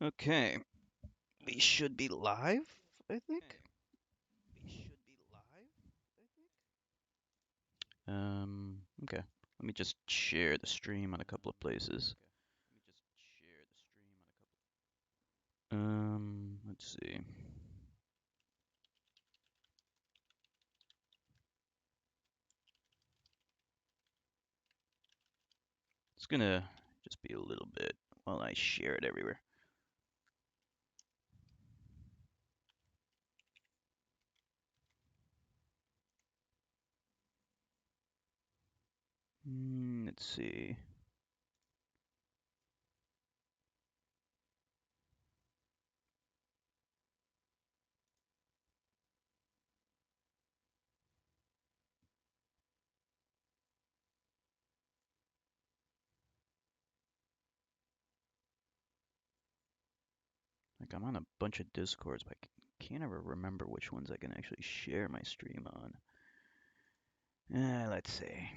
Okay, we should be live, I think. Okay. Let me just share the stream on a couple of places. Let's see. It's gonna just be a little bit while I share it everywhere. Let's see. Like I'm on a bunch of Discords, but I can't ever remember which ones I can actually share my stream on. Let's see.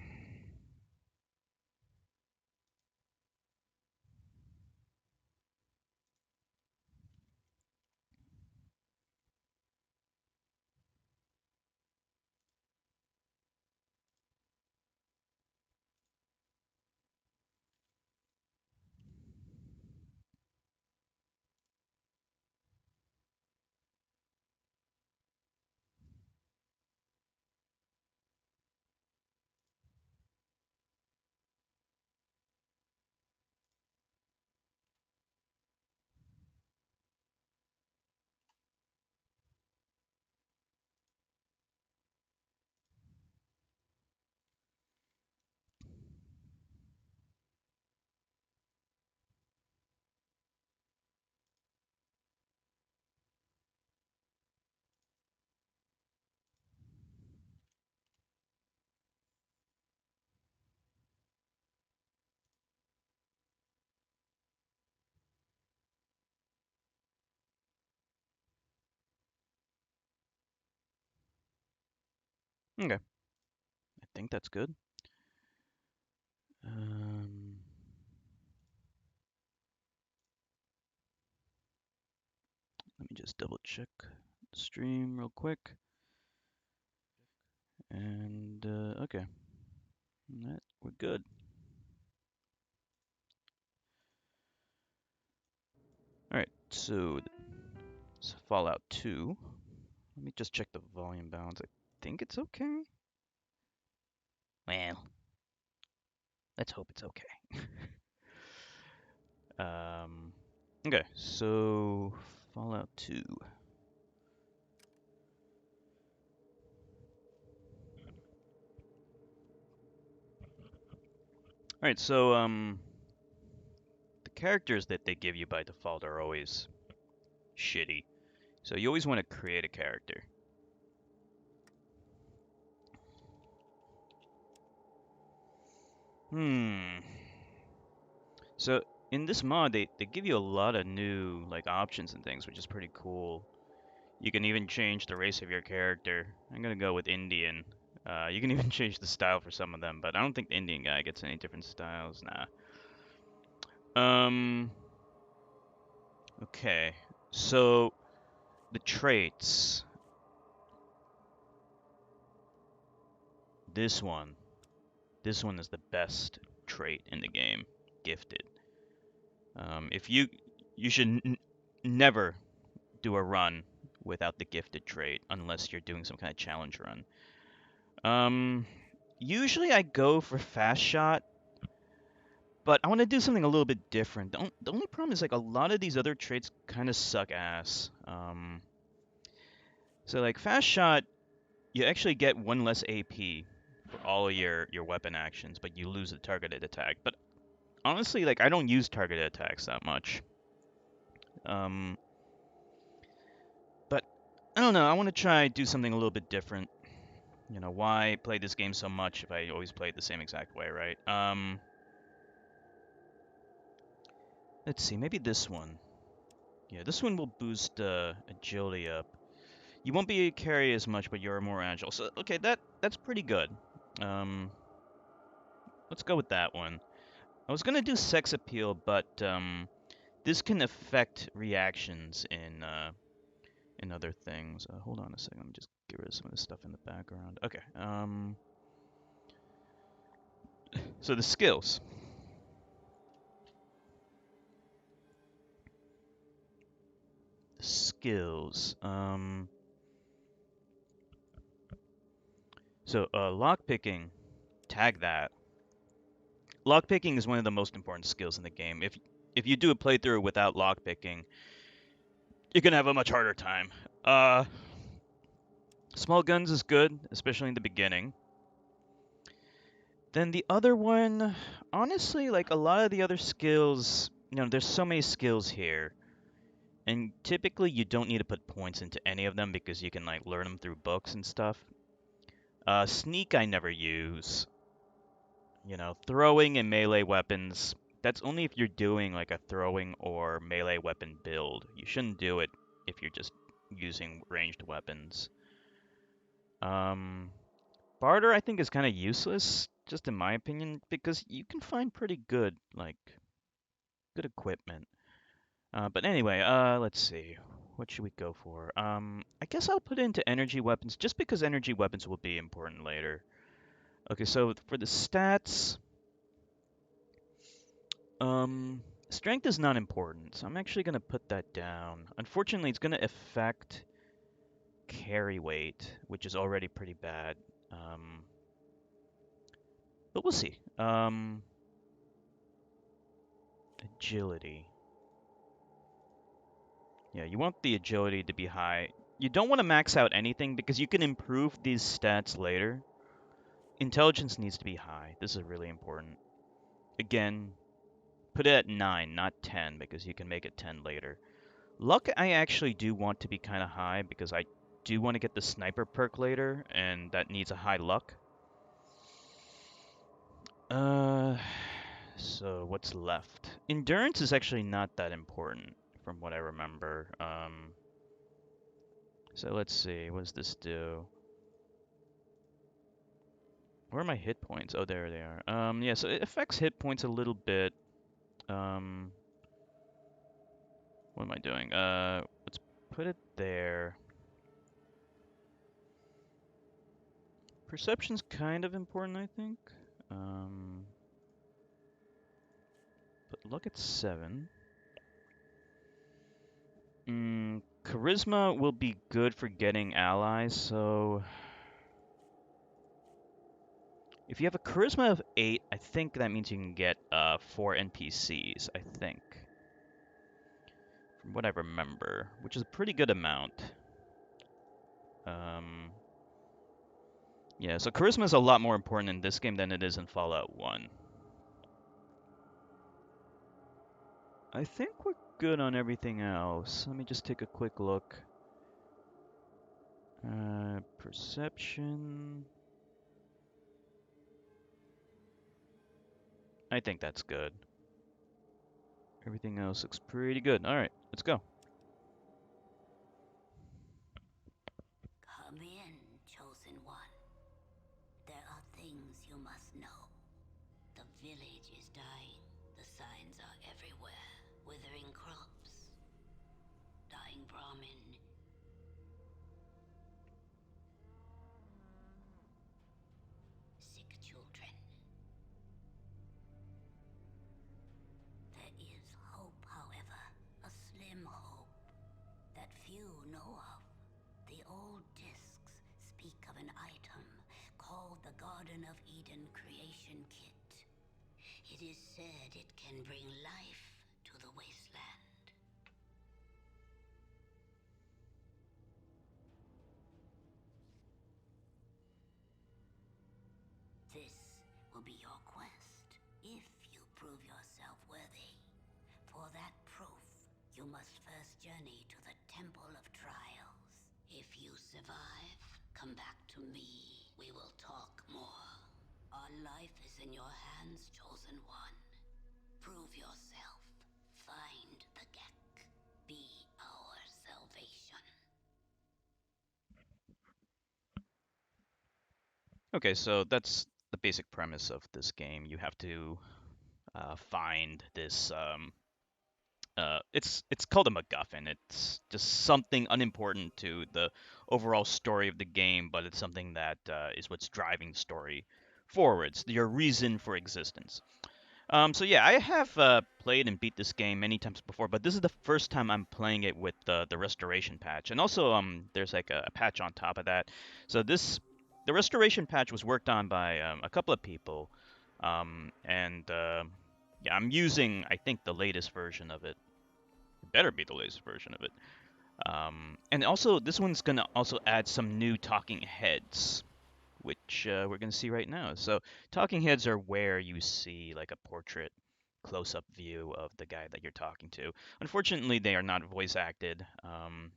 Okay, I think that's good. Um, Let me just double check the stream real quick. And okay, we're good. All right, so it's Fallout 2. Let me just check the volume balance. I think it's okay. Well, let's hope it's okay. Okay, so Fallout 2. All right, so the characters that they give you by default are always shitty. So you always want to create a character. Hmm. So in this mod, they give you a lot of new like options and things, which is pretty cool. You can even change the race of your character. I'm gonna go with Indian. You can even change the style for some of them, but I don't think the Indian guy gets any different styles. Nah. Um. Okay. So the traits. This one. This one is the best trait in the game. Gifted. If you should never do a run without the gifted trait unless you're doing some kind of challenge run. Um, Usually I go for fast shot, but I want to do something a little bit different. The only problem is like a lot of these other traits kind of suck ass. So like fast shot, you actually get one less AP for all of your weapon actions, but you lose the targeted attack. But honestly, like I don't use targeted attacks that much. Um, but I don't know. I want to try do something a little bit different. You know, why play this game so much if I always play it the same exact way, right? Let's see, maybe this one. Yeah, this one will boost agility up. You won't be able to carry as much, but you're more agile. So, okay, that's pretty good. Um, let's go with that one. I was gonna do sex appeal, but This can affect reactions in other things. Hold on a second. Let me just get rid of some of this stuff in the background. Okay. So the skills. Skills. So lockpicking. Tag that. Lockpicking is one of the most important skills in the game. If you do a playthrough without lockpicking, you're gonna have a much harder time. Small guns is good, especially in the beginning. Then the other one, honestly, like a lot of the other skills, there's so many skills here. And typically you don't need to put points into any of them because you can like learn them through books and stuff. Sneak I never use. Throwing and melee weapons, that's only if you're doing like a throwing or melee weapon build. You shouldn't do it if you're just using ranged weapons. Barter I think is kind of useless, just in my opinion, because you can find pretty good, like, good equipment. But anyway, let's see. What should we go for? I guess I'll put it into energy weapons, just because energy weapons will be important later. Okay, so for the stats, strength is not important, so I'm actually gonna put that down. Unfortunately, it's gonna affect carry weight, which is already pretty bad. But we'll see. Agility. Yeah, you want the agility to be high. You don't want to max out anything because you can improve these stats later. Intelligence needs to be high. This is really important. Again, put it at 9, not 10, because you can make it 10 later. Luck I actually do want to be kind of high because I do want to get the sniper perk later, and that needs a high luck. So what's left? Endurance is actually not that important from what I remember. So let's see, what does this do? Where are my hit points? Oh, there they are. Yeah, so it affects hit points a little bit. What am I doing? Let's put it there. Perception's kind of important, I think. But look at 7. Charisma will be good for getting allies, so if you have a charisma of 8, I think that means you can get 4 NPCs, I think. From what I remember, which is a pretty good amount. Yeah, so charisma is a lot more important in this game than it is in Fallout 1. I think we're good on everything else. Let me just take a quick look. Perception. I think that's good. Everything else looks pretty good. Alright, let's go. Come in, Chosen One. There are things you must know. The village is dying. The signs are everywhere. Withering crops. Dying Brahmin. Sick children. There is hope, however. A slim hope that few know of. The old discs speak of an item called the Garden of Eden Creation Kit. It is said it can bring life to the wasteland. This will be your quest, if you prove yourself worthy. For that proof, you must first journey to the Temple of Trials. If you survive, come back to me. We will talk more. Our life is in your hands, Chosen One. Prove yourself. Find the Gek. Be our salvation. Okay, so that's the basic premise of this game. You have to find this it's called a MacGuffin. It's just something unimportant to the overall story of the game, but it's something that is what's driving the story forwards. Your reason for existence. So yeah, I have played and beat this game many times before, but this is the first time I'm playing it with the restoration patch, and also there's like a patch on top of that. So the restoration patch was worked on by a couple of people, and yeah, I'm using I think the latest version of it. It better be the latest version of it. And also this one's gonna also add some new talking heads which we're going to see right now. So talking heads are where you see like a portrait close-up view of the guy that you're talking to. Unfortunately, they are not voice acted.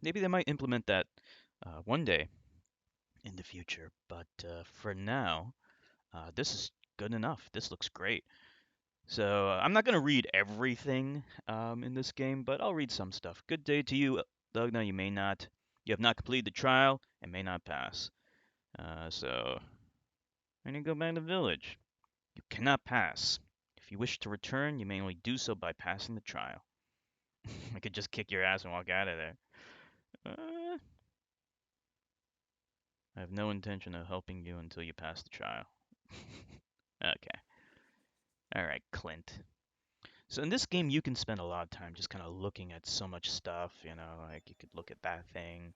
Maybe they might implement that one day in the future, but for now, this is good enough. This looks great. So I'm not going to read everything in this game, but I'll read some stuff. Good day to you, Dugna. You may not. You have not completed the trial and may not pass. So when you go back to the village, you cannot pass. If you wish to return, you may only do so by passing the trial. I could just kick your ass and walk out of there. I have no intention of helping you until you pass the trial. Okay. Alright, Clint. So in this game, you can spend a lot of time just kind of looking at so much stuff, you know, like you could look at that thing,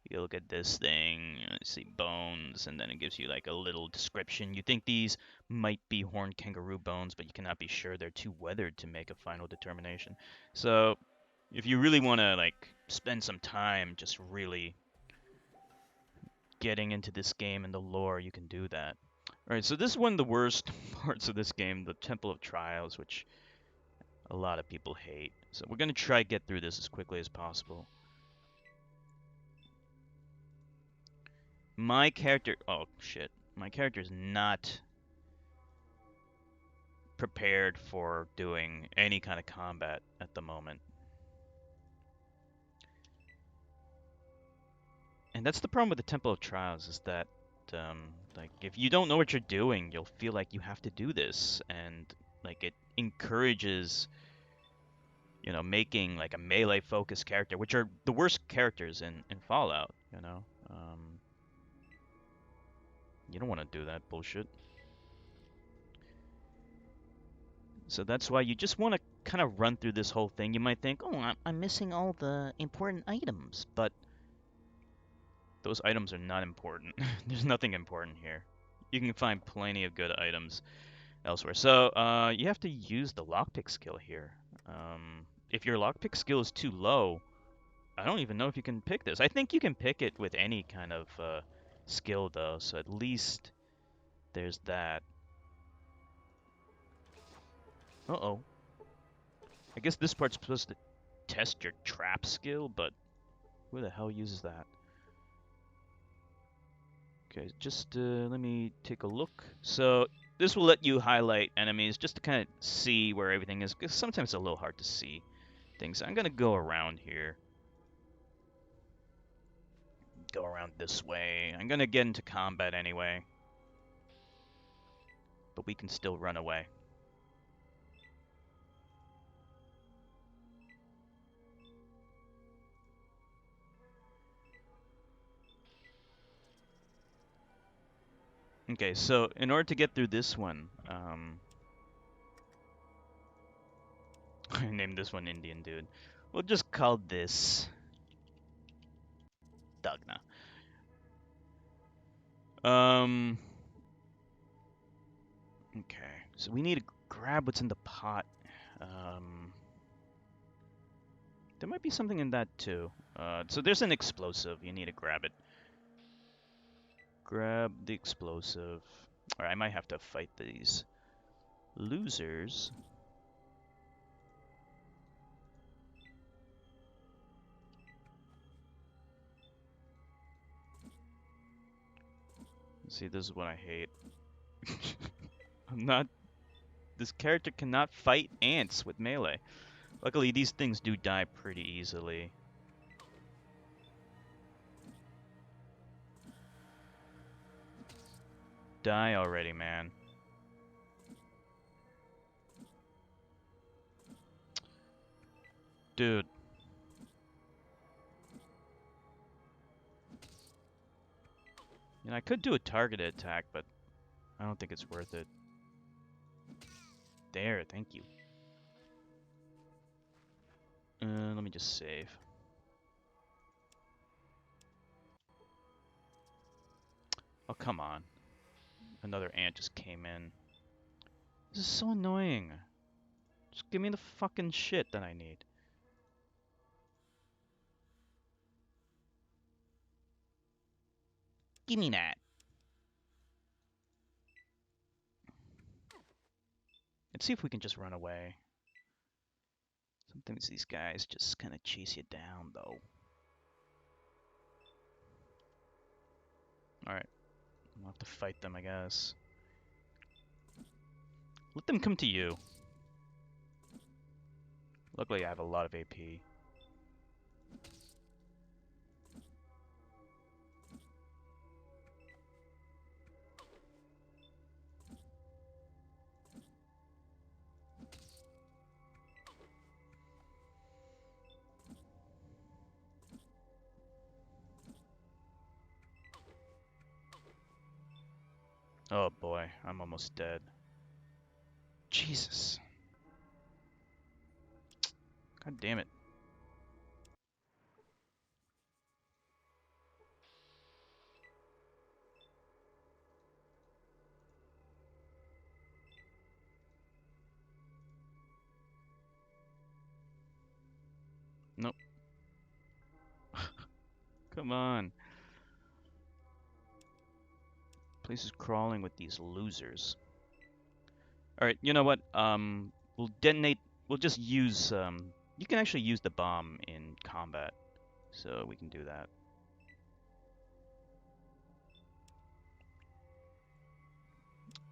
you look at this thing, you know, see bones, and then it gives you like a little description. You think these might be horned kangaroo bones, but you cannot be sure. They're too weathered to make a final determination. So if you really want to like spend some time just really getting into this game and the lore, you can do that. All right, so this is one of the worst parts of this game, the Temple of Trials, which a lot of people hate. So we're going to try get through this as quickly as possible. My character, oh shit, my character is not prepared for doing any kind of combat at the moment. And that's the problem with the Temple of Trials is that like if you don't know what you're doing, you'll feel like you have to do this and like it encourages making like a melee focused character, which are the worst characters in Fallout, you know. You don't want to do that bullshit. So that's why you just want to kind of run through this whole thing. You might think, oh, I'm missing all the important items, but those items are not important. There's nothing important here. You can find plenty of good items elsewhere. So you have to use the lockpick skill here. If your lockpick skill is too low, I don't even know if you can pick this. I think you can pick it with any kind of skill, though, so at least there's that. Uh-oh. I guess this part's supposed to test your trap skill, but who the hell uses that? Okay, just let me take a look. So this will let you highlight enemies just to kind of see where everything is, because sometimes it's a little hard to see things. I'm going to go around here. Go around this way. I'm going to get into combat anyway. But we can still run away. Okay, so in order to get through this one, I named this one Indian Dude. We'll just call this Dugna. Okay, so we need to grab what's in the pot. There might be something in that too. So there's an explosive. You need to grab it. Grab the explosive. Or I might have to fight these losers. See, this is what I hate. I'm not... This character cannot fight ants with melee. Luckily, these things do die pretty easily. Die already, man. Dude. You know, I could do a targeted attack, but I don't think it's worth it. There, thank you. Let me just save. Oh, come on. Another ant just came in. This is so annoying. Just give me the fucking shit that I need. Give me that. Let's see if we can just run away. Sometimes these guys just kind of chase you down, though. Alright. I'll have to fight them, I guess. Let them come to you. Luckily, I have a lot of AP. Oh boy, I'm almost dead. Jesus. God damn it. Nope. Come on. Place is crawling with these losers. Alright, you know what? We'll detonate. We'll just use. You can actually use the bomb in combat. So we can do that.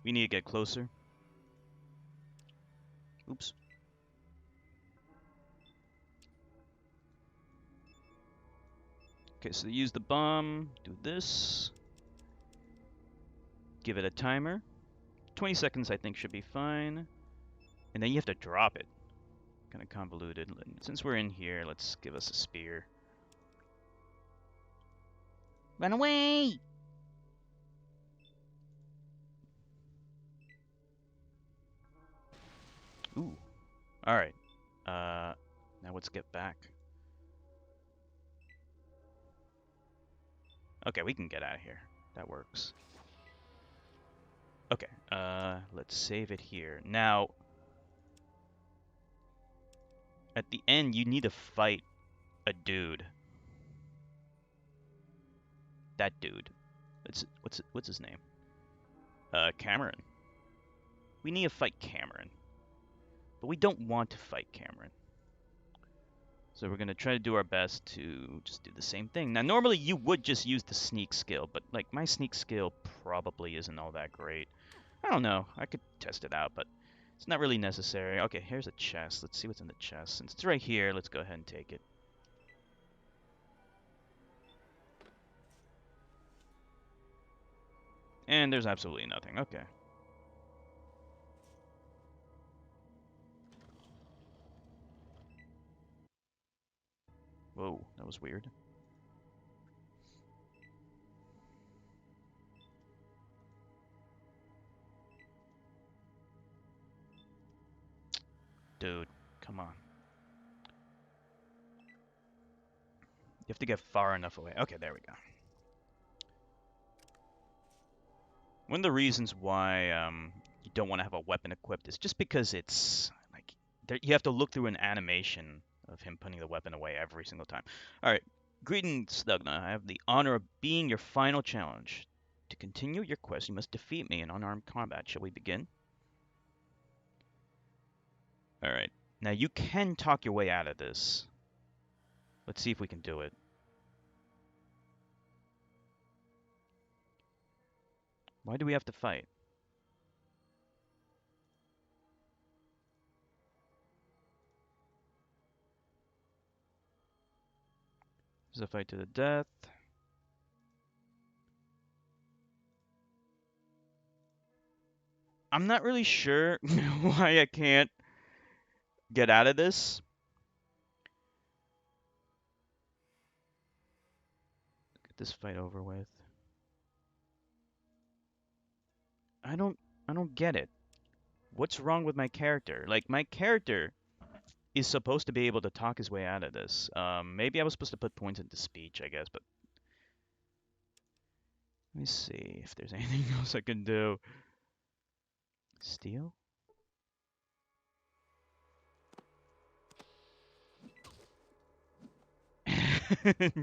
We need to get closer. Oops. Okay, so use the bomb. Do this. Give it a timer. 20 seconds, I think, should be fine. And then you have to drop it. Kind of convoluted. Since we're in here, let's give us a spear. Run away! Ooh. Alright. Now let's get back. Okay, we can get out of here. That works. Okay, let's save it here. Now, at the end, you need to fight a dude. That dude. What's his name? Cameron. We need to fight Cameron. But we don't want to fight Cameron. So we're going to try to do our best to just do the same thing. Now, normally you would just use the sneak skill, but like my sneak skill probably isn't all that great. I don't know. I could test it out, but it's not really necessary. Okay, here's a chest. Let's see what's in the chest. Since it's right here, let's go ahead and take it. And there's absolutely nothing. Okay. Whoa, that was weird. Dude, come on. You have to get far enough away. Okay, there we go. One of the reasons why you don't want to have a weapon equipped is just because it's like you have to look through an animation of him putting the weapon away every single time. All right, greetings, Stugna. I have the honor of being your final challenge. To continue your quest, you must defeat me in unarmed combat. Shall we begin? All right. Now you can talk your way out of this. Let's see if we can do it. Why do we have to fight? This is a fight to the death. I'm not really sure why I can't get out of this. get this fight over with. I don't get it. What's wrong with my character? Like, my character is supposed to be able to talk his way out of this. Maybe I was supposed to put points into speech, I guess, but let me see if there's anything else I can do. Steal?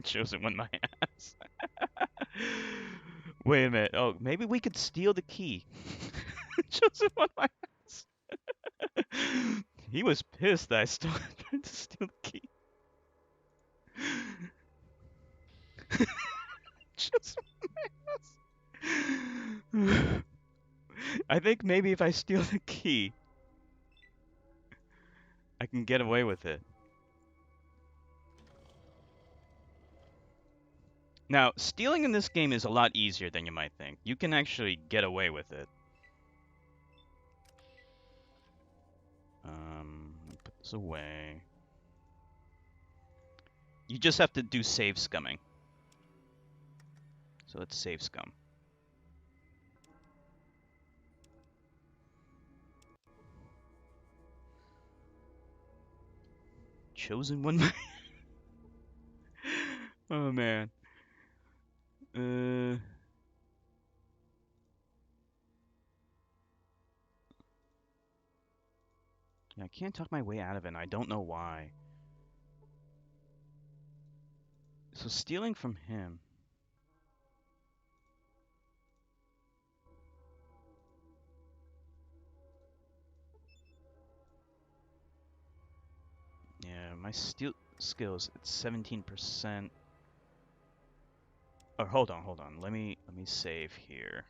Chosen won my ass. Wait a minute. Oh, maybe we could steal the key. Chosen won my ass. He was pissed that I still tried to steal the key. Chosen won my ass. I think maybe if I steal the key, I can get away with it. Now, stealing in this game is a lot easier than you might think. You can actually get away with it. Let me put this away. You just have to do save scumming. So let's save scum. Chosen one. Oh man. Yeah, I can't talk my way out of it, and I don't know why. So stealing from him. Yeah, my steal skills, it's 17%. Oh, hold on. Let me save here.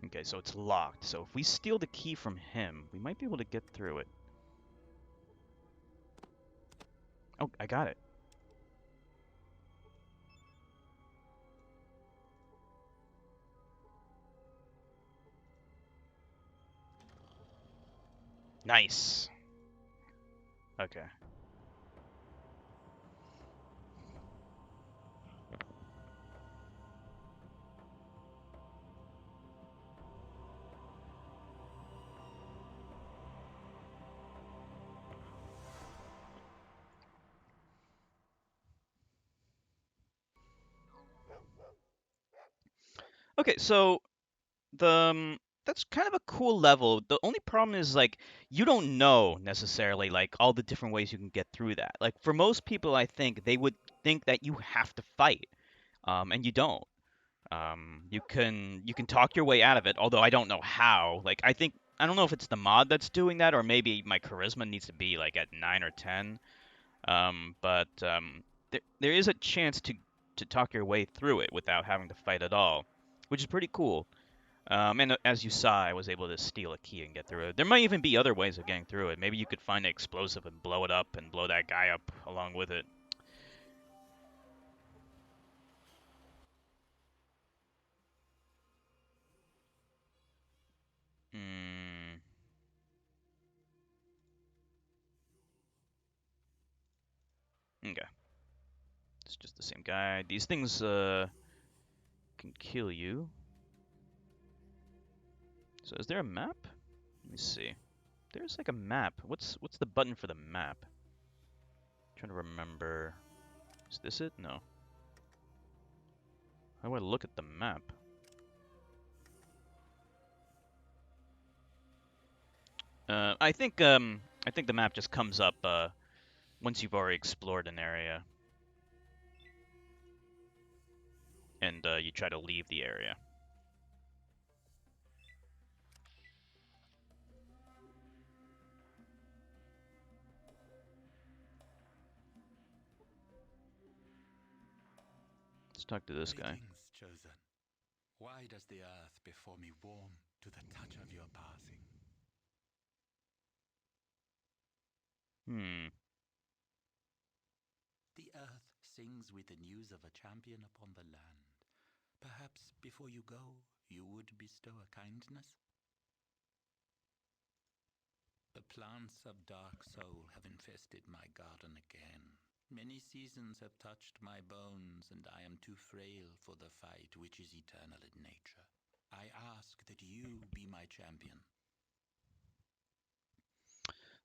Okay, so it's locked. So if we steal the key from him, we might be able to get through it. Oh, I got it. Nice. Okay. Okay, so that's kind of a cool level. The only problem is like you don't know necessarily like all the different ways you can get through that. Like for most people, I think they would think that you have to fight, and you don't. You can talk your way out of it, although I don't know how. Like I don't know if it's the mod that's doing that, or maybe my charisma needs to be like at 9 or 10. But there is a chance to talk your way through it without having to fight at all, which is pretty cool. And as you saw, I was able to steal a key and get through it. There might even be other ways of getting through it. Maybe you could find an explosive and blow it up and blow that guy up along with it. Hmm. Okay. It's just the same guy. These things can kill you. So is there a map? Let me see. There's like a map. What's the button for the map? I'm trying to remember. Is this it? No. How do I look at the map? I think the map just comes up once you've already explored an area and you try to leave the area. Let's talk to this guy. Greetings, Chosen. Why does the earth before me warm to the touch of your passing? The earth sings with the news of a champion upon the land. Perhaps before you go, you would bestow a kindness? The plants of Dark Soul have infested my garden again. Many seasons have touched my bones, and I am too frail for the fight which is eternal in nature. I ask that you be my champion.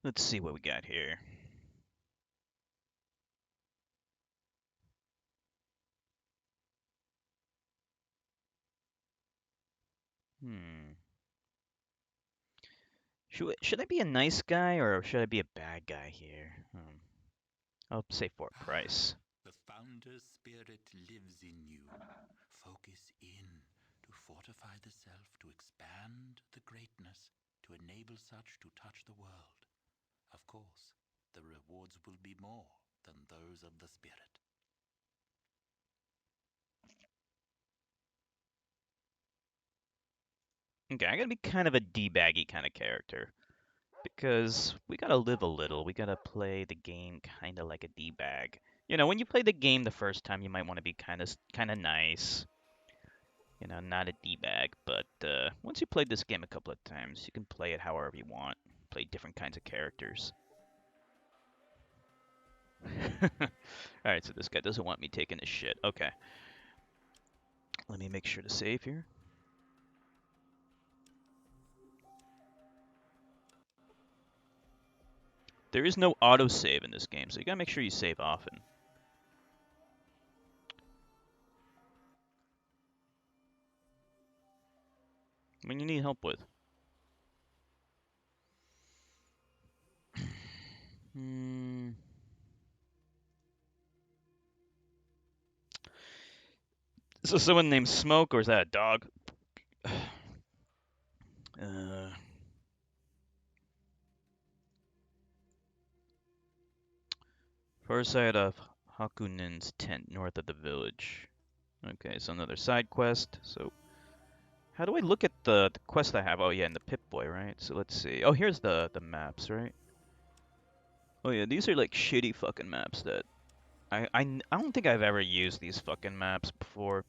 Let's see what we got here. Should I be a nice guy or should I be a bad guy here? I'll say for a price. The founder's spirit lives in you. Focus in to fortify the self, to expand the greatness, to enable such to touch the world. Of course, the rewards will be more than those of the spirit. Okay, I gotta be kind of a D-baggy kind of character. Because we gotta live a little. We gotta play the game kind of like a D-bag. You know, when you play the game the first time, you might want to be kind of nice. You know, not a D-bag. But once you play this game a couple of times, you can play it however you want. Play different kinds of characters. Alright, so this guy doesn't want me taking his shit. Okay. Let me make sure to save here. There is no autosave in this game, so you gotta make sure you save often. When you need help with. So someone named Smoke, or is that a dog? Far side of Hakunin's tent, north of the village. Okay, so another side quest. So, how do I look at the quest I have? Oh yeah, in the Pip-Boy, right? So let's see. Oh, here's the maps, right? Oh yeah, these are like shitty fucking maps that I don't think I've ever used these fucking maps before.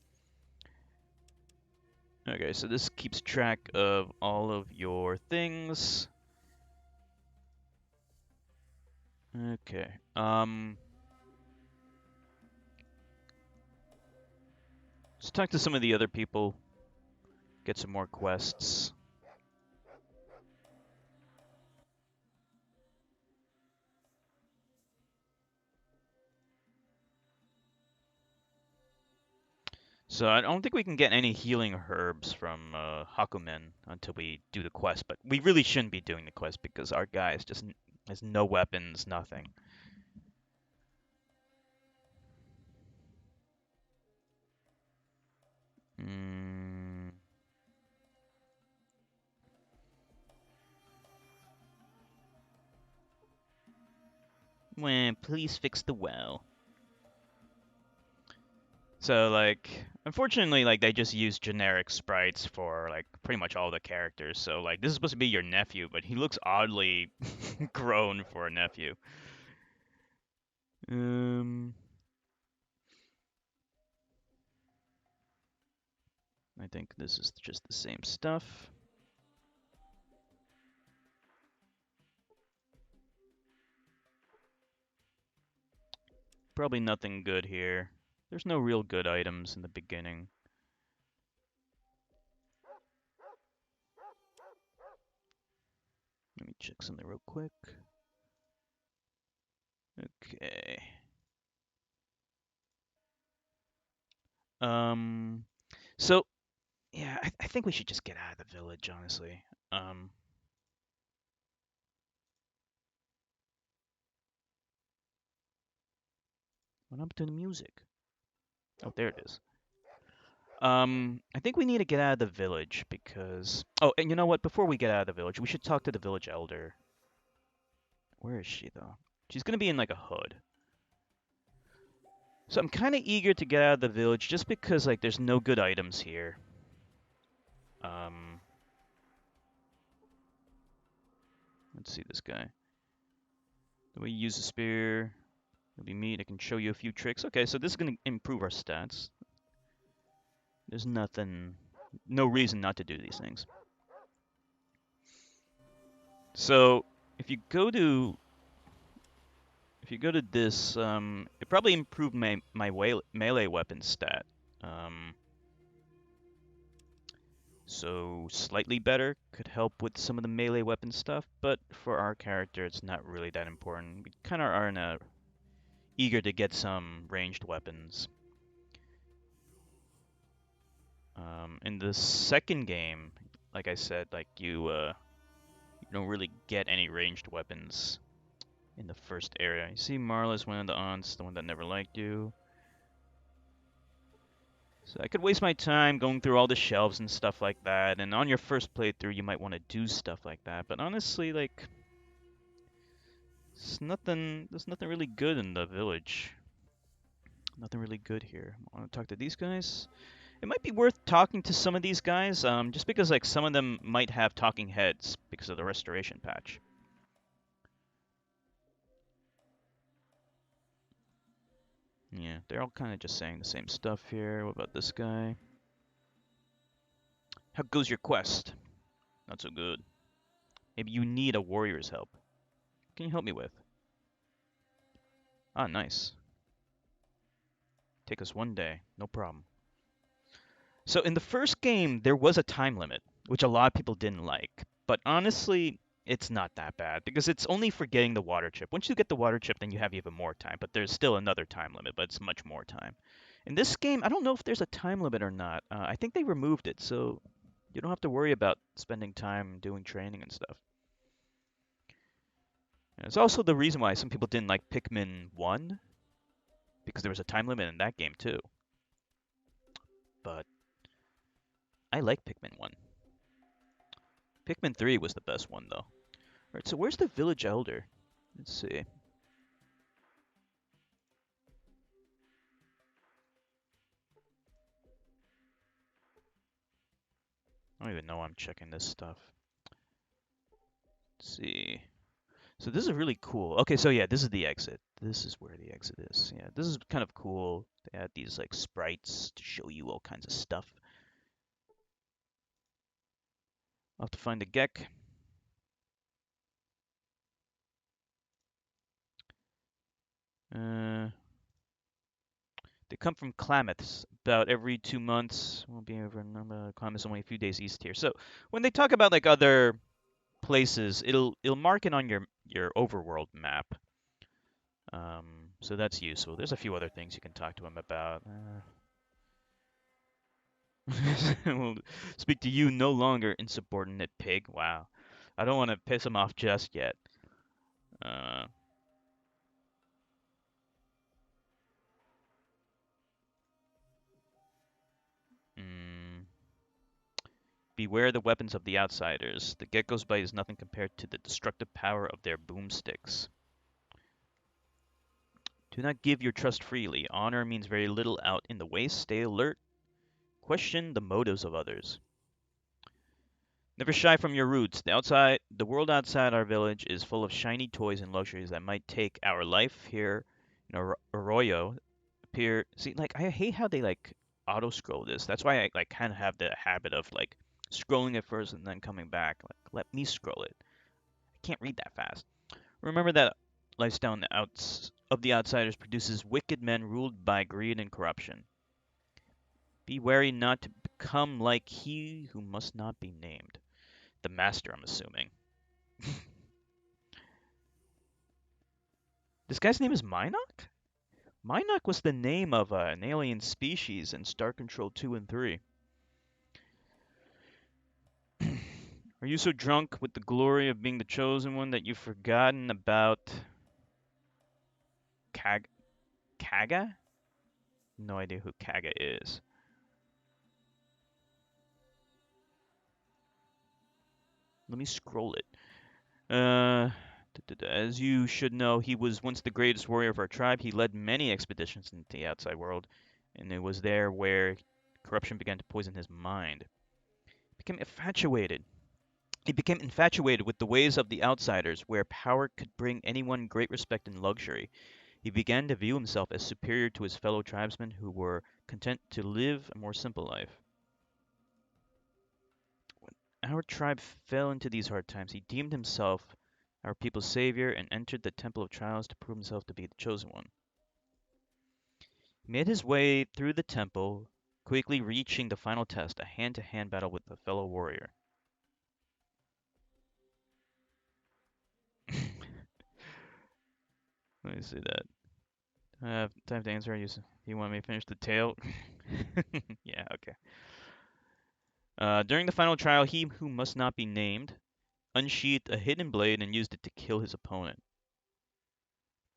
Okay, so this keeps track of all of your things. Okay. Let's talk to some of the other people. Get some more quests. So I don't think we can get any healing herbs from Hakumen until we do the quest, but we really shouldn't be doing the quest because our guy is just has no weapons, nothing. Well, please fix the well. So like, unfortunately, like they just use generic sprites for like pretty much all the characters. So like, this is supposed to be your nephew, but he looks oddly grown for a nephew. I think this is just the same stuff. Probably nothing good here. There's no real good items in the beginning. Let me check something real quick. Okay. So, yeah, I think we should just get out of the village, honestly. What happened to the music? Oh, there it is. I think we need to get out of the village because... Oh, and you know what? Before we get out of the village, we should talk to the village elder. Where is she, though? She's gonna be in, like, a hood. So I'm kind of eager to get out of the village just because, like, there's no good items here. Let's see this guy. The way you use the spear. It'll be me. I can show you a few tricks. Okay, so this is going to improve our stats. There's no reason not to do these things. So, if you go to this, it probably improved my melee weapon stat. Um, so slightly better could help with some of the melee weapon stuff, but for our character, it's not really that important. We kind of are eager to get some ranged weapons. In the second game, like I said, like you don't really get any ranged weapons in the first area. You see Marla's one of the aunts, the one that never liked you. So I could waste my time going through all the shelves and stuff like that, and on your first playthrough you might want to do stuff like that, but honestly, like, there's nothing really good in the village. Nothing really good here. I want to talk to these guys. It might be worth talking to some of these guys, just because like some of them might have talking heads because of the restoration patch. Yeah, they're all kind of just saying the same stuff here. What about this guy? How goes your quest? Not so good. Maybe you need a warrior's help. What can you help me with? Ah, nice. Take us one day, no problem. So in the first game, there was a time limit, which a lot of people didn't like. But honestly, it's not that bad because it's only for getting the water chip. Once you get the water chip, then you have even more time. But there's still another time limit, but it's much more time. In this game, I don't know if there's a time limit or not. I think they removed it, so you don't have to worry about spending time doing training and stuff. And it's also the reason why some people didn't like Pikmin 1, because there was a time limit in that game too. But I like Pikmin 1. Pikmin 3 was the best one though. Alright, so where's the village elder? Let's see. I don't even know I'm checking this stuff. Let's see. So this is really cool. Okay, so yeah, this is the exit. This is where the exit is. Yeah, this is kind of cool. They add these like sprites to show you all kinds of stuff. I'll have to find the Gek. They come from Klamaths about every 2 months. Won't be over. Klamath's only a few days east here. So when they talk about like other places, it'll mark it on your overworld map. So that's useful. There's a few other things you can talk to him about. We'll speak to you no longer, insubordinate pig. Wow. I don't want to piss him off just yet. Uh, mm, Beware the weapons of the outsiders. The gecko's bite is nothing compared to the destructive power of their boomsticks. Do not give your trust freely. Honor means very little out in the waste. Stay alert. Question the motives of others. Never shy from your roots. The world outside our village is full of shiny toys and luxuries that might take our life here in Arroyo see, like, I hate how they like auto scroll this. That's why I like kind of have the habit of like scrolling it first and then coming back. Like, let me scroll it. I can't read that fast. Remember that lifestyle of the outsiders produces wicked men ruled by greed and corruption. Be wary not to become like he who must not be named. The master, I'm assuming. This guy's name is Minok? Minok was the name of an alien species in Star Control 2 and 3. Are you so drunk with the glory of being the chosen one that you've forgotten about Kaga? No idea who Kaga is. Let me scroll it. As you should know, he was once the greatest warrior of our tribe. He led many expeditions into the outside world, and it was there where corruption began to poison his mind. Became infatuated. He became infatuated with the ways of the outsiders, where power could bring anyone great respect and luxury. He began to view himself as superior to his fellow tribesmen who were content to live a more simple life. When our tribe fell into these hard times, he deemed himself our people's savior, and entered the Temple of Trials to prove himself to be the chosen one. He made his way through the temple, quickly reaching the final test, a hand-to-hand battle with a fellow warrior. Let me see that. Time to answer. You want me to finish the tale? Yeah, okay. During the final trial, he who must not be named unsheathed a hidden blade and used it to kill his opponent.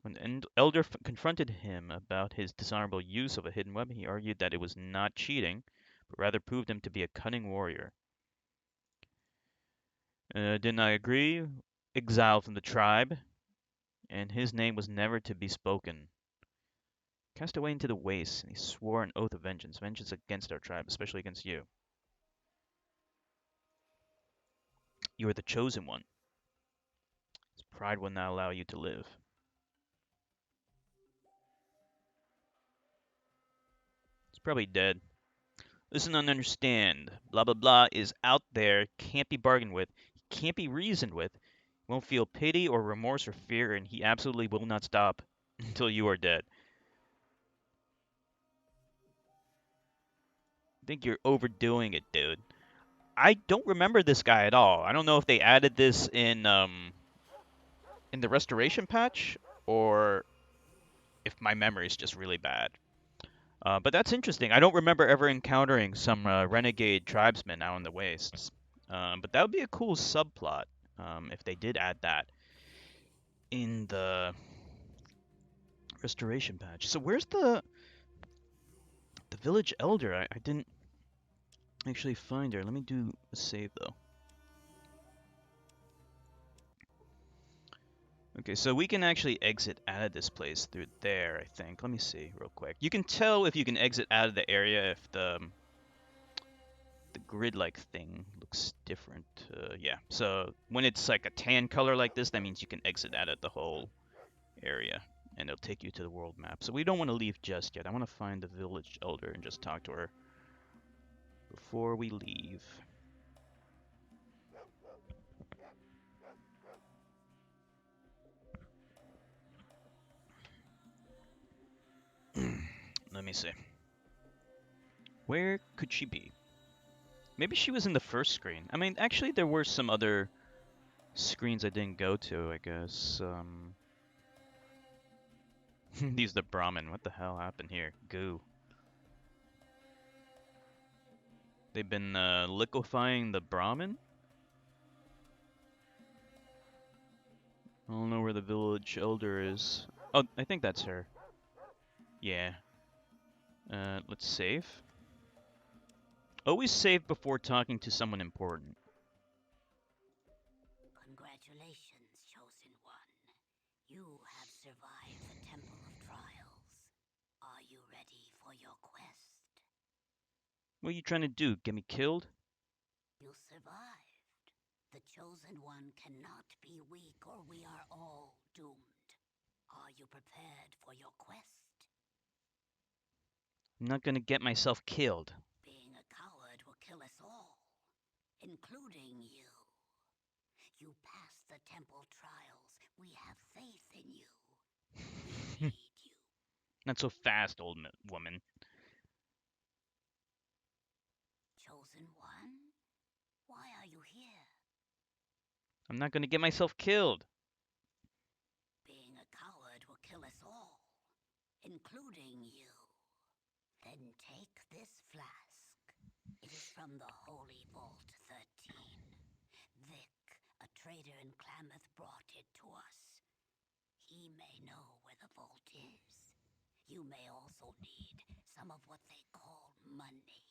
When the elder confronted him about his dishonorable use of a hidden weapon, he argued that it was not cheating, but rather proved him to be a cunning warrior. Didn't I agree? Exiled from the tribe, and his name was never to be spoken. Cast away into the wastes, and he swore an oath of vengeance, vengeance against our tribe, especially against you. You are the chosen one. His pride will not allow you to live. He's probably dead. Listen and understand. Blah blah blah is out there, can't be bargained with, can't be reasoned with. He won't feel pity or remorse or fear, and he absolutely will not stop until you are dead. I think you're overdoing it, dude. I don't remember this guy at all. I don't know if they added this in the restoration patch or if my memory is just really bad. But that's interesting. I don't remember ever encountering some renegade tribesmen out in the wastes. But that would be a cool subplot if they did add that in the restoration patch. So where's the village elder? I didn't actually find her. Let me do a save though. Okay, so we can actually exit out of this place through there, I think. Let me see real quick. You can tell if you can exit out of the area if the grid-like thing looks different. Yeah, so when it's like a tan color like this, that means you can exit out of the whole area, and it'll take you to the world map. So we don't want to leave just yet. I want to find the village elder and just talk to her before we leave. Let me see. Where could she be? Maybe she was in the first screen. I mean, actually, there were some other screens I didn't go to, I guess. These the Brahmin. What the hell happened here? Goo. They've been liquefying the Brahmin? I don't know where the village elder is. Oh, I think that's her. Yeah. Let's save. Always save before talking to someone important. Congratulations, Chosen One. You have survived the Temple of Trials. Are you ready for your quest? What are you trying to do? Get me killed? You survived. The Chosen One cannot be weak, or we are all doomed. Are you prepared for your quest? I'm not gonna get myself killed. Being a coward will kill us all, including you. You passed the temple trials. We have faith in you. We need you. Not so fast, old woman. Chosen One? Why are you here? I'm not gonna get myself killed. Being a coward will kill us all, including you. Then take this flask. It is from the Holy Vault 13. Vic, a trader in Klamath, brought it to us. He may know where the vault is. You may also need some of what they call money.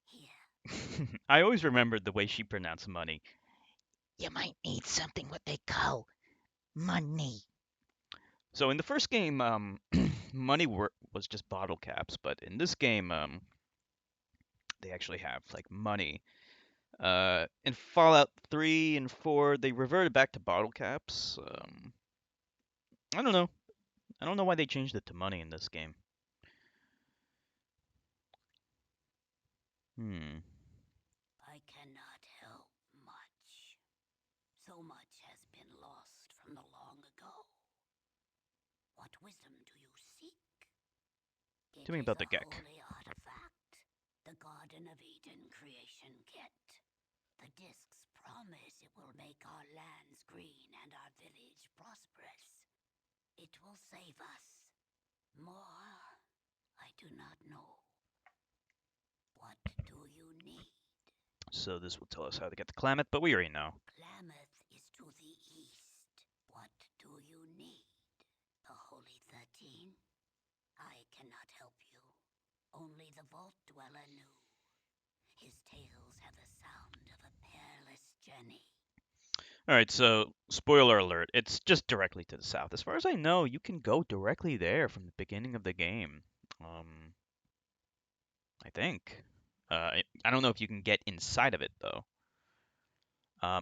Here. I always remembered the way she pronounced money. You might need something what they call money. So in the first game, money was just bottle caps, but in this game, they actually have like money. In Fallout 3 and 4, they reverted back to bottle caps. I don't know. I don't know why they changed it to money in this game. I cannot help much. So much has been lost from the long ago. What wisdom do you seek? It Tell me is about the a Gek. holy artifact, the Garden of Eden creation kit. The discs promise it will make our lands green and our village prosperous. It will save us. More, I do not know. What do you need? So this will tell us how to get to Klamath, but we already know. Klamath is to the east. What do you need? The Holy 13? I cannot help you. Only the Vault Dweller knew. His tales have the sound of a perilous journey. Alright, so spoiler alert, it's just directly to the south. As far as I know, you can go directly there from the beginning of the game. I think. I don't know if you can get inside of it though.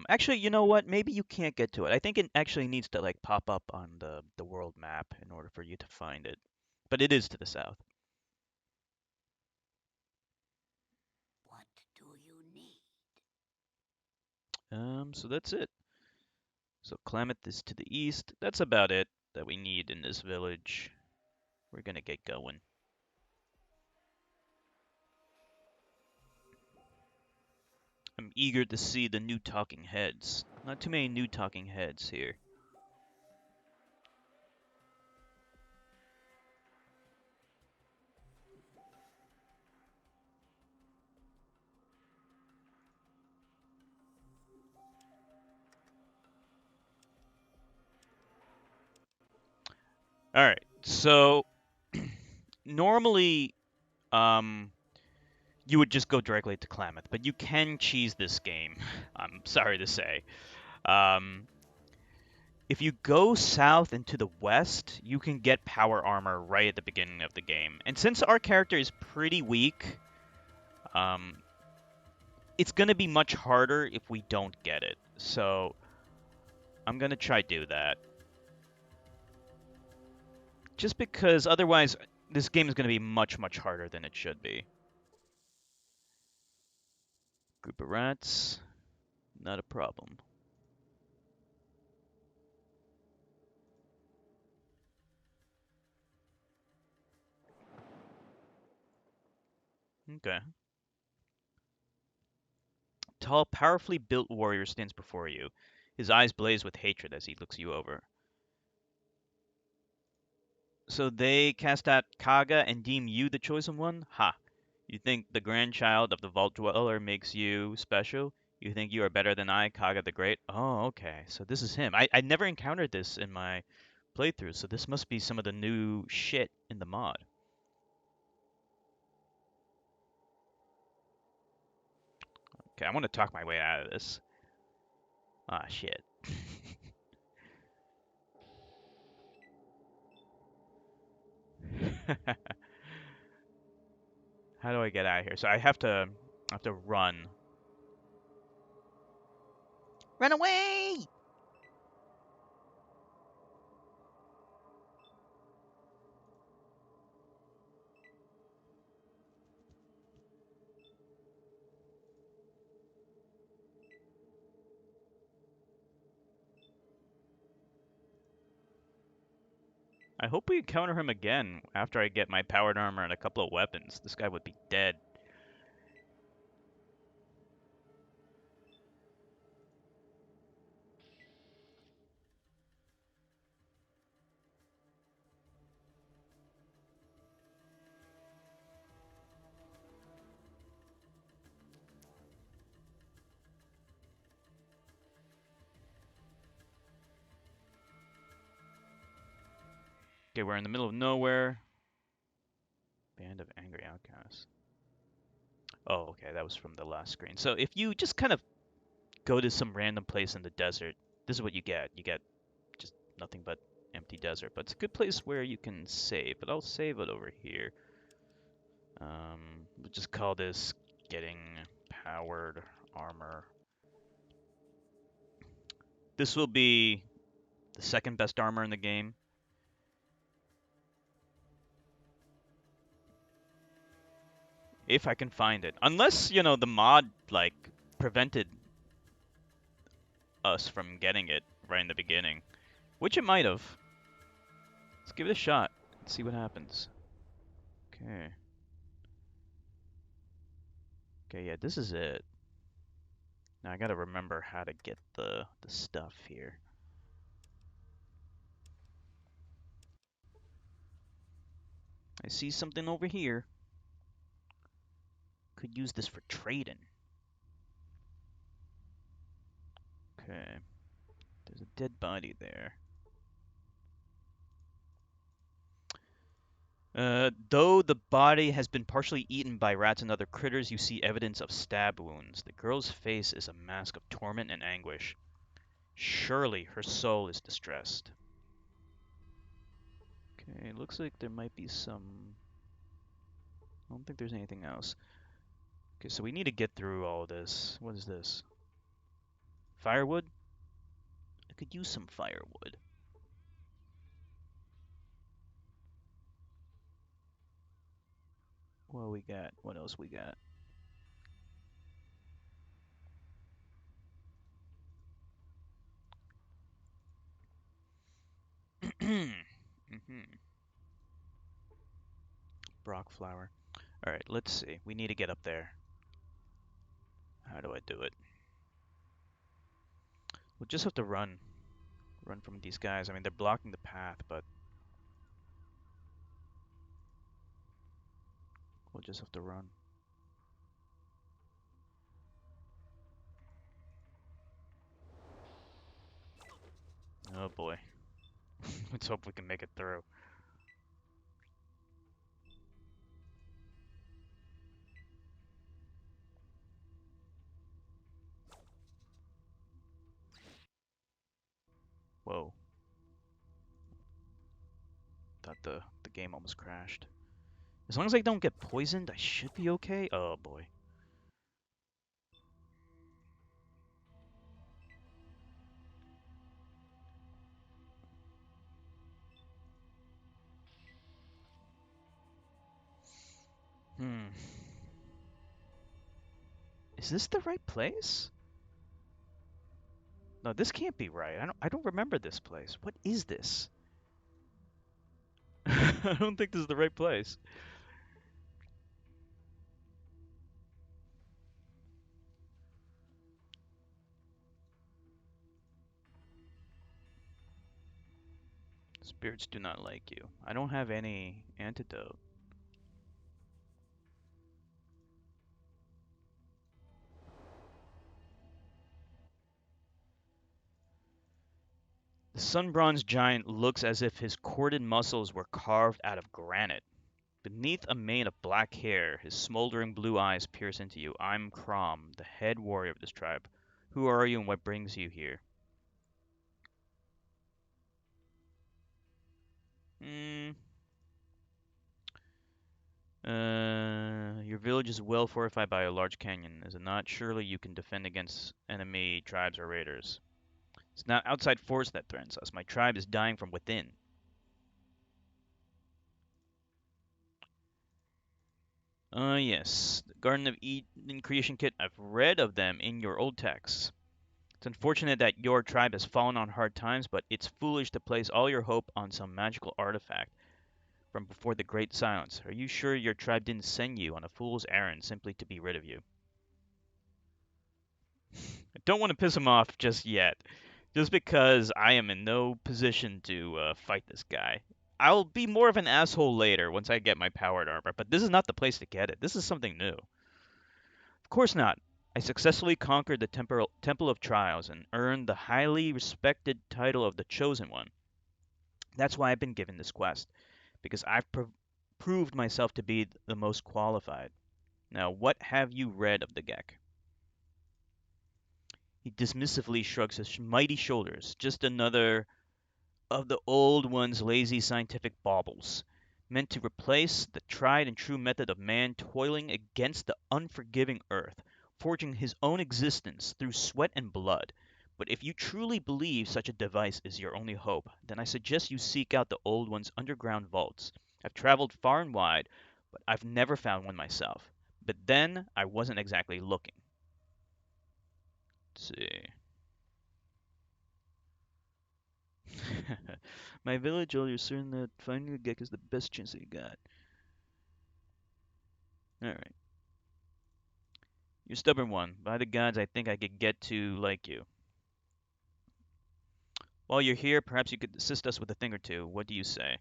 Actually, you know what? Maybe you can't get to it. I think it actually needs to like pop up on the world map in order for you to find it. But it is to the south. What do you need? So that's it. So Klamath is to the east. That's about it that we need in this village. We're gonna get going. I'm eager to see the new talking heads. Not too many new talking heads here. All right. So normally you would just go directly to Klamath, but you can cheese this game. I'm sorry to say. Um, if you go south and to the west, you can get power armor right at the beginning of the game. And since our character is pretty weak, um, it's going to be much harder if we don't get it. So I'm going to try do that. Just because otherwise this game is going to be much, much harder than it should be. Group of rats, not a problem. Okay. Tall, powerfully built warrior stands before you. His eyes blaze with hatred as he looks you over. So they cast out Kaga and deem you the chosen one? Ha! You think the grandchild of the Vault Dweller makes you special? You think you are better than I, Kaga the Great? Oh, okay. So this is him. I never encountered this in my playthrough, so this must be some of the new shit in the mod. Okay, I want to talk my way out of this. Ah, shit. How do I get out of here? So I have to run. Run away! I hope we encounter him again after I get my powered armor and a couple of weapons. This guy would be dead. Okay, we're in the middle of nowhere. Band of angry outcasts. Oh, okay, that was from the last screen. So if you just kind of go to some random place in the desert, this is what you get. You get just nothing but empty desert. But it's a good place where you can save. But I'll save it over here. We'll just call this getting powered armor. This will be the second best armor in the game. If I can find it. Unless, you know, the mod, like, prevented us from getting it right in the beginning, which it might have. Let's give it a shot. Let's see what happens. Okay. Okay, yeah, this is it. Now I gotta remember how to get the stuff here. I see something over here. Could use this for trading. Okay. There's a dead body there. Though the body has been partially eaten by rats and other critters, you see evidence of stab wounds. The girl's face is a mask of torment and anguish. Surely her soul is distressed. Okay, looks like there might be some... I don't think there's anything else. Okay, so we need to get through all this. What is this? Firewood? I could use some firewood. What we got? What else we got? Brock flower. Alright, let's see. We need to get up there. How do I do it? We'll just have to run. Run from these guys. I mean, they're blocking the path, but... we'll just have to run. Oh boy. Let's hope we can make it through. Whoa. Thought the game almost crashed. As long as I don't get poisoned, I should be okay. Oh boy. Hmm. Is this the right place? No, this can't be right. I don't remember this place. What is this? I don't think this is the right place. Spirits do not like you. I don't have any antidote. The sun-bronzed giant looks as if his corded muscles were carved out of granite. Beneath a mane of black hair, his smoldering blue eyes pierce into you. I'm Crom, the head warrior of this tribe. Who are you and what brings you here? Your village is well fortified by a large canyon, is it not? Surely you can defend against enemy tribes or raiders. It's not outside force that threatens us. My tribe is dying from within. Yes. The Garden of Eden creation kit. I've read of them in your old texts. It's unfortunate that your tribe has fallen on hard times, but it's foolish to place all your hope on some magical artifact from before the Great Silence. Are you sure your tribe didn't send you on a fool's errand simply to be rid of you? I don't want to piss him off just yet, just because I am in no position to fight this guy. I'll be more of an asshole later once I get my powered armor, but this is not the place to get it. This is something new. Of course not. I successfully conquered the Temple of Trials and earned the highly respected title of the Chosen One. That's why I've been given this quest, because I've proved myself to be the most qualified. Now, what have you read of the Gek? He dismissively shrugs his mighty shoulders. Just another of the old one's lazy scientific baubles, meant to replace the tried and true method of man toiling against the unforgiving earth, forging his own existence through sweat and blood. But if you truly believe such a device is your only hope, then I suggest you seek out the old one's underground vaults. I've traveled far and wide, but I've never found one myself. But then I wasn't exactly looking. Let's see. My village, you're certain that finding a Gek is the best chance that you got. Alright. You're stubborn one. By the gods, I think I could get to like you. While you're here, perhaps you could assist us with a thing or two. What do you say?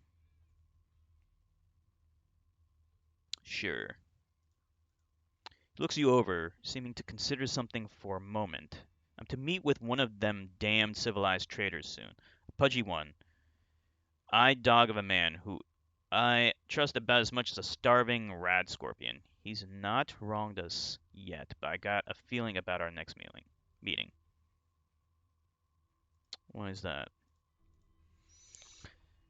Sure. He looks you over, seeming to consider something for a moment. I'm to meet with one of them damned civilized traders soon. A pudgy one. Eyed dog of a man who I trust about as much as a starving rad scorpion. He's not wronged us yet, but I got a feeling about our next meeting. Why is that?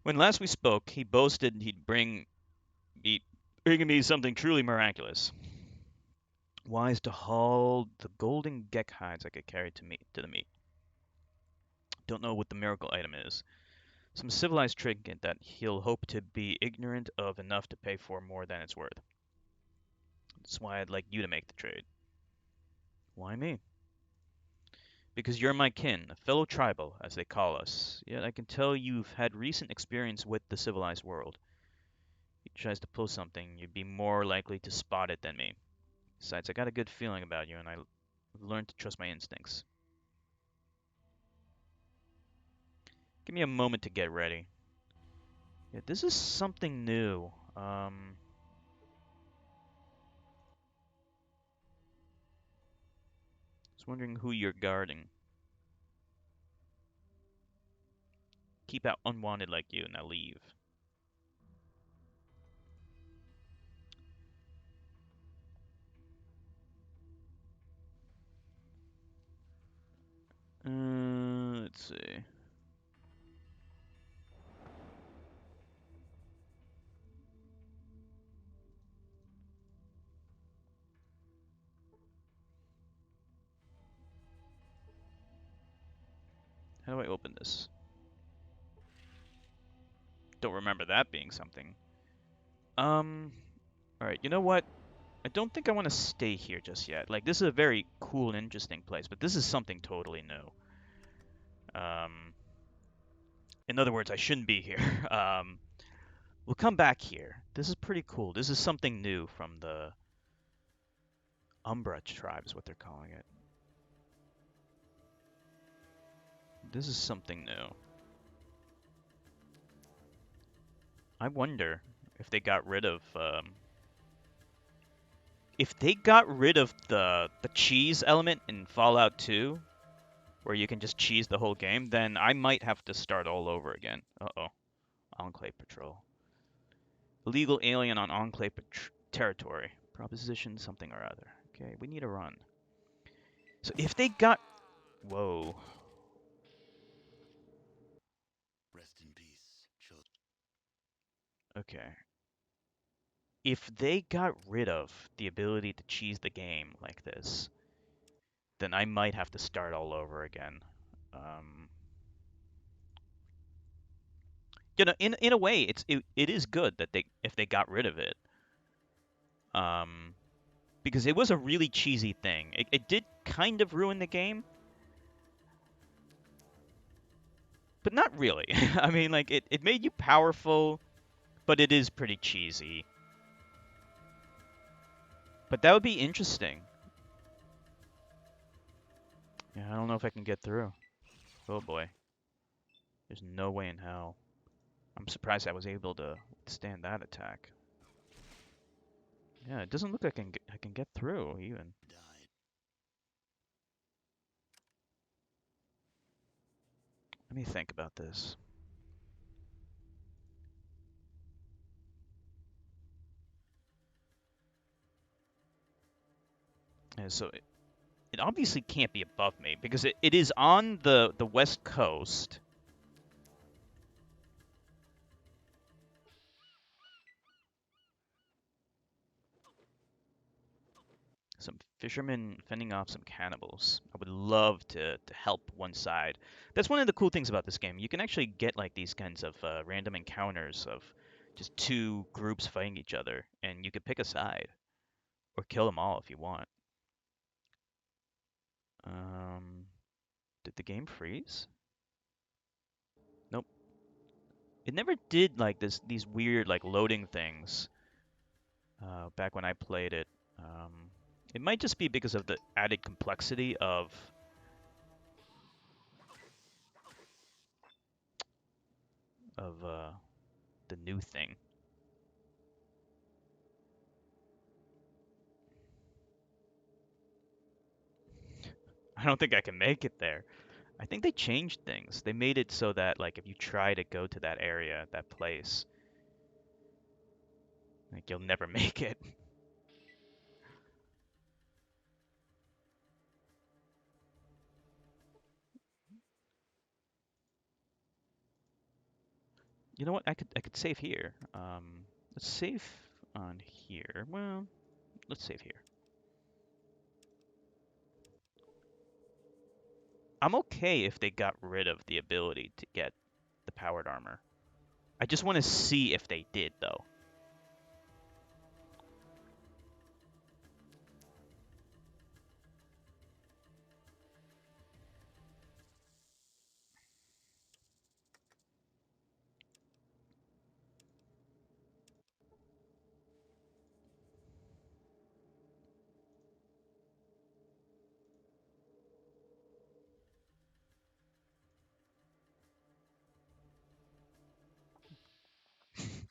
When last we spoke, he boasted he'd be bringing me something truly miraculous. Wise to haul the golden Gek hides I could carry to the meet. Don't know what the miracle item is. Some civilized trinket that he'll hope to be ignorant of enough to pay for more than it's worth. That's why I'd like you to make the trade. Why me? Because you're my kin, a fellow tribal, as they call us. Yet I can tell you've had recent experience with the civilized world. If he tries to pull something, you'd be more likely to spot it than me. Besides, I got a good feeling about you, and I've learned to trust my instincts. Give me a moment to get ready. Yeah, this is something new. I was wondering who you're guarding. Keep out unwanted like you, now leave. Let's see. How do I open this? Don't remember that being something. Alright, you know what? I don't think I want to stay here just yet. Like, this is a very cool and interesting place, but this is something totally new. In other words, I shouldn't be here. We'll come back here. This is pretty cool. This is something new from the Umbra tribe is what they're calling it. This is something new. I wonder if they got rid of the cheese element in Fallout 2, where you can just cheese the whole game, then I might have to start all over again. Uh-oh. Enclave Patrol. Illegal alien on Enclave territory. Proposition something or other. Okay, we need a run. So if they got... Whoa. Rest in peace, children. Okay. If they got rid of the ability to cheese the game like this, then I might have to start all over again. You know, in a way, it is good that if they got rid of it, because it was a really cheesy thing. It did kind of ruin the game, but not really. I mean, like it made you powerful, but it is pretty cheesy. But that would be interesting. Yeah, I don't know if I can get through. Oh boy. There's no way in hell. I'm surprised I was able to withstand that attack. Yeah, it doesn't look like I can get through even. Died. Let me think about this. Yeah, so it obviously can't be above me because it is on the west coast. Some fishermen fending off some cannibals. I would love to help one side. That's one of the cool things about this game. You can actually get like these kinds of random encounters of just two groups fighting each other, and you could pick a side or kill them all if you want. Did the game freeze? Nope. It never did like these weird like loading things back when I played it. It might just be because of the added complexity of the new thing. I don't think I can make it there. I think they changed things. They made it so that like if you try to go to that area, that place, like you'll never make it. You know what? I could save here. Let's save on here. Well, let's save here. I'm okay if they got rid of the ability to get the powered armor. I just want to see if they did though.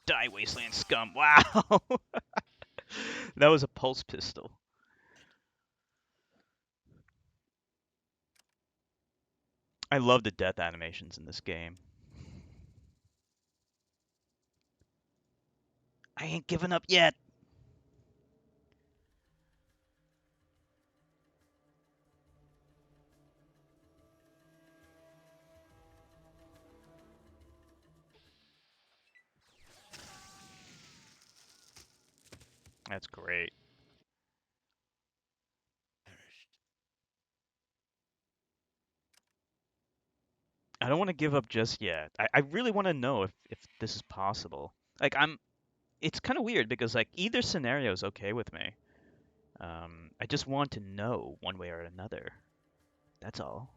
Die, Wasteland Scum. Wow. That was a pulse pistol. I love the death animations in this game. I ain't given up yet. That's great. Perished. I don't want to give up just yet. I really want to know if this is possible. Like it's kind of weird because like either scenario is okay with me. I just want to know one way or another. That's all.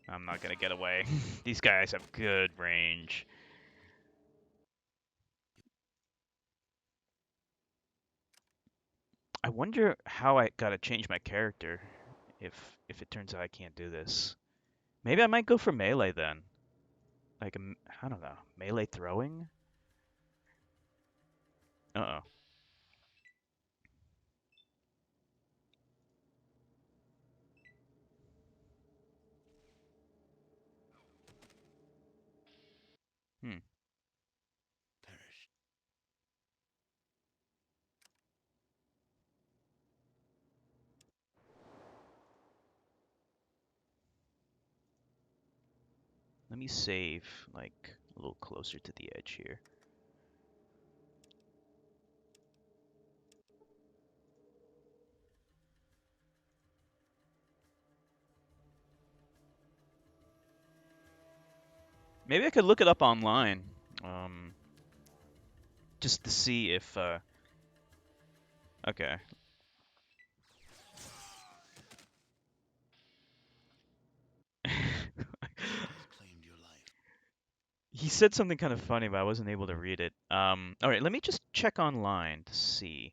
I'm not gonna get away. These guys have good range. I wonder how I gotta change my character if it turns out I can't do this. Maybe I might go for melee then. Like I don't know, melee throwing? Uh-oh. Hmm. Perished. Let me save like a little closer to the edge here. Maybe I could look it up online. Um, just to see if okay. Has claimed your life. He said something kind of funny, but I wasn't able to read it. All right, let me just check online to see.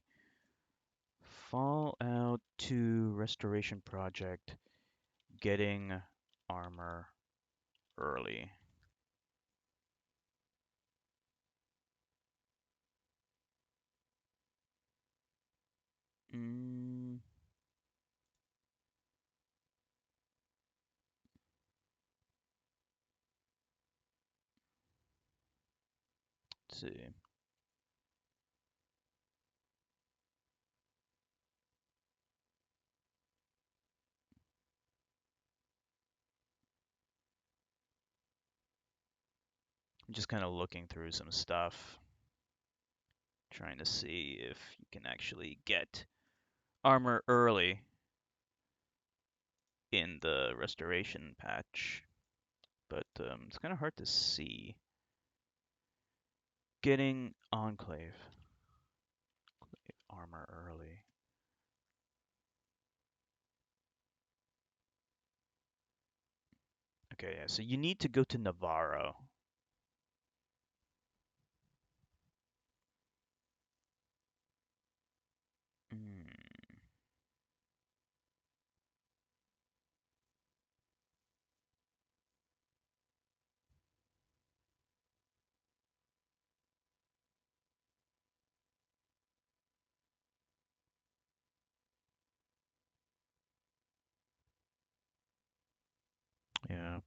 Fallout 2 Restoration Project, getting armor early. Mm, let's see. I'm just kind of looking through some stuff, trying to see if you can actually get armor early in the restoration patch, but it's kind of hard to see. Getting Enclave armor early. Okay, yeah, so you need to go to Navarro. Hmm. Yeah.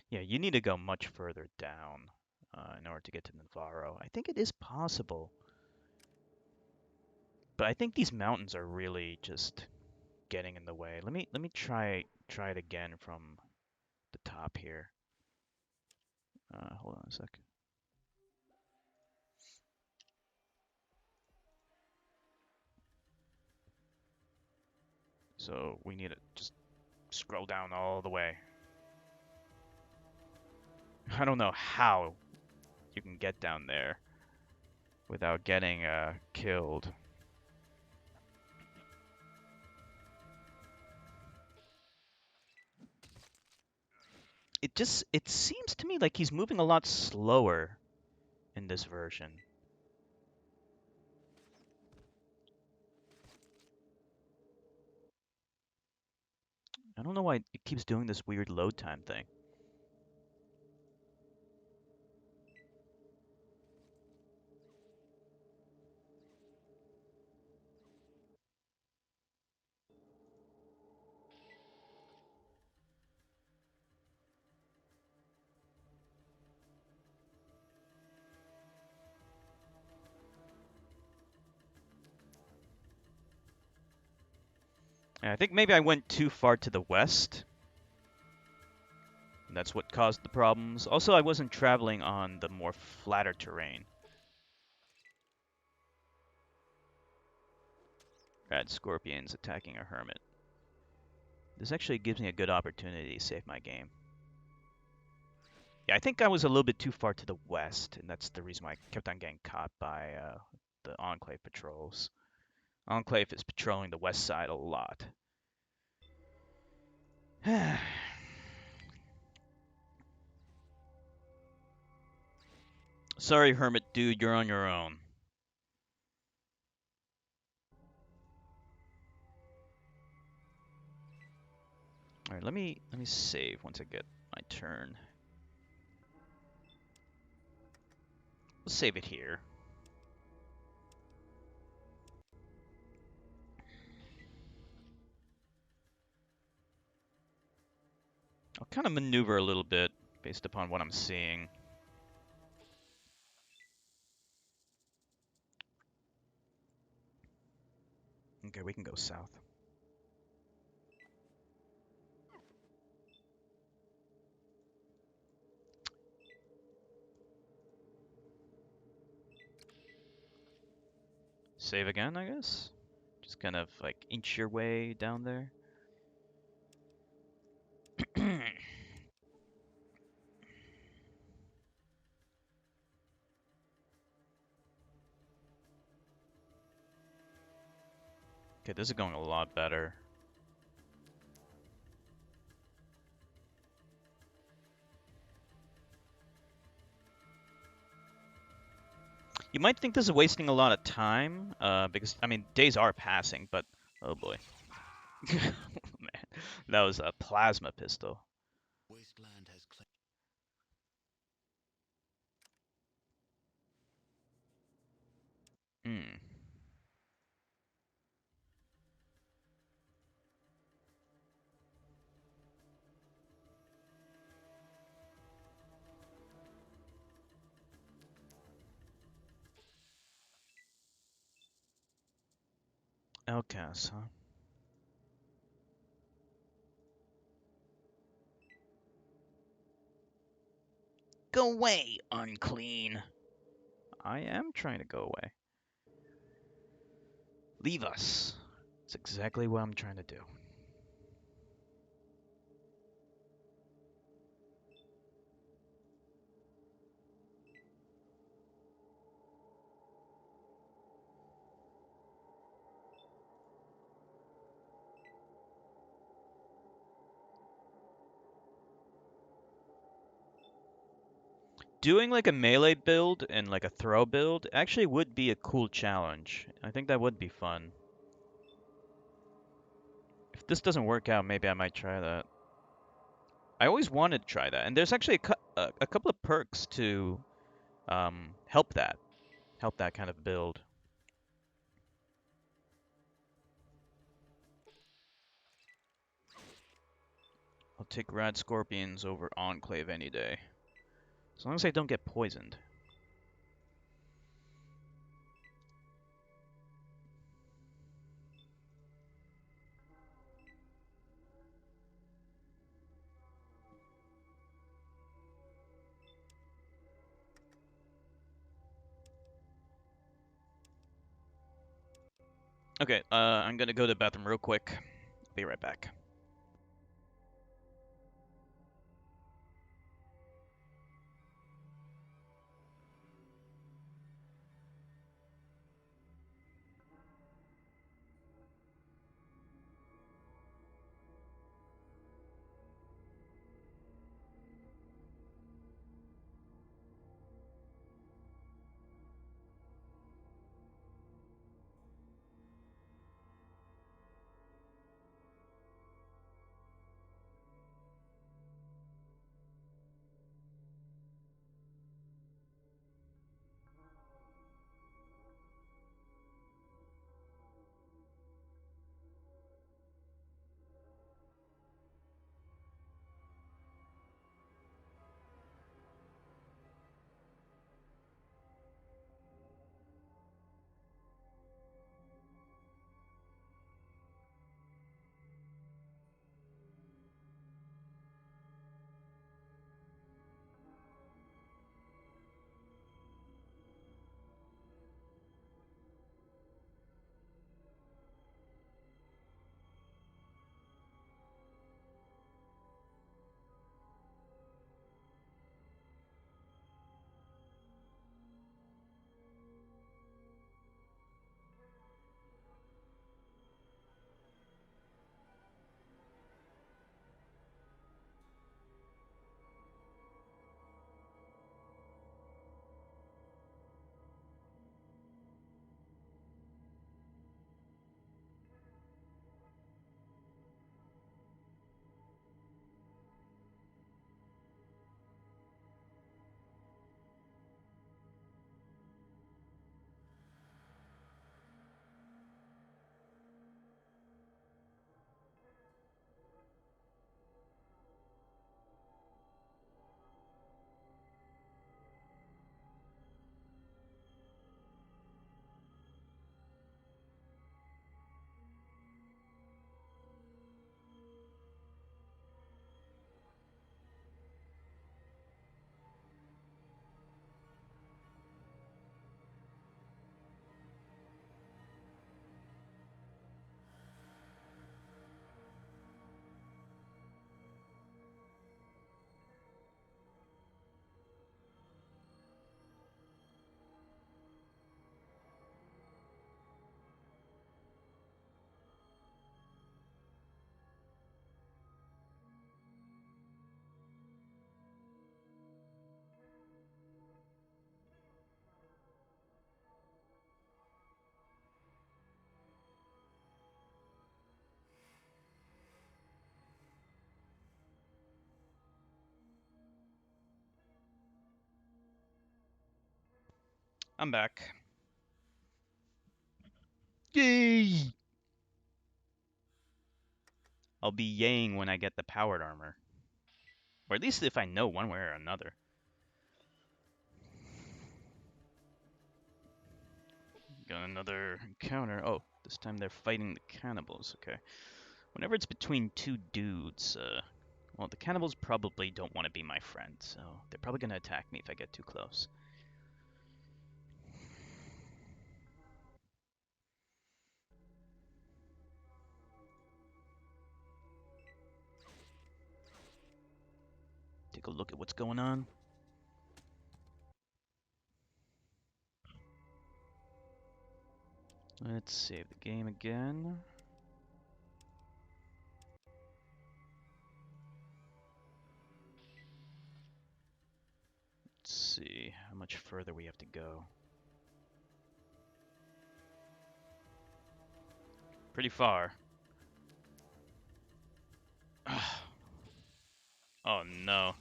Yeah, you need to go much further down in order to get to Navarro. I think it is possible, but I think these mountains are really just getting in the way. Let me try it again from the top here. Hold on a sec. So we need to just scroll down all the way. I don't know how you can get down there without getting killed. It seems to me like he's moving a lot slower in this version. I don't know why it keeps doing this weird load time thing. And I think maybe I went too far to the west. And that's what caused the problems. Also, I wasn't traveling on the more flatter terrain. Rad scorpions attacking a hermit. This actually gives me a good opportunity to save my game. Yeah, I think I was a little bit too far to the west, and that's the reason why I kept on getting caught by the Enclave patrols. Enclave is patrolling the west side a lot. Sorry, hermit dude, you're on your own. All right, let me save once I get my turn. We'll save it here. I'll kind of maneuver a little bit based upon what I'm seeing. Okay, we can go south. Save again, I guess? Just kind of like inch your way down there. Okay, this is going a lot better. You might think this is wasting a lot of time, because, I mean, days are passing, but, oh boy. Man, that was a plasma pistol. Wasteland has claimed. Hmm. Outcast, huh? Go away, unclean. I am trying to go away. Leave us. That's exactly what I'm trying to do. doing like a melee build and like a throw build actually would be a cool challenge. I think that would be fun. If this doesn't work out, maybe I might try that. I always wanted to try that, and there's actually a couple of perks to help that kind of build. I'll take Rad Scorpions over Enclave any day. As long as I don't get poisoned. Okay, I'm gonna go to the bathroom real quick. I'll be right back. I'm back. Yay! I'll be yaying when I get the powered armor. Or at least if I know one way or another. Got another encounter. Oh, this time they're fighting the cannibals. Okay. Whenever it's between two dudes, well, the cannibals probably don't want to be my friend, so they're probably going to attack me if I get too close. Take a look at what's going on. Let's save the game again. Let's see how much further we have to go. Pretty far. Oh no.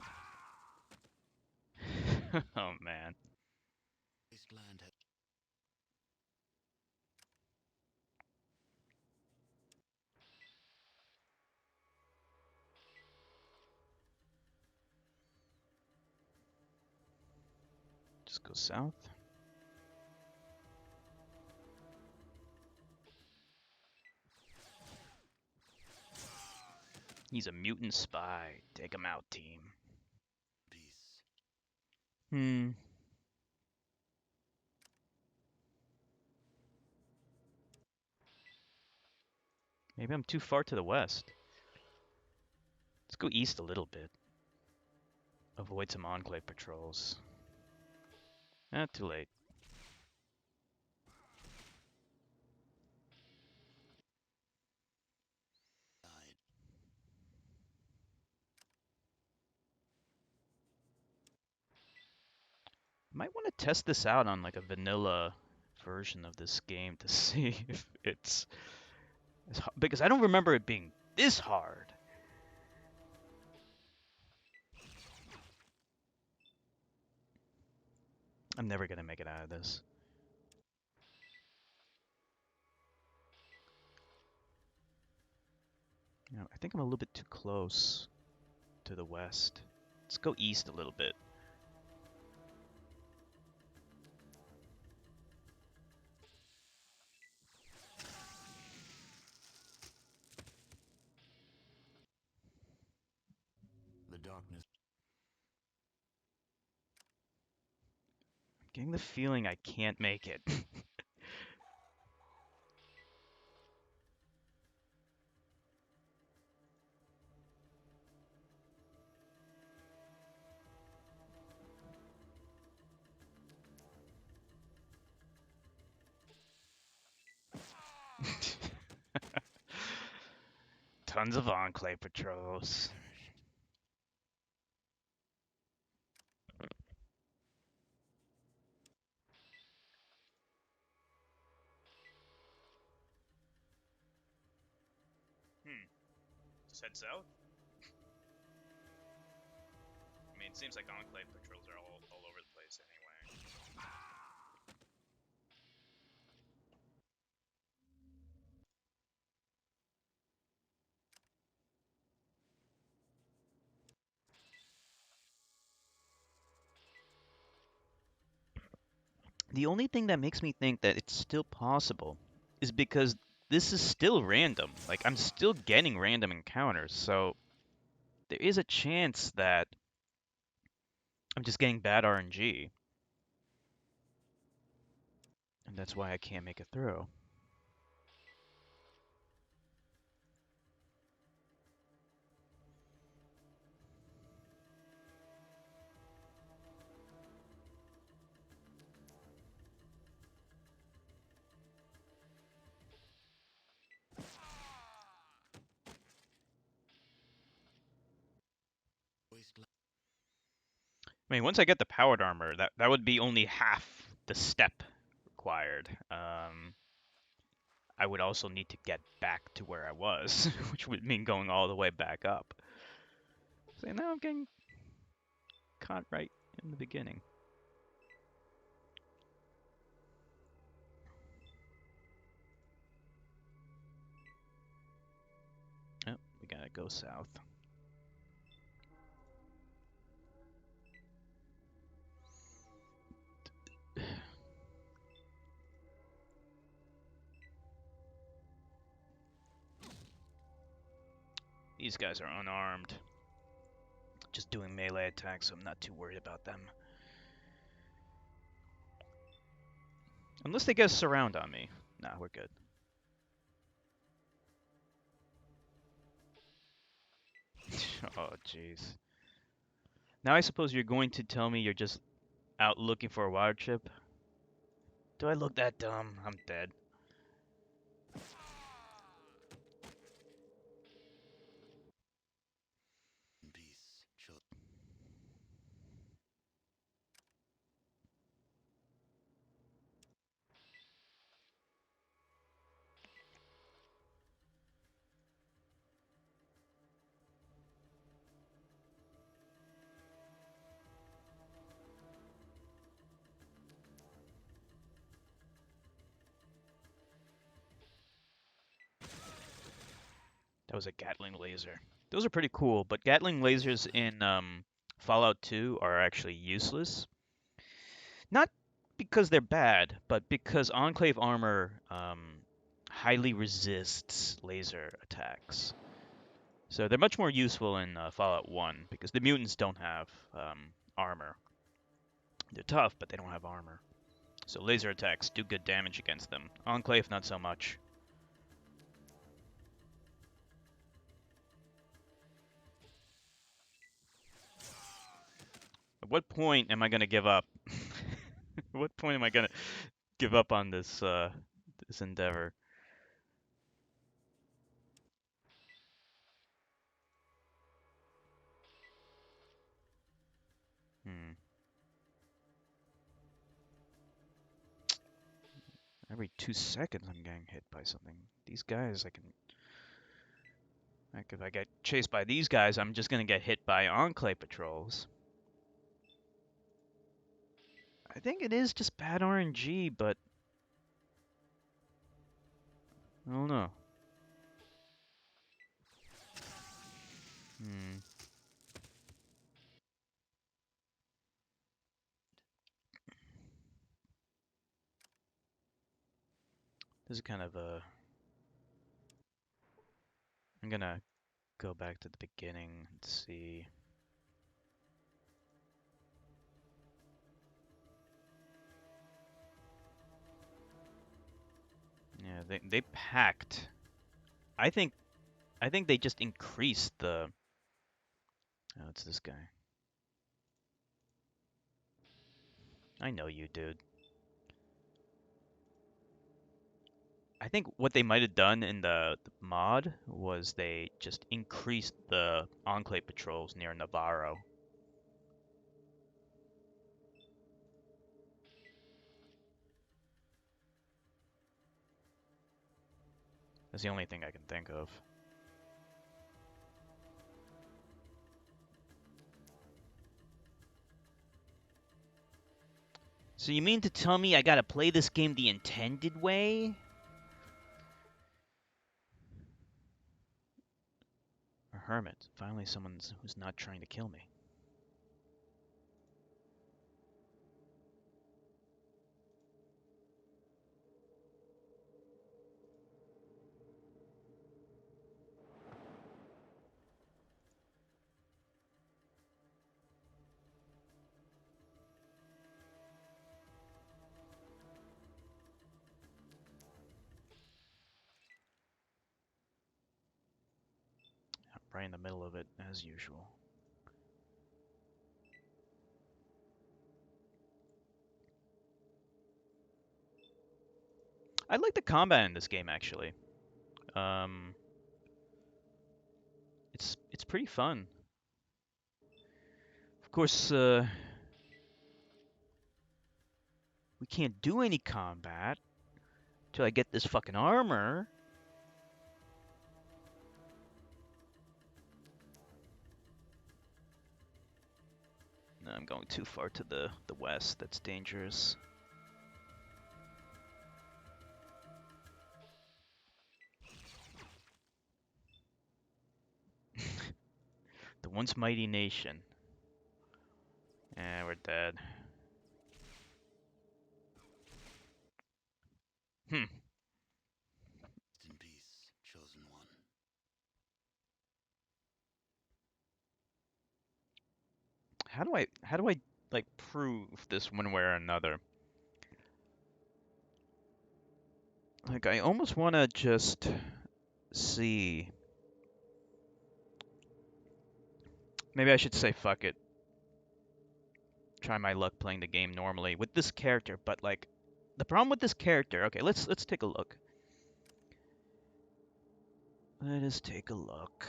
Oh man. Wasteland has Just go south. He's a mutant spy. Take him out, team. peace. Hmm. Maybe I'm too far to the west. Let's go east a little bit. Avoid some Enclave patrols. Too late. Died. Might want to test this out on like a vanilla version of this game to see if it's because I don't remember it being this hard. I'm never gonna make it out of this. You know, I think I'm a little bit too close to the west. Let's go east a little bit. The darkness. I'm getting the feeling I can't make it. Tons of Enclave patrols. Just head south? I mean, it seems like Enclave patrols are all over the place anyway. The only thing that makes me think that it's still possible is because this is still random. Like, I'm still getting random encounters, so there is a chance that I'm just getting bad RNG. And that's why I can't make it through. Wasteland. I mean, once I get the powered armor, that would be only half the step required. I would also need to get back to where I was, which would mean going all the way back up. So now I'm getting caught right in the beginning. Oh, we gotta go south. These guys are unarmed. Just doing melee attacks, so I'm not too worried about them. Unless they get a surround on me. Nah, we're good. Oh, jeez. Now I suppose you're going to tell me you're just out looking for a water chip? Do I look that dumb? I'm dead. Peace. was a Gatling laser. Those are pretty cool, but Gatling lasers in Fallout 2 are actually useless. Not because they're bad, but because Enclave armor highly resists laser attacks. So they're much more useful in Fallout 1 because the mutants don't have armor. They're tough, but they don't have armor. So laser attacks do good damage against them. Enclave, not so much. At what point am I going to give up? At what point am I going to give up on this this endeavor? Hmm. Every 2 seconds I'm getting hit by something. These guys, like if I get chased by these guys, I'm just gonna get hit by Enclave patrols. I think it is just bad RNG, but I don't know. Hmm. This is kind of a... I'm gonna go back to the beginning and see. Yeah, they packed. I think they just increased the... Oh, it's this guy. I know you, dude. I think what they might have done in the mod was they just increased the Enclave patrols near Navarro. That's the only thing I can think of. So you mean to tell me I gotta play this game the intended way? A hermit. Finally someone who's not trying to kill me. I'm right in the middle of it, as usual. I like the combat in this game, actually. It's pretty fun. Of course, we can't do any combat till I get this fucking armor. No, I'm going too far to the west. That's dangerous. The once mighty nation. We're dead. Hmm. In peace, chosen one. How do I like prove this one way or another? Like I almost want to just see. Maybe I should say fuck it. Try my luck playing the game normally with this character, but like the problem with this character. Okay, let's take a look. Let us take a look.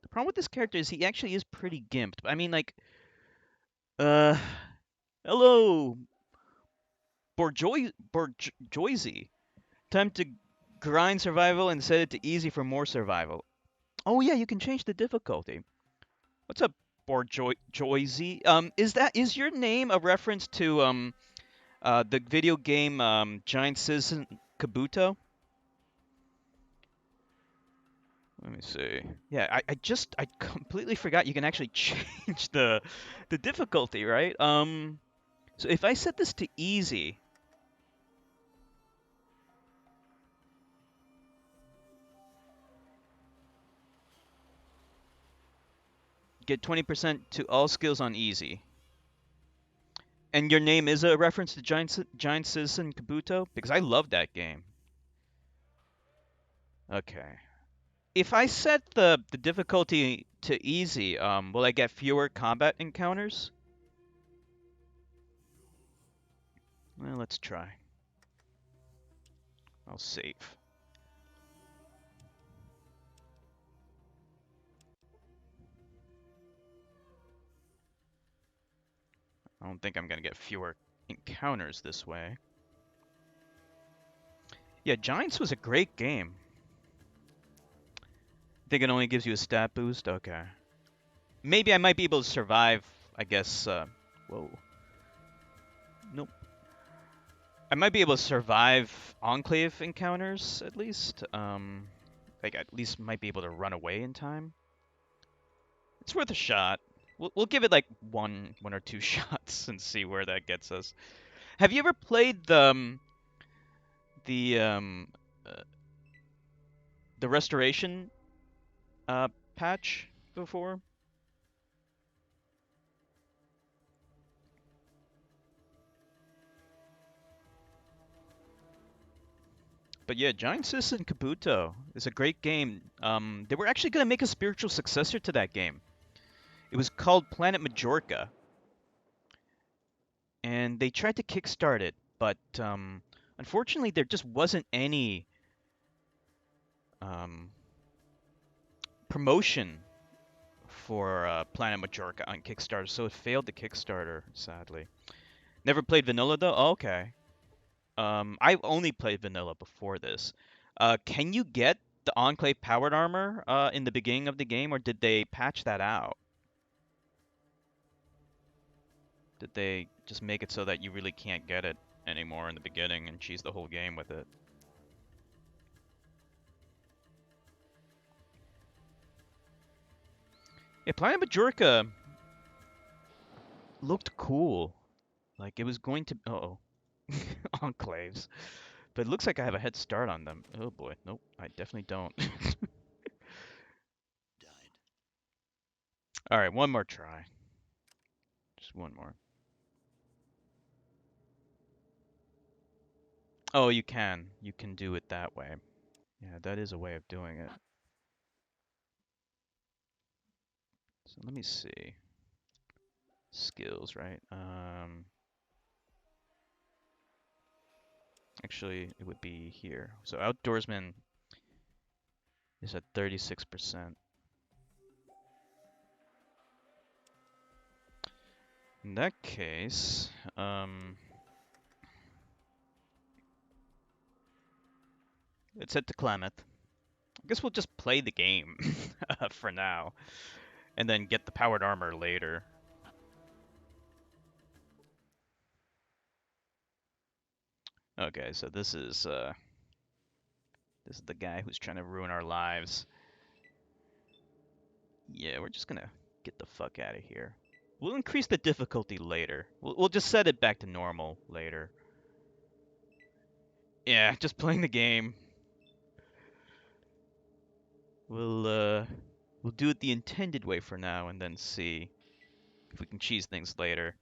The problem with this character is he actually is pretty gimped. I mean, like, hello, Borjoisy. Time to grind survival and set it to easy for more survival. Oh yeah, you can change the difficulty. What's up, Borjoisy? Is your name a reference to the video game Giant Citizen Kabuto? Let me see. Yeah, I completely forgot you can actually change the difficulty, right? So if I set this to easy, get 20% to all skills on easy. And your name is a reference to Giant Citizen Kabuto? Because I love that game. Okay. If I set the difficulty to easy, will I get fewer combat encounters? Well, let's try. I'll save. I don't think I'm gonna get fewer encounters this way. Yeah, Giants was a great game. Think it only gives you a stat boost? Okay. Maybe I might be able to survive, I guess, whoa. Nope. I might be able to survive Enclave encounters, at least. Like, at least might be able to run away in time. It's worth a shot. We'll give it, like, one or two shots and see where that gets us. Have you ever played the, um, uh, the Restoration, patch before? But yeah, Giant Citizen Kabuto is a great game. They were actually going to make a spiritual successor to that game. It was called Planet Majorca, and they tried to kickstart it, but unfortunately, there just wasn't any um, promotion for Planet Majorca on Kickstarter, so it failed the Kickstarter, sadly. Never played vanilla though? Oh, okay. I've only played vanilla before this. Can you get the Enclave powered armor in the beginning of the game, or did they patch that out? Did they just make it so that you really can't get it anymore in the beginning and cheese the whole game with it? Yeah, Planet Majorca looked cool. Like it was going to. Uh-oh. Enclaves. But it looks like I have a head start on them. Oh boy. Nope, I definitely don't. Died. Alright, one more try. Just one more. Oh, you can. You can do it that way. Yeah, that is a way of doing it. So let me see. Skills, right? Actually, it would be here. So Outdoorsman is at 36%. In that case, it's set to Klamath. I guess we'll just play the game for now, and then get the powered armor later. Okay, so this is the guy who's trying to ruin our lives. Yeah, we're just gonna get the fuck out of here. We'll increase the difficulty later. We'll just set it back to normal later. Yeah, just playing the game. We'll do it the intended way for now, and then see if we can cheese things later.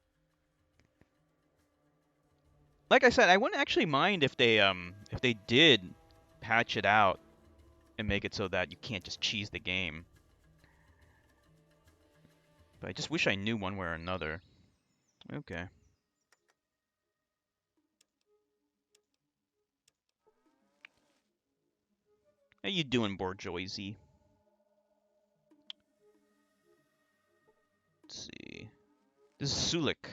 Like I said, I wouldn't actually mind if they did patch it out and make it so that you can't just cheese the game. But I just wish I knew one way or another. Okay. How you doing, Bourgeoisie? Let's see. This is Sulik.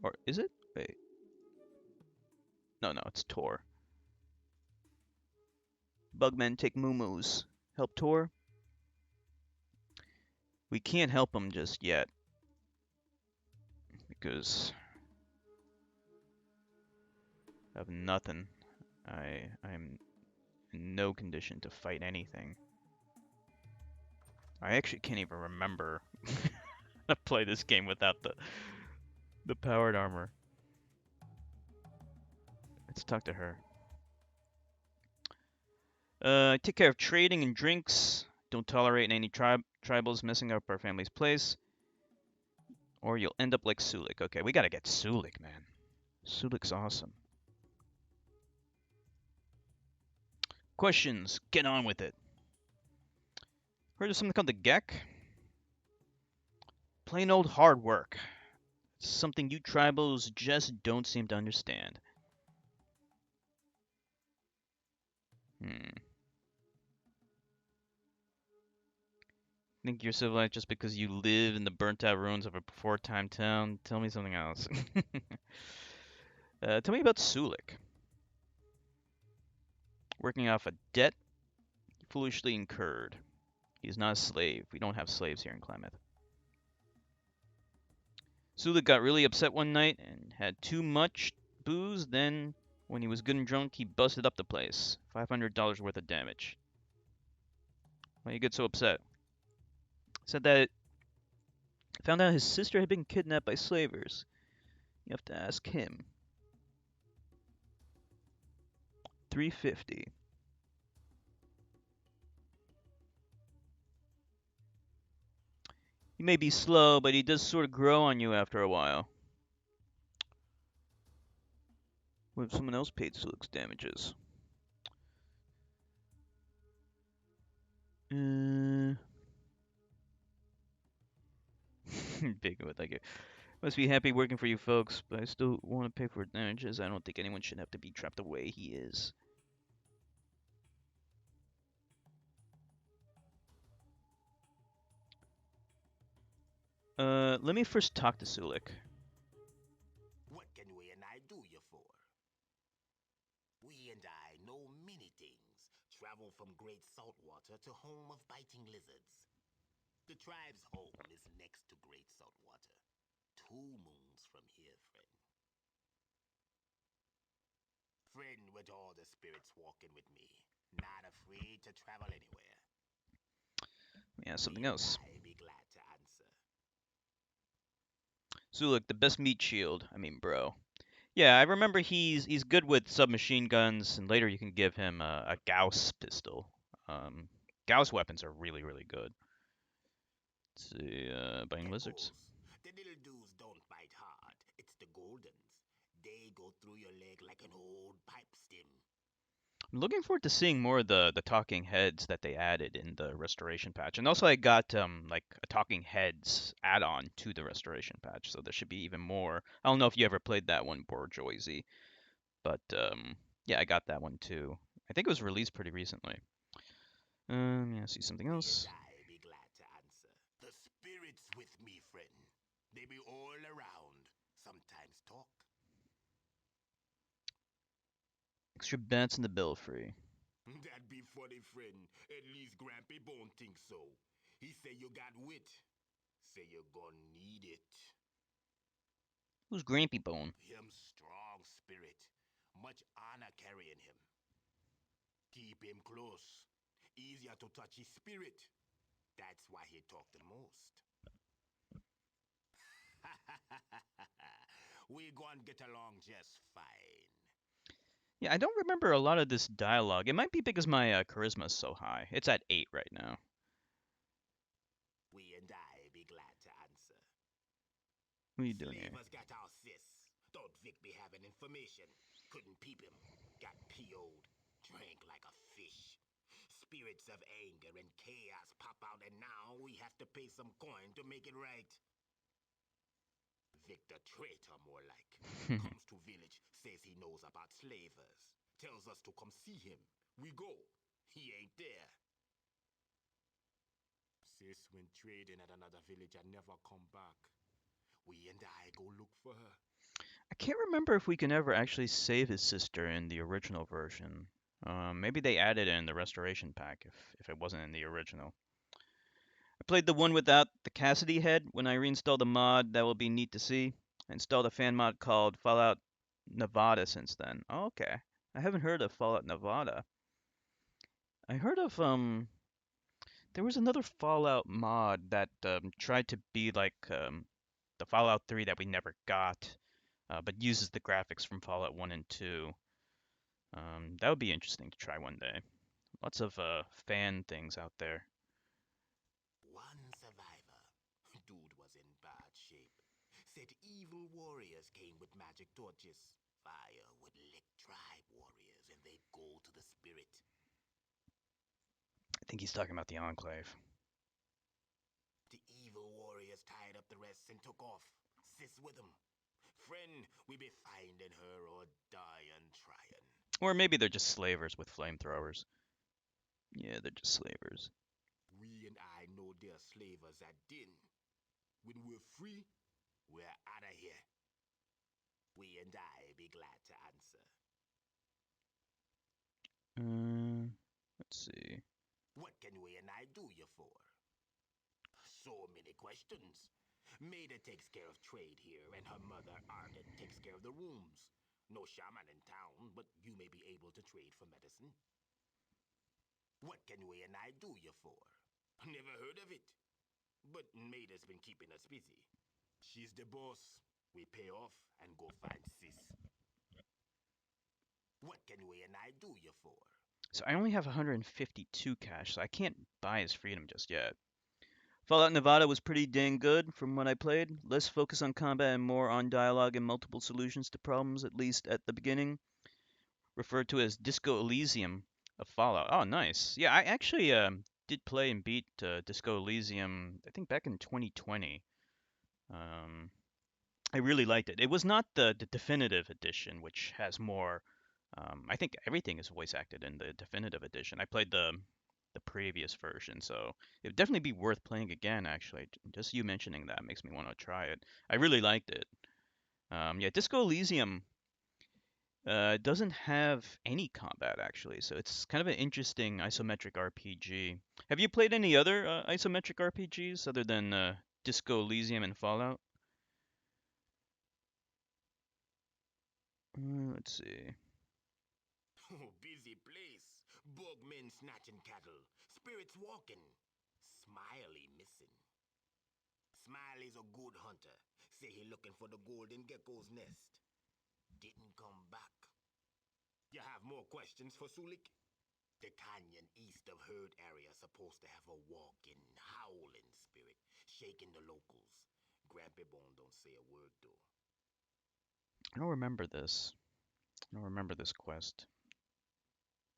Or is it? Wait. No, it's Tor. Bugmen take moo-moos. Help Tor? We can't help him just yet. Because I have nothing. I'm in no condition to fight anything. I actually can't even remember to play this game without the powered armor. Let's talk to her. Take care of trading and drinks. Don't tolerate any tribals messing up our family's place. Or you'll end up like Sulik. Okay, we gotta get Sulik, man. Sulik's awesome. Questions. Get on with it. Heard of something called the Gek? Plain old hard work. It's something you tribals just don't seem to understand. Think you're civilized just because you live in the burnt-out ruins of a before-time town? Tell me something else. Tell me about Sulik. Working off a debt foolishly incurred. He's not a slave. We don't have slaves here in Klamath. Sulik got really upset one night and had too much booze. Then, when he was good and drunk, he busted up the place. $500 worth of damage. Why you get so upset? Said that found out his sister had been kidnapped by slavers. You have to ask him. 350. He may be slow, but he does sort of grow on you after a while. What if someone else paid Sulik's damages? Big with, thank you. Must be happy working for you folks, but I still want to pay for damages. I don't think anyone should have to be trapped the way he is. Let me first talk to Sulik. What can we and I do you for? We and I know many things. Travel from Great Saltwater to home of biting lizards. The tribe's home is next to Great Saltwater. 2 moons from here, friend. Friend with all the spirits walking with me. Not afraid to travel anywhere. Yeah, something else. I'd be glad to answer. Sulik, the best meat shield. I mean, bro. Yeah, I remember he's good with submachine guns, and later you can give him a Gauss pistol. Gauss weapons are really, really good. Let's see, biting lizards. The little dudes don't bite hard. It's the Goldens. They go through your leg like an old pipe stem. I'm looking forward to seeing more of the talking heads that they added in the restoration patch, and also I got like a talking heads add-on to the restoration patch, so there should be even more. I don't know if you ever played that one, Borjoisy, but yeah, I got that one too. I think it was released pretty recently. Yeah, see something else. I'd be glad to answer. The spirits with me, friend. They be all around. Sometimes talk. Extra bats in the belfry. That'd be funny, friend. At least Grampy Bone thinks so. He say you got wit. Say you're gonna need it. Who's Grampy Bone? Him strong spirit. Much honor carrying him. Keep him close. Easier to touch his spirit. That's why he talk the most. We gonna get along just fine. Yeah, I don't remember a lot of this dialogue. It might be because my charisma is so high. It's at 8 right now. We and I be glad to answer. What are you doing here? Slavers got our sis. Thought Vic be having information. Couldn't peep him. Got PO'd. Drank like a fish. Spirits of anger and chaos pop out, and now we have to pay some coin to make it right. Victor traitor, more like. Comes to village, says he knows about slavers. Tells us to come see him. We go. He ain't there. Sis went trading at another village and never come back. We and I go look for her. I can't remember if we can ever actually save his sister in the original version. Maybe they added it in the restoration pack if it wasn't in the original. I played the one without the Cassidy head. When I reinstalled the mod, that will be neat to see. I installed a fan mod called Fallout Nevada since then. Oh, okay. I haven't heard of Fallout Nevada. I heard of There was another Fallout mod that tried to be like the Fallout 3 that we never got, but uses the graphics from Fallout 1 and 2. That would be interesting to try one day. Lots of fan things out there. One survivor. Dude was in bad shape. Said evil warriors came with magic torches. Fire would lick tribe warriors and they'd go to the spirit. I think he's talking about the Enclave. The evil warriors tied up the rest and took off. Sis with them. Friend, we be finding her or dying trying. Or maybe they're just slavers with flamethrowers. Yeah, they're just slavers. We and I know they're slavers at din. When we're free, we're out of here. We and I be glad to answer. Let's see. What can we and I do you for? So many questions. Maida takes care of trade here, and her mother, Arden, takes care of the rooms. No shaman in town, but you may be able to trade for medicine. What can we and I do you for? Never heard of it. But Maida's been keeping us busy. She's the boss. We pay off and go find sis. What can we and I do you for? So I only have 152 cash, so I can't buy his freedom just yet. Fallout Nevada was pretty dang good from what I played. Less focus on combat and more on dialogue and multiple solutions to problems, at least at the beginning. Referred to as Disco Elysium of Fallout. Oh, nice. Yeah, I actually did play and beat Disco Elysium, I think back in 2020. I really liked it. It was not the definitive edition, which has more. I think everything is voice acted in the definitive edition. I played the previous version, so it would definitely be worth playing again. Actually, just you mentioning that makes me want to try it. I really liked it. Yeah, Disco Elysium doesn't have any combat actually, so it's kind of an interesting isometric RPG. Have you played any other isometric RPGs other than Disco Elysium and Fallout? Let's see. Oh, busy place. Bugmen snatching cattle. Spirits walking. Smiley missing. Smiley's a good hunter. Say he looking for the golden gecko's nest. Didn't come back. You have more questions for Sulik? The canyon east of Herd area supposed to have a walking, howling spirit, shaking the locals. Grampy Bone don't say a word though. I don't remember this. I don't remember this quest.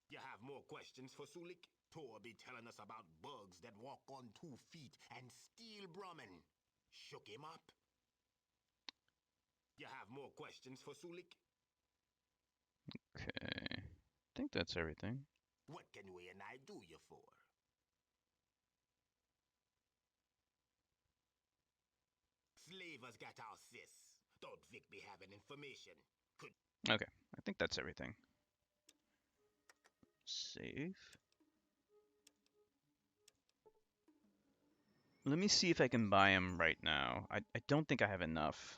You have more questions for Sulik? Tor be telling us about bugs that walk on 2 feet and steal Brahmin. Shook him up. You have more questions for Sulik? Okay. I think that's everything. What can we and I do you for? Slavers got our sis. Don't Vic be having information. Okay, I think that's everything. Save. Let me see if I can buy him right now. I don't think I have enough.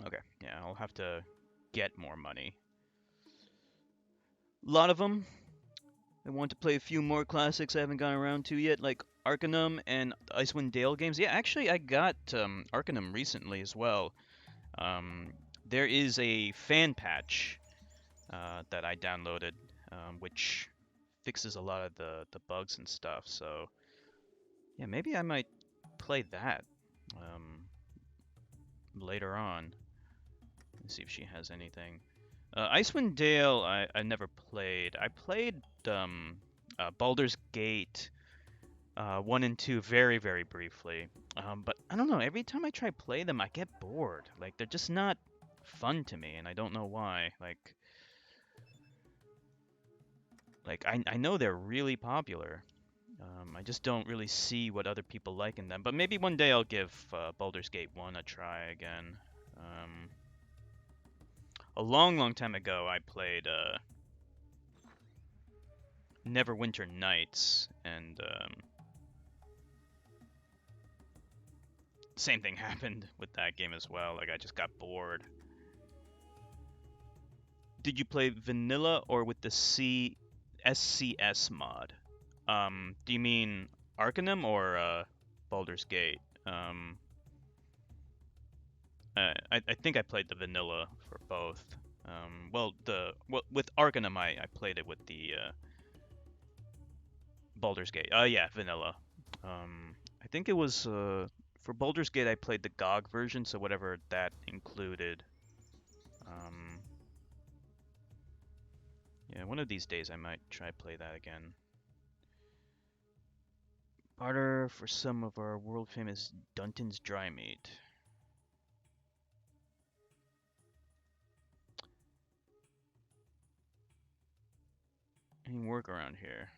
Okay, yeah, I'll have to get more money. A lot of them. I want to play a few more classics I haven't gotten around to yet, like Arcanum and the Icewind Dale games. Yeah, actually, I got Arcanum recently as well. There is a fan patch that I downloaded, which fixes a lot of the bugs and stuff. So, yeah, maybe I might play that later on. Let's see if she has anything. Icewind Dale, I never played. I played Baldur's Gate 1 and 2 very, very briefly. But I don't know, every time I try to play them, I get bored. Like, they're just not fun to me, and I don't know why. Like I know they're really popular. I just don't really see what other people like in them. But maybe one day I'll give Baldur's Gate 1 a try again. a long time ago, I played Neverwinter Nights, and same thing happened with that game as well. Like, I just got bored. Did you play vanilla or with the SCS mod? Do you mean Arcanum or Baldur's Gate? I think I played the vanilla for both. Well, with Arcanum, I played it with the Baldur's Gate. Yeah, vanilla. I think it was for Baldur's Gate I played the GOG version, so whatever that included. Yeah, one of these days I might try play that again. Barter for some of our world famous Dunton's dry meat. Any work around here?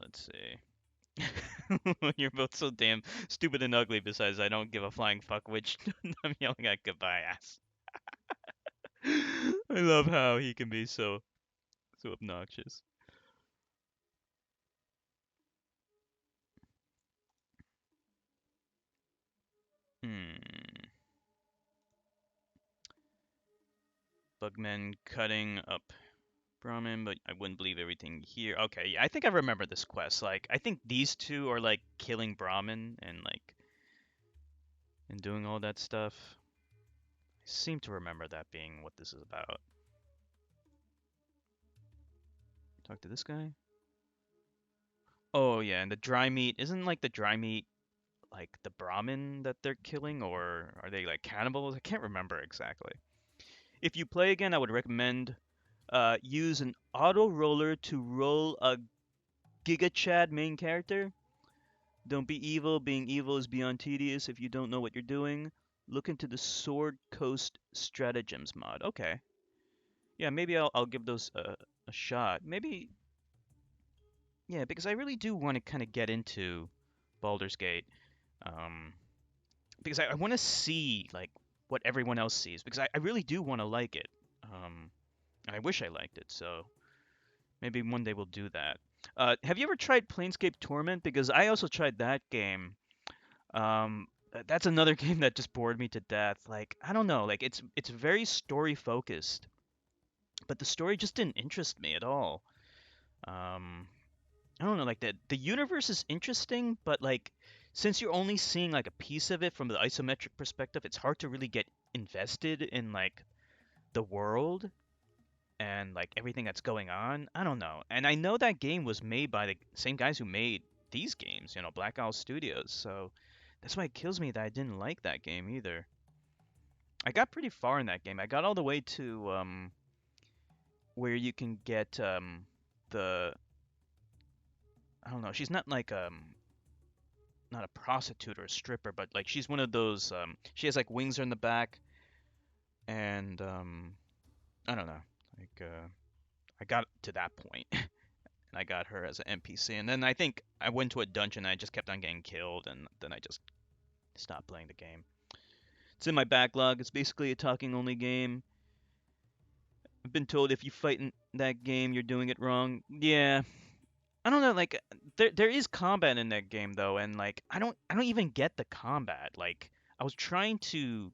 Let's see. You're both so damn stupid and ugly. Besides, I don't give a flying fuck which I'm yelling at goodbye ass. I love how he can be so obnoxious. Bugmen cutting up Brahmin, but I wouldn't believe everything here. Okay, yeah, I think I remember this quest. Like, I think these two are like killing Brahmin and like and doing all that stuff. I seem to remember that being what this is about. Talk to this guy. Oh yeah, and the dry meat isn't like the dry meat like the Brahmin that they're killing, or are they like cannibals? I can't remember exactly. If you play again, I would recommend use an auto roller to roll a Giga Chad main character. Don't be evil. Being evil is beyond tedious if you don't know what you're doing. Look into the Sword Coast Stratagems mod. Okay. Yeah, maybe I'll give those a shot. Maybe, yeah, because I really do want to kind of get into Baldur's Gate. Um, because I want to see like what everyone else sees because I really do want to like it. I wish I liked it, so maybe one day we'll do that. Have you ever tried Planescape Torment? Because I also tried that game. That's another game that just bored me to death. Like, I don't know, like it's very story focused, but the story just didn't interest me at all. Um, I don't know, like the universe is interesting, but like since you're only seeing like a piece of it from the isometric perspective, it's hard to really get invested in like the world and like everything that's going on. I don't know. And I know that game was made by the same guys who made these games, Black Owl Studios. So that's why it kills me that I didn't like that game either. I got pretty far in that game. I got all the way to where you can get the I don't know. She's not like not a prostitute or a stripper, but like she's one of those she has like wings on the back and I don't know. Like I got to that point and I got her as an NPC and then I think I went to a dungeon and I just kept on getting killed and then I just stopped playing the game. It's in my backlog. It's basically a talking only game. I've been told if you fight in that game you're doing it wrong. Yeah. I don't know, like there is combat in that game though, and like I don't even get the combat. Like I was trying to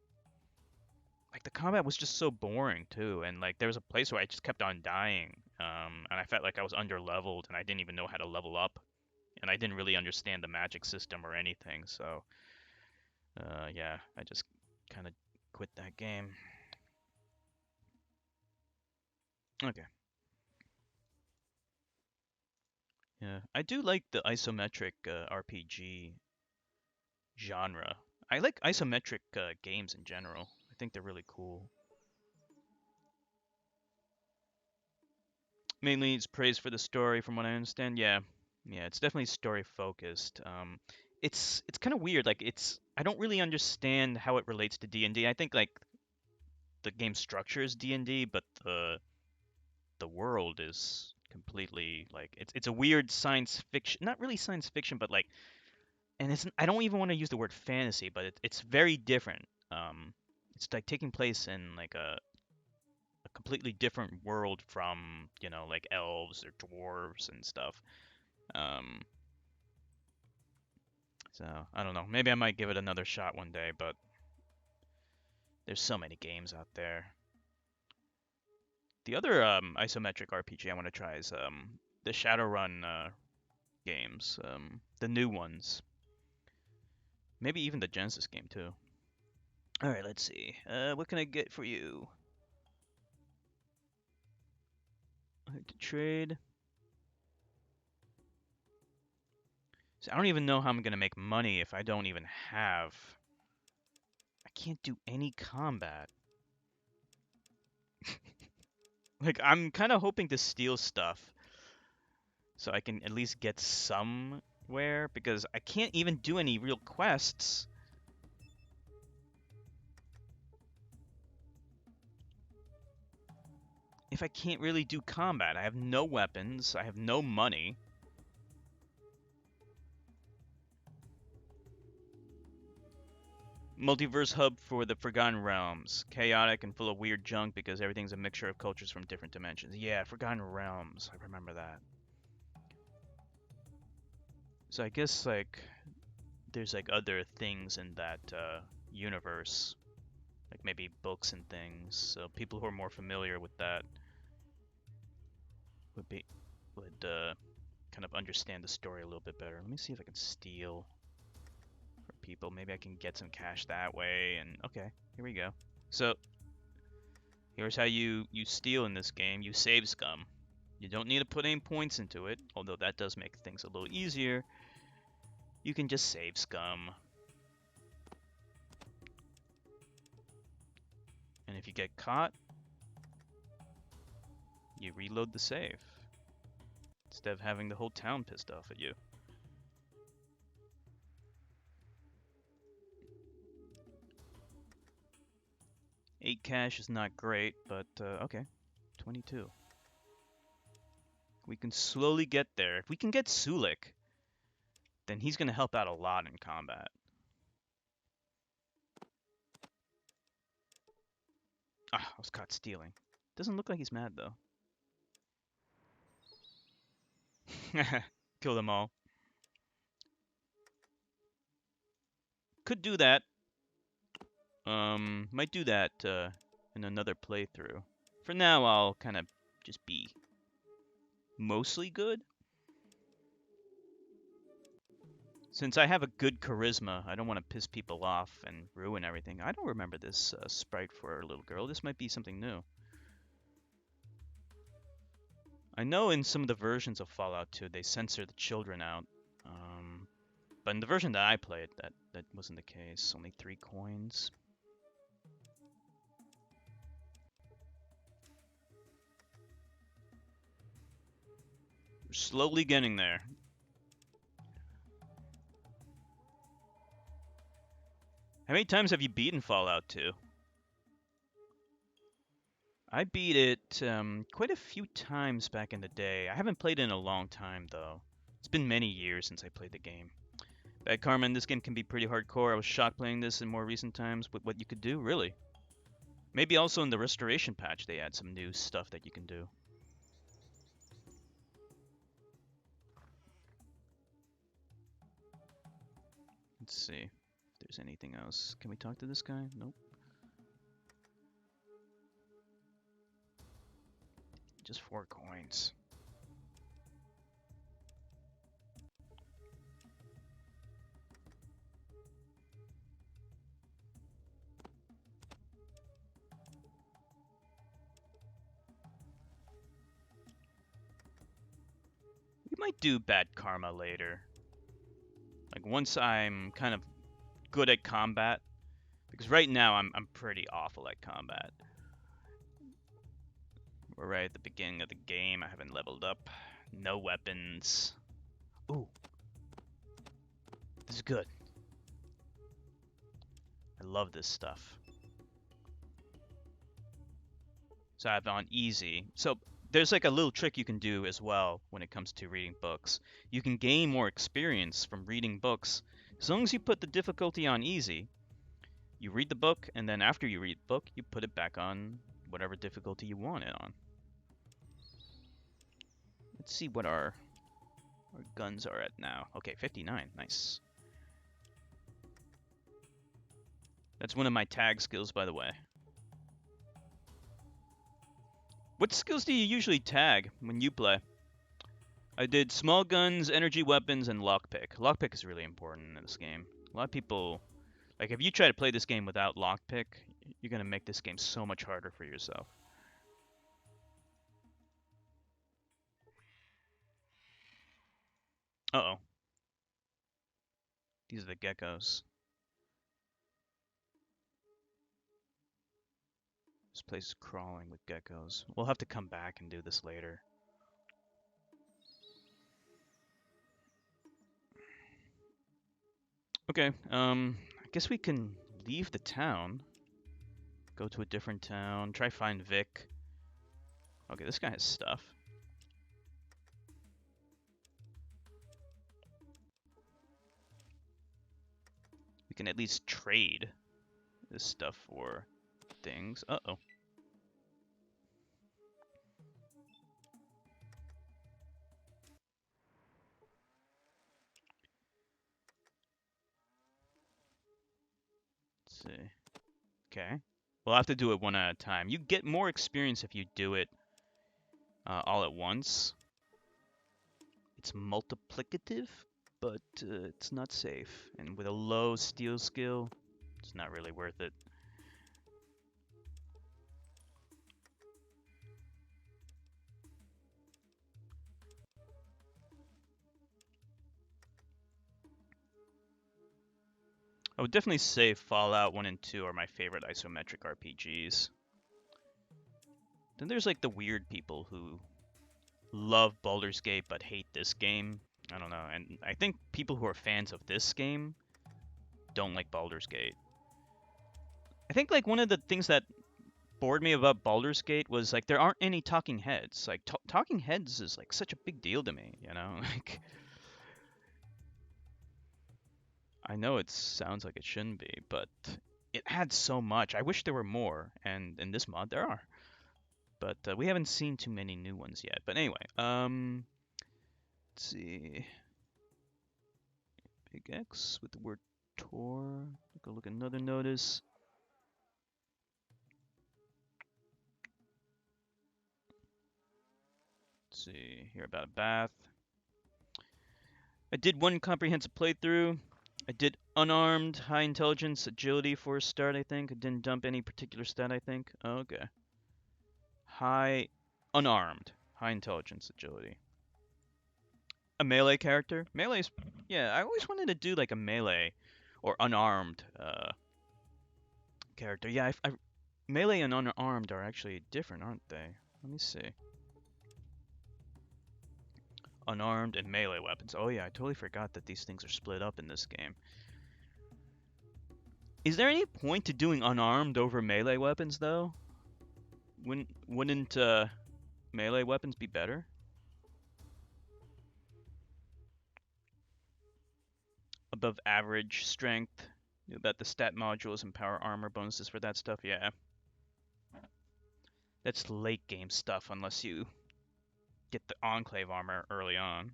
like the combat was just so boring too, and like there was a place where I just kept on dying, and I felt like I was under leveled and I didn't even know how to level up, and I didn't really understand the magic system or anything. So yeah, I just kind of quit that game. Okay. Yeah, I do like the isometric RPG genre. I like isometric games in general. I think they're really cool. Mainly, it's praised for the story, from what I understand. Yeah, yeah, it's definitely story focused. It's kind of weird. Like, I don't really understand how it relates to D&D. I think like the game structure is D&D, but the world is completely like it's a weird science fiction, not really science fiction, but like, and it's I don't even want to use the word fantasy, but it's very different. It's like taking place in like a completely different world from, you know, like elves or dwarves and stuff. Um, so I don't know. Maybe I might give it another shot one day, but there's so many games out there. The other isometric RPG I want to try is the Shadowrun games, the new ones. Maybe even the Genesis game too. All right, let's see. What can I get for you? To trade. So I don't even know how I'm gonna make money if I don't even have. I can't do any combat. Like I'm kind of hoping to steal stuff so I can at least get somewhere because I can't even do any real quests. If I can't really do combat, I have no weapons, I have no money. Multiverse hub for the Forgotten Realms. Chaotic and full of weird junk because everything's a mixture of cultures from different dimensions. Yeah, Forgotten Realms. I remember that. So I guess like there's like other things in that universe, like maybe books and things. So people who are more familiar with that would kind of understand the story a little bit better. Let me see if I can steal for people. Maybe I can get some cash that way. And okay, here we go. So here's how you steal in this game. You save scum. You don't need to put any points into it, although that does make things a little easier. You can just save scum. And if you get caught, you reload the save instead of having the whole town pissed off at you. Eight cash is not great, but okay. 22. We can slowly get there. If we can get Sulik, then he's going to help out a lot in combat. Ah, I was caught stealing. Doesn't look like he's mad, though. Kill them all. Could do that. Might do that in another playthrough. For now, I'll kind of just be mostly good. Since I have a good charisma, I don't want to piss people off and ruin everything. I don't remember this sprite for a little girl. This might be something new. I know in some of the versions of Fallout 2, they censor the children out. But in the version that I played, that wasn't the case. Only 3 coins. We're slowly getting there. How many times have you beaten Fallout 2? I beat it quite a few times back in the day. I haven't played it in a long time, though. It's been many years since I played the game. Bad Karma, this game can be pretty hardcore. I was shocked playing this in more recent times with what you could do, really. Maybe also in the Restoration patch they add some new stuff that you can do. Let's see if there's anything else. Can we talk to this guy? Nope. Just 4 coins. We might do Bad Karma later. Like once I'm kind of good at combat. Because right now I'm pretty awful at combat. We're right at the beginning of the game. I haven't leveled up. No weapons. Ooh. This is good. I love this stuff. So I've on easy. So there's like a little trick you can do as well when it comes to reading books. You can gain more experience from reading books as long as you put the difficulty on easy. You read the book, and then after you read the book, you put it back on whatever difficulty you want it on. Let's see what our guns are at now. Okay, 59. Nice. That's one of my tag skills, by the way. What skills do you usually tag when you play? I did small guns, energy weapons, and lockpick. Lockpick is really important in this game. A lot of people, like if you try to play this game without lockpick, you're gonna make this game so much harder for yourself. Uh-oh. These are the geckos. This place is crawling with geckos. We'll have to come back and do this later. Okay, I guess we can leave the town. Go to a different town. Try find Vic. Okay, this guy has stuff. We can at least trade this stuff for things. Uh-oh. Let's see. Okay. We'll have to do it one at a time. You get more experience if you do it all at once. It's multiplicative, but it's not safe. And with a low steel skill, it's not really worth it. I would definitely say Fallout 1 and 2 are my favorite isometric RPGs. Then there's like the weird people who love Baldur's Gate but hate this game. I don't know, and I think people who are fans of this game don't like Baldur's Gate. I think like one of the things that bored me about Baldur's Gate was like there aren't any talking heads. Like talking heads is like such a big deal to me, you know? Like I know it sounds like it shouldn't be, but it adds so much. I wish there were more, and in this mod there are. But we haven't seen too many new ones yet. But anyway, let's see. Big X with the word Tor. Go look at another notice. Let's see. Hear about a bath. I did one comprehensive playthrough. I did unarmed, high intelligence, agility for a start, I think. I didn't dump any particular stat, I think. Oh, okay. High, unarmed, high intelligence, agility. A melee character? Melee's, yeah, I always wanted to do like a melee or unarmed character. Yeah, melee and unarmed are actually different, aren't they? Let me see. Unarmed and melee weapons. Oh yeah, I totally forgot that these things are split up in this game. Is there any point to doing unarmed over melee weapons though? Wouldn't melee weapons be better? Above average strength. Knew about the stat modules and power armor bonuses for that stuff. Yeah. That's late game stuff unless you get the Enclave armor early on.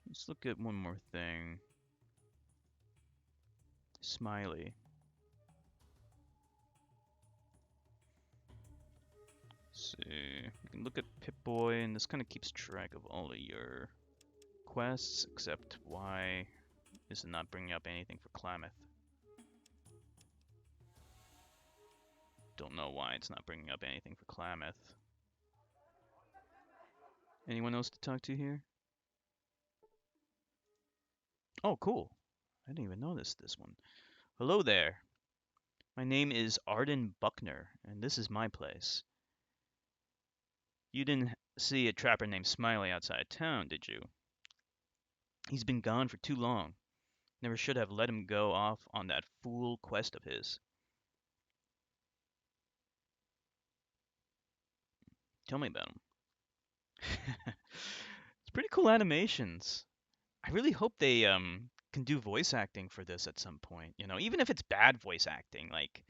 Let's look at one more thing. Smiley. Let's see. You can look at Pip-Boy, and this kind of keeps track of all of your quests, except why is it not bringing up anything for Klamath? Don't know why it's not bringing up anything for Klamath. Anyone else to talk to here? Oh, cool. I didn't even notice this one. Hello there. My name is Arden Buckner, and this is my place. You didn't see a trapper named Smiley outside town, did you? He's been gone for too long. Never should have let him go off on that fool quest of his. Tell me about them. It's pretty cool animations. I really hope they can do voice acting for this at some point. You know, even if it's bad voice acting, like,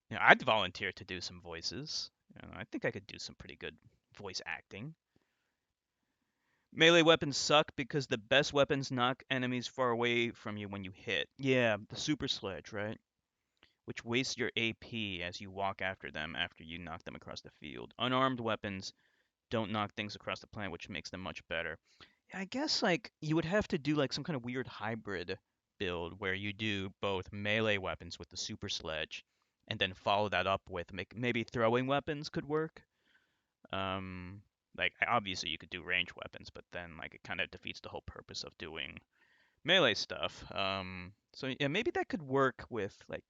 you know, I'd volunteer to do some voices. You know, I think I could do some pretty good voice acting. Melee weapons suck because the best weapons knock enemies far away from you when you hit. Yeah, the super sledge, right? Which wastes your AP as you walk after them after you knock them across the field. Unarmed weapons don't knock things across the planet, which makes them much better. Yeah, I guess like you would have to do like some kind of weird hybrid build where you do both melee weapons with the super sledge and then follow that up with maybe throwing weapons could work. Um, like obviously you could do range weapons, but then like it kind of defeats the whole purpose of doing melee stuff. So yeah, maybe that could work with like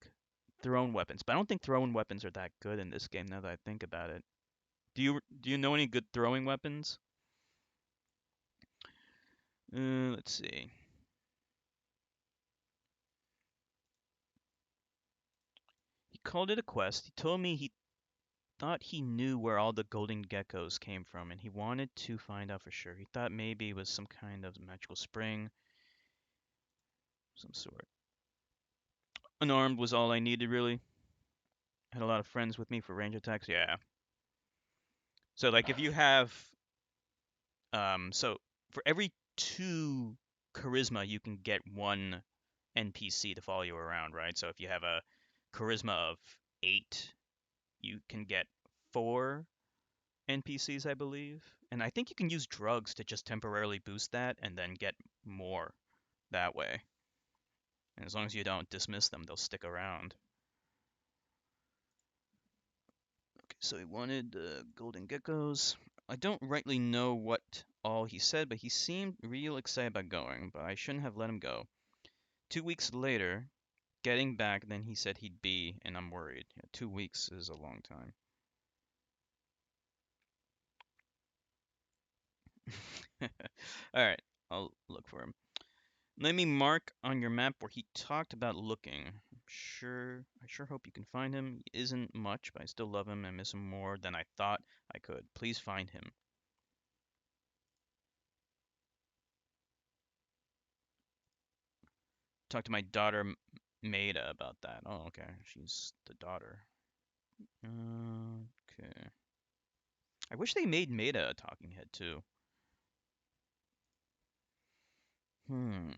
thrown weapons, but I don't think thrown weapons are that good in this game now that I think about it. Do you know any good throwing weapons? Let's see. He called it a quest. He told me he thought he knew where all the golden geckos came from, and he wanted to find out for sure. He thought maybe it was some kind of magical spring, some sort. Unarmed was all I needed, really. Had a lot of friends with me for range attacks. Yeah. So like if you have, so for every 2 charisma, you can get 1 NPC to follow you around, right? So if you have a charisma of 8, you can get 4 NPCs, I believe. And I think you can use drugs to just temporarily boost that and then get more that way. And as long as you don't dismiss them, they'll stick around. Okay, so he wanted the golden geckos. I don't rightly know what all he said, but he seemed real excited about going, but I shouldn't have let him go. 2 weeks later, getting back than he said he'd be, and I'm worried. Yeah, 2 weeks is a long time. Alright, I'll look for him. Let me mark on your map where he talked about looking. I sure hope you can find him. He isn't much, but I still love him and miss him more than I thought I could. Please find him. Talk to my daughter Maida about that. Oh, okay. She's the daughter. Okay. I wish they made Maida a talking head too. Hmm.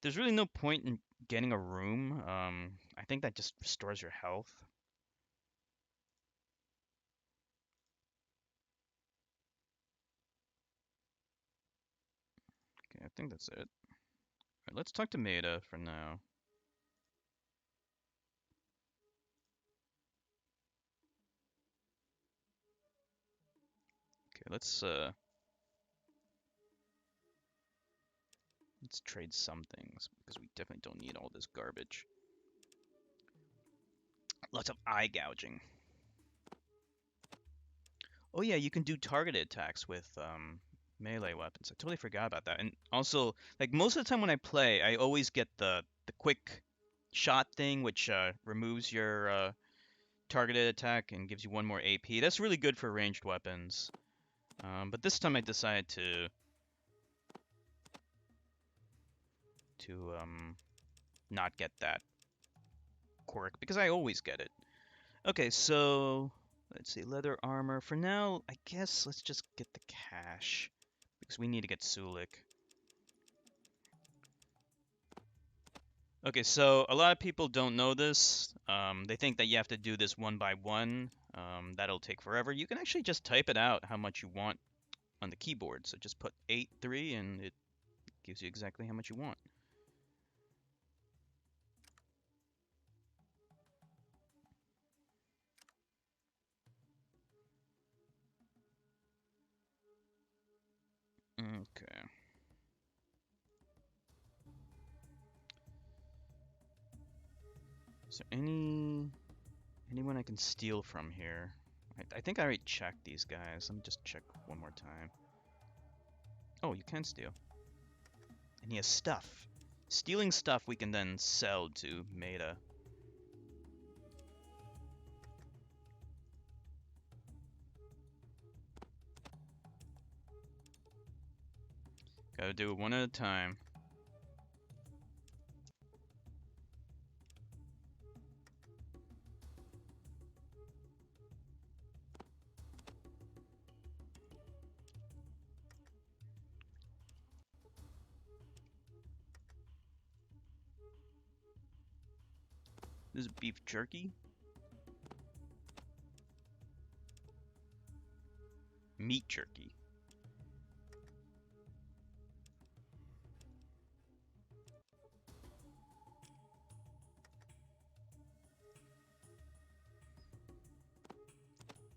There's really no point in getting a room. I think that just restores your health. Okay, I think that's it. Alright, let's talk to Maida for now. Okay, let's trade some things because we definitely don't need all this garbage. Lots of eye gouging. Oh yeah, you can do targeted attacks with melee weapons. I totally forgot about that. And also, like most of the time when I play, I always get the quick shot thing, which removes your targeted attack and gives you 1 more AP. That's really good for ranged weapons. But this time I decided to not get that quirk because I always get it. Okay, so let's see, leather armor. For now, I guess let's just get the cash because we need to get Sulik. Okay, so a lot of people don't know this. They think that you have to do this 1 by 1. That'll take forever. You can actually just type it out how much you want on the keyboard. So just put 8-3 and it gives you exactly how much you want. Okay. Is there anyone I can steal from here? I think I already checked these guys. Let me just check one more time. Oh, you can steal. And he has stuff. Stealing stuff we can then sell to Maida. Gotta do it one at a time. This is beef jerky. Meat jerky.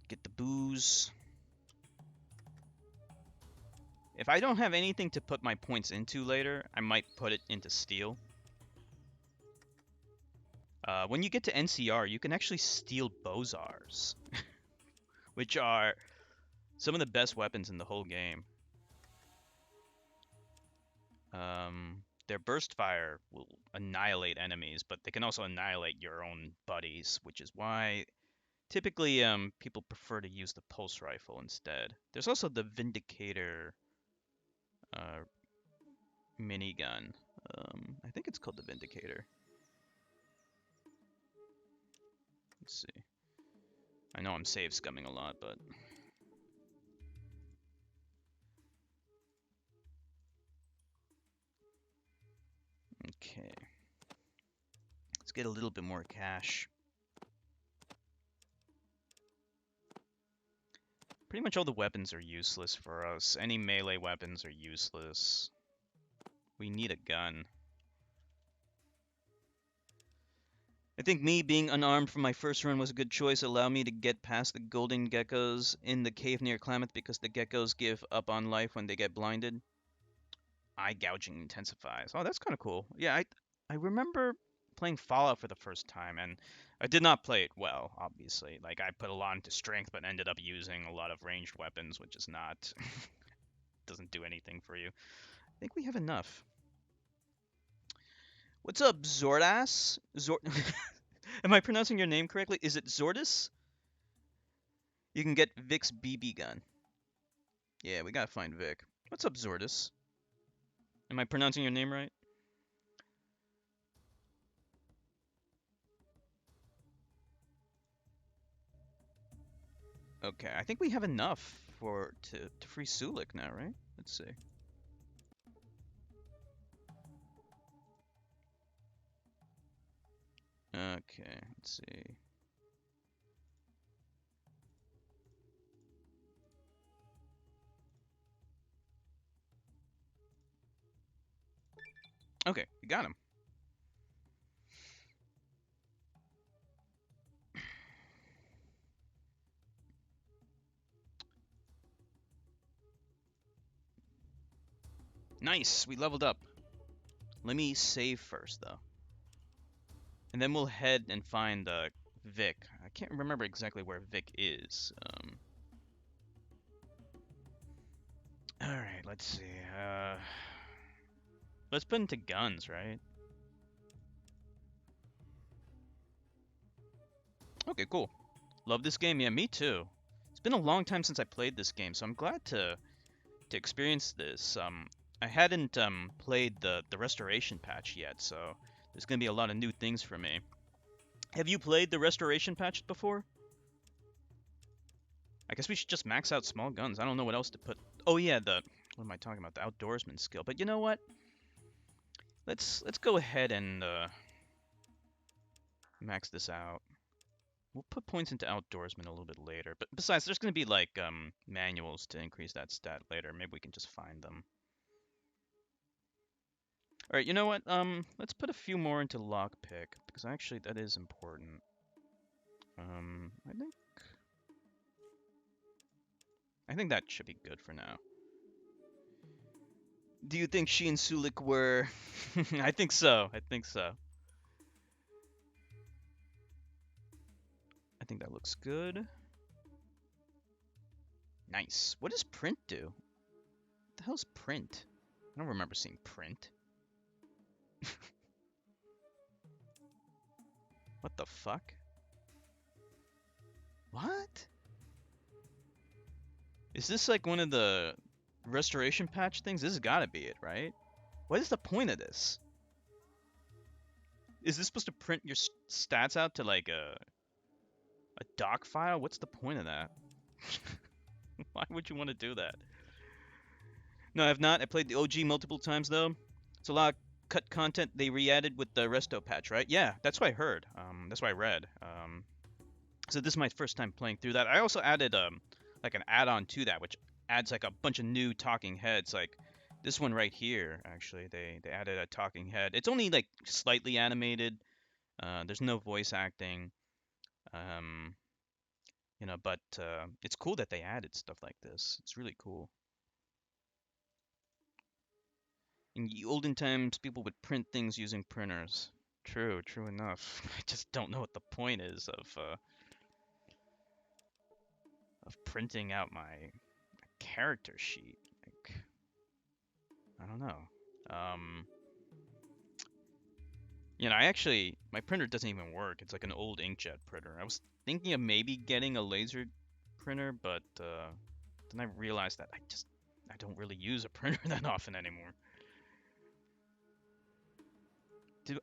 Get the booze. If I don't have anything to put my points into later, I might put it into steel. When you get to NCR, you can actually steal Bozars, which are some of the best weapons in the whole game. Their burst fire will annihilate enemies, but they can also annihilate your own buddies, which is why typically people prefer to use the pulse rifle instead. There's also the Vindicator minigun. I think it's called the Vindicator. Let's see. I know I'm save scumming a lot, but okay. Let's get a little bit more cash. Pretty much all the weapons are useless for us. Any melee weapons are useless. We need a gun. I think me being unarmed for my first run was a good choice. Allow me to get past the golden geckos in the cave near Klamath because the geckos give up on life when they get blinded. Eye gouging intensifies. Oh, that's kind of cool. Yeah, I remember playing Fallout for the first time, and I did not play it well, obviously. Like, I put a lot into strength, but ended up using a lot of ranged weapons, which is not... doesn't do anything for you. I think we have enough. What's up, Zordas? Am I pronouncing your name correctly? Is it Zordis? You can get Vic's BB gun. Yeah, we gotta find Vic. What's up, Zordis? Am I pronouncing your name right? Okay, I think we have enough to free Sulik now, right? Let's see. Okay, let's see. Okay, we got him. Nice, we leveled up. Let me save first, though. And then we'll head and find Vic. I can't remember exactly where Vic is. Alright, let's see. Let's put into guns, right? Okay, cool. Love this game. Yeah, me too. It's been a long time since I played this game, so I'm glad to experience this. I hadn't played the restoration patch yet, so there's gonna be a lot of new things for me. Have you played the restoration patch before? I guess we should just max out small guns. I don't know what else to put. Oh yeah, what am I talking about? The outdoorsman skill. But you know what? Let's go ahead and max this out. We'll put points into outdoorsman a little bit later. But besides, there's gonna be like manuals to increase that stat later. Maybe we can just find them. All right, you know what? Let's put a few more into lockpick because actually that is important. I think that should be good for now. Do you think she and Sulik were? I think so. I think so. I think that looks good. Nice. What does print do? What the hell's print? I don't remember seeing print. What the fuck? What? Is this like one of the restoration patch things, this has got to be it, right? What is the point of this? Is this supposed to print your stats out to like a doc file? What's the point of that? Why would you want to do that? No, I have not. I played the OG multiple times though. It's a lot of cut content they re-added with the resto patch, right? Yeah, that's what I heard. That's what I read. So this is my first time playing through that. I also added like an add-on to that, which adds like a bunch of new talking heads. Like this one right here, actually, they added a talking head. It's only like slightly animated. There's no voice acting. Um, but it's cool that they added stuff like this. It's really cool. In the olden times, people would print things using printers. True enough. I just don't know what the point is of printing out my character sheet. Like, I don't know. Um, my printer doesn't even work. It's like an old inkjet printer. I was thinking of maybe getting a laser printer, but then I realized that I don't really use a printer that often anymore.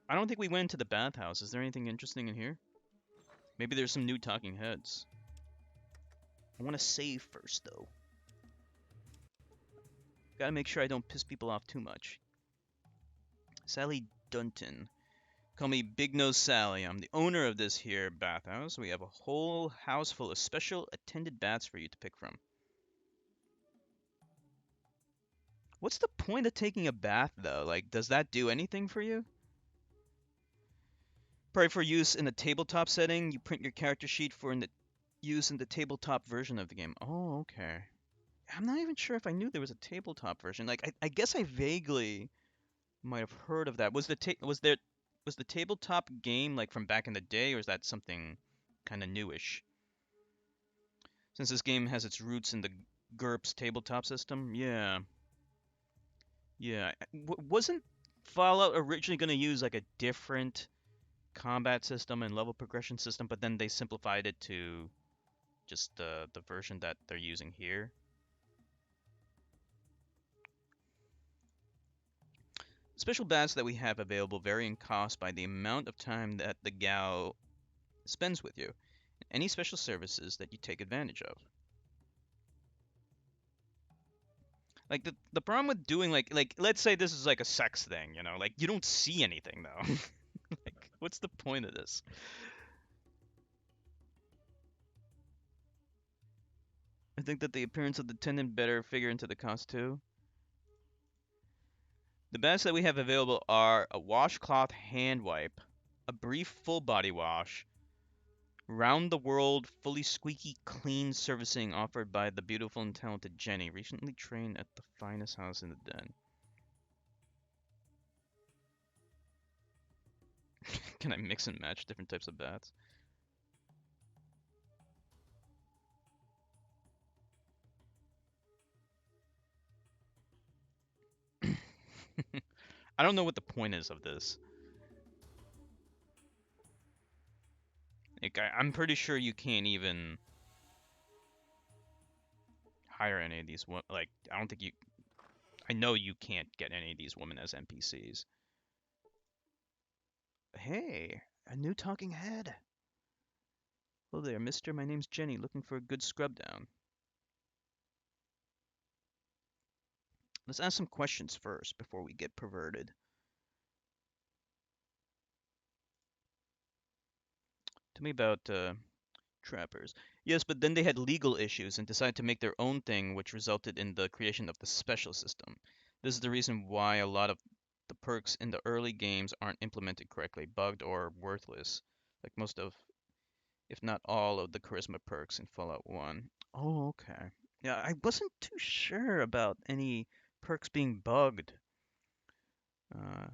I don't think we went into the bathhouse. Is there anything interesting in here? Maybe there's some new talking heads. I want to save first, though. Gotta make sure I don't piss people off too much. Sally Dunton. Call me Big Nose Sally. I'm the owner of this here bathhouse. We have a whole house full of special attended baths for you to pick from. What's the point of taking a bath, though? Like, does that do anything for you? Probably for use in the tabletop setting. You print your character sheet for use in the tabletop version of the game. Oh, okay. I'm not even sure if I knew there was a tabletop version. Like, I guess I vaguely might have heard of that. Was the tabletop game like from back in the day, or is that something kind of newish? Since this game has its roots in the GURPS tabletop system, yeah, yeah. Wasn't Fallout originally going to use like a different combat system and level progression system, but then they simplified it to just the version that they're using here? Special baths that we have available vary in cost by the amount of time that the gal spends with you, and any special services that you take advantage of. Like the problem with doing like let's say this is like a sex thing, like you don't see anything though. Like what's the point of this? I think that the appearance of the tendon better figure into the cost too. The baths that we have available are a washcloth hand wipe, a brief full body wash, round the world fully squeaky clean servicing offered by the beautiful and talented Jenny, recently trained at the finest house in the den. Can I mix and match different types of baths? I don't know what the point is of this. Like, I'm pretty sure you can't even hire any of these women. Like, I don't think you. I know you can't get any of these women as NPCs. Hey, a new talking head. Hello there, mister. My name's Jenny, looking for a good scrub down. Let's ask some questions first before we get perverted. Tell me about trappers. Yes, but then they had legal issues and decided to make their own thing, which resulted in the creation of the special system. This is the reason why a lot of the perks in the early games aren't implemented correctly, bugged, or worthless, like most of, if not all, of the charisma perks in Fallout 1. Oh, okay. Yeah, I wasn't too sure about any perks being bugged. Uh,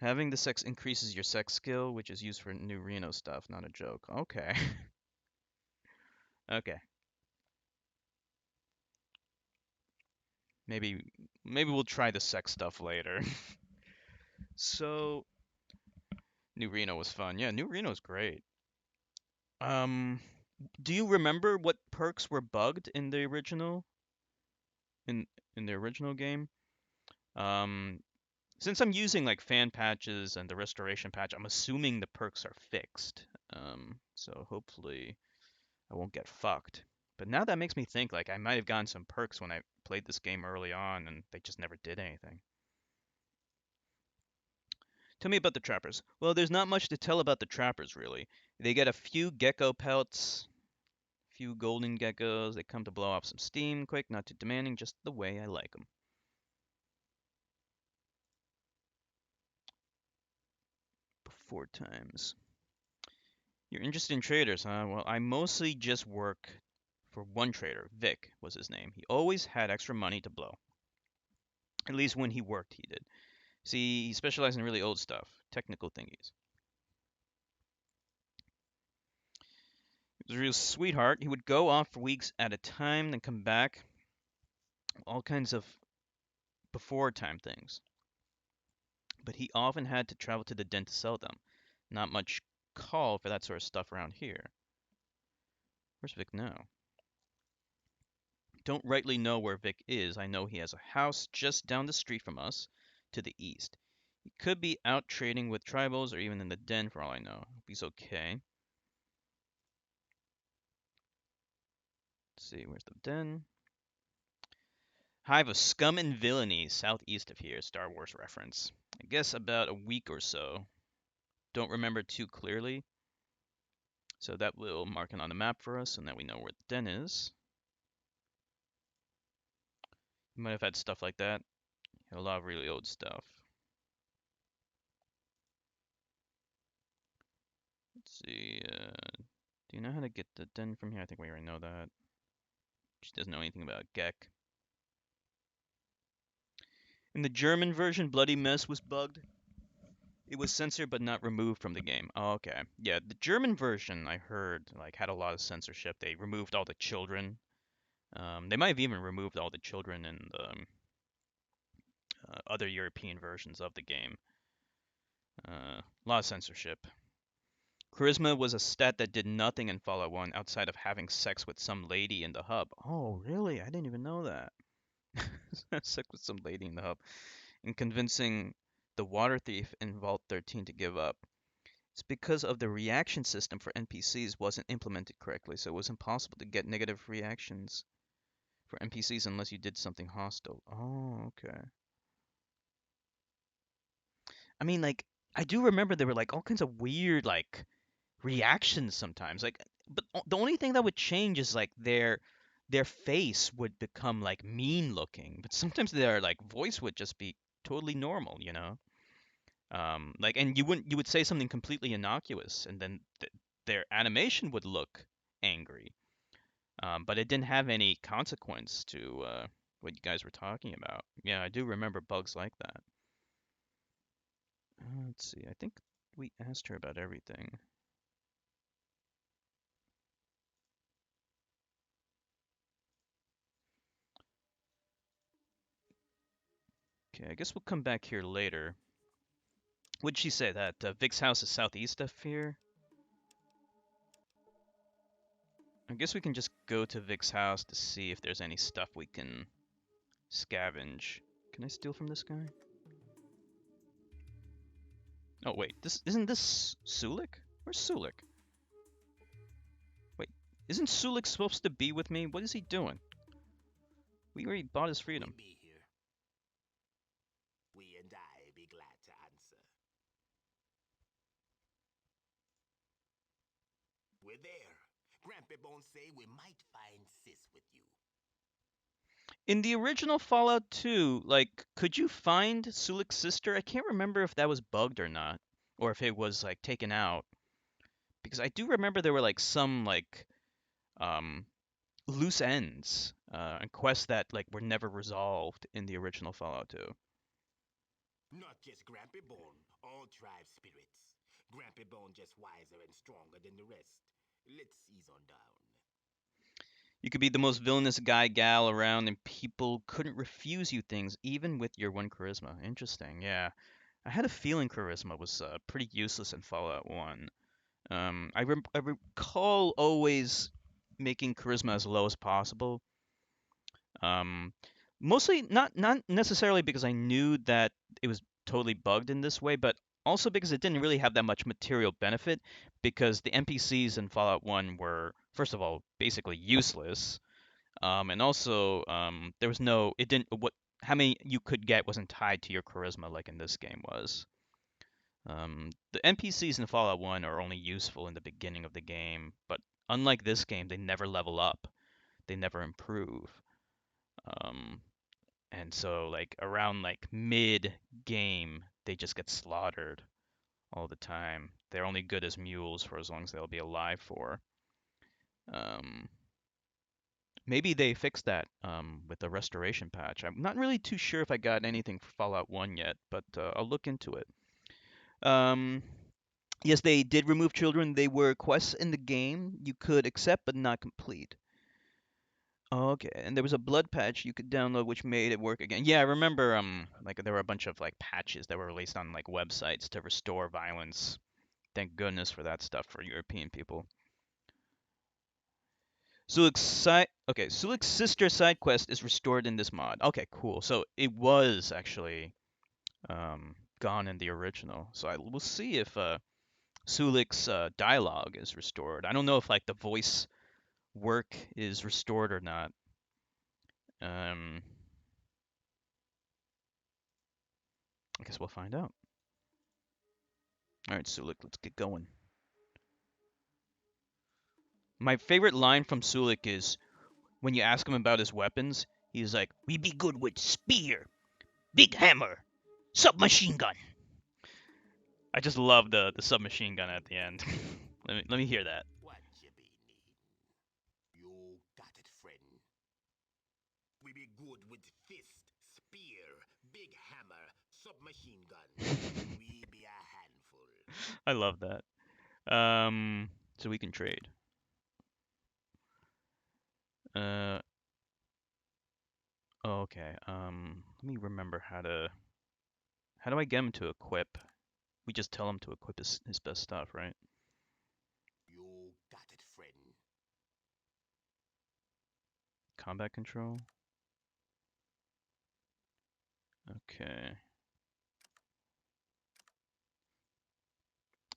Having the sex increases your sex skill, which is used for new Reno stuff, not a joke. Okay. Okay. Maybe we'll try the sex stuff later. So, New Reno was fun. Yeah, New Reno's great. Um, do you remember what perks were bugged in the original? in the original game. Um, since I'm using like fan patches and the restoration patch, I'm assuming the perks are fixed. So hopefully I won't get fucked. But now that makes me think like I might have gotten some perks when I played this game early on and they just never did anything. Tell me about the trappers. Well, there's not much to tell about the trappers really. They get a few gecko pelts, few golden geckos. They come to blow off some steam quick, not too demanding, just the way I like them. Before times. You're interested in traders, huh? Well, I mostly just work for one trader. Vic was his name. He always had extra money to blow. At least when he worked, he did. See, he specialized in really old stuff, technical thingies. He was a real sweetheart. He would go off for weeks at a time, then come back. All kinds of before time things. But he often had to travel to the den to sell them. Not much call for that sort of stuff around here. Where's Vic now? Don't rightly know where Vic is. I know he has a house just down the street from us, to the east. He could be out trading with tribals or even in the den for all I know. Hope he's okay. Let's see, where's the den? Hive of Scum and Villainy, southeast of here. Star Wars reference. I guess about a week or so. Don't remember too clearly. So that will mark it on the map for us, and then we know where the den is. You might have had stuff like that. A lot of really old stuff. Let's see. Do you know how to get the den from here? I think we already know that. She doesn't know anything about Gek. In the German version, Bloody Mess was bugged. It was censored but not removed from the game. Oh, okay. Yeah, the German version I heard like had a lot of censorship. They removed all the children. They might have even removed all the children in the other European versions of the game. A lot of censorship. Charisma was a stat that did nothing in Fallout 1 outside of having sex with some lady in the hub. Oh, really? I didn't even know that. Sex with some lady in the hub. And convincing the water thief in Vault 13 to give up. It's because of the reaction system for NPCs wasn't implemented correctly, so it was impossible to get negative reactions for NPCs unless you did something hostile. Oh, okay. I mean, like, I do remember there were like all kinds of weird like reactions sometimes. Like, but the only thing that would change is like their face would become like mean looking, but sometimes their like voice would just be totally normal, you know? Like, and you would say something completely innocuous, and then their animation would look angry. But it didn't have any consequence to what you guys were talking about. Yeah, I do remember bugs like that. Let's see. I think we asked her about everything. Okay, I guess we'll come back here later. Would she say that Vic's house is southeast of here? I guess we can just go to Vic's house to see if there's any stuff we can scavenge. Can I steal from this guy? Oh wait, isn't this Sulik? Where's Sulik? Wait, isn't Sulik supposed to be with me? What is he doing? We already bought his freedom. We be here. We and I be glad to answer. We're there. Grampy Bones say we might find Sis with you. In the original Fallout 2, like, could you find Sulik's sister? I can't remember if that was bugged or not, or if it was like taken out. Because I do remember there were like some like um loose ends and quests that like were never resolved in the original Fallout 2. Not just Grampy Bone, all tribe spirits. Grampy Bone just wiser and stronger than the rest. Let's ease on down. You could be the most villainous guy gal around and people couldn't refuse you things even with your one charisma. Interesting. Yeah. I had a feeling charisma was pretty useless in Fallout 1. I recall always making charisma as low as possible. Um, Mostly not necessarily because I knew that it was totally bugged in this way, but also because it didn't really have that much material benefit because the NPCs in Fallout 1 were, first of all, basically useless. And also, there was no, it didn't, what, how many you could get wasn't tied to your charisma like in this game was. The NPCs in Fallout 1 are only useful in the beginning of the game, but unlike this game, they never level up, they never improve. Um, and so like around like mid game, they just get slaughtered all the time. They're only good as mules for as long as they'll be alive for. Um, Maybe they fixed that with the restoration patch. I'm not really too sure if I got anything for Fallout 1 yet, but I'll look into it. Um, yes, they did remove children. They were quests in the game you could accept but not complete. Okay, and there was a blood patch you could download which made it work again. Yeah, I remember like there were a bunch of like patches that were released on like websites to restore violence. Thank goodness for that stuff for European people. Sulik's sister side quest is restored in this mod. Okay, cool. So it was actually gone in the original. So we'll see if Sulik's dialogue is restored. I don't know if like the voice work is restored or not. Um, I guess we'll find out. All right, Sulik, let's get going. My favorite line from Sulik is when you ask him about his weapons, he's like, "We be good with spear, big hammer, submachine gun." I just love the submachine gun at the end. let me hear that. What you be needin'? You got it, friend. We be good with fist, spear, big hammer, submachine gun. We be a handful. I love that. So we can trade. Uh, oh, okay. Let me remember how to. How do I get him to equip? We just tell him to equip his best stuff, right? You got it, friend. Combat control. Okay.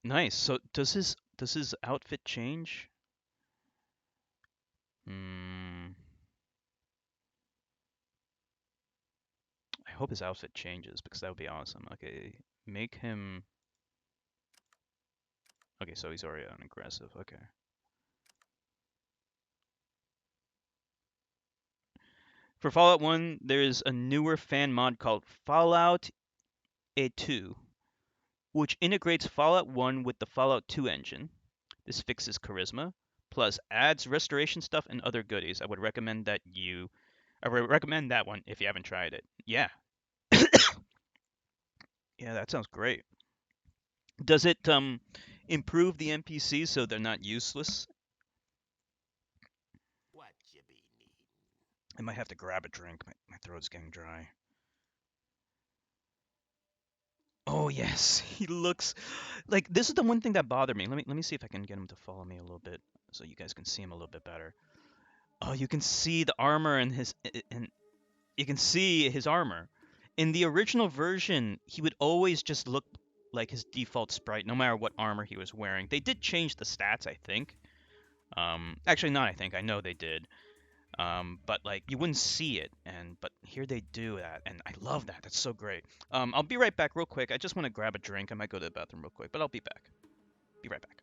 Nice. So does his outfit change? Hmm. I hope his outfit changes because that would be awesome. Okay, make him. Okay, so he's already on aggressive. Okay. For Fallout 1, there's a newer fan mod called Fallout A2, which integrates Fallout 1 with the Fallout 2 engine. This fixes charisma, plus adds restoration stuff and other goodies. I would recommend that one if you haven't tried it. Yeah. Yeah, that sounds great. Does it improve the NPCs so they're not useless? What you be needin'? I might have to grab a drink. My throat's getting dry. Oh yes, he looks like this is the one thing that bothered me. Let me see if I can get him to follow me a little bit so you guys can see him a little bit better. Oh, you can see the armor and you can see his armor. In the original version, he would always just look like his default sprite no matter what armor he was wearing. They did change the stats, I think. Actually not I think. I know they did. But like you wouldn't see it, but here they do that, and I love that. That's so great. I'll be right back real quick. I just want to grab a drink. I might go to the bathroom real quick, but I'll be back. Be right back.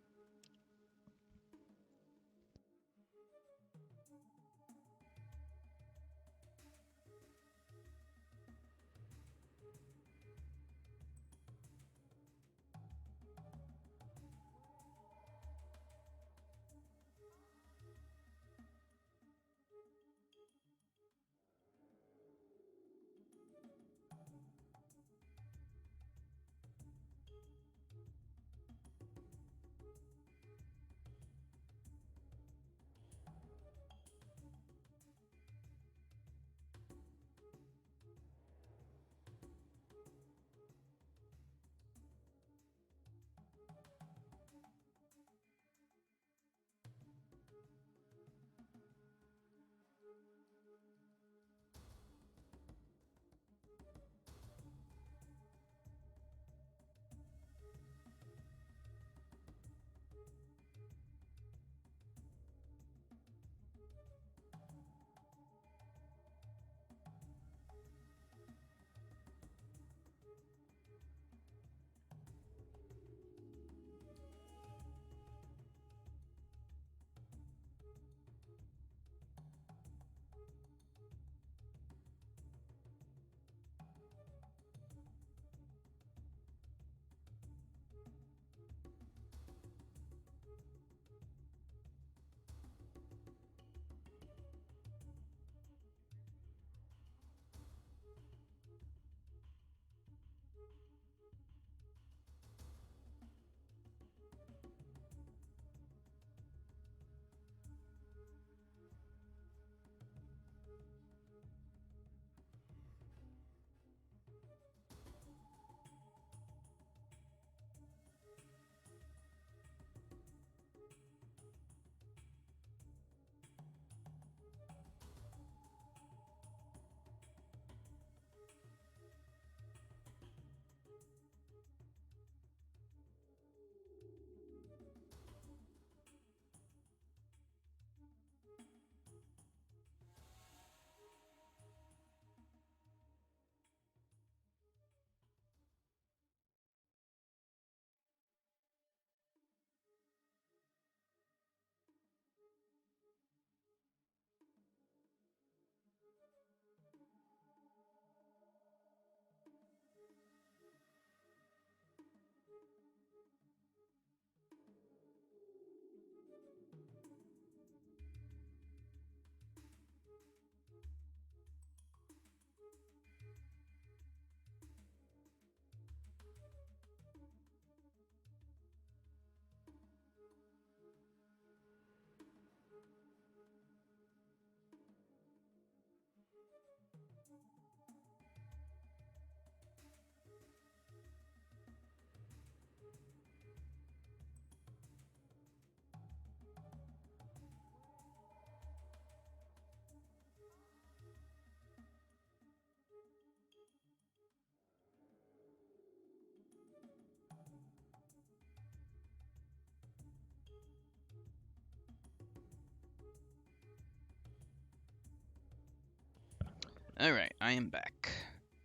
Alright, I am back.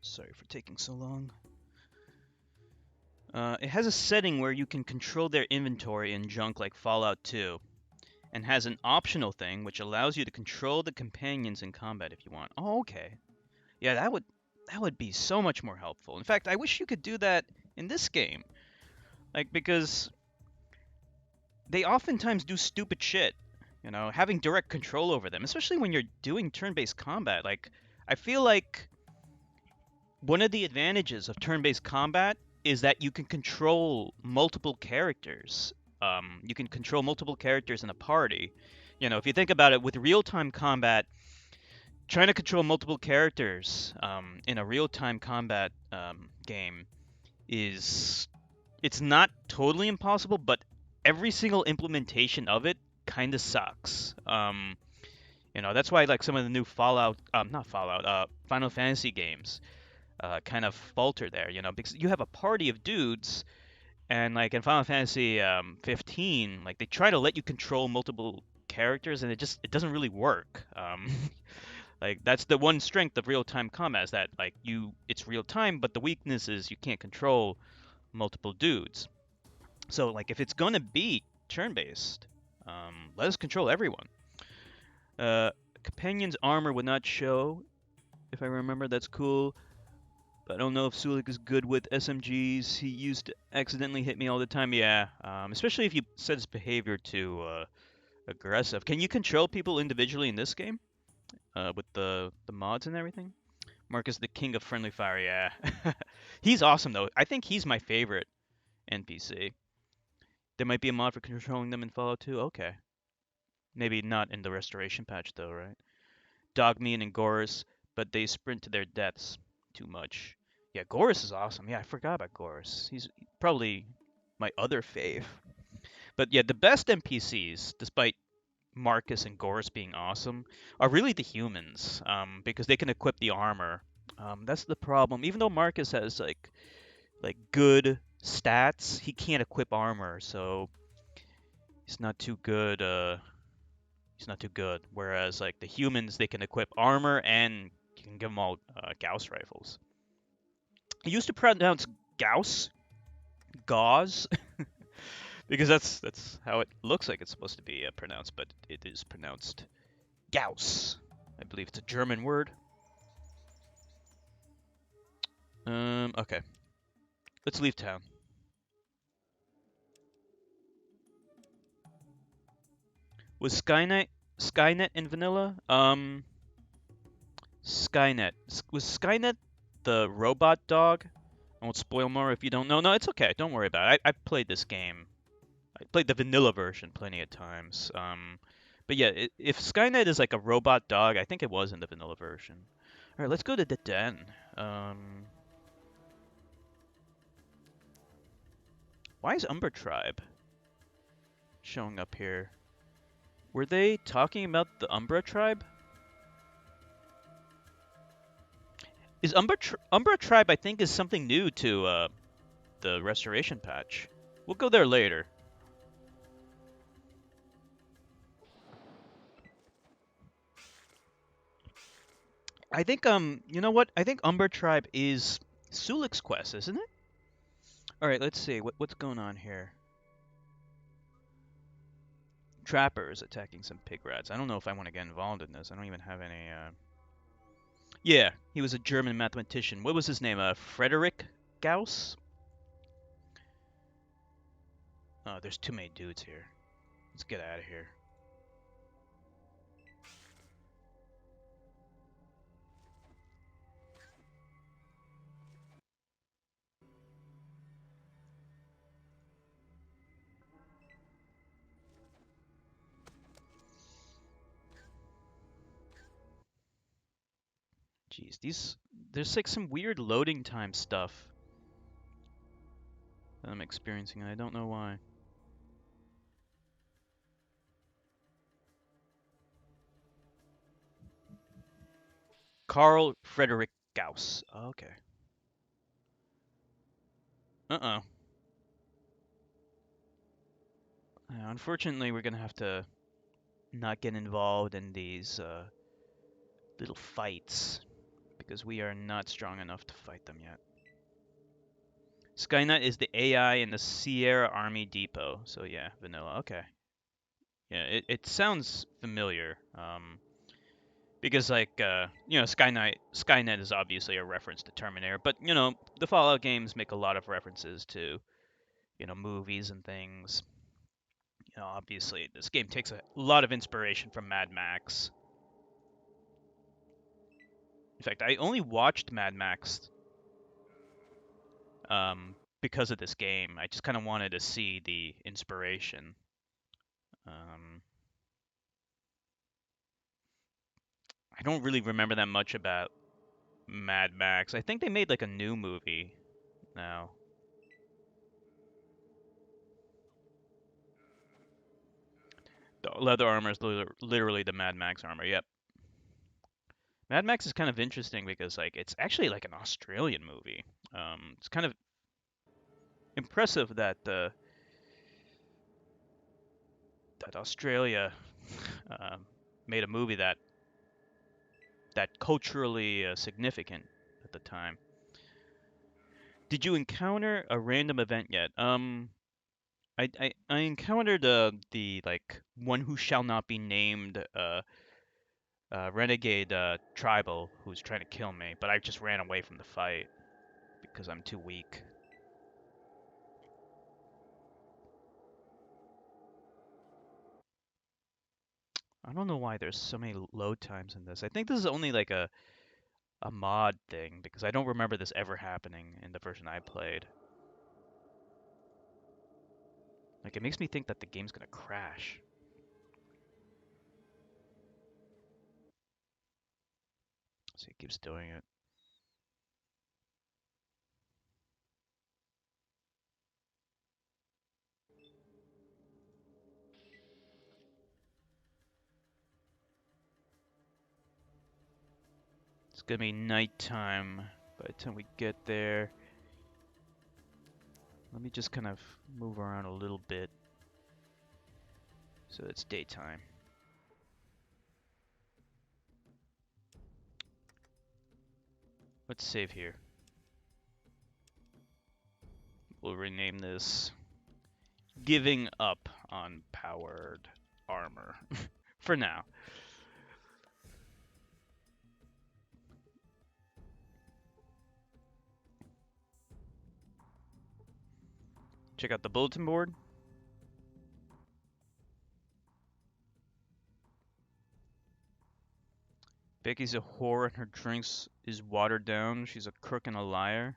Sorry for taking so long. It has a setting where you can control their inventory and junk like Fallout 2, and has an optional thing which allows you to control the companions in combat if you want. Oh, okay. Yeah, that would be so much more helpful. In fact, I wish you could do that in this game. Like, because they oftentimes do stupid shit. You know, having direct control over them, especially when you're doing turn-based combat. Like, I feel like one of the advantages of turn-based combat is that you can control multiple characters. You can control multiple characters in a party. You know, if you think about it, with real-time combat, trying to control multiple characters in a real-time combat game is it's not totally impossible, but every single implementation of it kind of sucks. You know, that's why like some of the new Fallout, not Fallout, Final Fantasy games kind of falter there. You know, because you have a party of dudes, and like in Final Fantasy 15, like they try to let you control multiple characters, and it doesn't really work. Like that's the one strength of real-time combat is that like it's real time, but the weakness is you can't control multiple dudes. So like if it's gonna be turn-based, let us control everyone. Uh, Companion's armor would not show, if I remember. That's cool. But I don't know if Sulik is good with SMGs. He used to accidentally hit me all the time. Yeah, especially if you set his behavior to aggressive. Can you control people individually in this game with the mods and everything? Marcus, the king of friendly fire. Yeah, he's awesome though. I think he's my favorite NPC. There might be a mod for controlling them in Fallout 2. Okay, maybe not in the restoration patch though, right? Dogmeat and Gorus, but they sprint to their deaths too much. Yeah, Gorus is awesome. Yeah, I forgot about Gorus. He's probably my other fave. But yeah, the best NPCs, despite Marcus and Gorus being awesome, are really the humans, because they can equip the armor. That's the problem. Even though Marcus has like good stats, he can't equip armor, so he's not too good. He's not too good. Whereas like the humans, they can equip armor and you can give them all Gauss rifles. I used to pronounce Gauss, Gauss, because that's how it looks like it's supposed to be pronounced, but it is pronounced Gauss. I believe it's a German word. Okay. Let's leave town. Was Skynet in vanilla? Skynet. Was Skynet the robot dog? I won't spoil more if you don't know. No, it's okay. Don't worry about it. I played this game. I played the vanilla version plenty of times. But yeah, if Skynet is like a robot dog, I think it was in the vanilla version. All right, let's go to the den. Why is Umber Tribe showing up here? Were they talking about the Umbra Tribe? Is Umbra Tribe, I think, is something new to the restoration patch. We'll go there later. I think you know what? I think Umber Tribe is Sulik's quest, isn't it? All right, let's see what's going on here. Trappers attacking some pig rats. I don't know if I want to get involved in this. I don't even have any. Yeah, he was a German mathematician. What was his name? Frederick Gauss. Oh, there's too many dudes here. Let's get out of here. Jeez, there's like some weird loading time stuff that I'm experiencing, and I don't know why. Carl Frederick Gauss. Okay. Uh-oh. Unfortunately, we're gonna have to not get involved in these little fights. because we are not strong enough to fight them yet. Skynet is the AI in the Sierra Army Depot. So yeah, vanilla. Okay. Yeah, it sounds familiar. Because like Skynet is obviously a reference to Terminator, but the Fallout games make a lot of references to movies and things. Obviously this game takes a lot of inspiration from Mad Max. In fact, I only watched Mad Max because of this game. I just kind of wanted to see the inspiration. I don't really remember that much about Mad Max. I think they made like a new movie now. The leather armor is literally the Mad Max armor. Yep. Mad Max is kind of interesting because like it's actually like an Australian movie. It's kind of impressive that that Australia made a movie that culturally significant at the time. Did you encounter a random event yet? I encountered the like one who shall not be named renegade tribal who's trying to kill me, but I just ran away from the fight because I'm too weak. I don't know why there's so many load times in this. I think this is only like a mod thing because I don't remember this ever happening in the version I played. Like it makes me think that the game's gonna crash. So it keeps doing it. It's gonna be nighttime by the time we get there. Let me just kind of move around a little bit so it's daytime. Let's save here. We'll rename this Giving Up on Powered Armor for now. Check out the bulletin board. Becky's a whore and her drinks is watered down. She's a crook and a liar.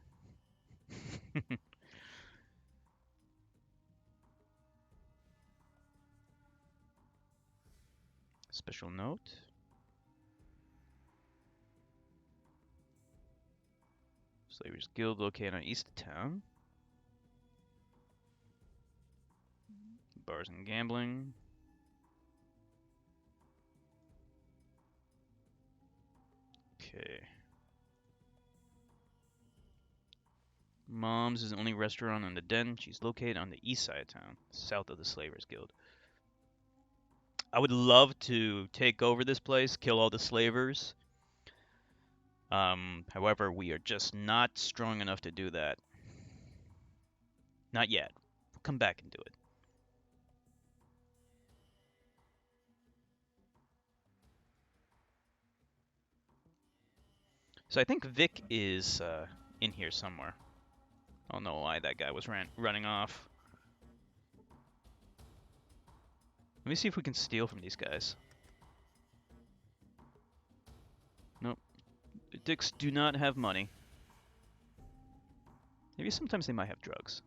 Special note. Slavers Guild located on east of town. Bars and gambling. Okay. Mom's is the only restaurant in the den. She's located on the east side of town, south of the Slavers Guild. I would love to take over this place, kill all the slavers. However, we are just not strong enough to do that. Not yet. We'll come back and do it. So I think Vic is in here somewhere. I don't know why that guy was running off. Let me see if we can steal from these guys. Nope. The dicks do not have money. Maybe sometimes they might have drugs.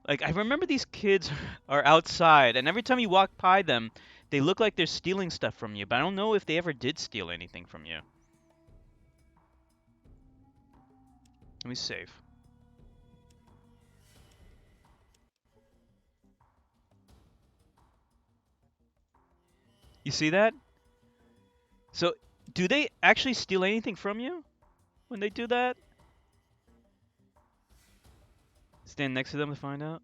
Like, I remember these kids are outside, and every time you walk by them, they look like they're stealing stuff from you, but I don't know if they ever did steal anything from you. Let me save. You see that? So, do they actually steal anything from you when they do that? Stand next to them to find out.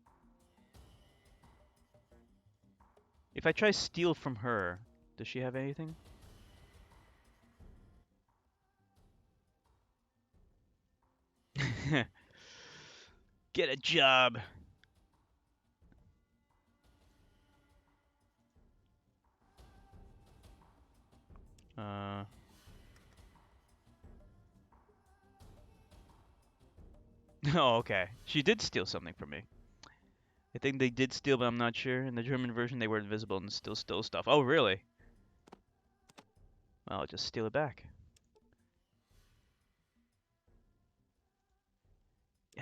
If I try steal from her, does she have anything? Get a job. Oh, okay. She did steal something from me. I think they did steal, but I'm not sure. In the German version, they were invisible and still stole stuff. Oh, really? Well, I'll just steal it back.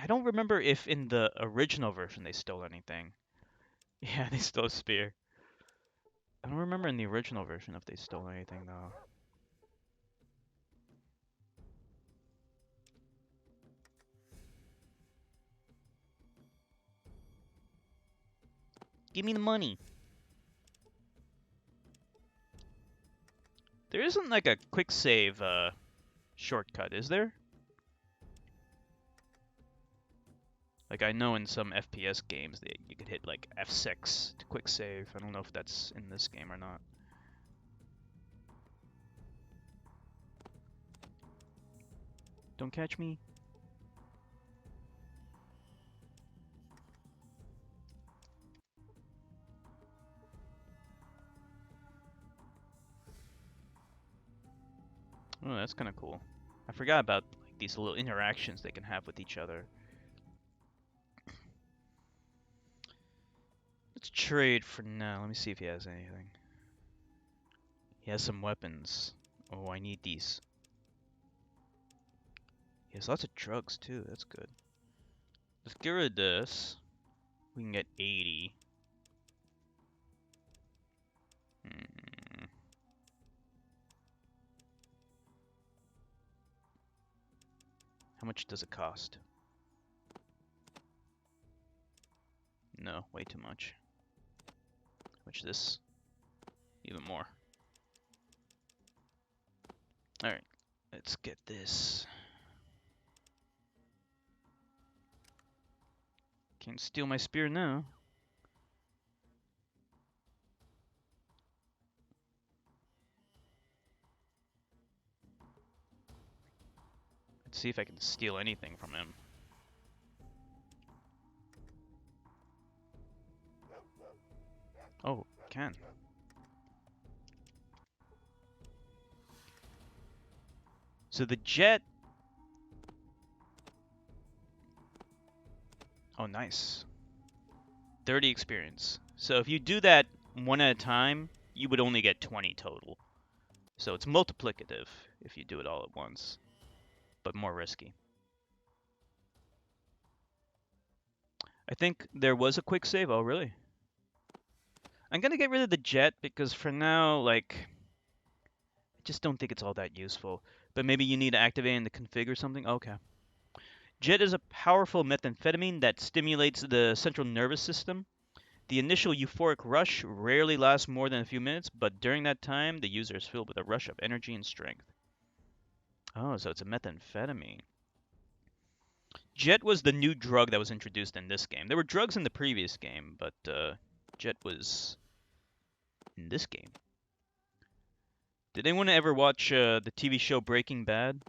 I don't remember if in the original version they stole anything. Yeah, they stole a spear. I don't remember in the original version if they stole anything, though. Give me the money. There isn't like a quick save shortcut, is there? Like I know in some FPS games that you could hit like F6 to quick save. I don't know if that's in this game or not. Don't catch me. Oh, that's kind of cool. I forgot about like these little interactions they can have with each other. Let's trade for now. Let me see if he has anything. He has some weapons. Oh, I need these. He has lots of drugs too. That's good. Let's get rid of this. We can get 80. How much does it cost? No, way too much. How much is this? Even more. Alright, let's get this. Can't steal my spear now. Let's see if I can steal anything from him. Oh, can. So the jet... Oh, nice. 30 experience. So if you do that one at a time, you would only get 20 total. So it's multiplicative if you do it all at once, but more risky. I think there was a quick save. Oh, really? I'm gonna get rid of the jet because for now, like, I just don't think it's all that useful. But maybe you need to activate in the config or something? Okay. Jet is a powerful methamphetamine that stimulates the central nervous system. The initial euphoric rush rarely lasts more than a few minutes, but during that time, the user is filled with a rush of energy and strength. Oh, so it's a methamphetamine. Jet was the new drug that was introduced in this game. There were drugs in the previous game, but Jet was in this game. Did anyone ever watch the TV show Breaking Bad?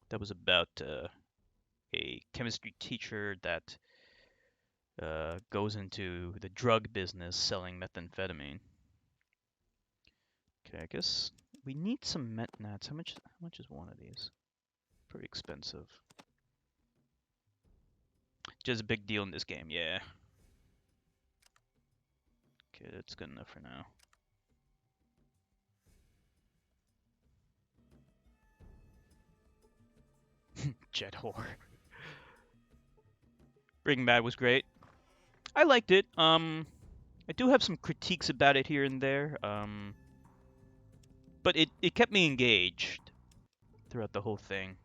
That was about a chemistry teacher that goes into the drug business selling methamphetamine. Okay, I guess we need some metnats. How much is one of these? Pretty expensive. Just a big deal in this game, yeah. Okay, that's good enough for now. Jet whore. Breaking Bad was great. I liked it. I do have some critiques about it here and there. But it kept me engaged throughout the whole thing.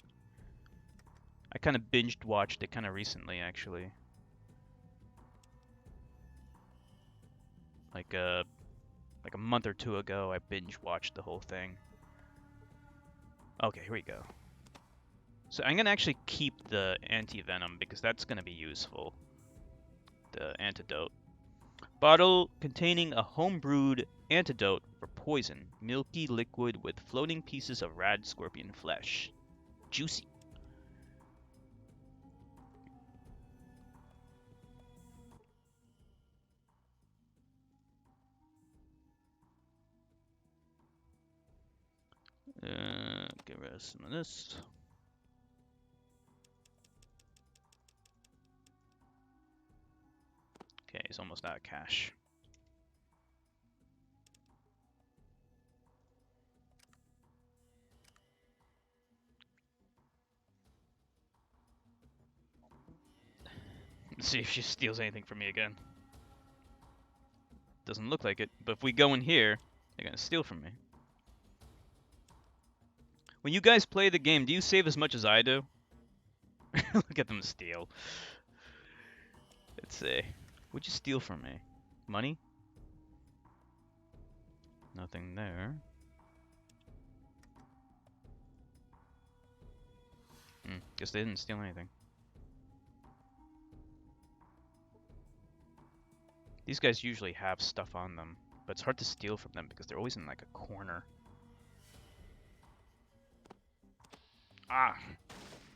I kind of binged watched it kind of recently, actually. Like a month or two ago, I binge watched the whole thing. Okay, here we go. So I'm gonna actually keep the anti-venom because that's gonna be useful. The antidote. Bottle containing a home-brewed antidote for poison. Milky liquid with floating pieces of rad scorpion flesh. Juicy. some of this. Okay, he's almost out of cash. Let's see if she steals anything from me again. Doesn't look like it, but if we go in here, they're gonna steal from me. When you guys play the game, do you save as much as I do? Look at them steal. Let's see. What'd you steal from me? Money? Nothing there. Guess they didn't steal anything. These guys usually have stuff on them, but it's hard to steal from them because they're always in like a corner. Ah!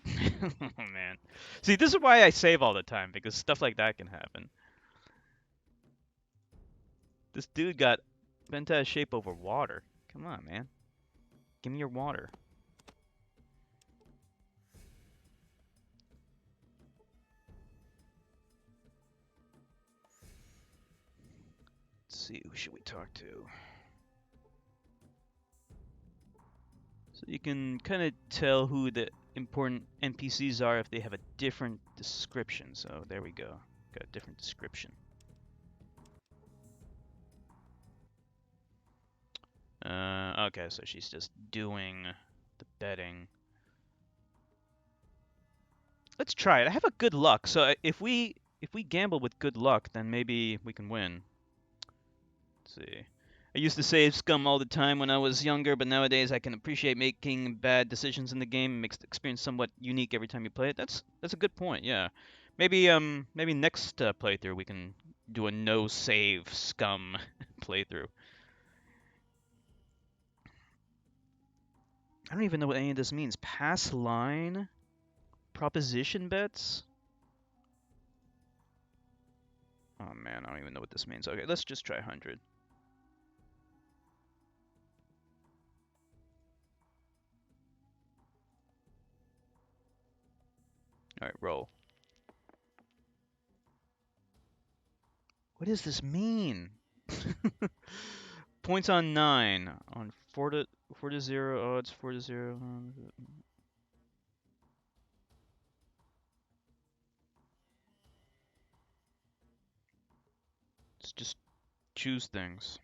Oh man. See, this is why I save all the time, because stuff like that can happen. This dude got bent out of shape over water. Come on, man. Give me your water. Let's see, who should we talk to? So you can kind of tell who the important NPCs are if they have a different description. So there we go. Got a different description. Okay, so she's just doing the betting. Let's try it. I have a good luck, so if we gamble with good luck, then maybe we can win. Let's see. I used to save scum all the time when I was younger, but nowadays I can appreciate making bad decisions in the game. It makes the experience somewhat unique every time you play it. That's a good point. Yeah, maybe next playthrough we can do a no save scum playthrough. I don't even know what any of this means. Pass line, proposition bets. Oh man, I don't even know what this means. Okay, let's just try 100. Alright, roll. What does this mean? Points on 9. On 4 to 0 odds, 4 to 0. Let's just choose things.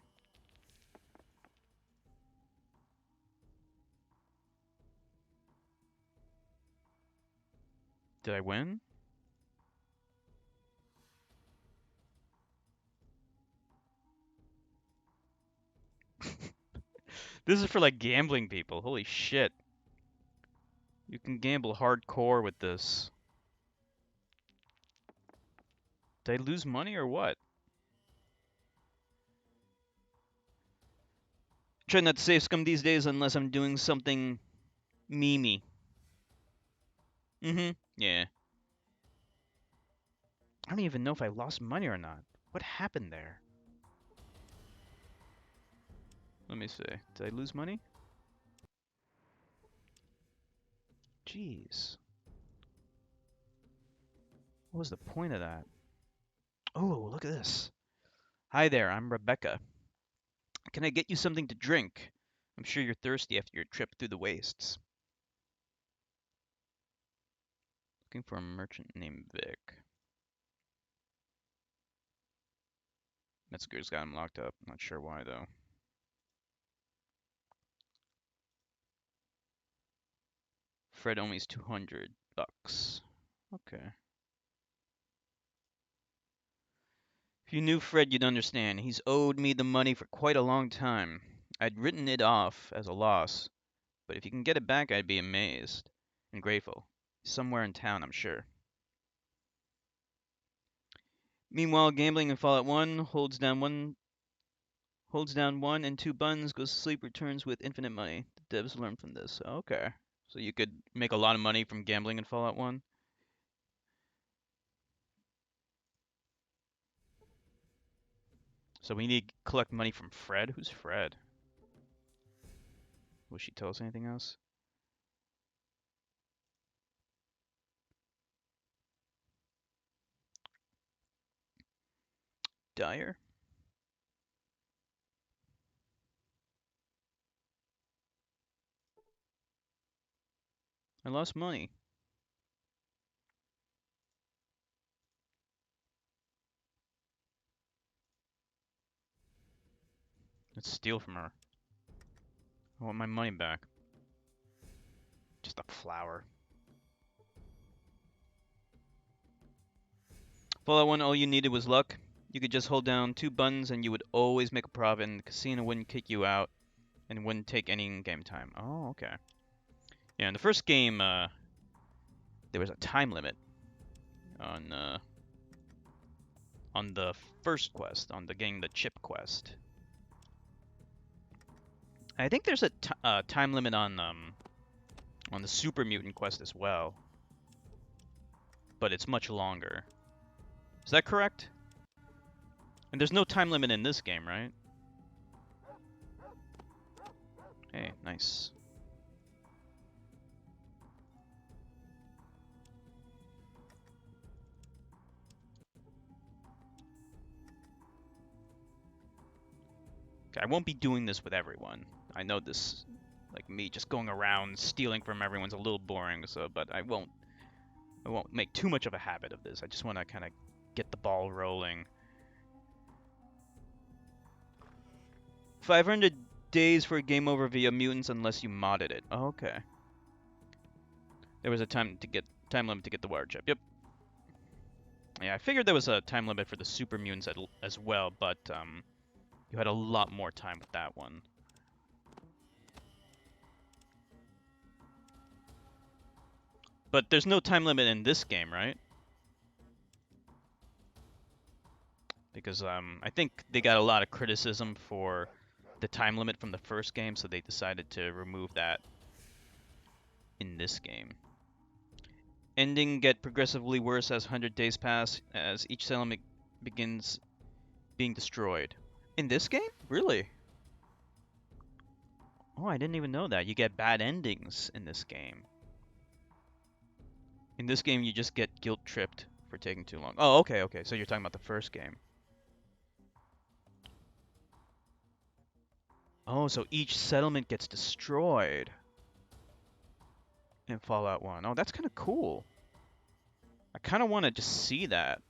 Did I win? This is for like gambling people. Holy shit. You can gamble hardcore with this. Did I lose money or what? Try not to save scum these days unless I'm doing something memey. Yeah. I don't even know if I lost money or not. What happened there? Let me see. Did I lose money? Jeez. What was the point of that? Oh, look at this. Hi there, I'm Rebecca. Can I get you something to drink? I'm sure you're thirsty after your trip through the wastes. Looking for a merchant named Vic. Metzger's got him locked up. Not sure why, though. Fred only is $200. Okay. If you knew Fred, you'd understand. He's owed me the money for quite a long time. I'd written it off as a loss, but if you can get it back, I'd be amazed and grateful. He's somewhere in town, I'm sure. Meanwhile, gambling in Fallout 1 holds down one and 2 buns, goes to sleep, returns with infinite money. The devs learned from this. Okay. So you could make a lot of money from gambling in Fallout 1? So we need to collect money from Fred? Who's Fred? Will she tell us anything else? Dyer. I lost money. Let's steal from her. I want my money back. Just a flower. Fallout 1, all you needed was luck. You could just hold down 2 buttons and you would always make a profit, and the casino wouldn't kick you out and wouldn't take any in-game time. Oh, okay. Yeah, in the first game, there was a time limit on the first quest, on the getting the chip quest. I think there's a time limit on the super mutant quest as well, but it's much longer. Is that correct? And there's no time limit in this game, right? Hey, nice. Okay, I won't be doing this with everyone. I know this, like me, just going around stealing from everyone's a little boring. So, but I won't make too much of a habit of this. I just want to kind of get the ball rolling. 500 days for a game over via mutants unless you modded it. Oh, okay. There was a time limit to get the water chip. Yep. Yeah, I figured there was a time limit for the super mutants as well, but you had a lot more time with that one. But there's no time limit in this game, right? Because I think they got a lot of criticism for the time limit from the first game, so they decided to remove that in this game. Ending get progressively worse as 100 days pass, as each settlement begins being destroyed. In this game? Really? Oh, I didn't even know that. You get bad endings in this game. In this game, you just get guilt-tripped for taking too long. Oh, okay, okay. So you're talking about the first game. Oh, so each settlement gets destroyed in Fallout 1. Oh, that's kind of cool. I kind of want to just see that,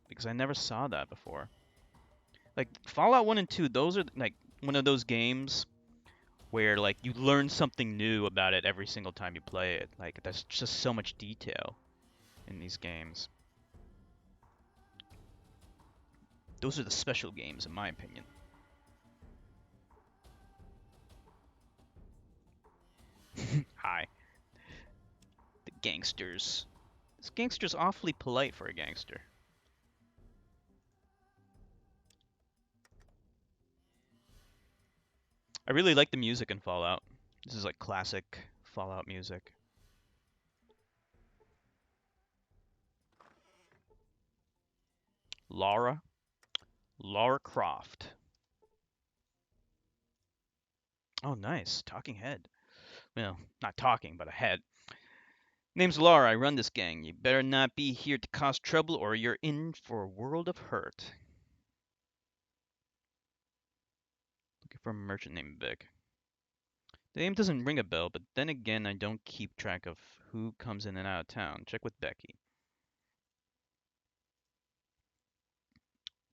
because I never saw that before. Like, Fallout 1 and 2, those are, like, one of those games where, like, you learn something new about it every single time you play it. Like, there's just so much detail in these games. Those are the special games, in my opinion. Hi. The gangsters. This gangster's awfully polite for a gangster. I really like the music in Fallout. This is like classic Fallout music. Lara Croft. Oh, nice. Talking head. Well, not talking, but a head. Name's Lara. I run this gang. You better not be here to cause trouble or you're in for a world of hurt. Looking for a merchant named Vic. The name doesn't ring a bell, but then again, I don't keep track of who comes in and out of town. Check with Becky.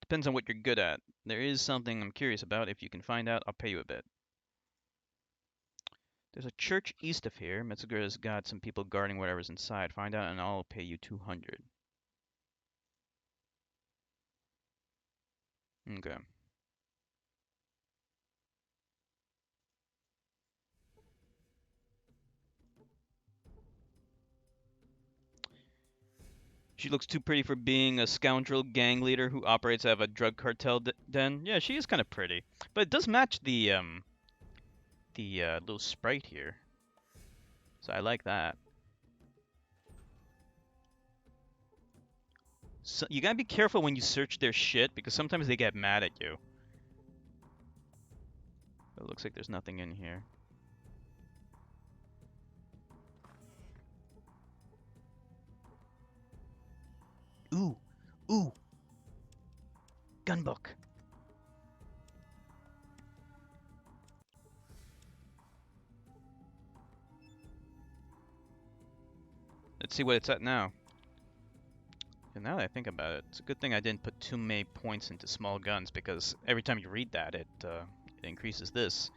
Depends on what you're good at. There is something I'm curious about. If you can find out, I'll pay you a bit. There's a church east of here. Metzger's got some people guarding whatever's inside. Find out and I'll pay you 200. Okay. She looks too pretty for being a scoundrel gang leader who operates out of a drug cartel den. Yeah, she is kind of pretty, but it does match the little sprite here. So I like that. So you gotta be careful when you search their shit because sometimes they get mad at you. It looks like there's nothing in here. Ooh, ooh. gun book. Let's see what it's at now. And now that I think about it, it's a good thing I didn't put too many points into small guns, because every time you read that, it increases this.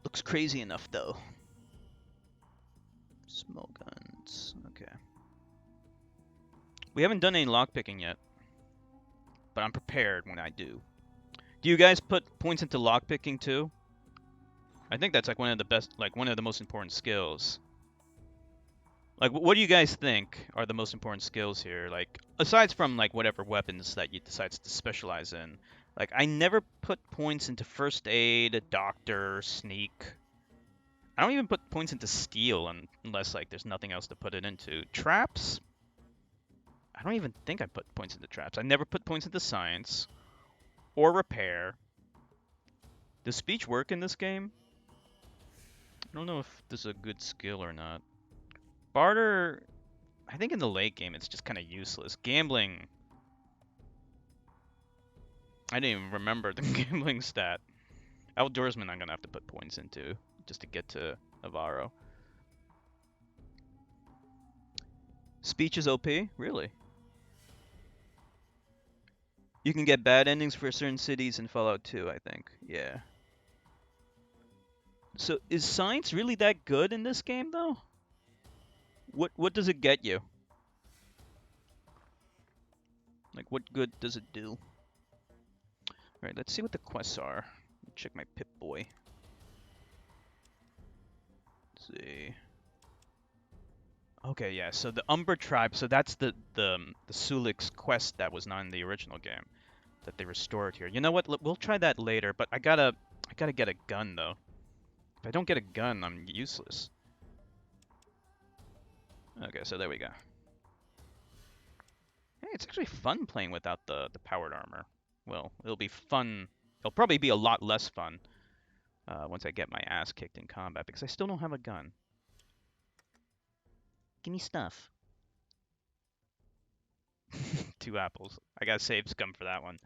Looks crazy enough, though. Small guns. Okay. We haven't done any lockpicking yet, but I'm prepared when I do. Do you guys put points into lockpicking too? I think that's like one of the best, like one of the most important skills. Like, what do you guys think are the most important skills here? Like, aside from like whatever weapons that you decide to specialize in. Like, I never put points into first aid, doctor, sneak. I don't even put points into steel unless like there's nothing else to put it into. Traps? I don't even think I put points into traps. I never put points into science or repair. Does speech work in this game? I don't know if this is a good skill or not. Barter, I think in the late game it's just kind of useless. Gambling, I didn't even remember the gambling stat. Outdoorsman I'm gonna have to put points into just to get to Navarro. Speech is OP? Really? You can get bad endings for certain cities in Fallout 2, I think. Yeah. So is science really that good in this game though? What does it get you? Like, what good does it do? Alright, let's see what the quests are. Check my Pip-Boy. Let's see. Okay, yeah, so the Umber Tribe, so that's the Sulix quest that was not in the original game that they restored here. You know what? We'll try that later, but I gotta get a gun though. If I don't get a gun, I'm useless. Okay, so there we go. Hey, it's actually fun playing without the powered armor. Well, it'll be fun. It'll probably be a lot less fun once I get my ass kicked in combat, because I still don't have a gun. Give me stuff. 2 apples. I gotta save scum for that one.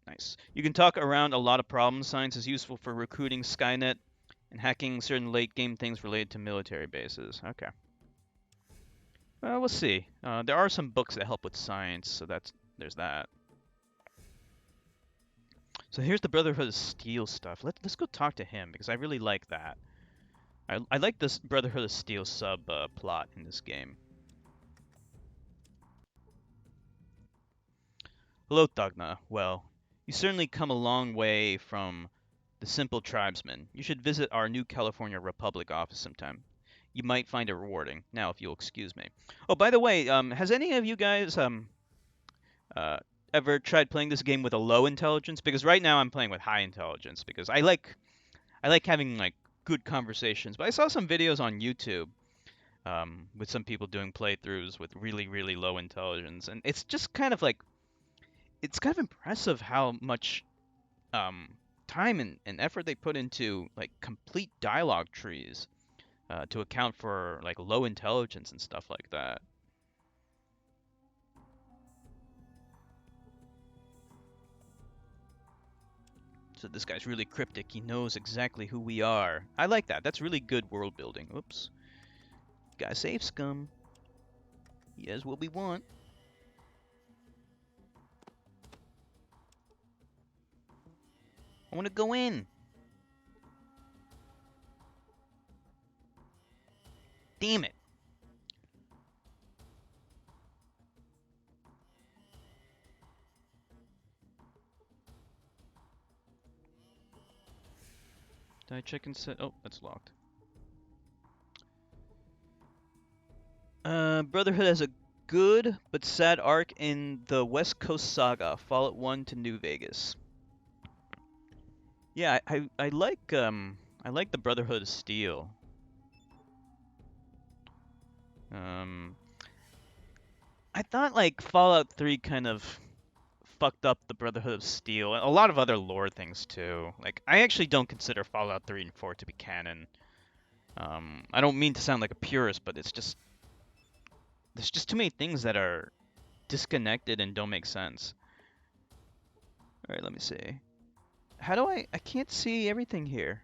Nice. You can talk around a lot of problems. Science is useful for recruiting Skynet and hacking certain late-game things related to military bases. Okay. Well, we'll see. There are some books that help with science, so there's that. So here's the Brotherhood of Steel stuff. Let's go talk to him, because I really like that. I like this Brotherhood of Steel sub plot in this game. Hello, Thugna. Well, you certainly come a long way from the simple tribesman. You should visit our New California Republic office sometime. You might find it rewarding. Now, if you'll excuse me. Oh, by the way, has any of you guys ever tried playing this game with a low intelligence? Because right now I'm playing with high intelligence because I like having like good conversations. But I saw some videos on YouTube with some people doing playthroughs with really, really low intelligence, and it's just kind of like it's kind of impressive how much time and effort they put into like complete dialogue trees to account for like low intelligence and stuff like that. So this guy's really cryptic. He knows exactly who we are. I like that. That's really good world building. Oops. Gotta save scum. He has what we want. I want to go in. Damn it. Did I check and set? Oh, that's locked. Brotherhood has a good but sad arc in the West Coast Saga, Fallout 1 to New Vegas. Yeah, I like the Brotherhood of Steel. I thought like Fallout 3 kind of fucked up the Brotherhood of Steel, and a lot of other lore things too. Like, I actually don't consider Fallout 3 and 4 to be canon. I don't mean to sound like a purist, but it's just there's just too many things that are disconnected and don't make sense. All right, let me see. How do I can't see everything here.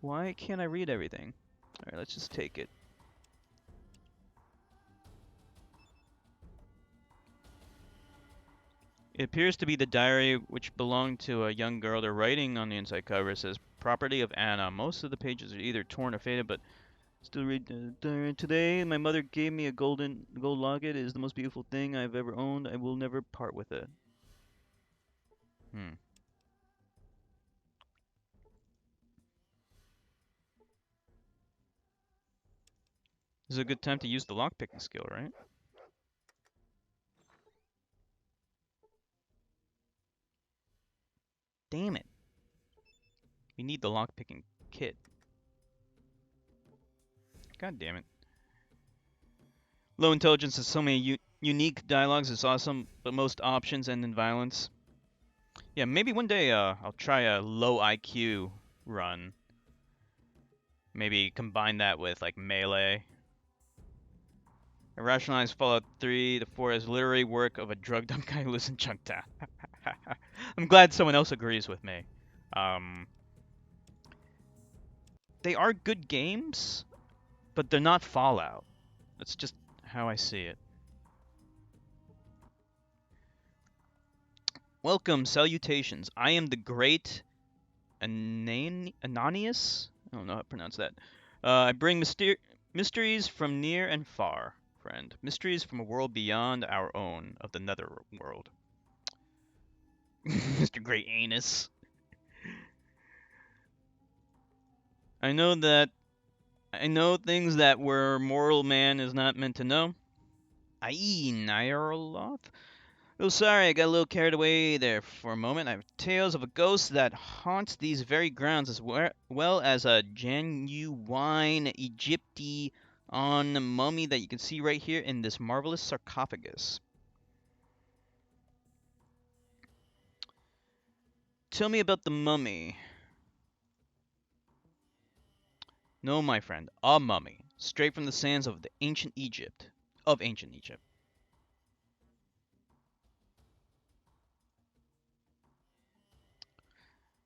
Why can't I read everything? All right, let's just take it. It appears to be the diary which belonged to a young girl. The writing on the inside cover says property of Anna. Most of the pages are either torn or faded, but still read. Today, my mother gave me a gold locket. It is the most beautiful thing I've ever owned. I will never part with it. This is a good time to use the lockpicking skill, right? Damn it. We need the lockpicking kit. God damn it. Low intelligence has so many unique dialogues. It's awesome, but most options end in violence. Yeah, maybe one day I'll try a low IQ run. Maybe combine that with like melee. I rationalize Fallout 3 to 4 as literary work of a drugged up guy who lives in Chunktown. I'm glad someone else agrees with me. They are good games, but they're not Fallout. That's just how I see it. Welcome, salutations. I am the great Ananias? I don't know how to pronounce that. I bring mysteries from near and far, friend. Mysteries from a world beyond our own, of the netherworld. Mr. Great Anus. I know things that where mortal man is not meant to know. I.e. Nyarloth? Oh, sorry, I got a little carried away there for a moment. I have tales of a ghost that haunts these very grounds, as well as a genuine Egyptian mummy that you can see right here in this marvelous sarcophagus. Tell me about the mummy. No, my friend, a mummy, straight from the sands of ancient Egypt.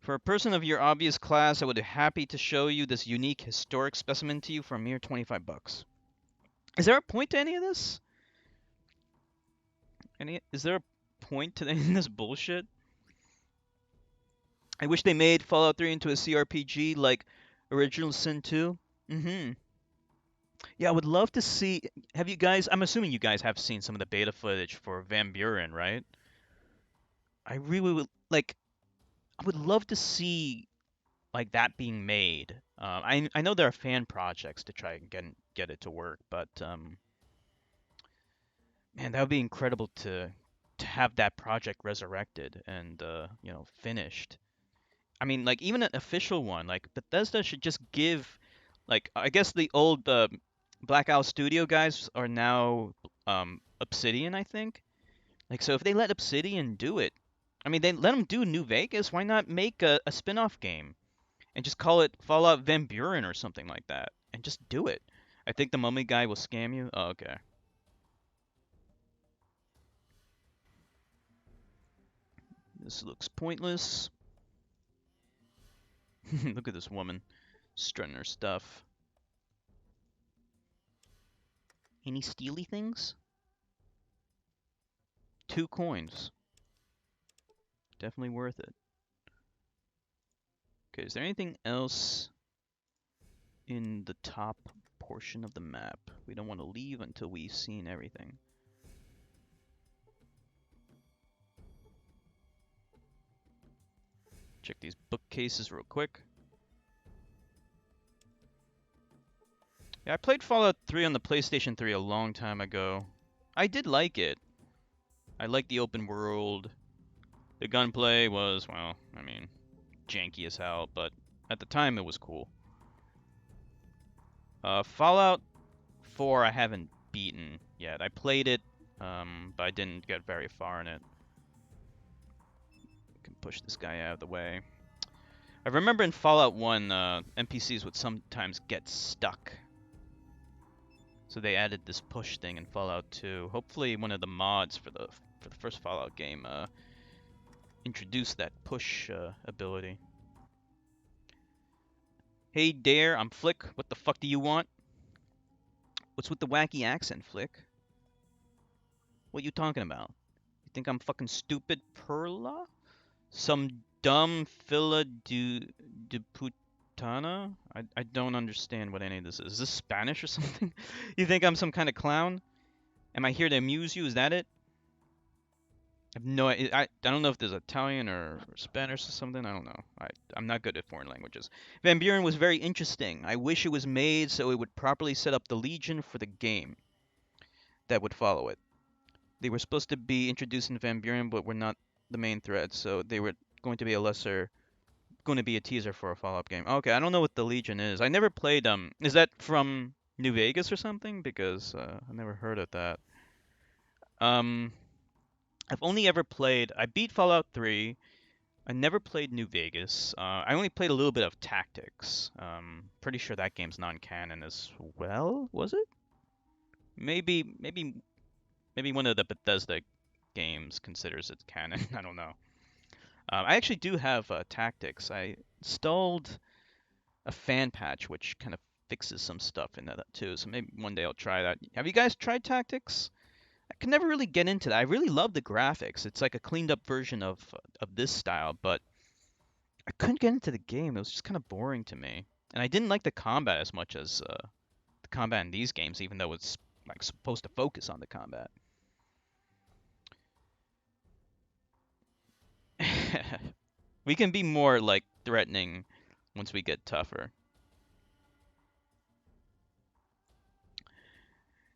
For a person of your obvious class, I would be happy to show you this unique historic specimen to you for a mere 25 bucks. Is there a point to any of this? Is there a point to any of this bullshit? I wish they made Fallout 3 into a CRPG like Original Sin 2. Yeah, I would love to see. Have you guys? I'm assuming you guys have seen some of the beta footage for Van Buren, right? I really would like. I would love to see like that being made. I know there are fan projects to try and get it to work, but man, that would be incredible to have that project resurrected and finished. I mean, like even an official one, like Bethesda should just give, like I guess the old Black Owl Studio guys are now Obsidian, I think. Like so, if they let Obsidian do it, I mean, they let them do New Vegas. Why not make a spin-off game and just call it Fallout Van Buren or something like that, and just do it? I think the mummy guy will scam you. Oh, okay. This looks pointless. Look at this woman strutting her stuff. Any steely things? 2 coins. Definitely worth it. Okay, is there anything else in the top portion of the map? We don't want to leave until we've seen everything. Check these bookcases real quick. Yeah, I played Fallout 3 on the PlayStation 3 a long time ago. I did like it. I liked the open world. The gunplay was, well, I mean, janky as hell, but at the time it was cool. Fallout 4 I haven't beaten yet. I played it, but I didn't get very far in it. push this guy out of the way. I remember in Fallout 1, NPCs would sometimes get stuck. So they added this push thing in Fallout 2. Hopefully one of the mods for the first Fallout game introduced that push ability. Hey Dare, I'm Flick. What the fuck do you want? What's with the wacky accent, Flick? What you talking about? You think I'm fucking stupid, Perla? Some dumb fila de putana? I don't understand what any of this is. Is this Spanish or something? You think I'm some kind of clown? Am I here to amuse you? Is that it? I have no I don't know if there's Italian or Spanish or something. I don't know. I'm not good at foreign languages. Van Buren was very interesting. I wish it was made so it would properly set up the Legion for the game that would follow it. They were supposed to be introduced in Van Buren, but were not the main thread, so they were going to be a teaser for a follow-up game. Okay, I don't know what the Legion is. I never played. Is that from New Vegas or something? Because I never heard of that. I've only ever played. I beat Fallout 3. I never played New Vegas. I only played a little bit of Tactics. Pretty sure that game's non-canon as well. Was it? Maybe one of the Bethesda games considers it canon. I don't know. I actually do have Tactics. I installed a fan patch which kind of fixes some stuff in that too. So maybe one day I'll try that. Have you guys tried Tactics? I could never really get into that. I really love the graphics. It's like a cleaned up version of this style, but I couldn't get into the game. It was just kind of boring to me, and I didn't like the combat as much as the combat in these games, even though it's like supposed to focus on the combat. We can be more like threatening once we get tougher.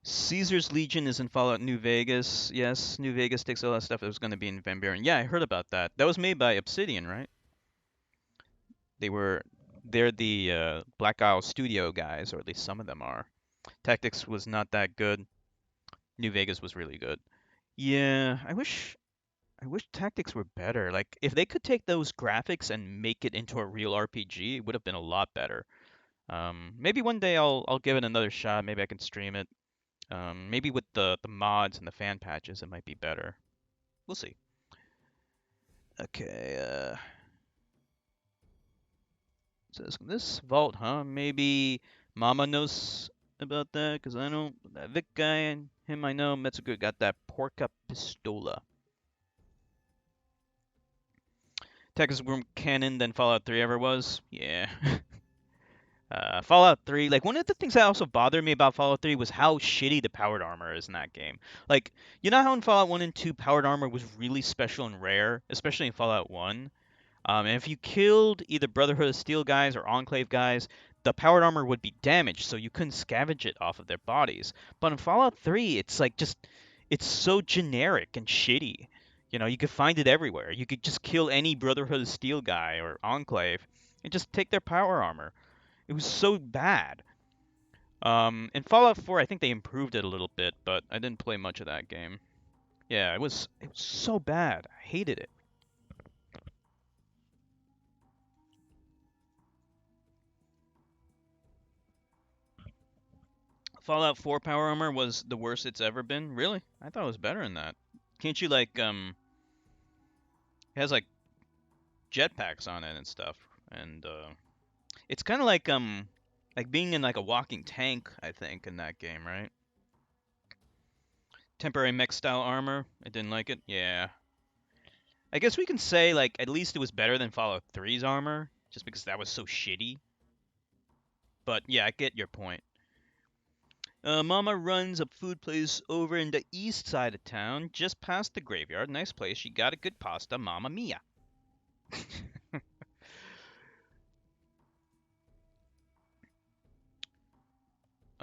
Caesar's Legion is in Fallout New Vegas. Yes, New Vegas takes all that stuff that was going to be in Van Buren. Yeah, I heard about that. That was made by Obsidian, right? They're the Black Isle Studio guys, or at least some of them are. Tactics was not that good. New Vegas was really good. Yeah, I wish Tactics were better. Like if they could take those graphics and make it into a real RPG, it would have been a lot better. Maybe one day I'll give it another shot. Maybe I can stream it. Maybe with the mods and the fan patches, it might be better. We'll see. Okay. So this vault, huh? Maybe Mama knows about that, because I don't. That Vic guy and him I know. Metsugu got that Porca Pistola. Texas more canon than Fallout 3 ever was. Yeah. Fallout 3, like one of the things that also bothered me about Fallout 3 was how shitty the powered armor is in that game. Like, you know how in Fallout 1 and 2 powered armor was really special and rare, especially in Fallout 1? And if you killed either Brotherhood of Steel guys or Enclave guys, the powered armor would be damaged, so you couldn't scavenge it off of their bodies. But in Fallout 3, it's like it's so generic and shitty. You know, you could find it everywhere. You could just kill any Brotherhood of Steel guy or Enclave and just take their power armor. It was so bad. In Fallout 4, I think they improved it a little bit, but I didn't play much of that game. Yeah, it was so bad. I hated it. Fallout 4 power armor was the worst it's ever been. Really? I thought it was better than that. Can't you like it has like jetpacks on it and stuff, and it's kind of like being in like a walking tank, I think, in that game, right? Temporary mech style armor. I didn't like it. Yeah. I guess we can say like at least it was better than Fallout 3's armor, just because that was so shitty. But yeah, I get your point. Mama runs a food place over in the east side of town, just past the graveyard. Nice place. She got a good pasta. Mamma mia.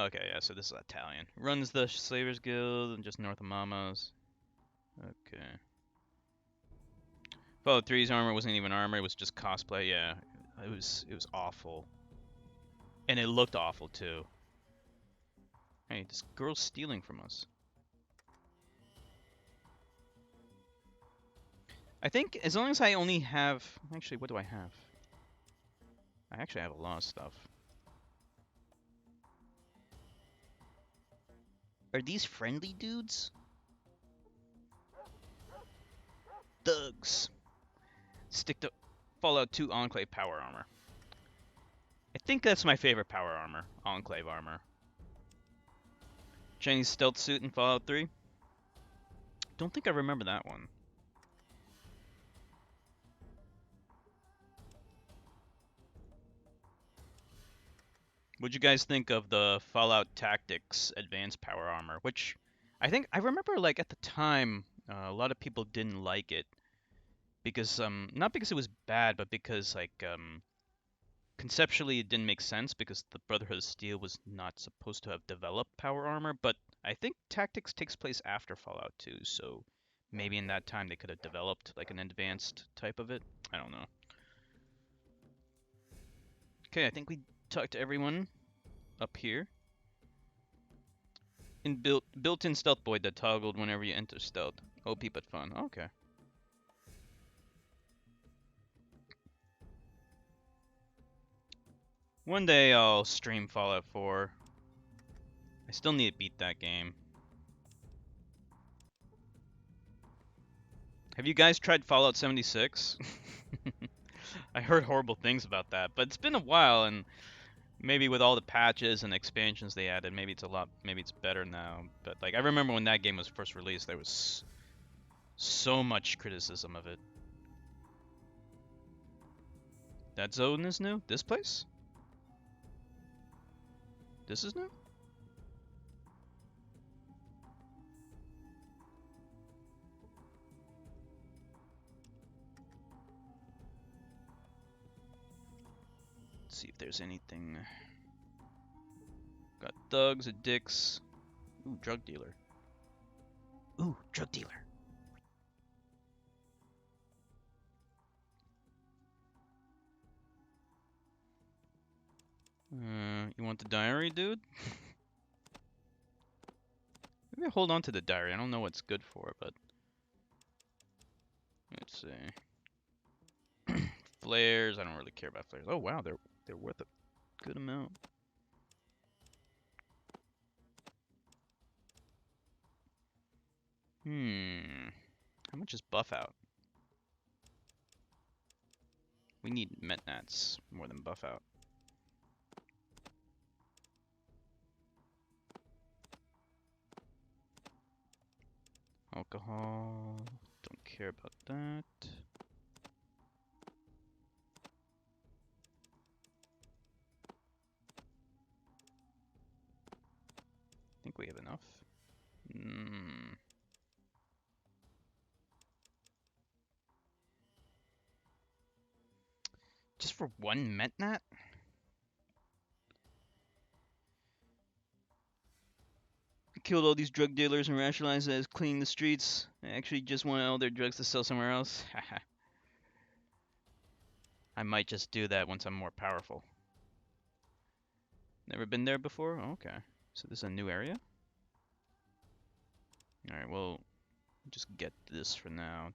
Okay, yeah, so this is Italian. Runs the Slavers Guild and just north of Mama's. Okay. Fallout 3's armor wasn't even armor, it was just cosplay. Yeah, it was awful. And it looked awful too. Hey, this girl's stealing from us. I think as long as I only have... Actually, what do I have? I actually have a lot of stuff. Are these friendly dudes? Thugs. Stick to Fallout 2 Enclave power armor. I think that's my favorite power armor. Enclave armor. Chinese stealth suit in Fallout 3? Don't think I remember that one. What'd you guys think of the Fallout Tactics Advanced Power Armor? Which I remember like at the time a lot of people didn't like it because not because it was bad, but because like conceptually it didn't make sense because the Brotherhood of Steel was not supposed to have developed power armor. But I think Tactics takes place after Fallout 2, so maybe in that time they could have developed like an advanced type of it. I don't know. Okay, I think we talked to everyone up here. Built-in stealth void that toggled whenever you enter stealth. OP but fun. Okay. One day I'll stream Fallout 4. I still need to beat that game. Have you guys tried Fallout 76? I heard horrible things about that, but it's been a while, and maybe with all the patches and expansions they added, maybe it's better now. But like I remember when that game was first released, there was so much criticism of it. That zone is new? This place? This is new? Let's see if there's anything. Got thugs, addicts. Ooh, drug dealer. Ooh, drug dealer. You want the diary, dude? Maybe I'll hold on to the diary. I don't know what's good for, but let's see. Flares. I don't really care about flares. Oh wow, they're worth a good amount. How much is buff out? We need metnats more than buff out. Alcohol. Don't care about that. I think we have enough. Just for one metnat? We killed all these drug dealers and rationalized it as cleaning the streets. They actually just want all their drugs to sell somewhere else. I might just do that once I'm more powerful. Never been there before? Oh, okay. So this is a new area? Alright, well, just get this for now.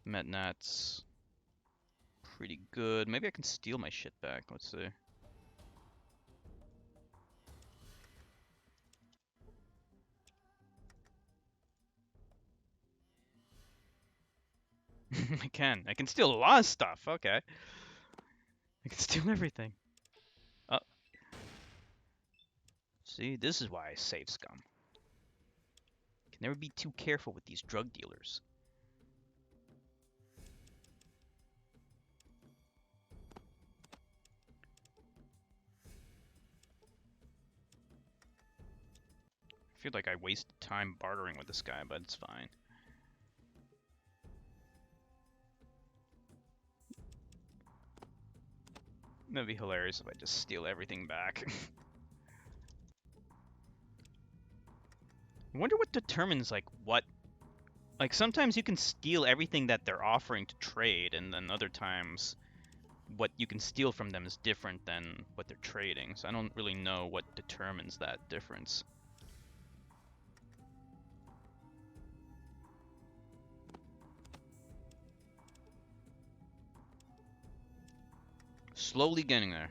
The metnat's pretty good. Maybe I can steal my shit back. Let's see. I can. I can steal a lot of stuff. Okay. I can steal everything. Oh. See, this is why I save scum. Can never be too careful with these drug dealers. I feel like I wasted time bartering with this guy, but it's fine. That'd be hilarious if I just steal everything back. I wonder what determines, like, what... Like, sometimes you can steal everything that they're offering to trade, and then other times what you can steal from them is different than what they're trading. So I don't really know what determines that difference. Slowly getting there.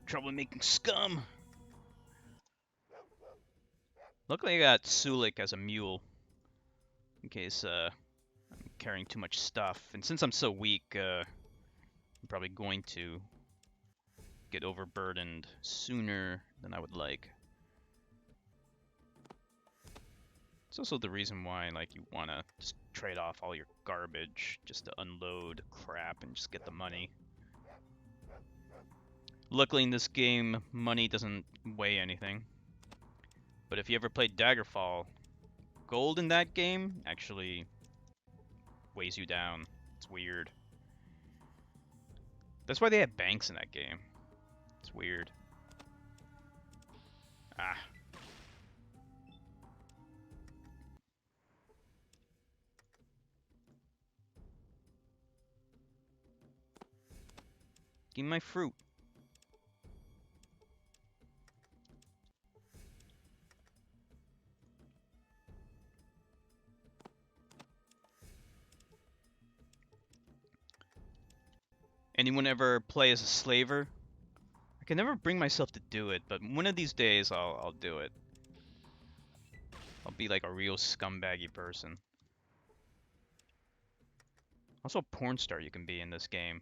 Troublemaking scum. Luckily I got Sulik as a mule. In case I'm carrying too much stuff. And since I'm so weak, I'm probably going to get overburdened sooner than I would like. It's also the reason why, like, you want to just trade off all your garbage just to unload crap and just get the money. Luckily in this game, money doesn't weigh anything. But if you ever played Daggerfall, gold in that game actually weighs you down. It's weird. That's why they have banks in that game. It's weird. Ah. Give me my fruit. Anyone ever play as a slaver? I can never bring myself to do it, but one of these days I'll do it. I'll be like a real scumbaggy person. Also a porn star you can be in this game.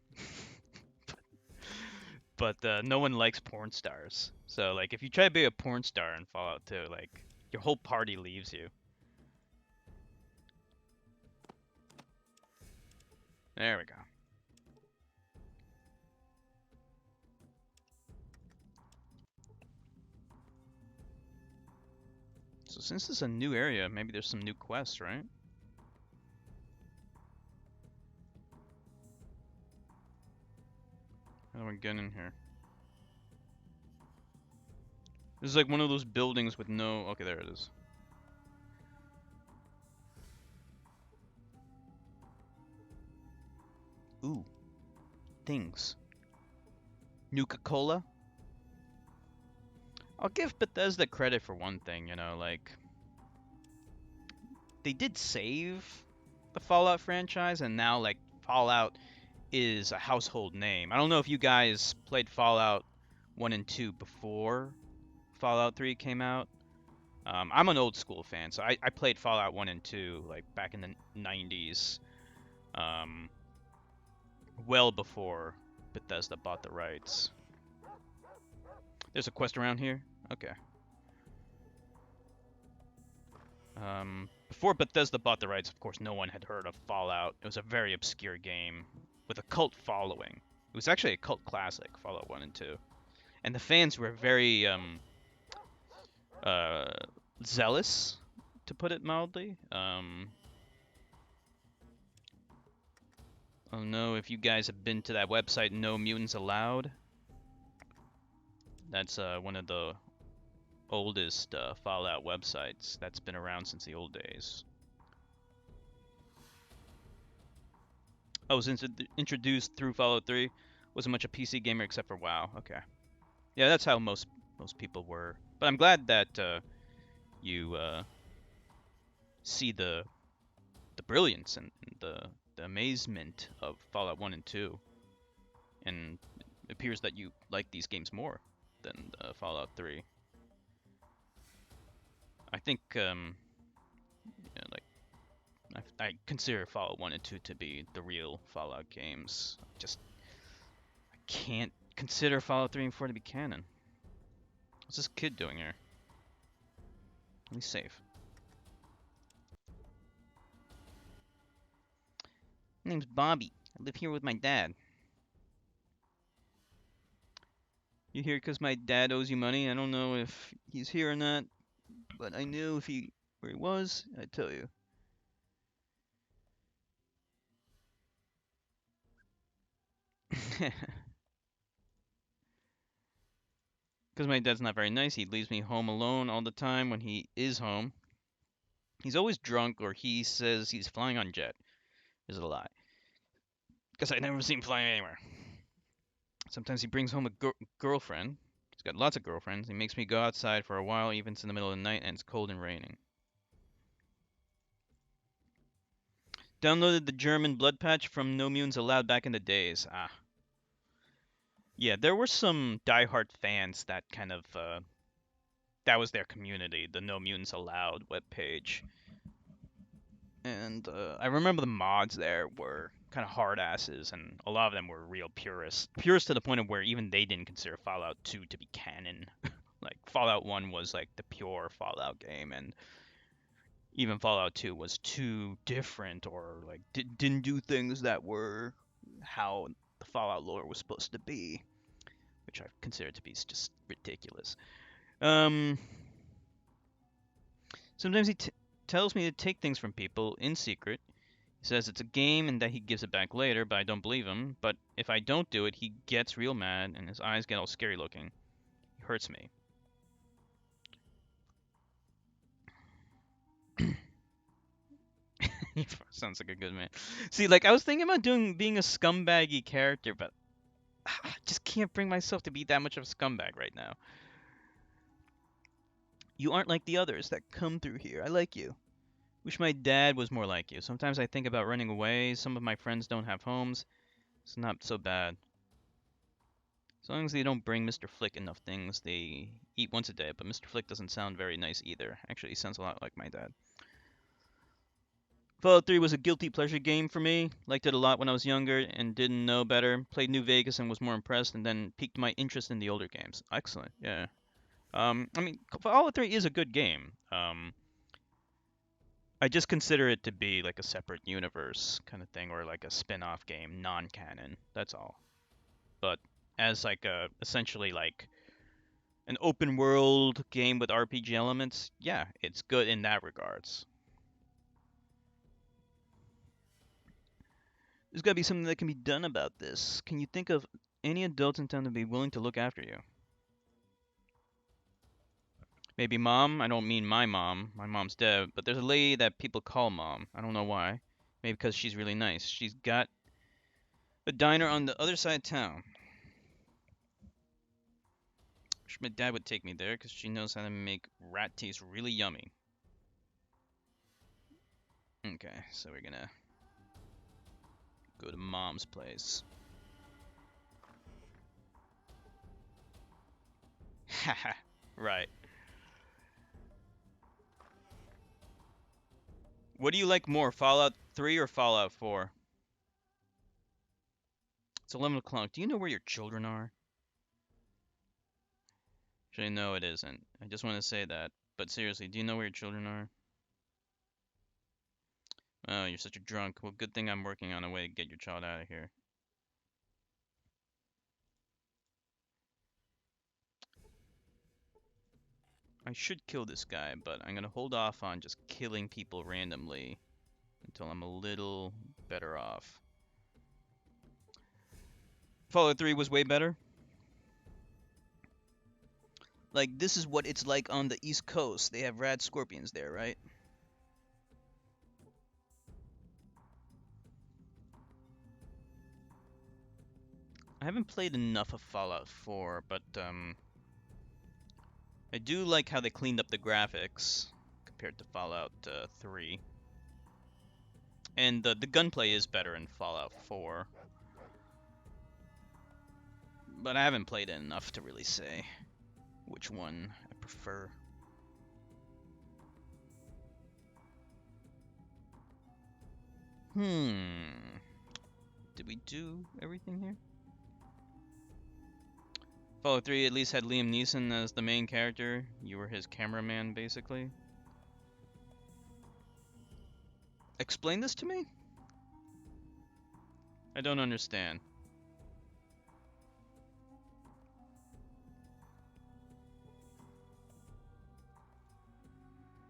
But no one likes porn stars. So like if you try to be a porn star in Fallout 2, like your whole party leaves you. There we go. So since this is a new area, maybe there's some new quests, right? How do I get in here? This is like one of those buildings with no... Okay, there it is. Ooh. Things. Nuka-Cola? I'll give Bethesda credit for one thing, you know, like... They did save the Fallout franchise, and now, like, Fallout is a household name. I don't know if you guys played Fallout 1 and 2 before Fallout 3 came out. I'm an old school fan, so I played Fallout 1 and 2, like, back in the 90s. Well before Bethesda bought the rights. There's a quest around here? Okay. Before Bethesda bought the rights, of course, no one had heard of Fallout. It was a very obscure game with a cult following. It was actually a cult classic, Fallout 1 and 2. And the fans were very zealous, to put it mildly. I don't know if you guys have been to that website, No Mutants Allowed. That's one of the oldest Fallout websites that's been around since the old days. I was introduced through Fallout 3. Wasn't much a PC gamer except for WoW. Okay. Yeah, that's how most people were. But I'm glad that you see the brilliance and the amazement of Fallout 1 and 2. And it appears that you like these games more than Fallout 3. I think, yeah, like, I consider Fallout 1 and 2 to be the real Fallout games. I can't consider Fallout 3 and 4 to be canon. What's this kid doing here? Let me save. My name's Bobby. I live here with my dad. You here because my dad owes you money? I don't know if he's here or not, but I knew if where he was, I'd tell you. Because my dad's not very nice, he leaves me home alone all the time when he is home. He's always drunk, or he says he's flying on jet. Is a lie. Because I never see him flying anywhere. Sometimes he brings home a girlfriend. He's got lots of girlfriends. He makes me go outside for a while, even in the middle of the night, and it's cold and raining. Downloaded the German blood patch from No Mutants Allowed back in the days. Ah. Yeah, there were some diehard fans that kind of, that was their community, the No Mutants Allowed webpage. And I remember the mods there were kind of hard asses, and a lot of them were real purists. Purists to the point of where even they didn't consider Fallout 2 to be canon. Like, Fallout 1 was like the pure Fallout game, and even Fallout 2 was too different or like didn't do things that were how the Fallout lore was supposed to be, which I consider to be just ridiculous. Sometimes he tells me to take things from people in secret. He says it's a game and that he gives it back later, but I don't believe him. But if I don't do it, he gets real mad and his eyes get all scary looking. He hurts me. Sounds like a good man. See, like I was thinking about being a scumbaggy character, but I just can't bring myself to be that much of a scumbag right now. You aren't like the others that come through here. I like you. Wish my dad was more like you. Sometimes I think about running away. Some of my friends don't have homes. It's not so bad. As long as they don't bring Mr. Flick enough things, they eat once a day. But Mr. Flick doesn't sound very nice either. Actually, he sounds a lot like my dad. Fallout 3 was a guilty pleasure game for me. Liked it a lot when I was younger and didn't know better. Played New Vegas and was more impressed, and then piqued my interest in the older games. Excellent, yeah. I mean, Fallout 3 is a good game. I just consider it to be like a separate universe kind of thing, or like a spin-off game, non-canon. That's all. But as like a essentially like an open world game with RPG elements, yeah, it's good in that regards. There's got to be something that can be done about this. Can you think of any adults in town to be willing to look after you? Maybe mom? I don't mean my mom. My mom's dead, but there's a lady that people call mom. I don't know why. Maybe because she's really nice. She's got a diner on the other side of town. Wish my dad would take me there because she knows how to make rat taste really yummy. Okay, so we're gonna go to mom's place. Haha, right. What do you like more, Fallout 3 or Fallout 4? It's 11 o'clock. Do you know where your children are? Actually, no, it isn't. I just want to say that. But seriously, do you know where your children are? Oh, you're such a drunk. Well, good thing I'm working on a way to get your child out of here. I should kill this guy, but I'm gonna hold off on just killing people randomly until I'm a little better off. Fallout 3 was way better. Like, this is what it's like on the East Coast. They have rad scorpions there, right? I haven't played enough of Fallout 4, but I do like how they cleaned up the graphics compared to Fallout 3. And the gunplay is better in Fallout 4. But I haven't played it enough to really say which one I prefer. Did we do everything here? Fallout 3 at least had Liam Neeson as the main character. You were his cameraman, basically. Explain this to me? I don't understand.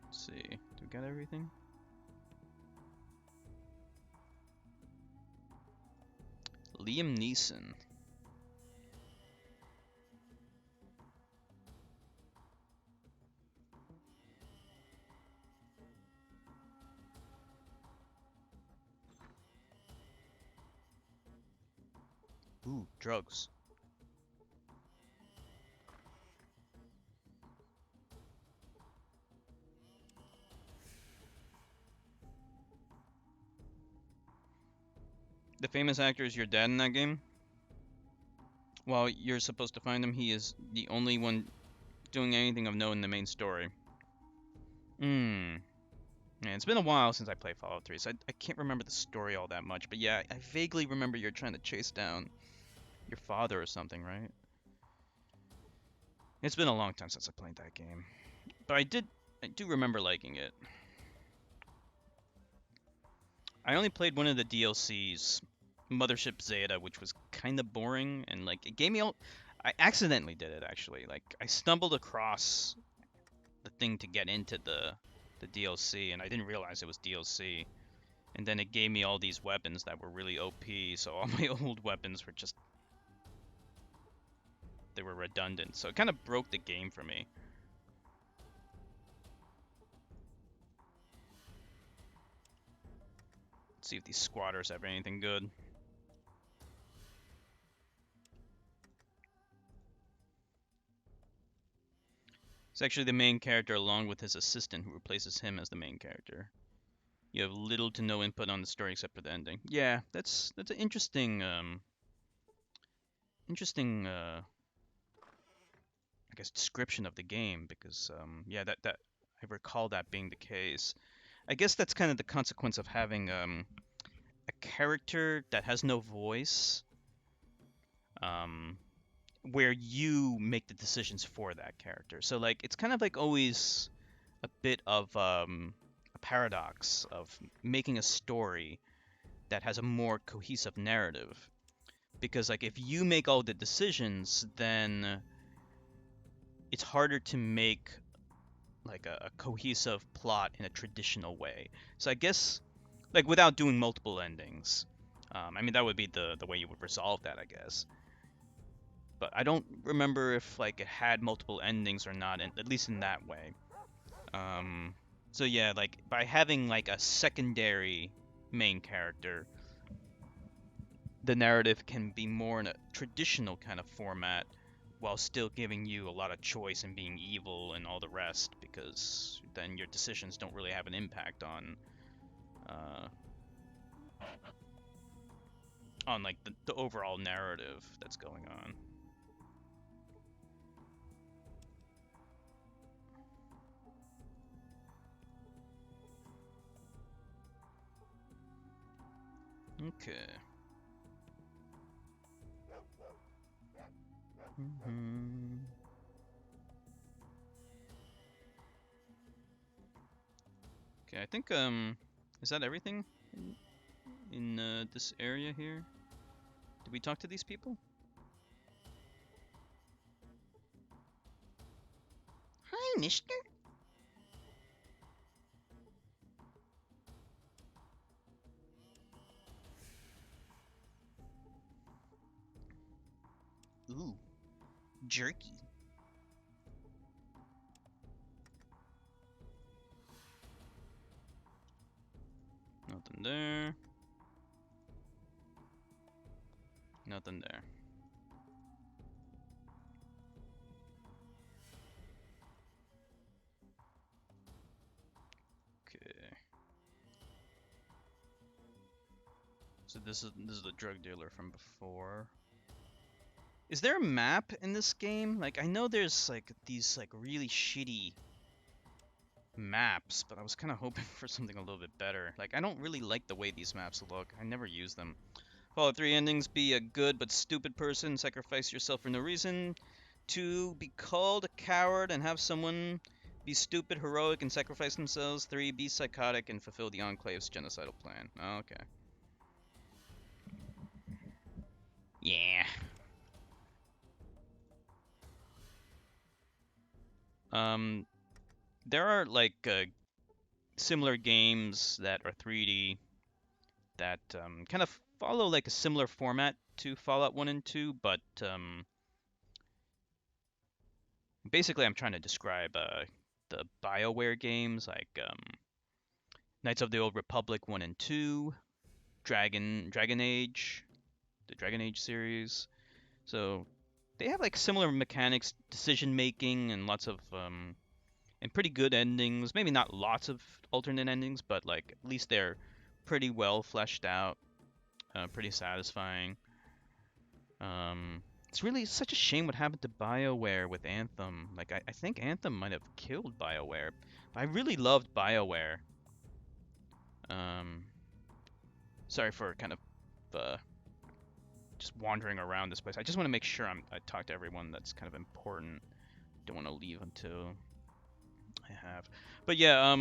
Let's see. Do we got everything? Liam Neeson. Ooh, drugs. The famous actor is your dad in that game? While you're supposed to find him, he is the only one doing anything of note in the main story. Yeah, it's been a while since I played Fallout 3, so I can't remember the story all that much. But yeah, I vaguely remember you're trying to chase down your father or something, right? It's been a long time since I played that game. But I do remember liking it. I only played one of the DLCs, Mothership Zeta, which was kind of boring, and like it gave me all. I accidentally did it actually. Like I stumbled across the thing to get into the DLC, and I didn't realize it was DLC. And then it gave me all these weapons that were really OP. So all my old weapons were just they were redundant. So it kind of broke the game for me. Let's see if these squatters have anything good. It's actually the main character along with his assistant who replaces him as the main character. You have little to no input on the story except for the ending. Yeah, that's an interesting I guess description of the game because yeah, that I recall that being the case. I guess that's kind of the consequence of having a character that has no voice, um, where you make the decisions for that character. So like it's kind of like always a bit of a paradox of making a story that has a more cohesive narrative. Because like if you make all the decisions, then it's harder to make like a cohesive plot in a traditional way. So I guess like without doing multiple endings. I mean that would be the way you would resolve that, I guess. But I don't remember if like it had multiple endings or not, at least in that way. So yeah, like by having like a secondary main character, the narrative can be more in a traditional kind of format while still giving you a lot of choice and being evil and all the rest, because then your decisions don't really have an impact uh, on like the overall narrative that's going on. Okay. Okay, I think is that everything in this area here? Did we talk to these people? Hi, mister. Ooh, jerky. Nothing there. Nothing there. Okay. So this is the drug dealer from before. Is there a map in this game? Like I know there's like these like really shitty maps, but I was kind of hoping for something a little bit better. Like I don't really like the way these maps look. I never use them. Fallout 3 endings: be a good but stupid person, sacrifice yourself for no reason. 2, be called a coward and have someone be stupid, heroic, and sacrifice themselves. 3, be psychotic and fulfill the Enclave's genocidal plan. Okay. Yeah. There are like similar games that are 3D that kind of follow like a similar format to Fallout 1 and 2, but basically I'm trying to describe the BioWare games like Knights of the Old Republic 1 and 2, Dragon Age, the Dragon Age series. So they have like similar mechanics, decision making, and lots of and pretty good endings. Maybe not lots of alternate endings, but like at least they're pretty well fleshed out. pretty satisfying. It's really such a shame what happened to BioWare with Anthem. Like, I think Anthem might have killed BioWare. But I really loved BioWare. Sorry for kind of just wandering around this place. I just want to make sure I talk to everyone that's kind of important. Don't want to leave until I have. But yeah,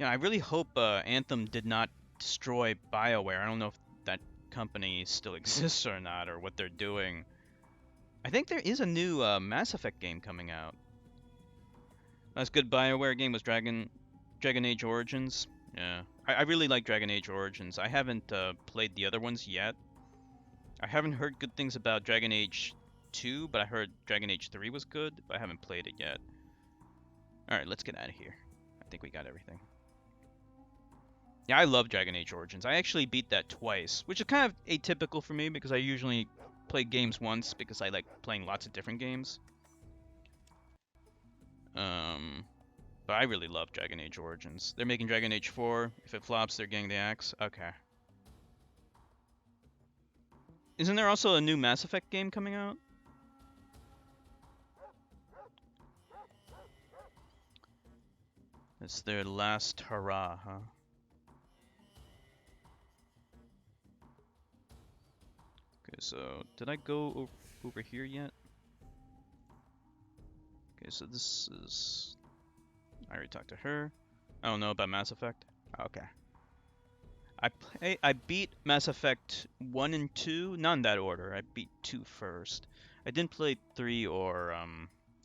I really hope Anthem did not destroy BioWare. I don't know if that company still exists or not, or what they're doing. I think there is a new Mass Effect game coming out. Last good BioWare game was Dragon Age Origins. Yeah, I really like Dragon Age Origins. I haven't played the other ones yet. I haven't heard good things about Dragon Age 2, but I heard Dragon Age 3 was good, but I haven't played it yet. Alright, let's get out of here. I think we got everything. Yeah, I love Dragon Age Origins. I actually beat that twice, which is kind of atypical for me because I usually play games once because I like playing lots of different games. But I really love Dragon Age Origins. They're making Dragon Age 4. If it flops, they're getting the axe. Okay. Isn't there also a new Mass Effect game coming out? It's their last hurrah, huh? Okay, so did I go over here yet? Okay, so this is... I already talked to her. I don't know about Mass Effect. Okay. I beat Mass Effect 1 and 2, not in that order. I beat 2 first. I didn't play 3 or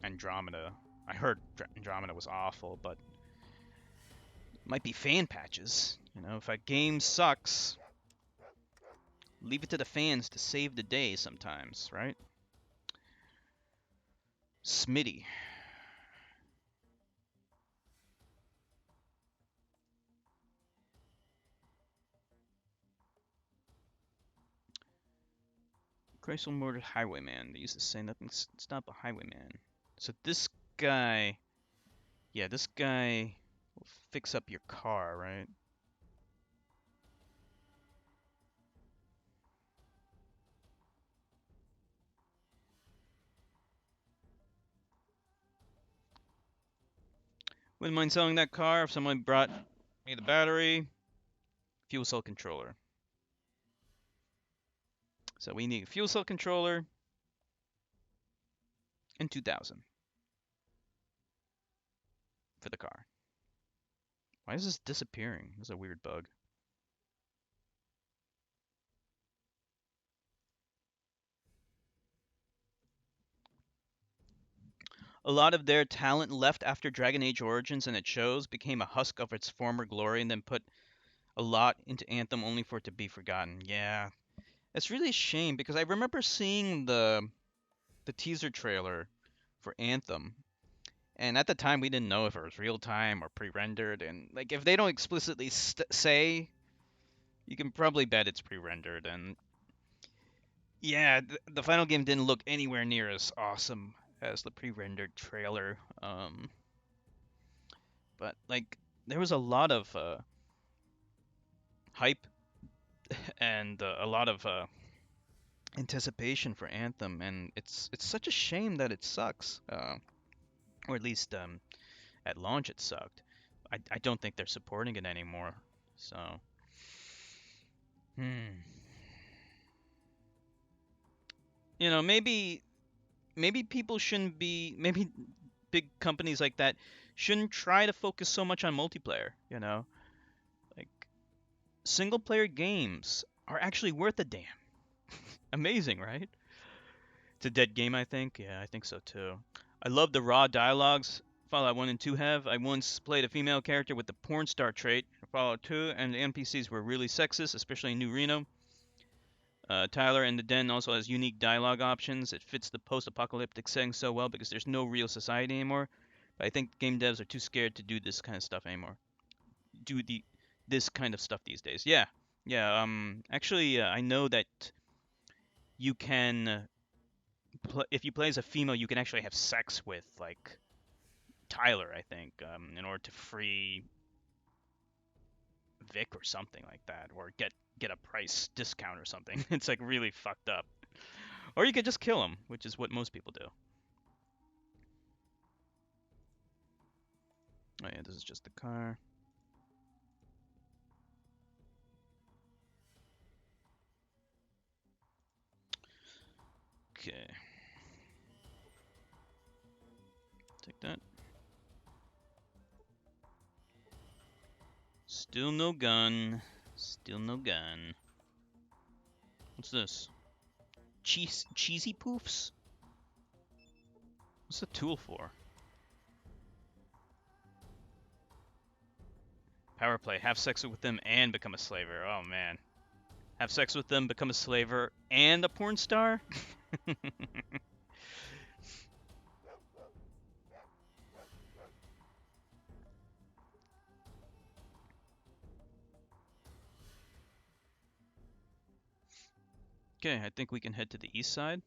Andromeda. I heard Andromeda was awful, but it might be fan patches. You know, if a game sucks, leave it to the fans to save the day sometimes, right? Smitty. Chrysler murdered Highwayman. They used to say nothing stop a Highwayman. So this guy... Yeah, this guy will fix up your car, right? Wouldn't mind selling that car if someone brought me the battery. Fuel cell controller. So we need a fuel cell controller and 2,000 for the car. Why is this disappearing? This is a weird bug. A lot of their talent left after Dragon Age Origins, and it shows, became a husk of its former glory and then put a lot into Anthem only for it to be forgotten. Yeah, it's really a shame because I remember seeing the teaser trailer for Anthem, and at the time we didn't know if it was real time or pre-rendered, and like if they don't explicitly say, you can probably bet it's pre-rendered. And yeah, the final game didn't look anywhere near as awesome as the pre-rendered trailer. But like there was a lot of hype and a lot of anticipation for Anthem, and it's such a shame that it sucks, or at least at launch it sucked. I don't think they're supporting it anymore. So, you know, maybe people shouldn't be, maybe big companies like that shouldn't try to focus so much on multiplayer. You know, like single player games are actually worth a damn. Amazing, right? It's a dead game, I think. Yeah, I think so too. I love the raw dialogues Fallout 1 and 2 have. I once played a female character with the porn star trait in Fallout 2, and the NPCs were really sexist, especially in New Reno. Tyler in the Den also has unique dialogue options. It fits the post-apocalyptic setting so well because there's no real society anymore. But I think game devs are too scared to do this kind of stuff anymore. This kind of stuff these days. Yeah, yeah. Actually, I know that you can, if you play as a female, you can actually have sex with like Tyler, I think, in order to free Vic or something like that, or get get a price discount or something. It's like really fucked up. Or you could just kill them, which is what most people do. Oh yeah, this is just the car. Okay. Take that. Still no gun. Still no gun. What's this? Cheesy poofs? What's the tool for? Power play. Have sex with them and become a slaver. Oh man. Have sex with them, become a slaver, and a porn star? Okay, I think we can head to the east side.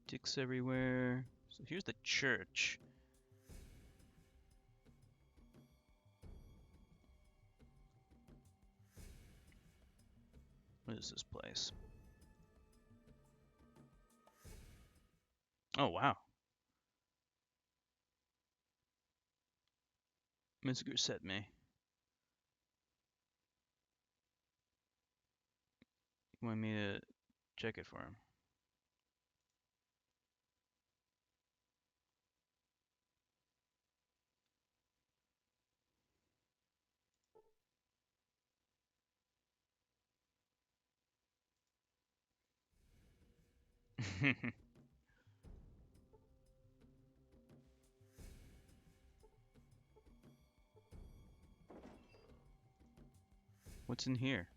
Dicks everywhere. So here's the church. What is this place? Oh, wow. Mizger sent me. You want me to check it for him? What's in here?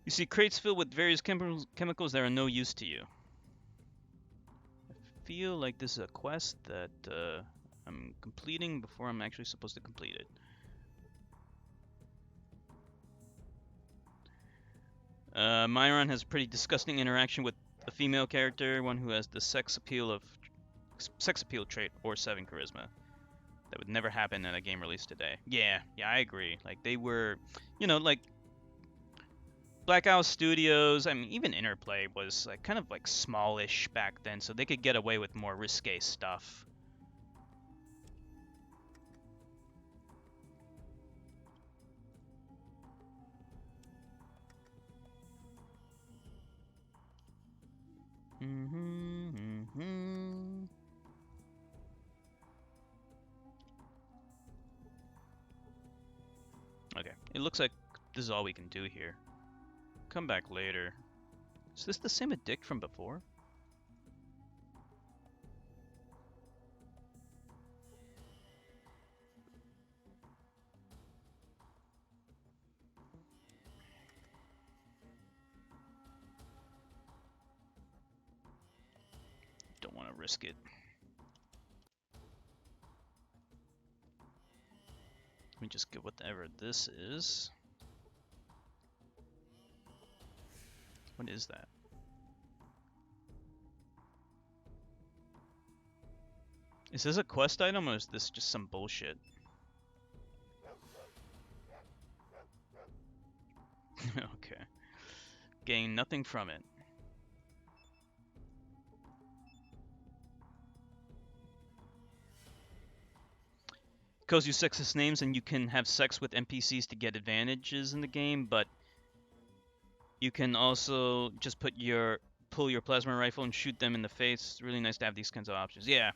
You see crates filled with various chemicals that are no use to you. I feel like this is a quest that I'm completing before I'm actually supposed to complete it. Myron has a pretty disgusting interaction with a female character, one who has the sex appeal trait or 7 charisma. That would never happen in a game released today. Yeah, I agree. Like they were, like Black Owl Studios, I mean, even Interplay was like kind of like smallish back then, so they could get away with more risque stuff. Okay, it looks like this is all we can do here. Come back later. Is this the same addict from before? Don't want to risk it. Let me just get whatever this is. What is that? Is this a quest item or is this just some bullshit? Okay. Gain nothing from it. Calls you sexist names and you can have sex with NPCs to get advantages in the game, but you can also just pull your plasma rifle and shoot them in the face. It's really nice to have these kinds of options. Yeah,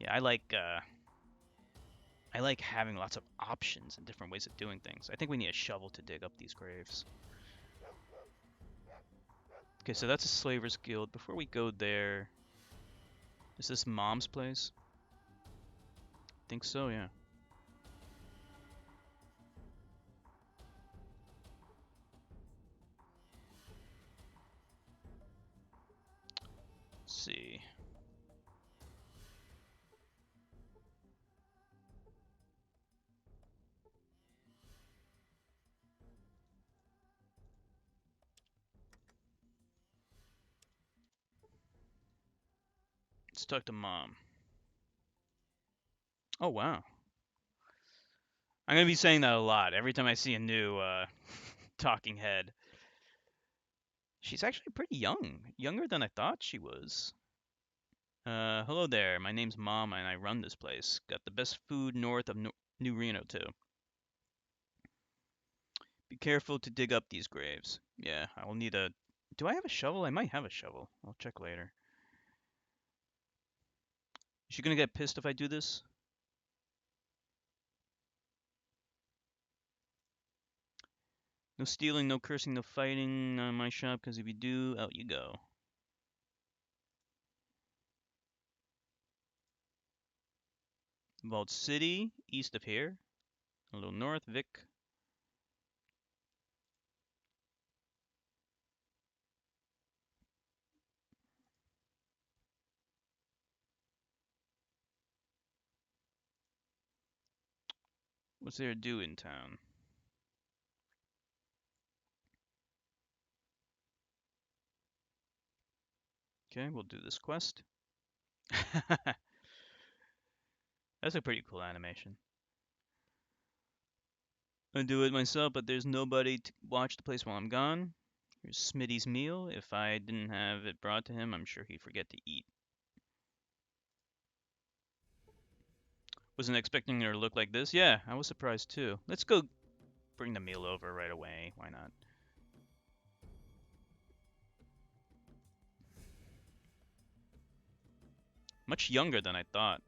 I like having lots of options and different ways of doing things. I think we need a shovel to dig up these graves. Okay, so that's a Slavers Guild. Before we go there, is this Mom's place? I think so, yeah. Let's see. Let's talk to Mom. Oh, wow. I'm going to be saying that a lot every time I see a new talking head. She's actually pretty young. Younger than I thought she was. Hello there. My name's Mom and I run this place. Got the best food north of New Reno, too. Be careful to dig up these graves. Yeah, I will need a... Do I have a shovel? I might have a shovel. I'll check later. Is she gonna get pissed if I do this? No stealing, no cursing, no fighting on my shop, because if you do, out you go. Vault City, east of here. A little north, Vic. What's there to do in town? Okay, we'll do this quest. That's a pretty cool animation. I'd do it myself, but there's nobody to watch the place while I'm gone. Here's Smitty's meal. If I didn't have it brought to him, I'm sure he'd forget to eat. Wasn't expecting her to look like this. Yeah, I was surprised too. Let's go bring the meal over right away. Why not? Much younger than I thought.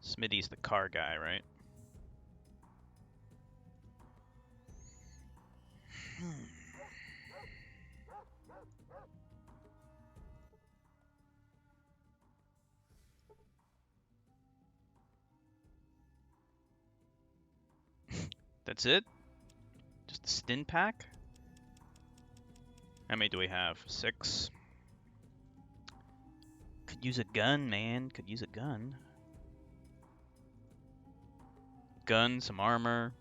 Smitty's the car guy, right? That's it? Just a stin pack? How many do we have? 6. Could use a gun, man. Could use a gun. Gun, some armor.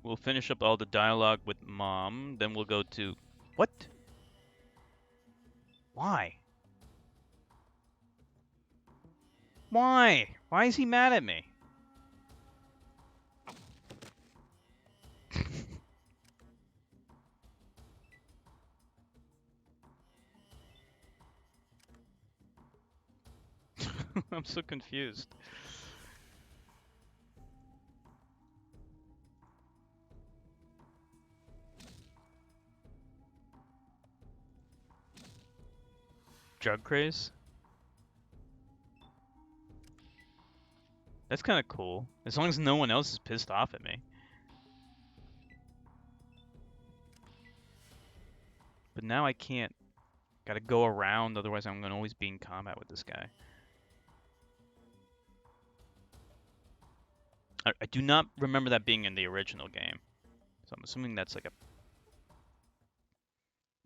We'll finish up all the dialogue with Mom, then we'll go to... What? Why? Why? Why is he mad at me? I'm so confused. Drug craze? That's kind of cool. As long as no one else is pissed off at me. But now I can't. Gotta go around, otherwise I'm gonna always be in combat with this guy. I do not remember that being in the original game. So I'm assuming that's like a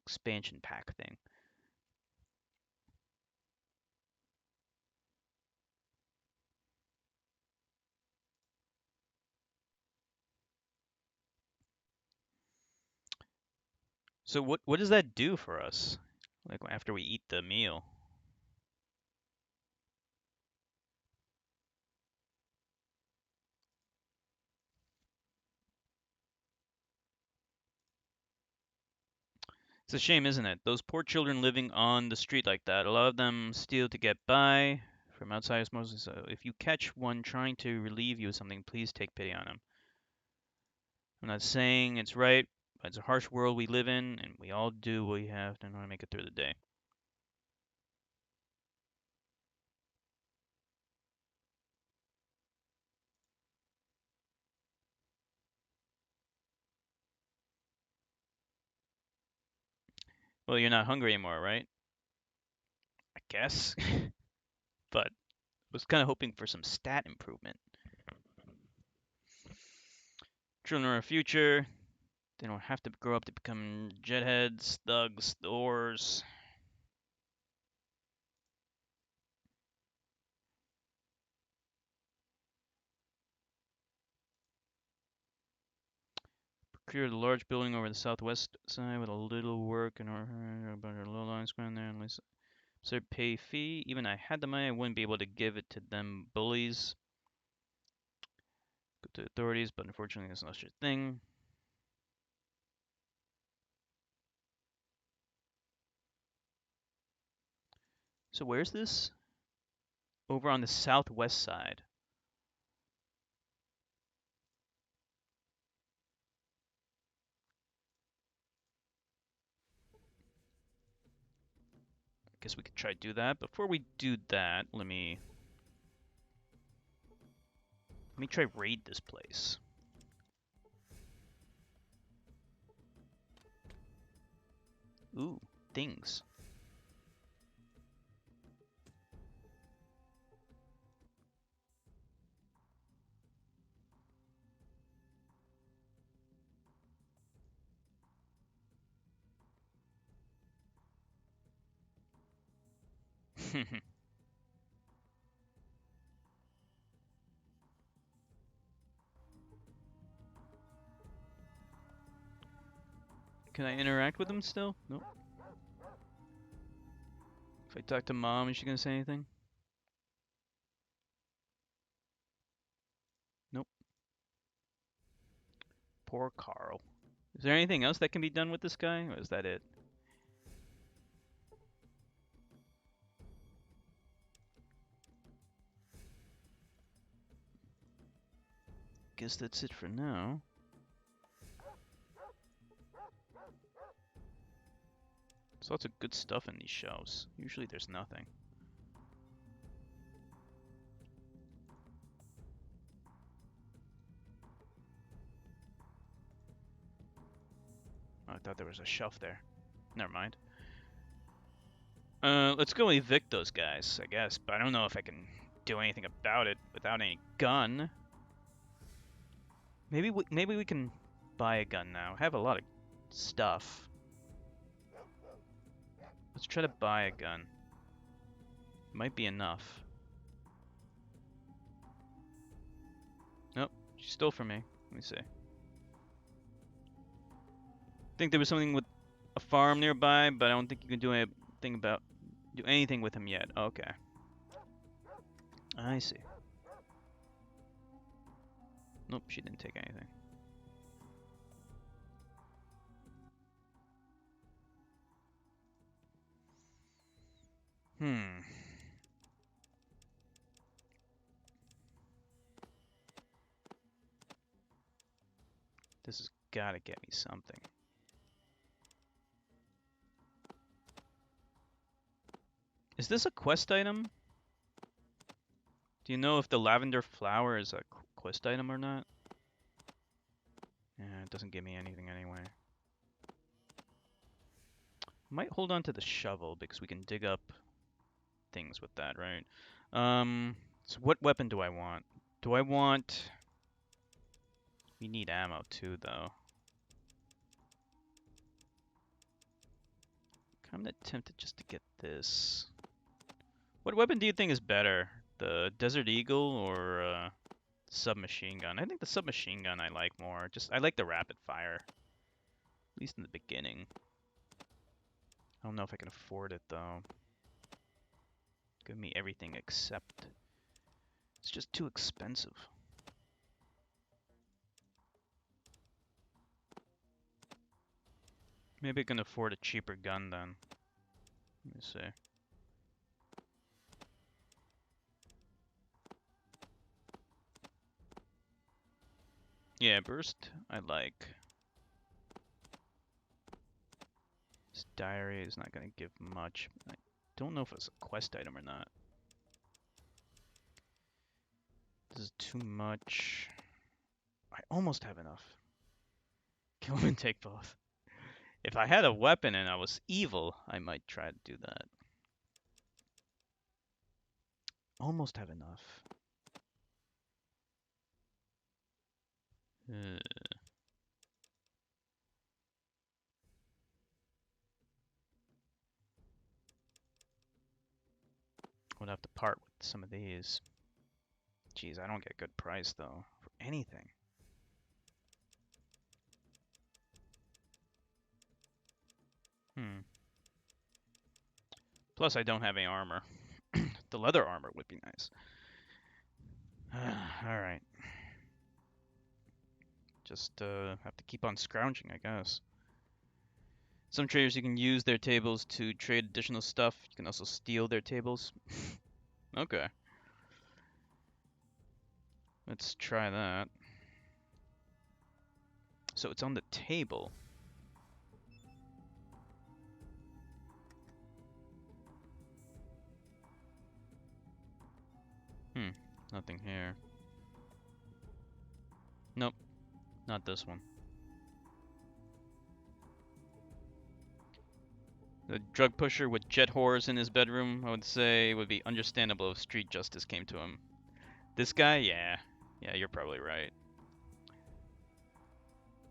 expansion pack thing. So what does that do for us? Like after we eat the meal? It's a shame, isn't it? Those poor children living on the street like that. A lot of them steal to get by from outsiders mostly. So if you catch one trying to relieve you of something, please take pity on him. I'm not saying it's right, But it's a harsh world we live in, and we all do what we have in order to make it through the day. Well, you're not hungry anymore, right? I guess. But was kind of hoping for some stat improvement. Children are our future. They don't have to grow up to become jetheads, thugs, thors. Procure the large building over the southwest side with a little work in order about a low line square there unless absurd pay fee. Even I had the money, I wouldn't be able to give it to them bullies. Go to authorities, but unfortunately there's no such thing. So where's this? Over on the southwest side. Guess we could try to do that. Before we do that, let me try raid this place. Ooh, things. Can I interact with them still? Nope. If I talk to mom, is she gonna say anything? Nope. Poor Carl. Is there anything else that can be done with this guy, or is that it? Guess that's it for now. There's lots of good stuff in these shelves. Usually there's nothing. Oh, I thought there was a shelf there. Never mind. Let's go evict those guys, I guess. But I don't know if I can do anything about it without any gun. Maybe we can buy a gun now. I have a lot of stuff. Let's try to buy a gun. Might be enough. Nope, she stole from me. Let me see. I think there was something with a farm nearby, but I don't think you can do anything with him yet. Okay. I see. Nope, she didn't take anything. This has gotta get me something. Is this a quest item? Do you know if the lavender flower is a quest item or not? Yeah, it doesn't give me anything anyway. I might hold on to the shovel because we can dig up things with that, right? So what weapon do I want? Do I want... We need ammo too, though. I'm kinda tempted just to get this. What weapon do you think is better? The Desert Eagle or submachine gun? I think the submachine gun I like more. I like the rapid fire. At least in the beginning. I don't know if I can afford it though. Give me everything except... It's just too expensive. Maybe I can afford a cheaper gun then. Let me see. Yeah, burst I like. This diary is not going to give much. I don't know if it's a quest item or not. This is too much. I almost have enough. Kill him and take both. If I had a weapon and I was evil, I might try to do that. Almost have enough. Would have to part with some of these. Jeez, I don't get good price though for anything. Plus, I don't have any armor. The leather armor would be nice. Alright. Just have to keep on scrounging, I guess. Some traders, you can use their tables to trade additional stuff. You can also steal their tables. Okay. Let's try that. So it's on the table. Nothing here. Nope. Not this one. The drug pusher with jet whores in his bedroom, I would say, would be understandable if street justice came to him. This guy? Yeah. Yeah, you're probably right.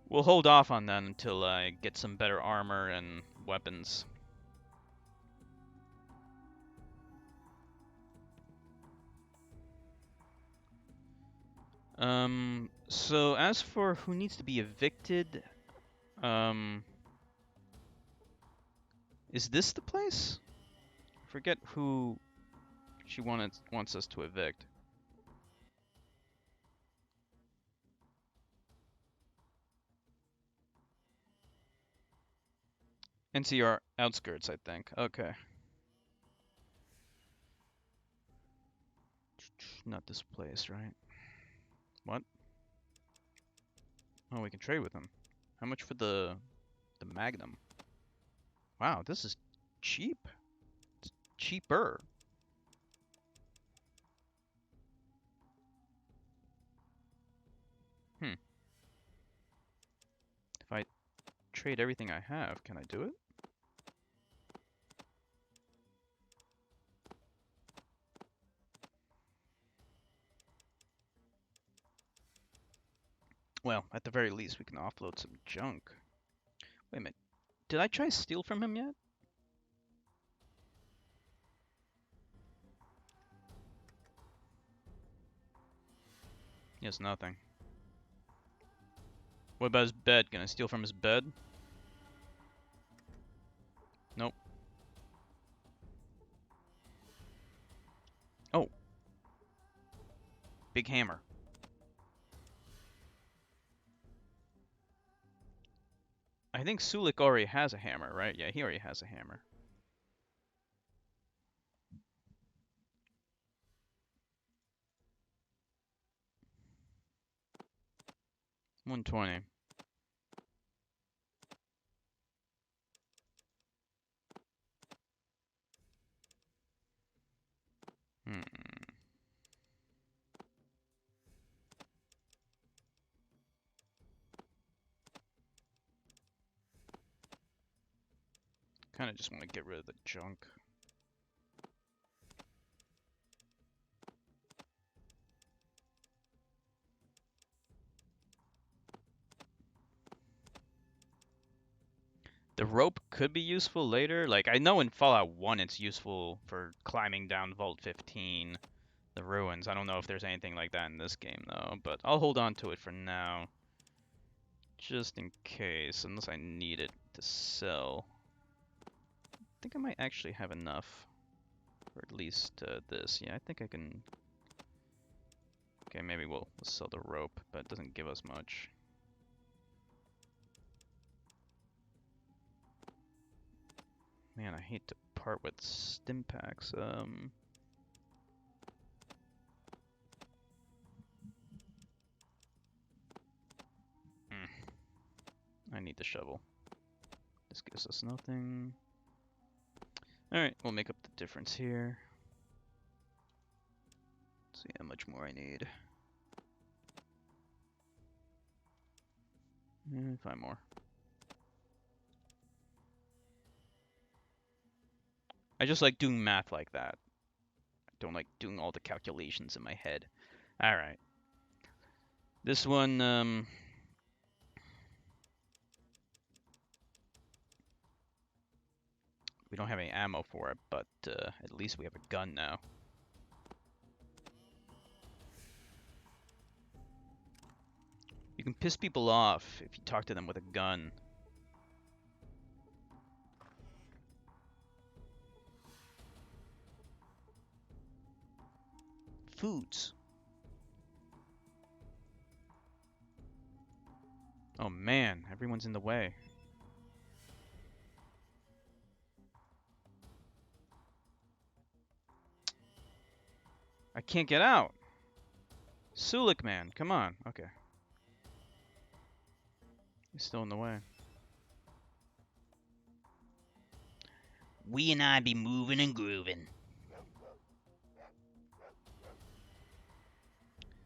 We'll hold off on that until I get some better armor and weapons. So as for who needs to be evicted, is this the place? Forget who she wants us to evict. NCR outskirts, I think. Okay. Not this place, right? What? Oh, we can trade with him. How much for the Magnum? Wow, this is cheap. It's cheaper. If I trade everything I have, can I do it? Well, at the very least, we can offload some junk. Wait a minute. Did I try to steal from him yet? Yes, nothing. What about his bed? Can I steal from his bed? Nope. Oh. Big hammer. I think Sulik already has a hammer, right? Yeah, he already has a hammer. $120. Kind of just want to get rid of the junk. The rope could be useful later. Like, I know in Fallout 1 it's useful for climbing down Vault 15, the ruins. I don't know if there's anything like that in this game, though. But I'll hold on to it for now. Just in case, unless I need it to sell. I think I might actually have enough. Or at least this. Yeah, I think I can... Okay, maybe we'll sell the rope, but it doesn't give us much. Man, I hate to part with Stimpaks. I need the shovel. The This gives us nothing. Alright, we'll make up the difference here. See how much more I need. And 5 more. I just like doing math like that. I don't like doing all the calculations in my head. Alright. This one, we don't have any ammo for it, but at least we have a gun now. You can piss people off if you talk to them with a gun. Foods. Oh man, everyone's in the way. I can't get out. Sulik, man, come on. Okay. He's still in the way. We and I be moving and grooving.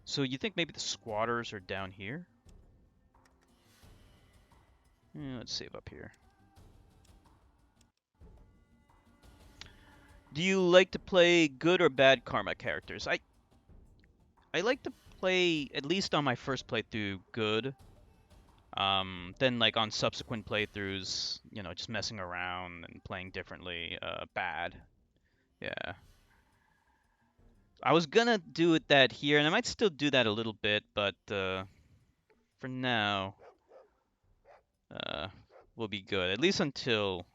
So you think maybe the squatters are down here? Yeah, let's save up here. Do you like to play good or bad karma characters? I like to play, at least on my first playthrough, good. Then like on subsequent playthroughs, you know, just messing around and playing differently, bad. Yeah. I was gonna do it that here, and I might still do that a little bit, but for now, we'll be good. At least until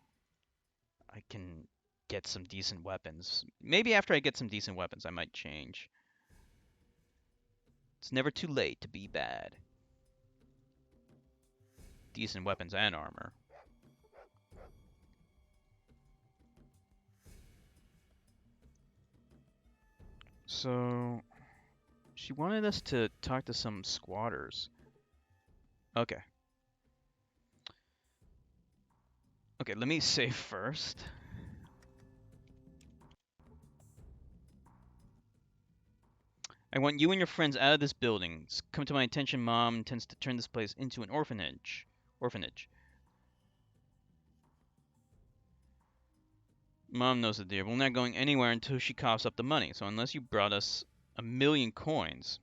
I can get some decent weapons. Maybe after I get some decent weapons, I might change. It's never too late to be bad. Decent weapons and armor. So, she wanted us to talk to some squatters. Okay. Okay, let me save first. I want you and your friends out of this building. It's come to my attention, Mom intends to turn this place into an orphanage. Mom knows the deal. We're not going anywhere until she coughs up the money. So unless you brought us 1,000,000 coins.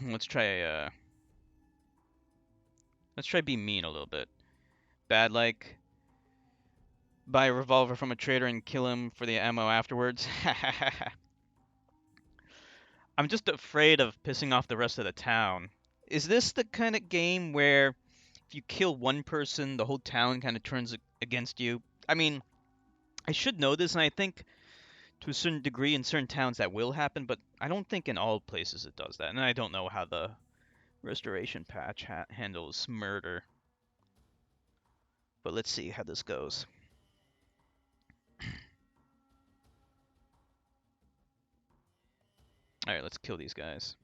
Let's try be mean a little bit. Bad like buy a revolver from a trader and kill him for the ammo afterwards. I'm just afraid of pissing off the rest of the town. Is this the kind of game where if you kill one person, the whole town kind of turns against you? I mean, I should know this, and I think to a certain degree in certain towns that will happen, but I don't think in all places it does that. And I don't know how the restoration patch handles murder. But let's see how this goes. Alright, let's kill these guys.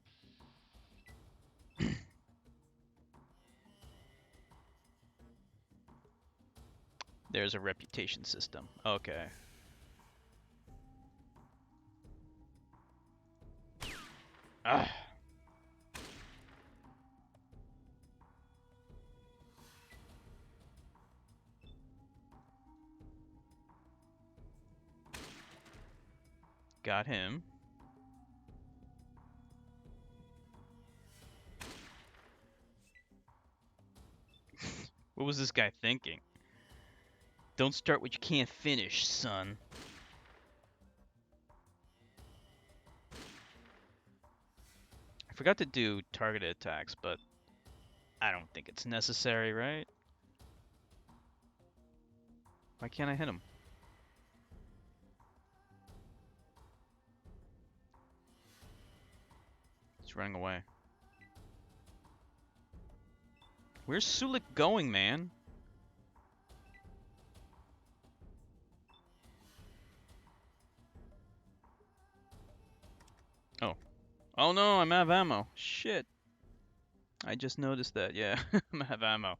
There's a reputation system. Okay. Ah. Got him. What was this guy thinking? Don't start what you can't finish, son. I forgot to do targeted attacks, but I don't think it's necessary, right? Why can't I hit him? He's running away. Where's Sulik going, man? Oh no, I'm out of ammo. Shit. I just noticed that. Yeah, I'm out of ammo.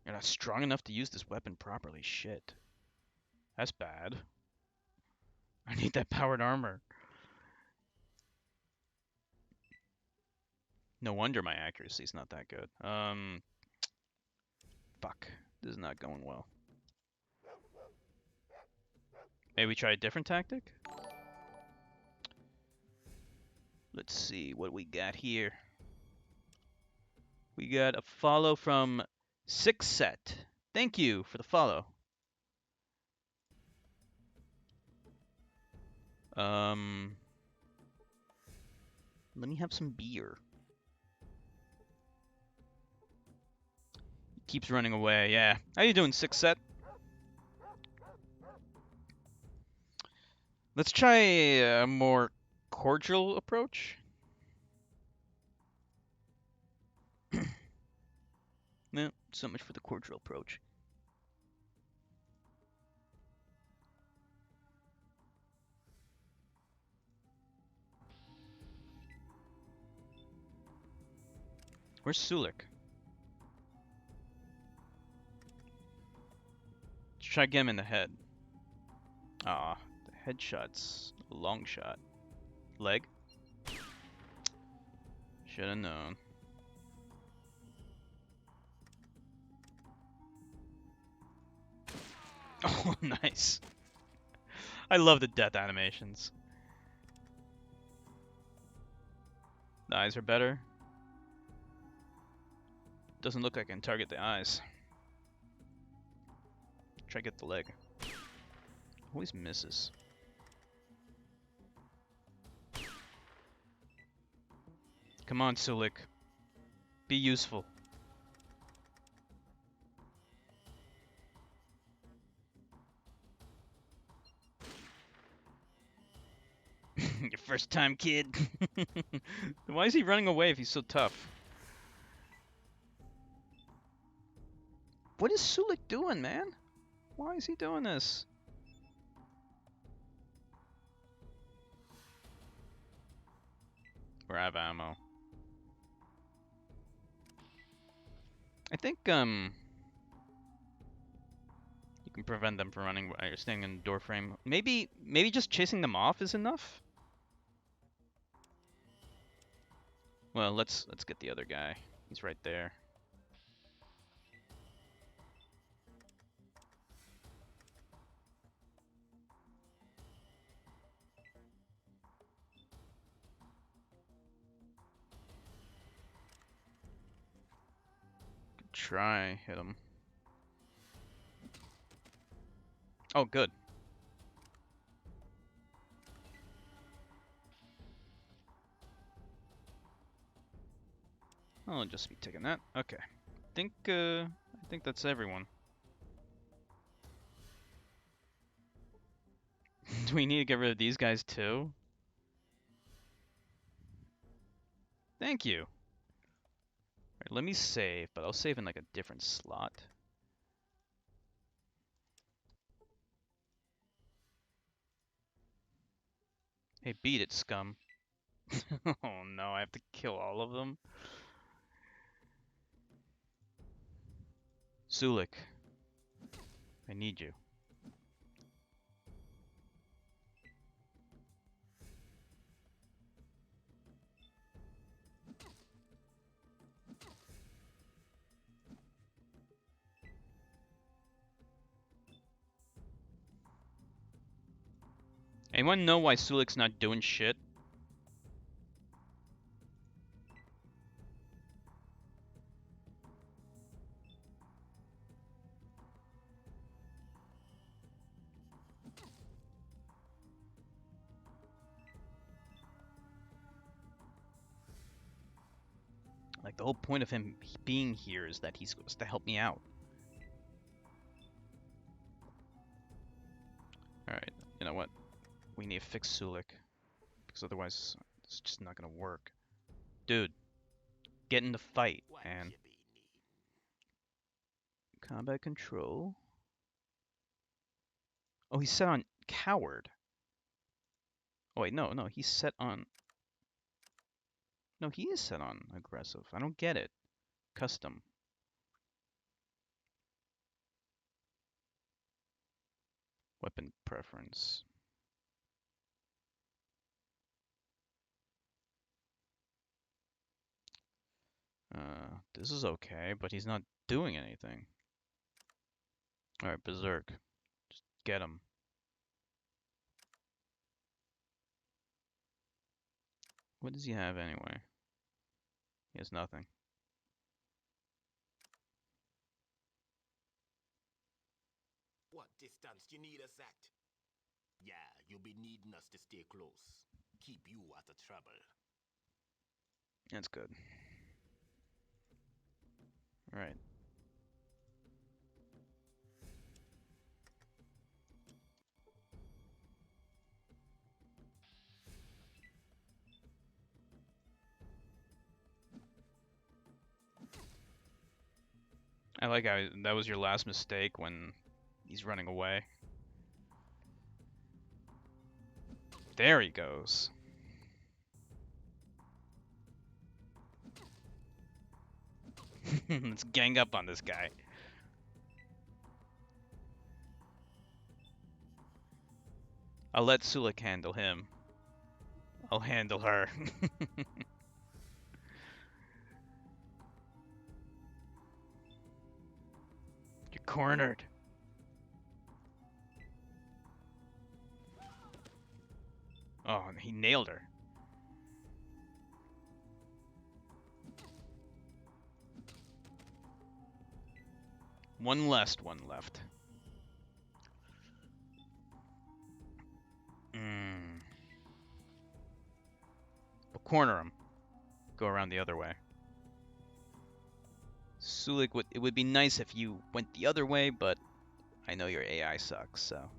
You're not strong enough to use this weapon properly. Shit. That's bad. I need that powered armor. No wonder my accuracy's not that good. Fuck. This is not going well. Maybe we try a different tactic? Let's see what we got here. We got a follow from Six Set. Thank you for the follow. Let me have some beer. He keeps running away. Yeah. How you doing, Six Set? Let's try a more cordial approach. No, so much for the cordial approach. Where's Sulik? Let's try get him in the head. Ah, the headshot's a long shot. Leg? Should have known. Oh, nice. I love the death animations. The eyes are better. Doesn't look like I can target the eyes. Try to get the leg. Always misses. Come on, Sulik. Be useful. Your first time, kid. Why is he running away if he's so tough? What is Sulik doing, man? Why is he doing this? We're out of ammo. I think, you can prevent them from running while you're staying in the door frame. Maybe just chasing them off is enough? Well, let's get the other guy. He's right there. Try hit him. Oh, good. I'll just be taking that. Okay. I think that's everyone. Do we need to get rid of these guys too? Thank you. Alright, let me save, but I'll save in like a different slot. Hey, beat it, scum. Oh no, I have to kill all of them? Sulik, I need you. Anyone know why Sulik's not doing shit? Like, the whole point of him being here is that he's supposed to help me out. Alright, you know what? We need to fix Sulik. Because otherwise, it's just not gonna work. Dude, get in the fight, man. Combat control. Oh, he's set on coward. Oh wait, no, he's set on. No, he is set on aggressive. I don't get it. Custom. Weapon preference. This is okay, but he's not doing anything. Alright, Berserk. Just get him. What does he have anyway? He has nothing. What distance you need us at? Yeah, you'll be needing us to stay close. Keep you out of trouble. That's good. Alright. I like how that was your last mistake when he's running away. There he goes. Let's gang up on this guy. I'll let Sulik handle him. I'll handle her. You're cornered. Oh, he nailed her. One left. We'll corner him. Go around the other way. Sulik, it would be nice if you went the other way, but I know your AI sucks, so.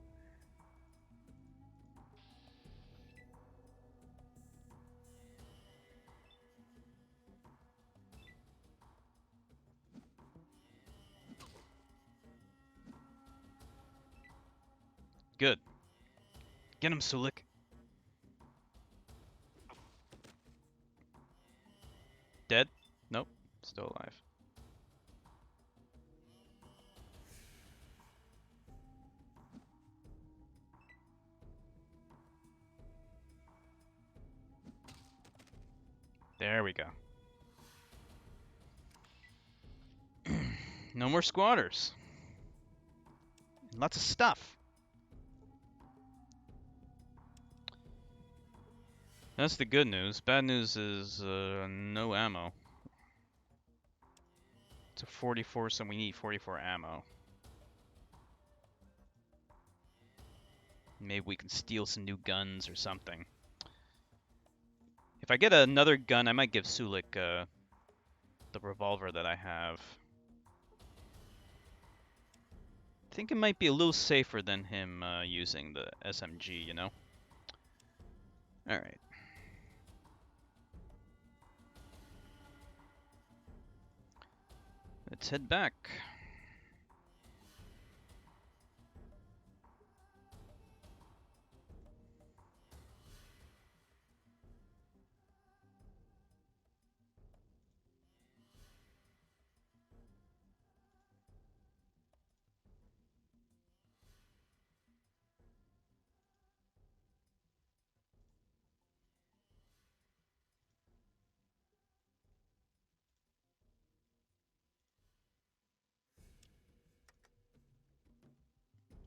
Good. Get him, Sulik. Dead? Nope. Still alive. There we go. No more squatters. Lots of stuff. That's the good news. Bad news is no ammo. It's a 44, so we need 44 ammo. Maybe we can steal some new guns or something. If I get another gun, I might give Sulik the revolver that I have. I think it might be a little safer than him using the SMG, you know? Alright. Let's head back.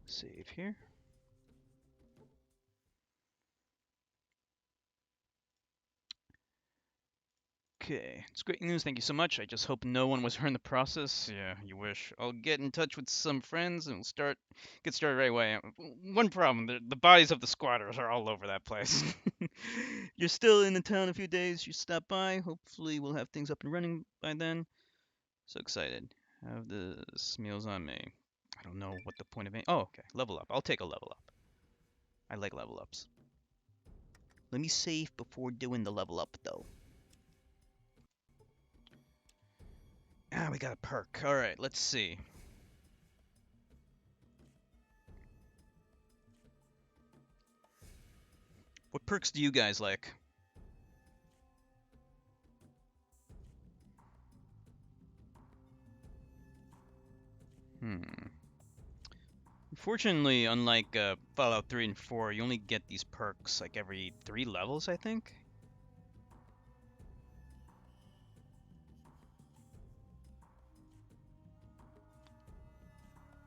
Save here. Okay, it's great news. Thank you so much. I just hope no one was hurt in the process. Yeah, you wish. I'll get in touch with some friends and we'll get started right away. One problem: the bodies of the squatters are all over that place. You're still in the town a few days. You stop by. Hopefully, we'll have things up and running by then. So excited. Have the meals on me. I don't know what the point of it. Oh, okay. Level up. I'll take a level up. I like level ups. Let me save before doing the level up, though. Ah, we got a perk. Alright, let's see. What perks do you guys like? Hmm. Unfortunately, unlike Fallout 3 and 4, you only get these perks like every 3 levels, I think.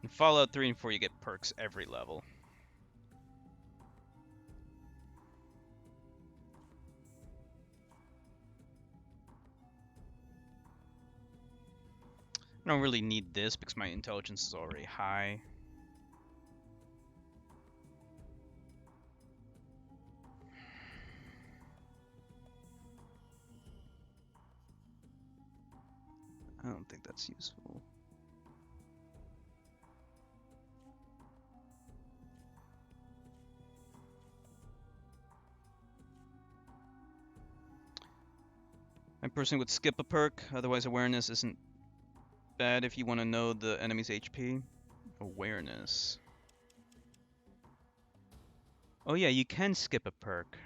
In Fallout 3 and 4, you get perks every level. I don't really need this because my intelligence is already high. I don't think that's useful. I personally would skip a perk, otherwise awareness isn't bad if you want to know the enemy's HP. Awareness. Oh yeah, you can skip a perk.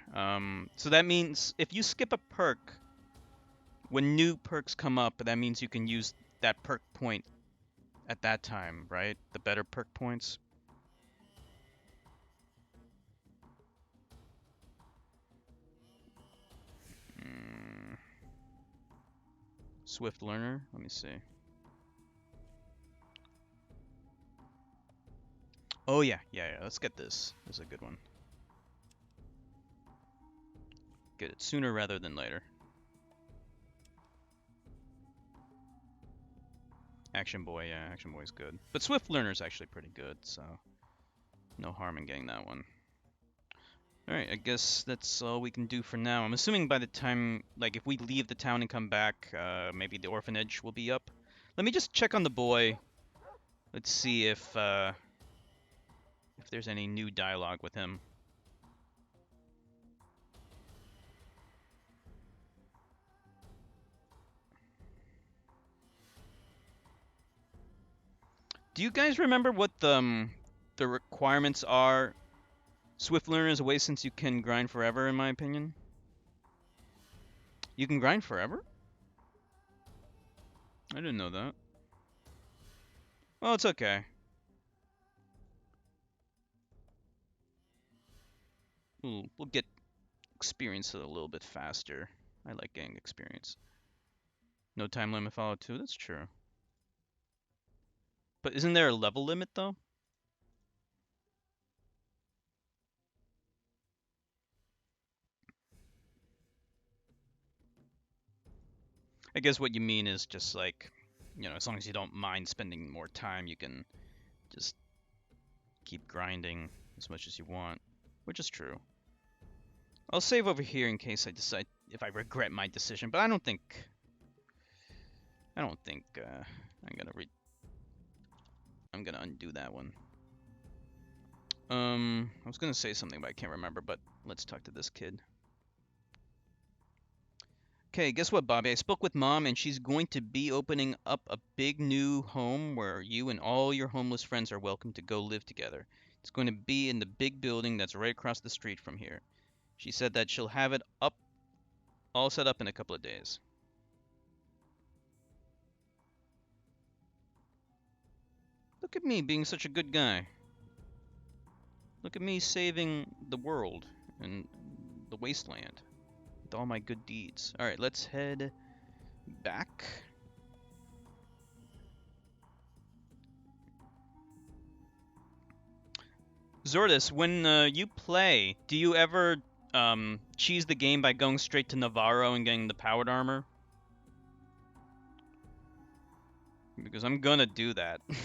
So that means if you skip a perk, when new perks come up, that means you can use that perk point at that time, right? The better perk points. Swift Learner, let me see. Oh yeah, let's get this. This is a good one. Get it sooner rather than later. Action Boy, yeah, Action Boy's good. But Swift Learner's actually pretty good, so no harm in getting that one. Alright, I guess that's all we can do for now. I'm assuming by the time, like, if we leave the town and come back, maybe the orphanage will be up. Let me just check on the boy. Let's see if there's any new dialogue with him. Do you guys remember what the requirements are? Swift Learner is a way since you can grind forever, in my opinion. You can grind forever? I didn't know that. Well, it's okay. We'll get experience a little bit faster. I like getting experience. No time limit Fallout 2, that's true. But isn't there a level limit, though? I guess what you mean is just like, you know, as long as you don't mind spending more time, you can just keep grinding as much as you want, which is true. I'll save over here in case I decide if I regret my decision, but I don't think I'm gonna undo that one. I was gonna say something, but I can't remember. But let's talk to this kid. Okay, guess what, Bobby? I spoke with Mom, and she's going to be opening up a big new home where you and all your homeless friends are welcome to go live together. It's going to be in the big building that's right across the street from here. She said that she'll have it up, all set up in a couple of days. Look at me being such a good guy. Look at me saving the world and the wasteland with all my good deeds. Alright, let's head back. Zordis, when you play, do you ever cheese the game by going straight to Navarro and getting the powered armor? Because I'm gonna do that. I'm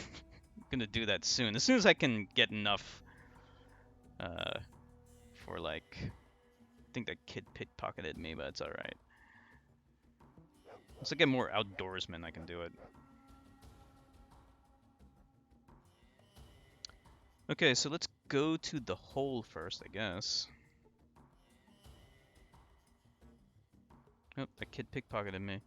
gonna do that soon. As soon as I can get enough for like... I think that kid pickpocketed me, but it's alright. Once I get more outdoorsmen, I can do it. Okay, so let's go to the hole first, I guess. Oh, that kid pickpocketed me.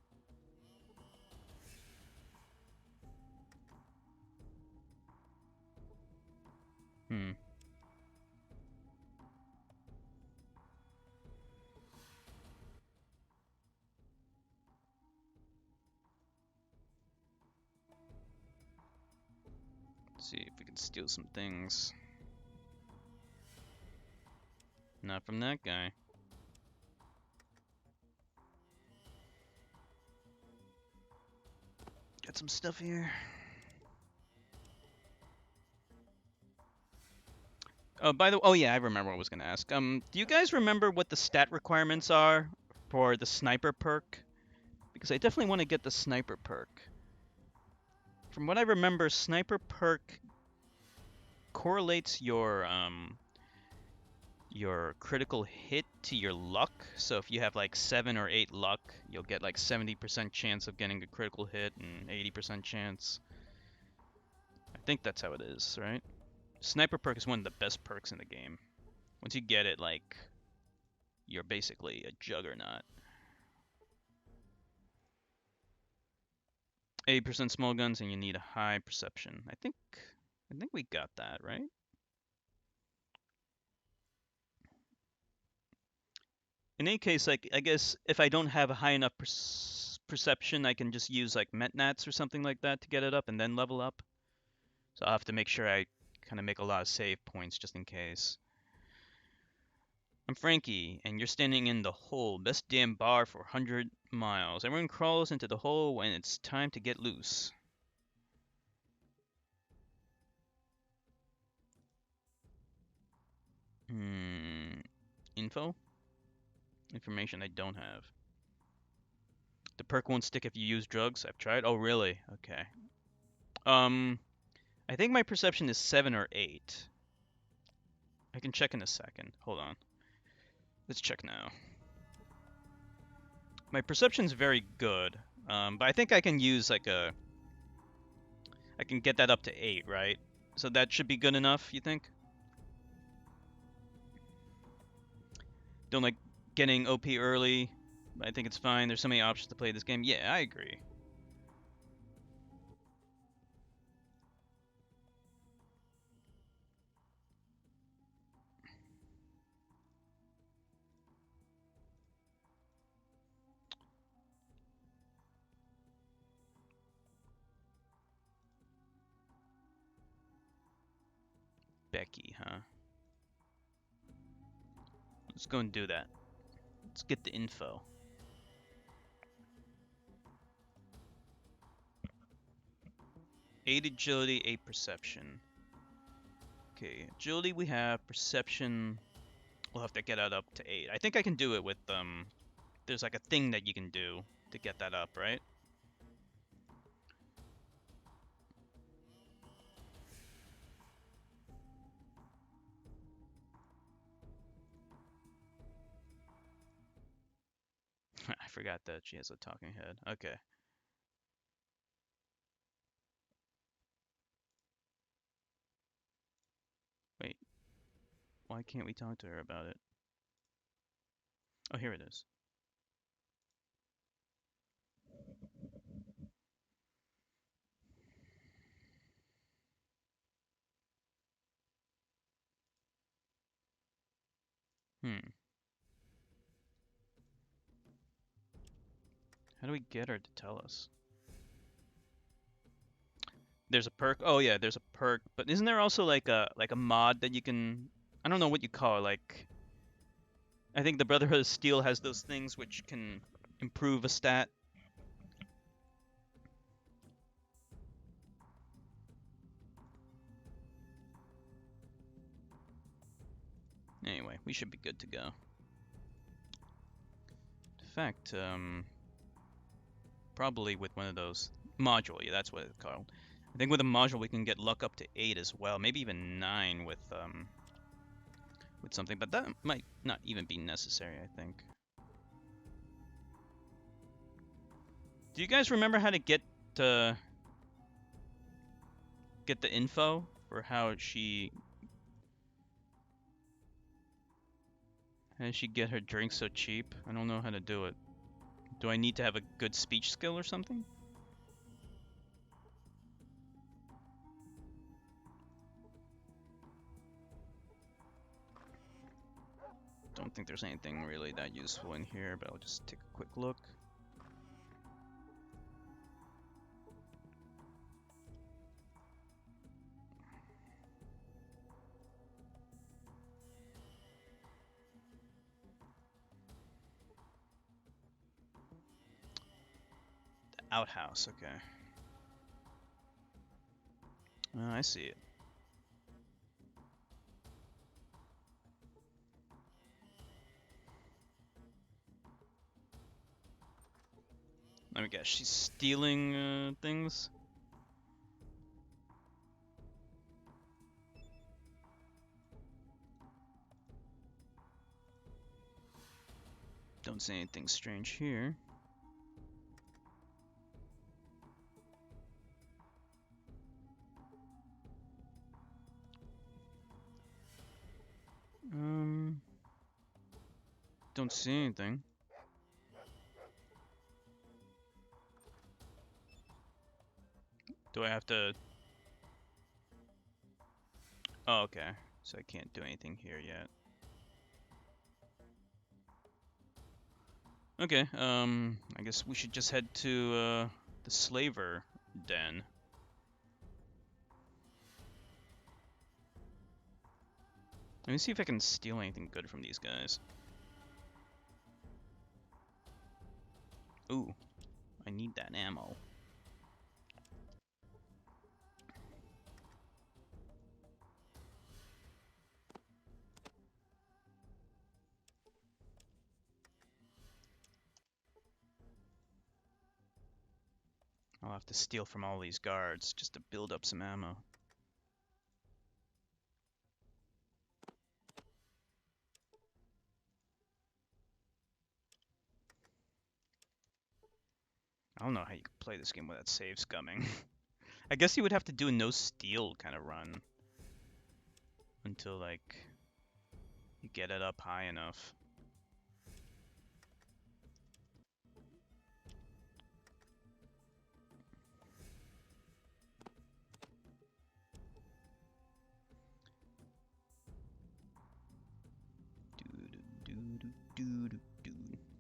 Let's see if we can steal some things. Not from that guy. Got some stuff here. Oh, by the way, oh yeah, I remember what I was gonna ask. Do you guys remember what the stat requirements are for the sniper perk? Because I definitely want to get the sniper perk. From what I remember, sniper perk correlates your critical hit to your luck. So if you have like 7 or 8 luck, you'll get like 70% chance of getting a critical hit and 80% chance. I think that's how it is, right? Sniper perk is one of the best perks in the game. Once you get it, like, you're basically a juggernaut. 80% small guns and you need a high perception. I think we got that, right? In any case, like, I guess if I don't have a high enough perception, I can just use like metnats or something like that to get it up and then level up. So I'll have to make sure I kind of make a lot of save points just in case. I'm Frankie, and you're standing in the hole. Best damn bar for 100 miles. Everyone crawls into the hole when it's time to get loose. Info? Information I don't have. The perk won't stick if you use drugs. I've tried. Oh, really? Okay. I think my perception is 7 or 8. I can check in a second. Hold on. Let's check now. My perception's very good, but I think I can use like I can get that up to 8, right? So that should be good enough, you think? Don't like getting OP early. I think it's fine. There's so many options to play this game. Yeah, I agree. Becky, huh? Let's go and do that. Let's get the info. Eight agility, 8 perception. Okay, agility we have, perception we'll have to get that up to 8. I think I can do it with there's like a thing that you can do to get that up, right? I forgot that she has a talking head. Okay. Wait. Why can't we talk to her about it? Oh, here it is. How do we get her to tell us? There's a perk. Oh yeah, there's a perk. But isn't there also like a mod that you can? I don't know what you call it. Like, I think the Brotherhood of Steel has those things which can improve a stat. Anyway, we should be good to go. In fact, probably with one of those module. Yeah, that's what it's called. I think with a module we can get luck up to 8 as well, maybe even 9 with something, but that might not even be necessary, I think. Do you guys remember how to get the info for how does she get her drink so cheap? I don't know how to do it. Do I need to have a good speech skill or something? Don't think there's anything really that useful in here, but I'll just take a quick look. Outhouse, okay. Oh, I see it. Let me guess, she's stealing things? Don't see anything strange here. Don't see anything. Do I have to... Oh, okay. So I can't do anything here yet. Okay, I guess we should just head to, the slaver den. Let me see if I can steal anything good from these guys. Ooh, I need that ammo. I'll have to steal from all these guards just to build up some ammo. I don't know how you can play this game without save scumming. I guess you would have to do a no steal kind of run until like you get it up high enough.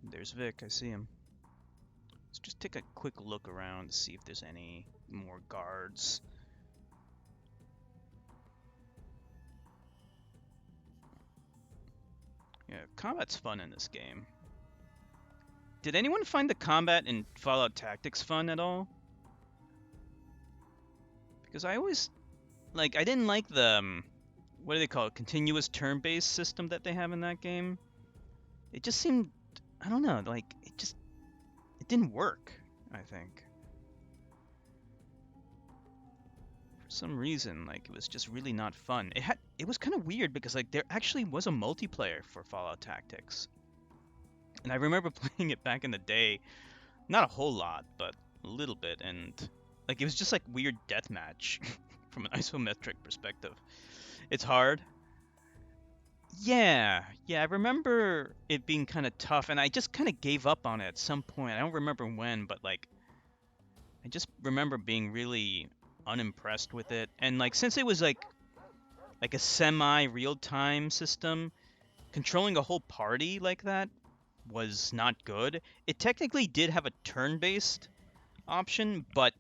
There's Vic, I see him. Let's just take a quick look around to see if there's any more guards. Yeah, combat's fun in this game. Did anyone find the combat in Fallout Tactics fun at all? Because I always, like, I didn't like the, what do they call it, continuous turn-based system that they have in that game. It just seemed, I don't know, like, it didn't work, I think. For some reason, like, it was just really not fun. It was kind of weird because, like, there actually was a multiplayer for Fallout Tactics. And I remember playing it back in the day, not a whole lot, but a little bit, and, like, it was just, like, weird deathmatch from an isometric perspective. It's hard. Yeah, I remember it being kind of tough, and I just kind of gave up on it at some point. I don't remember when, but like, I just remember being really unimpressed with it. And like, since it was like a semi real-time system, controlling a whole party like that was not good. It technically did have a turn-based option, but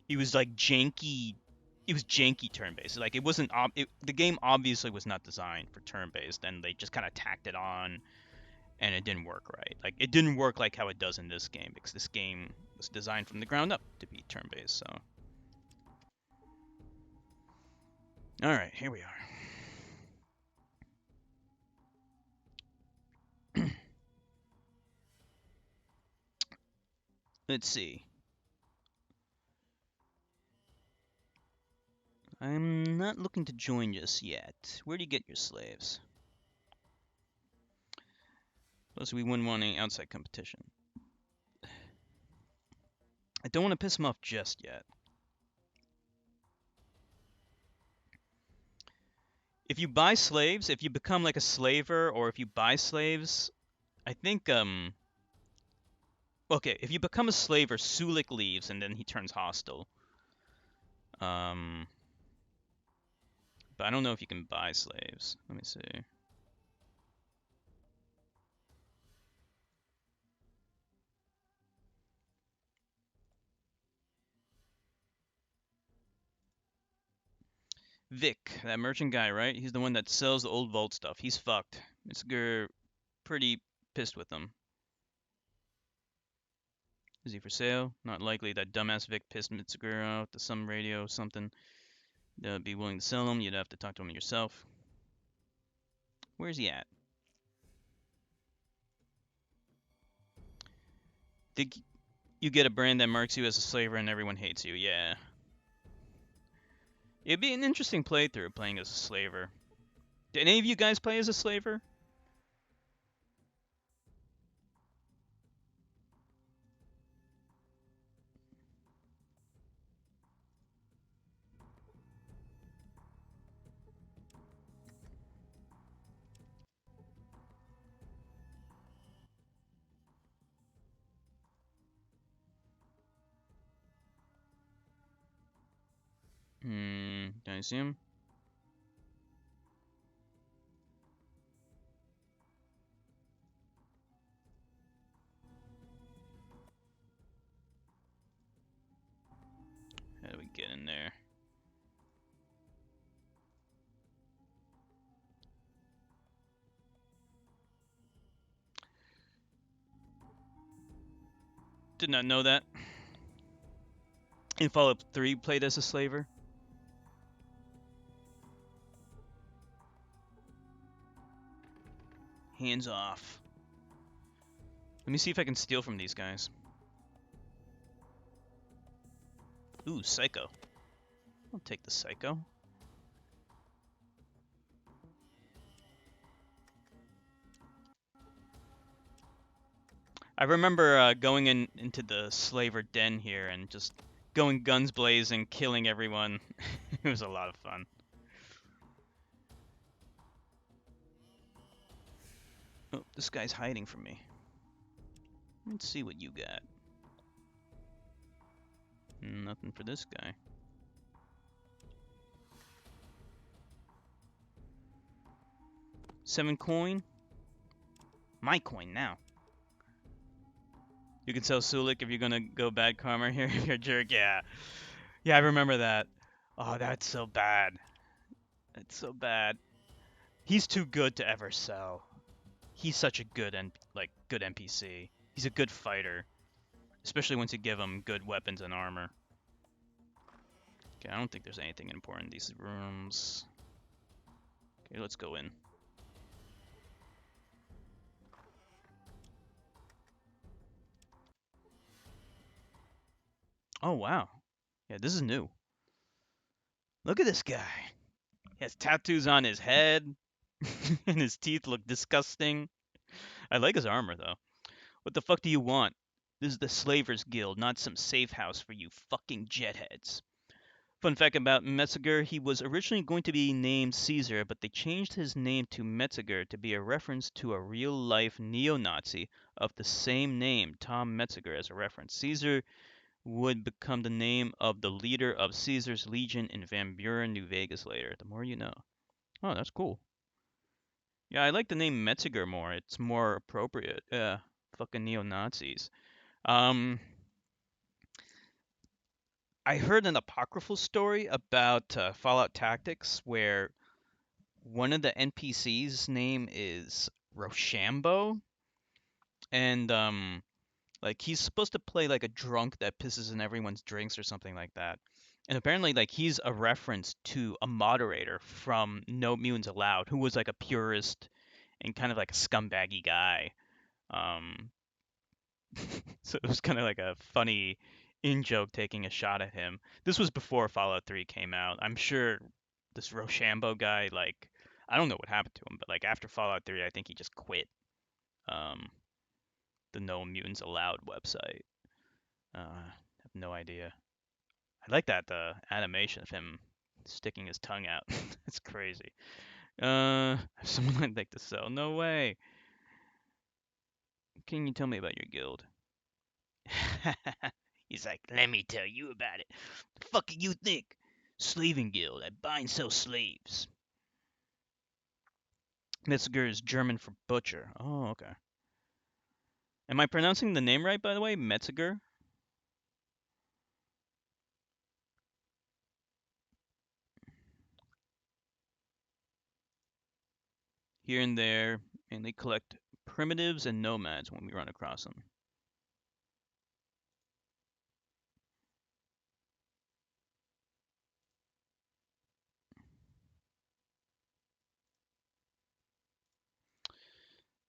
it was like janky. It was janky turn-based. Like it wasn't. The game obviously was not designed for turn-based, and they just kind of tacked it on, and it didn't work right. Like it didn't work like how it does in this game, because this game was designed from the ground up to be turn-based. So, all right, here we are. Let's see. I'm not looking to join just yet. Where do you get your slaves? Plus, we wouldn't want any outside competition. I don't want to piss them off just yet. If you buy slaves, if you become like a slaver, or if you buy slaves, I think, okay, if you become a slaver, Sulik leaves and then he turns hostile. But I don't know if you can buy slaves. Let me see. Vic, that merchant guy, right? He's the one that sells the old vault stuff. He's fucked. It's pretty pissed with him. Is he for sale? Not likely. That dumbass Vic pissed Mitsuger out to some radio or something. Be willing to sell him. You'd have to talk to him yourself. Where's he at? Think you get a brand that marks you as a slaver and everyone hates you? Yeah. It'd be an interesting playthrough playing as a slaver. Did any of you guys play as a slaver? Can I see him? How do we get in there? Did not know that. In Fallout 3, played as a slaver. Hands off. Let me see if I can steal from these guys. Ooh, Psycho. I'll take the Psycho. I remember going into the slaver den here and just going guns blazing, killing everyone. It was a lot of fun. Oh, this guy's hiding from me. Let's see what you got. Nothing for this guy. $7 coin? My coin now. You can sell Sulik if you're gonna go bad karma here. If you're a jerk, yeah. Yeah, I remember that. Oh, that's so bad. That's so bad. He's too good to ever sell. He's such a good good NPC. He's a good fighter, especially once you give him good weapons and armor. Okay, I don't think there's anything important in these rooms. Okay, let's go in. Oh, wow. Yeah, this is new. Look at this guy. He has tattoos on his head, and his teeth look disgusting. I like his armor, though. What the fuck do you want? This is the Slavers Guild, not some safe house for you fucking jetheads. Fun fact about Metziger, he was originally going to be named Caesar, but they changed his name to Metziger to be a reference to a real-life neo-Nazi of the same name, Tom Metziger, as a reference. Caesar would become the name of the leader of Caesar's Legion in Van Buren, New Vegas later. The more you know. Oh, that's cool. Yeah, I like the name Metziger more. It's more appropriate. Yeah, fucking neo-Nazis. I heard an apocryphal story about Fallout Tactics where one of the NPCs' name is Rochambeau, and like he's supposed to play like a drunk that pisses in everyone's drinks or something like that. And apparently, like he's a reference to a moderator from No Mutants Allowed, who was like a purist and kind of like a scumbaggy guy. Um, so it was kind of like a funny in joke taking a shot at him. This was before Fallout 3 came out. I'm sure this Rochambeau guy, like, I don't know what happened to him, but like after Fallout 3, I think he just quit um, the No Mutants Allowed website. I have no idea. I like that animation of him sticking his tongue out. It's crazy. Someone I'd like to sell. No way. Can you tell me about your guild? He's like, let me tell you about it. The fuck do you think? Slaving guild. I buy and sell slaves. Metziger is German for butcher. Oh, okay. Am I pronouncing the name right, by the way? Metziger? Here and there, and they collect primitives and nomads when we run across them.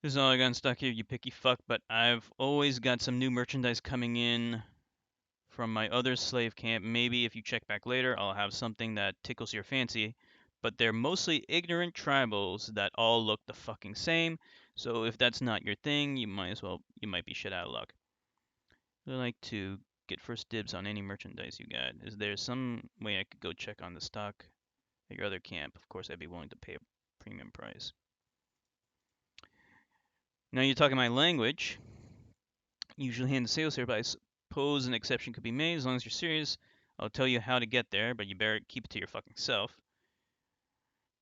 This is all I got in stock here, you picky fuck, but I've always got some new merchandise coming in from my other slave camp. Maybe if you check back later, I'll have something that tickles your fancy. But they're mostly ignorant tribals that all look the fucking same. So if that's not your thing, you might be shit out of luck. I'd like to get first dibs on any merchandise you got. Is there some way I could go check on the stock at your other camp? Of course, I'd be willing to pay a premium price. Now you're talking my language. Usually hand the sales here, but I suppose an exception could be made as long as you're serious. I'll tell you how to get there, but you better keep it to your fucking self.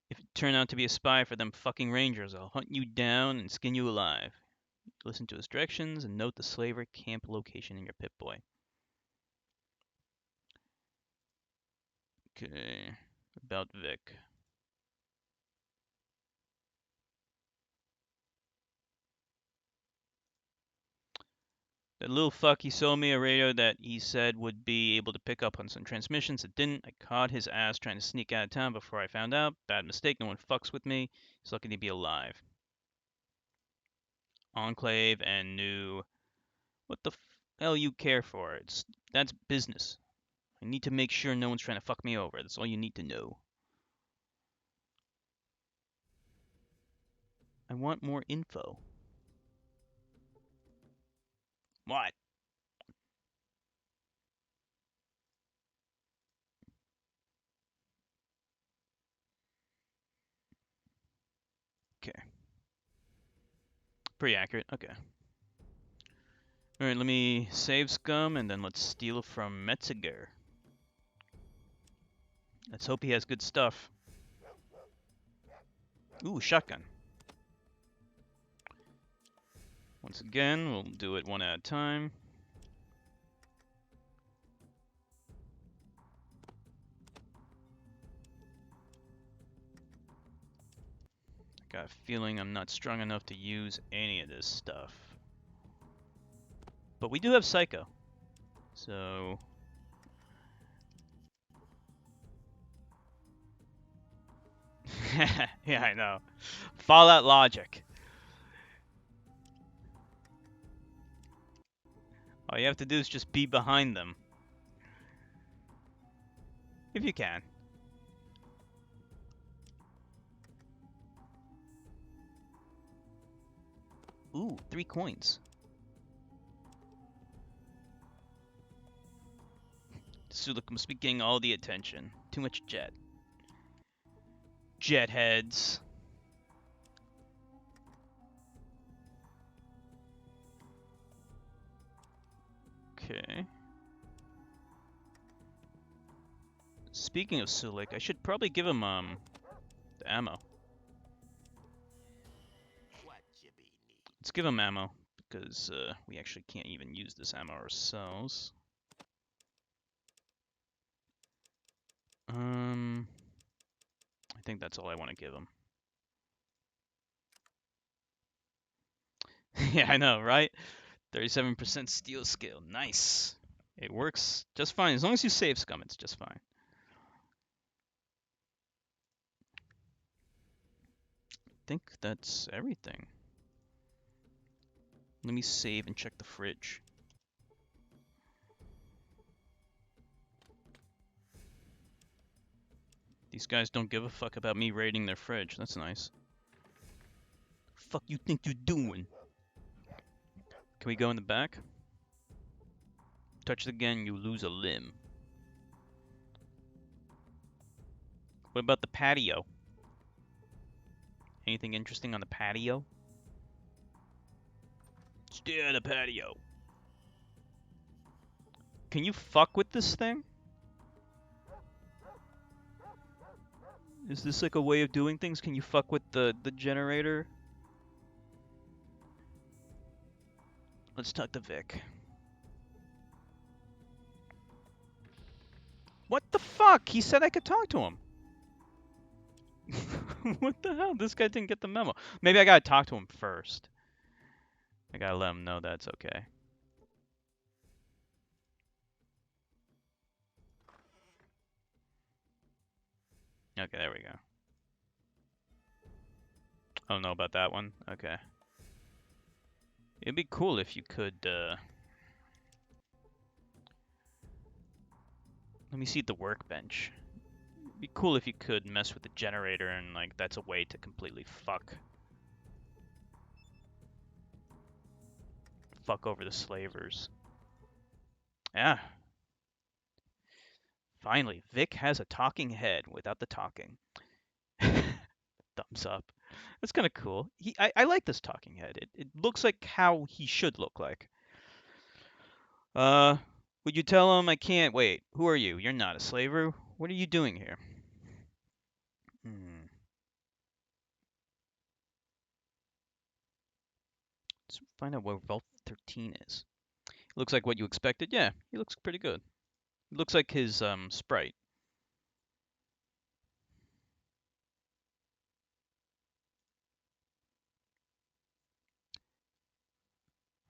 If you turn out to be a spy for them fucking rangers, I'll hunt you down and skin you alive. Listen to his directions and note the slaver camp location in your Pip-Boy. Okay, about Vic. That little fuck, he sold me a radio that he said would be able to pick up on some transmissions. It didn't. I caught his ass trying to sneak out of town before I found out. Bad mistake, no one fucks with me. He's lucky to be alive. Enclave and new. What the hell you care for? That's business. I need to make sure no one's trying to fuck me over. That's all you need to know. I want more info. What? Okay. Pretty accurate. Okay. Alright, let me save Scum and then let's steal from Metziger. Let's hope he has good stuff. Ooh, shotgun. Once again, we'll do it one at a time. Got a feeling I'm not strong enough to use any of this stuff. But we do have Psycho. So... yeah, I know. Fallout logic. All you have to do is just be behind them. If you can. Ooh, 3 coins. Suluk must be getting all the attention. Too much jet. Jet heads. Okay. Speaking of Sulik, I should probably give him the ammo. Let's give him ammo because we actually can't even use this ammo ourselves. I think that's all I want to give him. Yeah, I know, right? 37% steel skill. Nice. It works just fine. As long as you save Scum, it's just fine. I think that's everything. Let me save and check the fridge. These guys don't give a fuck about me raiding their fridge. That's nice. Fuck you think you're doing? Can we go in the back? Touch it again, you lose a limb. What about the patio? Anything interesting on the patio? Stay on the patio. Can you fuck with this thing? Is this like a way of doing things? Can you fuck with the generator? Let's talk to Vic. What the fuck? He said I could talk to him. What the hell? This guy didn't get the memo. Maybe I gotta talk to him first. I gotta let him know that's okay. Okay, there we go. I don't know about that one. Okay. It'd be cool if you could, let me see the workbench. It'd be cool if you could mess with the generator and, like, that's a way to completely fuck over the slavers. Yeah. Finally, Vic has a talking head without the talking. Thumbs up. That's kind of cool. I like this talking head. It looks like how he should look like. Would you tell him I can't wait? Who are you? You're not a slaver. What are you doing here? Let's find out where Vault 13 is. Looks like what you expected. Yeah, he looks pretty good. Looks like his sprite.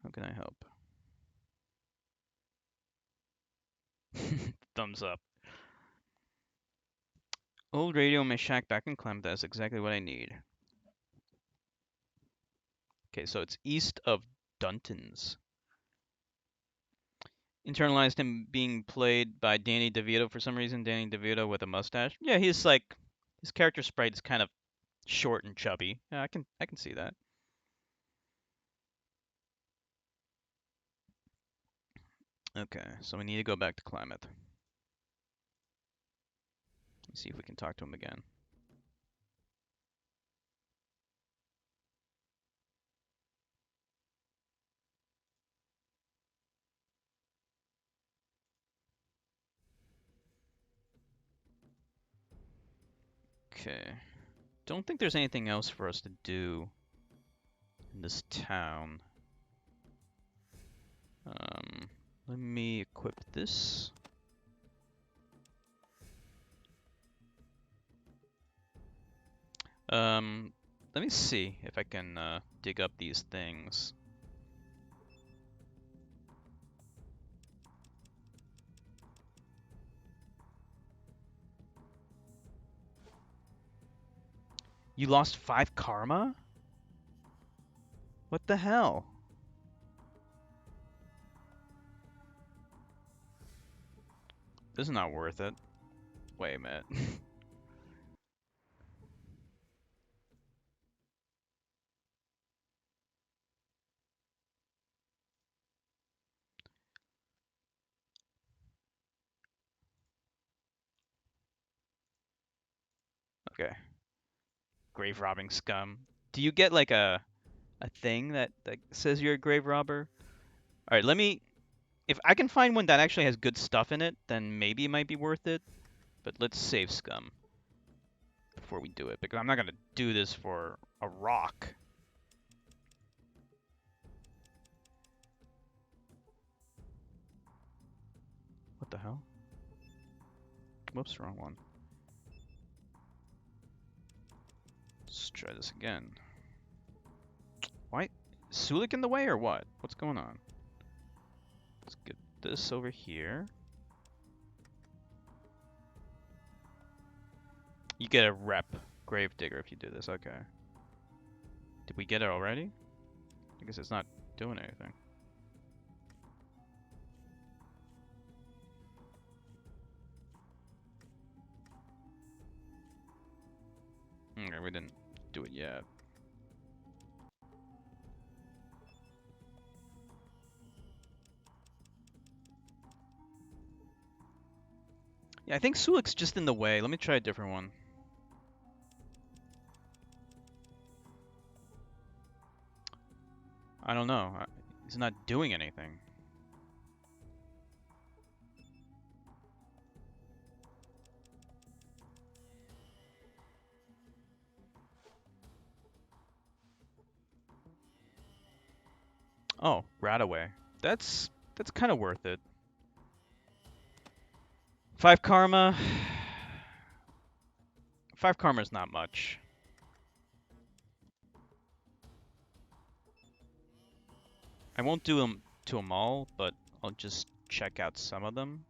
How can I help? Thumbs up. Old radio in my shack back in Clem. That's exactly what I need. Okay, so it's east of Dunton's. Internalized him being played by Danny DeVito for some reason. Danny DeVito with a mustache. Yeah, he's like, his character sprite is kind of short and chubby. Yeah, I can see that. Okay, so we need to go back to Klamath. Let's see if we can talk to him again. Okay. Don't think there's anything else for us to do in this town. Let me equip this. Let me see if I can dig up these things. You lost 5 karma? What the hell? This is not worth it. Wait a minute. Okay. Grave robbing scum. Do you get like a thing that says you're a grave robber? Alright, let me... If I can find one that actually has good stuff in it, then maybe it might be worth it. But let's save scum before we do it, because I'm not gonna do this for a rock. What the hell? Whoops, wrong one. Let's try this again. Why? Sulik in the way or what? What's going on? Let's get this over here. You get a rep Gravedigger if you do this, okay. Did we get it already? I guess it's not doing anything. Okay, we didn't do it yet. Yeah, I think Sulik's just in the way. Let me try a different one. I don't know. He's not doing anything. Oh, Radaway. That's kind of worth it. 5 karma. 5 karma is not much. I won't do them to them all, but I'll just check out some of them.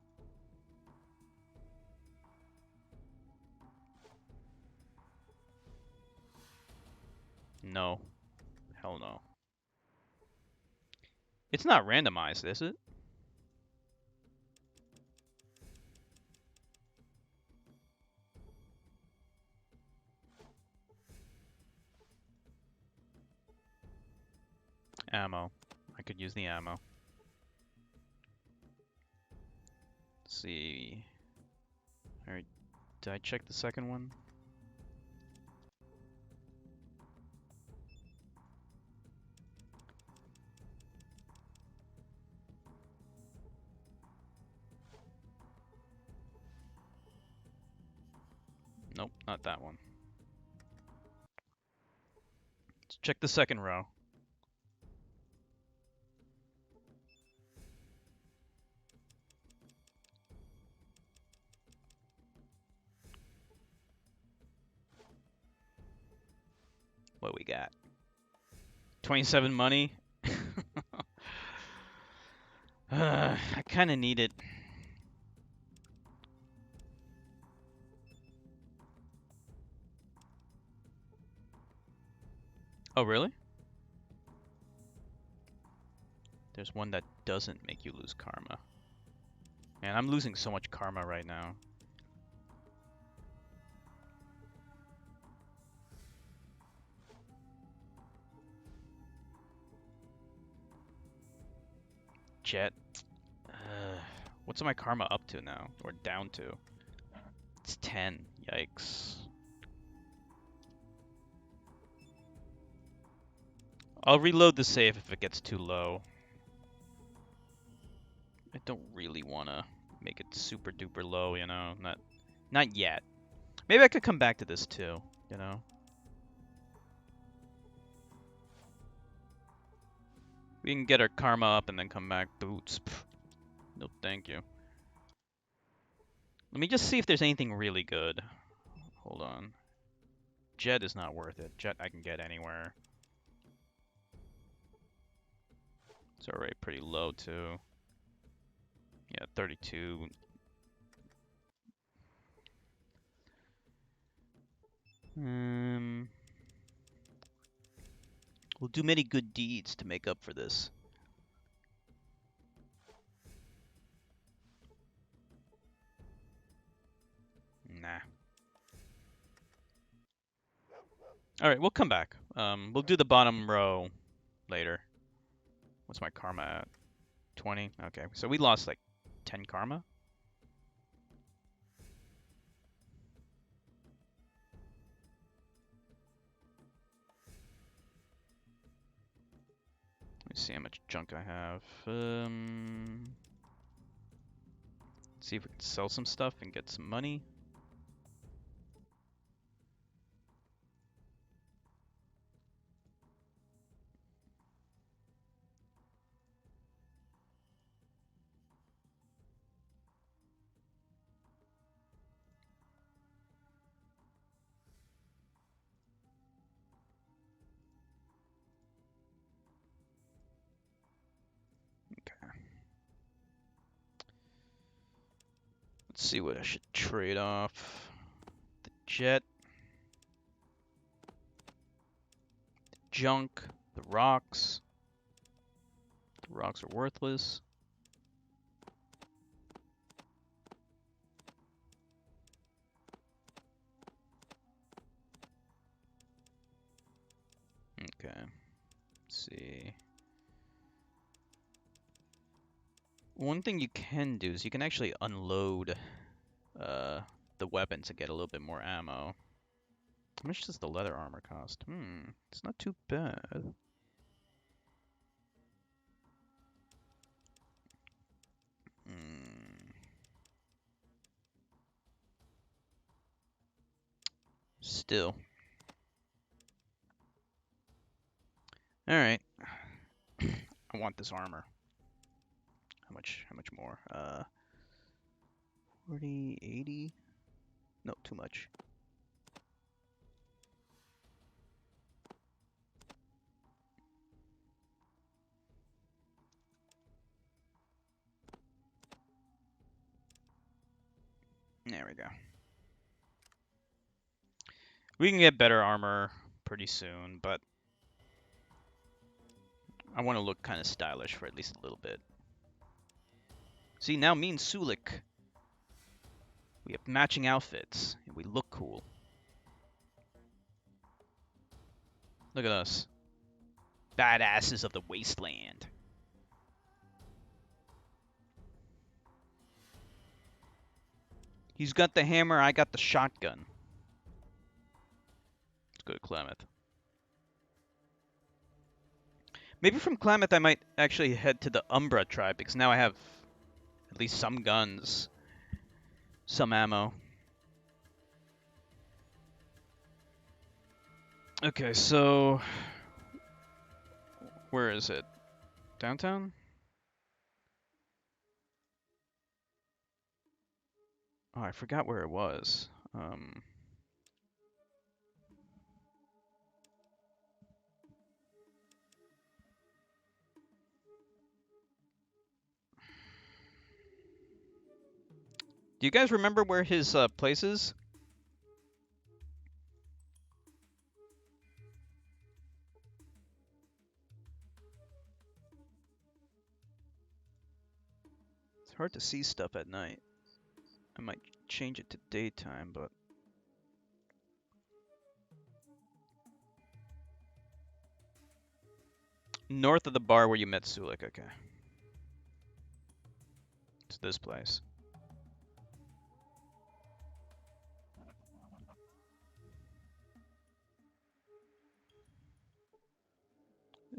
No. Hell no. It's not randomized, is it? Ammo. I could use the ammo. Let's see. Alright, did I check the second one? Nope, not that one. Let's check the second row. What we got? 27 money? I kind of need it. Oh, really? There's one that doesn't make you lose karma. Man, I'm losing so much karma right now. Jet. What's my karma up to now? Or down to? It's 10. Yikes. I'll reload the save if it gets too low. I don't really want to make it super duper low, you know? Not yet. Maybe I could come back to this too, you know? We can get our karma up and then come back. Boots. Pff. No, thank you. Let me just see if there's anything really good. Hold on. Jet is not worth it. Jet I can get anywhere. It's already pretty low too. Yeah, 32. We'll do many good deeds to make up for this. Nah. Alright, we'll come back. We'll do the bottom row later. What's my karma at? 20? Okay, so we lost like 10 karma? Let me see how much junk I have. See if we can sell some stuff and get some money. Let's see what I should trade off. The jet. The junk. The rocks. The rocks are worthless. Okay. Let's see. One thing you can do is you can actually unload the weapons and get a little bit more ammo. How much does the leather armor cost? It's not too bad. Still. Alright. I want this armor. How much more? 40, 80? No, too much. There we go. We can get better armor pretty soon, but I want to look kind of stylish for at least a little bit. See, now me and Sulik, we have matching outfits, and we look cool. Look at us. Badasses of the wasteland. He's got the hammer, I got the shotgun. Let's go to Klamath. Maybe from Klamath I might actually head to the Umbra tribe, because now I have at least some guns, some ammo. Okay, so where is it? Downtown? Oh, I forgot where it was. Do you guys remember where his place is? It's hard to see stuff at night. I might change it to daytime, but... North of the bar where you met Sulik, okay. It's this place.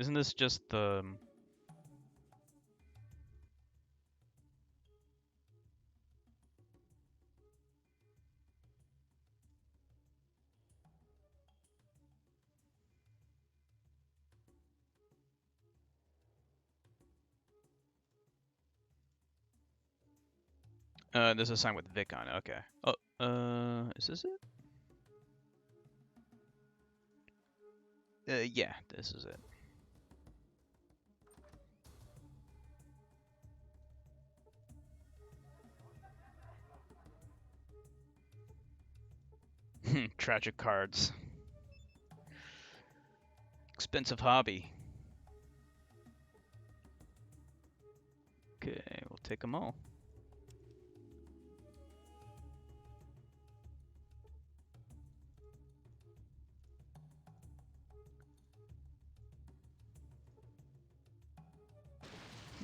Isn't this just the... there's a sign with Vic on it, okay. Oh, is this it? Yeah, this is it. Tragic cards. Expensive hobby. Okay, we'll take them all.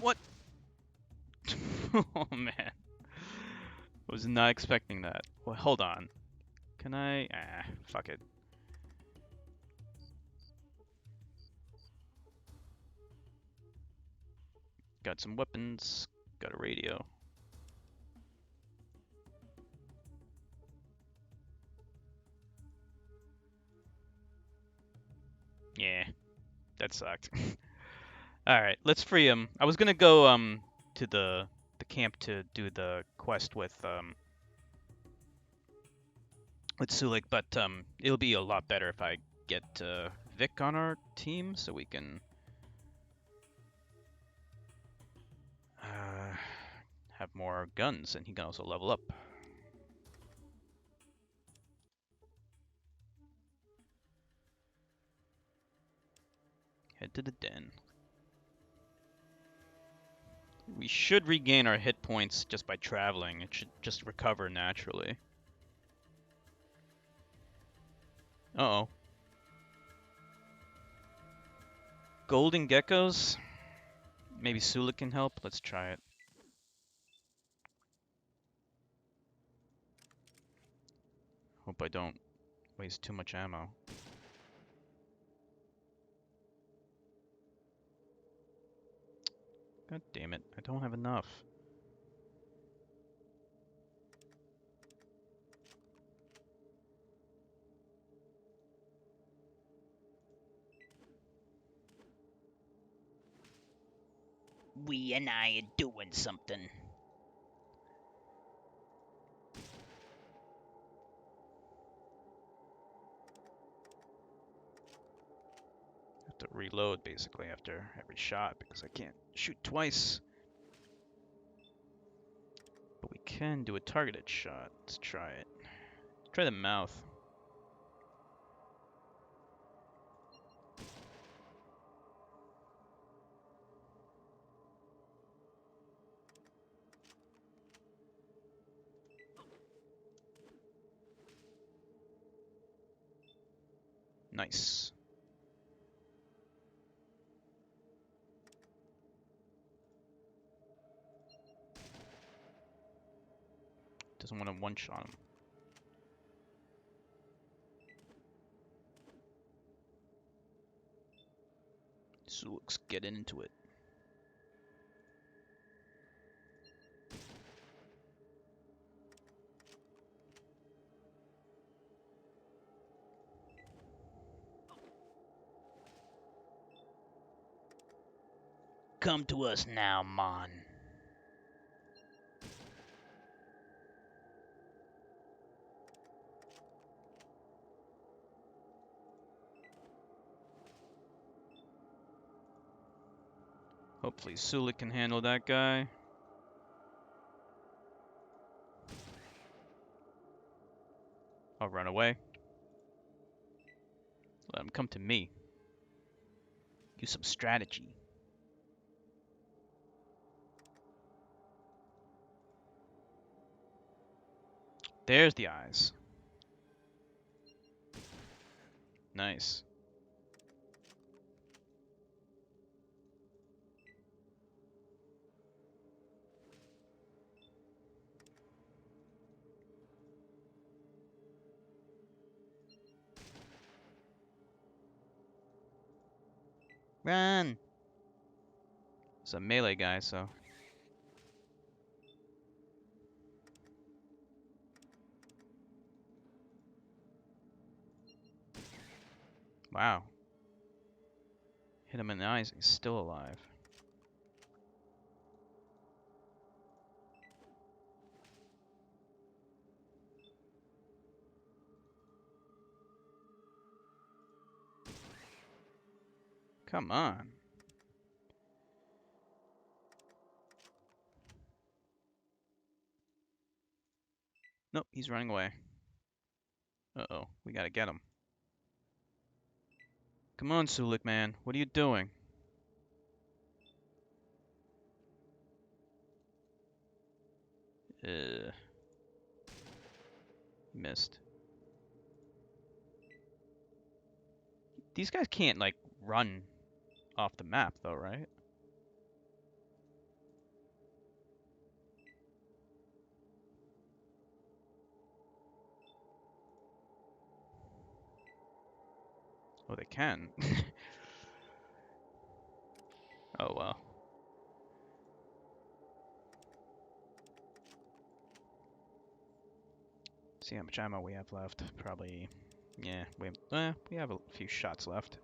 What? Oh man. Was not expecting that. Well, hold on. Can I? Fuck it. Got some weapons. Got a radio. Yeah, that sucked. All right, let's free him. I was gonna go to the camp to do the quest with Sulik, but it'll be a lot better if I get Vic on our team so we can have more guns and he can also level up. Head to the den. We should regain our hit points just by traveling. It should just recover naturally. Uh-oh. Golden geckos? Maybe Sulik can help? Let's try it. Hope I don't waste too much ammo. God damn it, I don't have enough. We and I are doing something. Have to reload basically after every shot because I can't shoot twice. But we can do a targeted shot. Let's try it. Try the mouth. Nice. Doesn't want to one-shot him. Sulek's getting into it. Come to us now, Mon. Hopefully Sulek can handle that guy. I'll run away. Let him come to me. Use some strategy. There's the eyes. Nice. Run! It's a melee guy, so... Wow. Hit him in the eyes, he's still alive. Come on. Nope, he's running away. Uh-oh, we gotta get him. Come on, Sulek, man. What are you doing? Missed. These guys can't, like, run off the map, though, right? Oh, they can. Oh, well. See how much ammo we have left. Probably, yeah, we have a few shots left.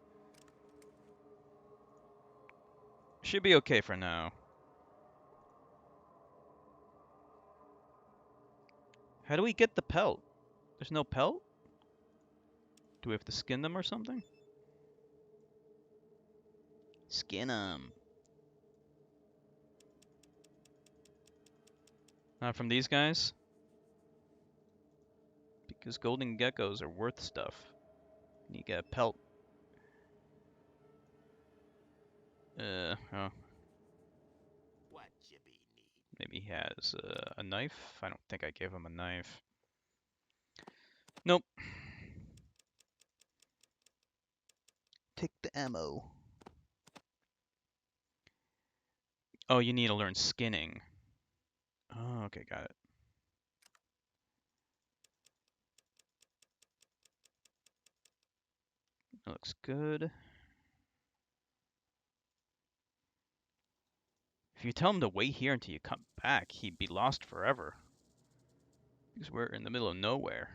Should be okay for now. How do we get the pelt? There's no pelt? Do we have to skin them or something? Skin them. Not from these guys? Because golden geckos are worth stuff. You get a pelt. Oh. What Chippy need? Maybe he has a knife? I don't think I gave him a knife. Nope. Take the ammo. Oh, you need to learn skinning. Oh, okay, got it. That looks good. If you tell him to wait here until you come back, he'd be lost forever. Because we're in the middle of nowhere.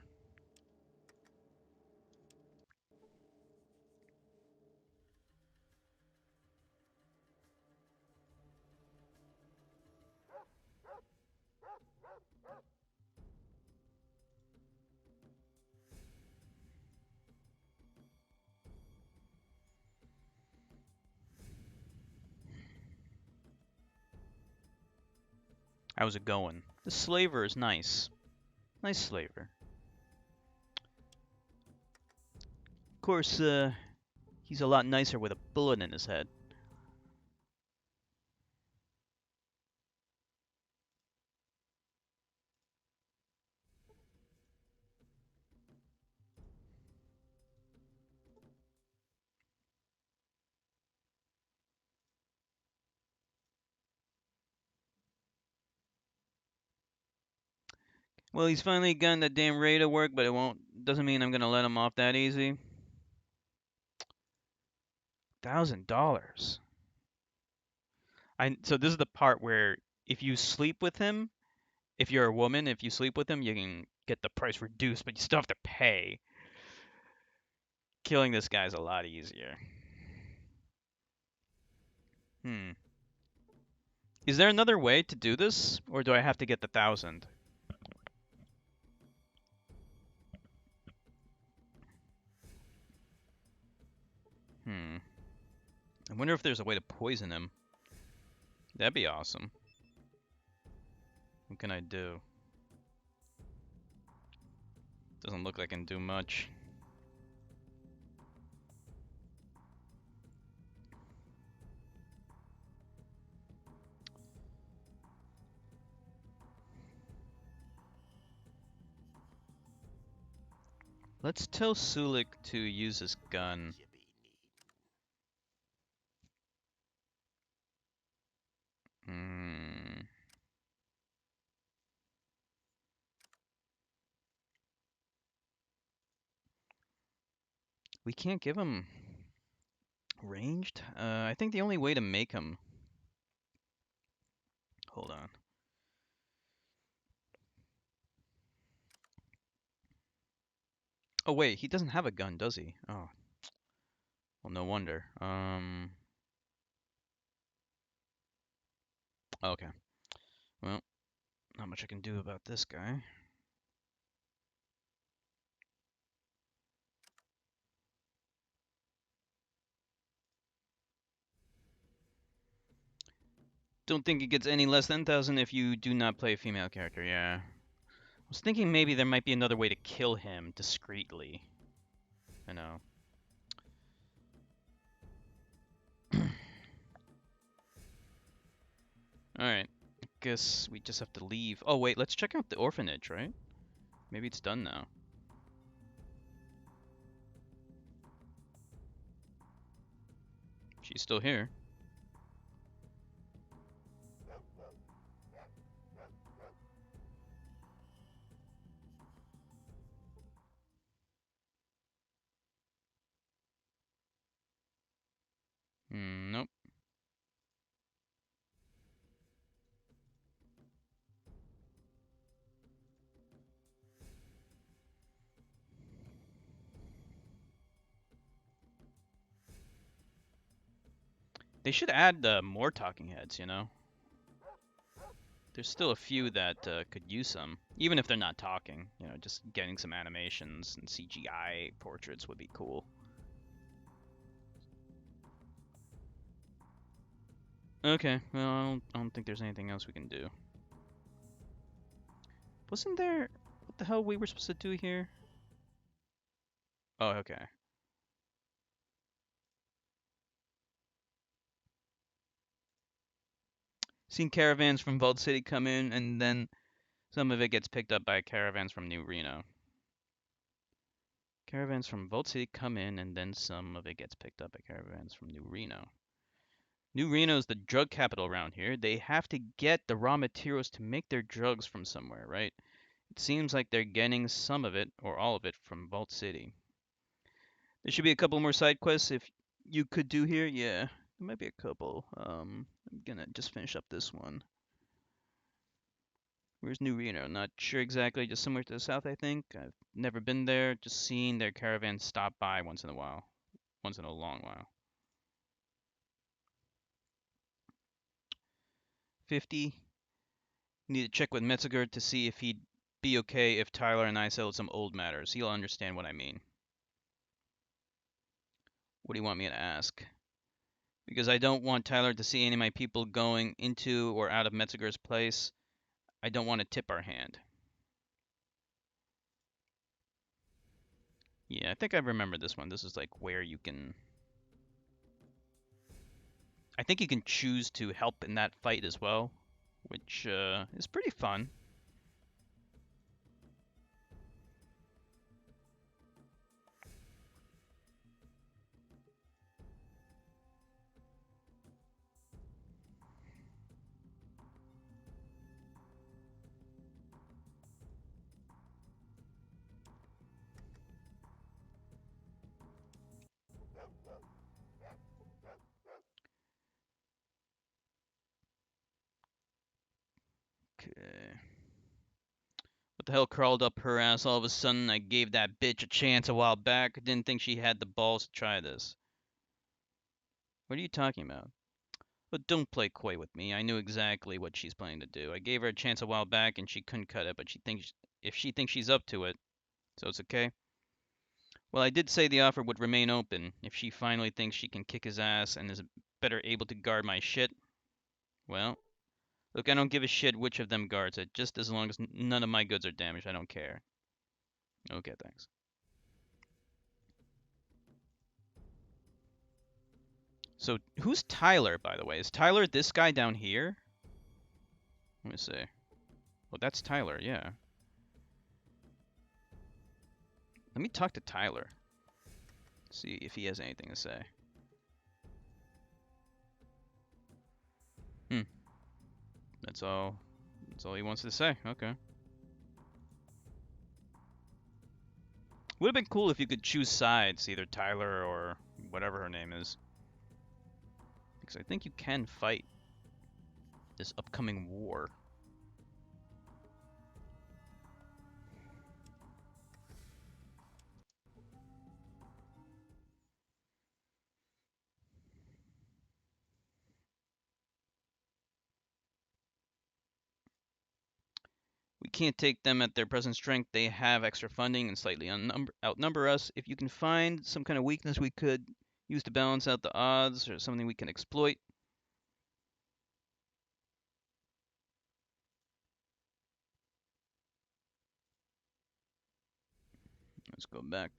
How's it going? The slaver is nice. Nice slaver. Of course, he's a lot nicer with a bullet in his head. Well, he's finally gotten that damn raid to work, but doesn't mean I'm gonna let him off that easy. $1,000. So this is the part where if you sleep with him, if you're a woman, if you sleep with him, you can get the price reduced, but you still have to pay. Killing this guy's a lot easier. Is there another way to do this, or do I have to get the 1,000? I wonder if there's a way to poison him. That'd be awesome. What can I do? Doesn't look like I can do much. Let's tell Sulik to use his gun. We can't give him ranged? I think the only way to make him... Hold on. Oh wait, he doesn't have a gun, does he? Oh. Well, no wonder. Okay. Well, not much I can do about this guy. Don't think it gets any less than 1,000 if you do not play a female character, yeah. I was thinking maybe there might be another way to kill him discreetly. I know. Alright. Guess we just have to leave. Oh wait, let's check out the orphanage, right? Maybe it's done now. She's still here. Nope. They should add more talking heads, you know? There's still a few that could use some, even if they're not talking. You know, just getting some animations and CGI portraits would be cool. Okay, well, I don't think there's anything else we can do. Wasn't there... What the hell we were supposed to do here? Oh, okay. Seen caravans from Vault City come in, and then some of it gets picked up by caravans from New Reno. Caravans from Vault City come in, and then some of it gets picked up by caravans from New Reno. New Reno is the drug capital around here. They have to get the raw materials to make their drugs from somewhere, right? It seems like they're getting some of it, or all of it, from Vault City. There should be a couple more side quests if you could do here. Yeah, there might be a couple. I'm gonna just finish up this one. Where's New Reno? Not sure exactly, just somewhere to the south, I think. I've never been there, just seen their caravans stop by once in a while. Once in a long while. 50. Need to check with Metzger to see if he'd be okay if Tyler and I settled some old matters. He'll understand what I mean. What do you want me to ask? Because I don't want Tyler to see any of my people going into or out of Metzger's place. I don't want to tip our hand. Yeah, I think I remember this one. This is like where you can... I think you can choose to help in that fight as well, which is pretty fun. What the hell crawled up her ass all of a sudden? I gave that bitch a chance a while back. Didn't think she had the balls to try this. What are you talking about? But don't play coy with me. I knew exactly what she's planning to do. I gave her a chance a while back and she couldn't cut it, but if she thinks she's up to it, so it's okay. Well, I did say the offer would remain open if she finally thinks she can kick his ass and is better able to guard my shit. Well, look, I don't give a shit which of them guards it, just as long as none of my goods are damaged, I don't care. Okay, thanks. So, who's Tyler, by the way? Is Tyler this guy down here? Let me see. Well, that's Tyler, yeah. Let me talk to Tyler. See if he has anything to say. That's all. That's all he wants to say. Okay. Would have been cool if you could choose sides, either Tyler or whatever her name is. Because I think you can fight this upcoming war. We can't take them at their present strength. They have extra funding and slightly outnumber us. If you can find some kind of weakness we could use to balance out the odds or something we can exploit. Let's go back.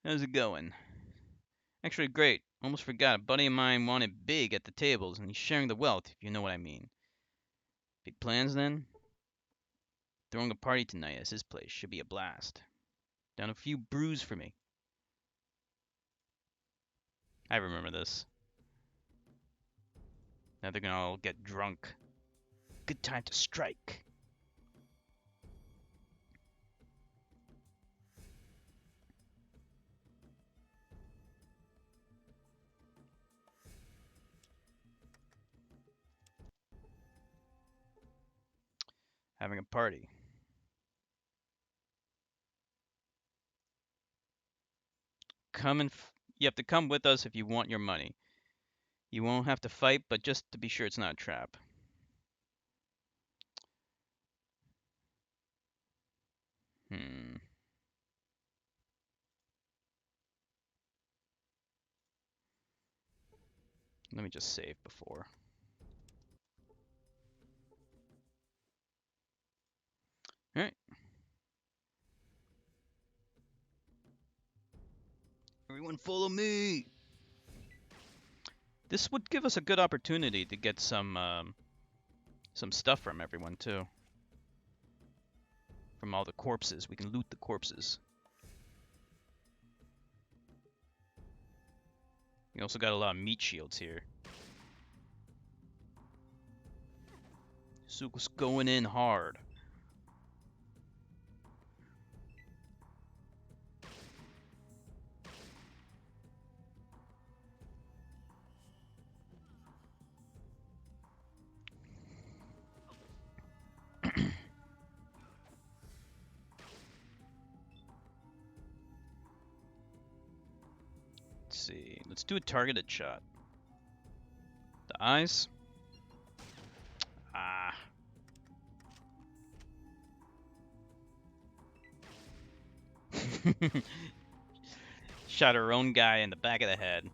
How's it going? Actually, great. Almost forgot. A buddy of mine wanted big at the tables, and he's sharing the wealth, if you know what I mean. Big plans, then? Throwing a party tonight at his place. Should be a blast. Down a few brews for me. I remember this. Now they're gonna all get drunk. Good time to strike. Having a party. You have to come with us if you want your money. You won't have to fight, but just to be sure it's not a trap. Let me just save before. Alright. Everyone follow me! This would give us a good opportunity to get some stuff from everyone, too. From all the corpses. We can loot the corpses. We also got a lot of meat shields here. Suko's going in hard. Let's see. Let's do a targeted shot. The eyes. Ah. Shot her own guy in the back of the head.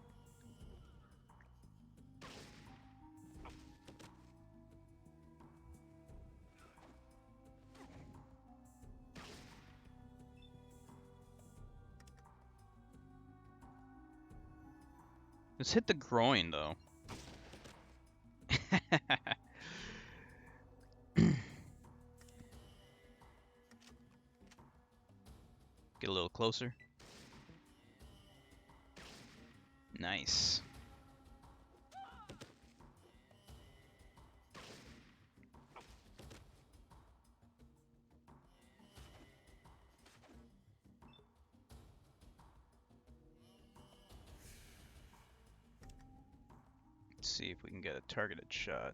Let's hit the groin, though. Get a little closer. Nice. Let's see if we can get a targeted shot.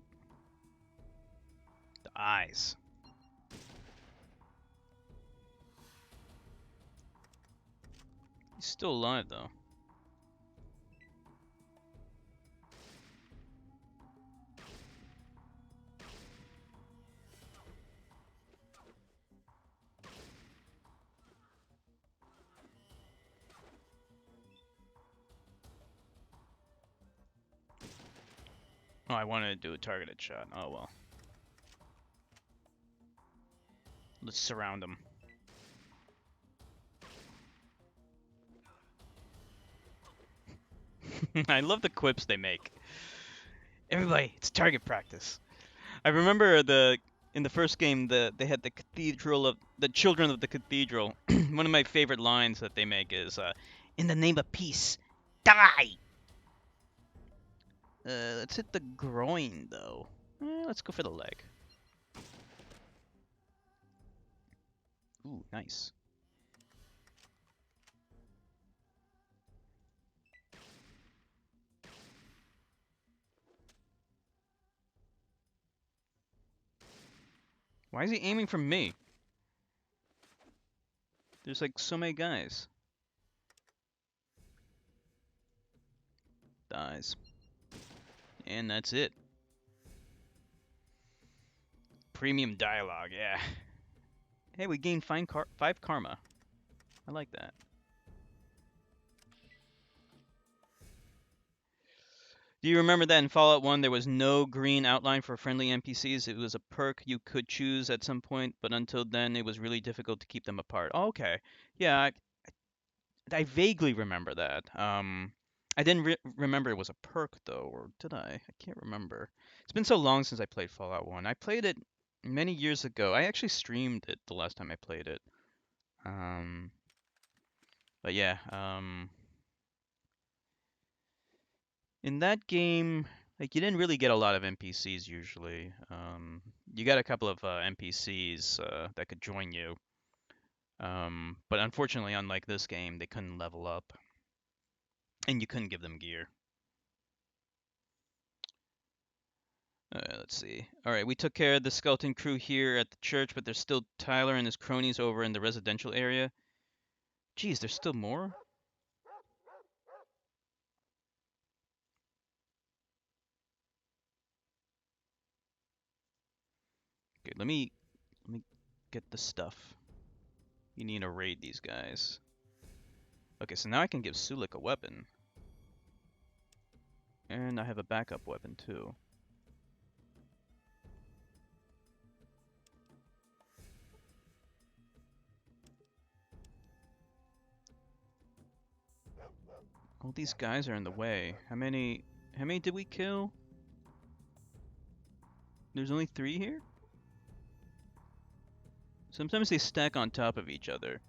The eyes. He's still alive though. Oh, I wanted to do a targeted shot. Oh well. Let's surround him. I love the quips they make. Everybody, it's target practice. I remember in the first game they had the cathedral of the children of the cathedral. One of my favorite lines that they make is in the name of peace, die. Let's hit the groin though. Let's go for the leg. Ooh, nice. Why is he aiming for me? There's like so many guys. Dies. And that's it. Premium dialogue, yeah. Hey, we gained 5 karma. I like that. Do you remember that in Fallout 1 there was no green outline for friendly NPCs? It was a perk you could choose at some point, but until then it was really difficult to keep them apart. Oh, okay. Yeah, I vaguely remember that. I didn't remember it was a perk though, or did I? I can't remember. It's been so long since I played Fallout 1. I played it many years ago. I actually streamed it the last time I played it. But yeah, in that game, like you didn't really get a lot of NPCs usually. You got a couple of NPCs that could join you. But unfortunately, unlike this game, they couldn't level up, and you couldn't give them gear. Let's see. All right, we took care of the skeleton crew here at the church, but there's still Tyler and his cronies over in the residential area. Geez, there's still more? Okay, let me get the stuff. You need to raid these guys. Okay, so now I can give Sulik a weapon. And I have a backup weapon too. All these guys are in the way. How many did we kill? There's only 3 here? Sometimes they stack on top of each other.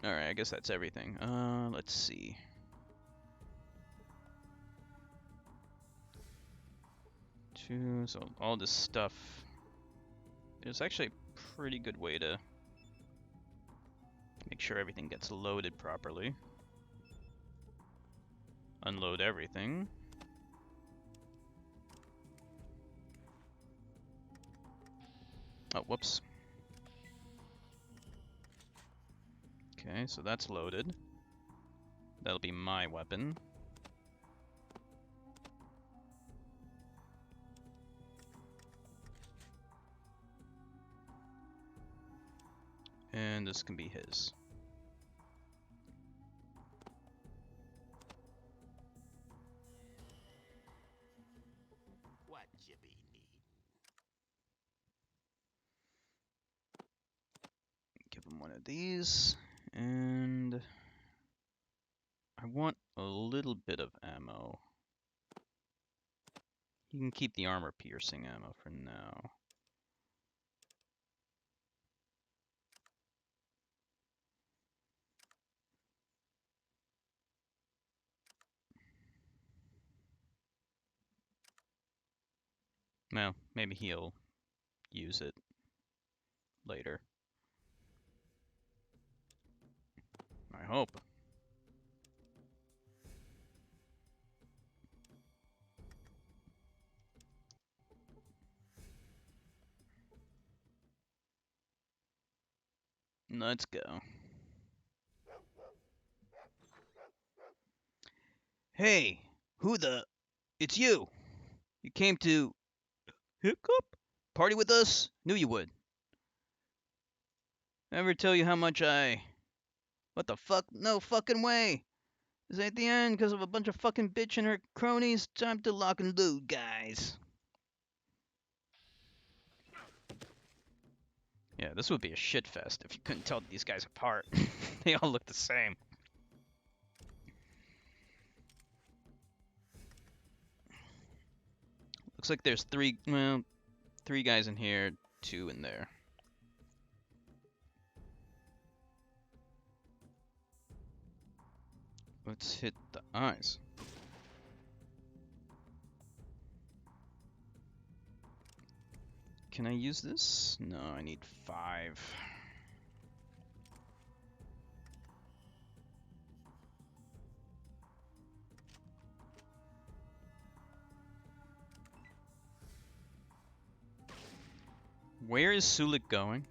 Alright, I guess that's everything. Let's see. So all this stuff. There's actually a pretty good way to make sure everything gets loaded properly. Unload everything. Oh, whoops. Okay, so that's loaded. That'll be my weapon. And this can be his. What you be needin'? Give him one of these. And I want a little bit of ammo. You can keep the armor piercing ammo for now. Well, maybe he'll use it later. I hope. Let's go. Hey, who the... It's you! You came to... Hiccup? Party with us? Knew you would. Ever tell you how much I... What the fuck? No fucking way! This ain't the end because of a bunch of fucking bitch and her cronies. Time to lock and load, guys. Yeah, this would be a shit fest if you couldn't tell these guys apart. They all look the same. Looks like there's three guys in here, 2 in there. Let's hit the eyes. Can I use this? No, I need 5. Where is Sulik going?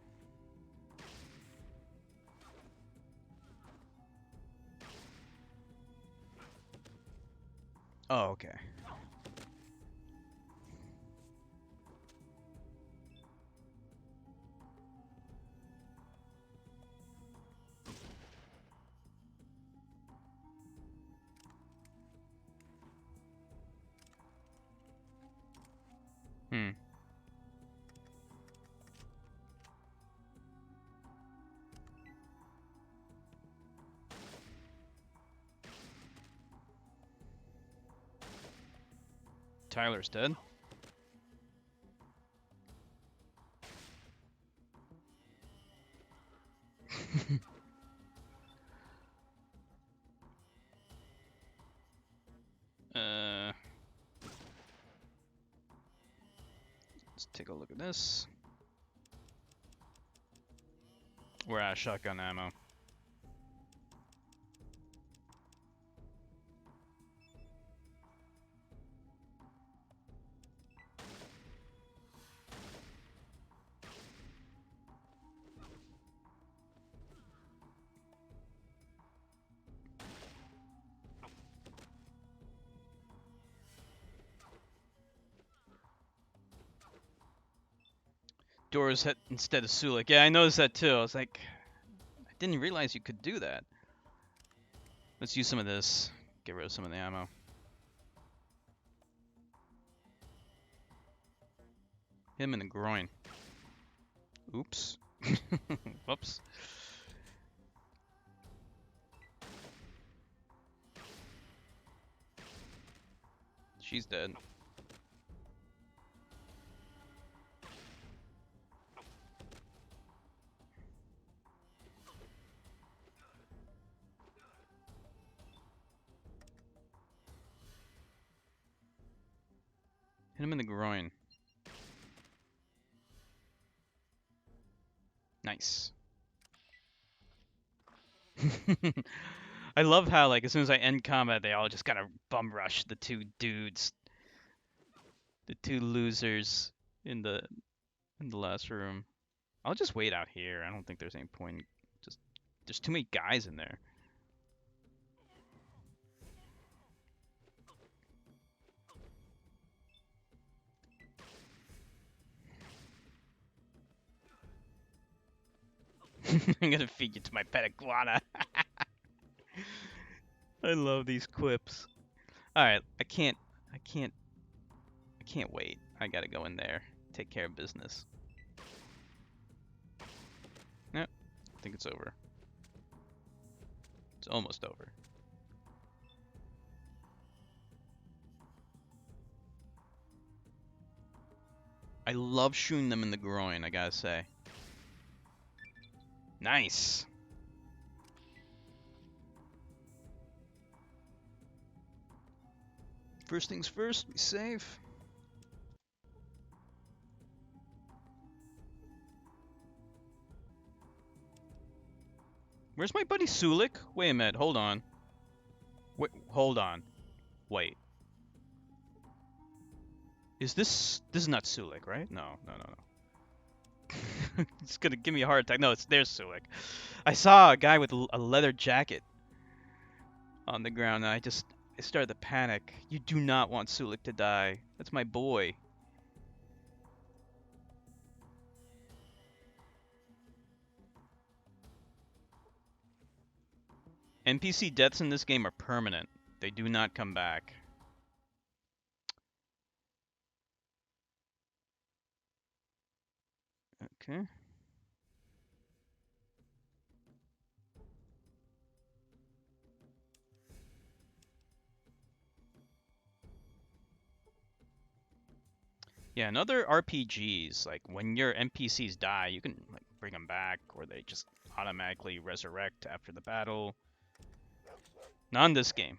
Oh, okay. Hmm. Tyler's dead. Let's take a look at this. We're out of shotgun ammo. Doors hit instead of Sulik. Yeah, I noticed that too. I was like, I didn't realize you could do that. Let's use some of this. Get rid of some of the ammo. Hit him in the groin. Oops. Whoops. She's dead. Hit him in the groin. Nice. I love how, like, as soon as I end combat, they all just kind of bum rush the 2 dudes, the 2 losers in the last room. I'll just wait out here. I don't think there's any point. Just there's too many guys in there. I'm gonna feed you to my pet iguana. I love these quips. Alright, I can't wait. I gotta go in there. Take care of business. Yep, I think it's over. It's almost over. I love shooting them in the groin, I gotta say. Nice. First things first, be safe. Where's my buddy Sulik? Wait a minute, hold on. Wait, hold on. Wait. This is not Sulik, right? No. It's gonna give me a heart attack. No, there's Sulik. I saw a guy with a leather jacket on the ground, and I started to panic. You do not want Sulik to die. That's my boy. NPC deaths in this game are permanent. They do not come back. Okay. Yeah, in other RPGs, like when your NPCs die, you can like bring them back, or they just automatically resurrect after the battle. Not in this game.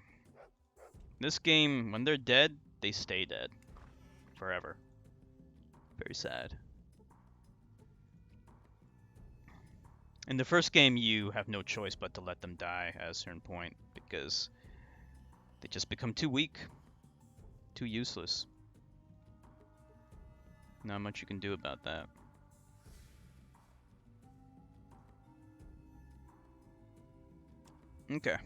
This game, when they're dead, they stay dead forever. Very sad. In the first game, you have no choice but to let them die at a certain point because they just become too weak, too useless. Not much you can do about that. Okay.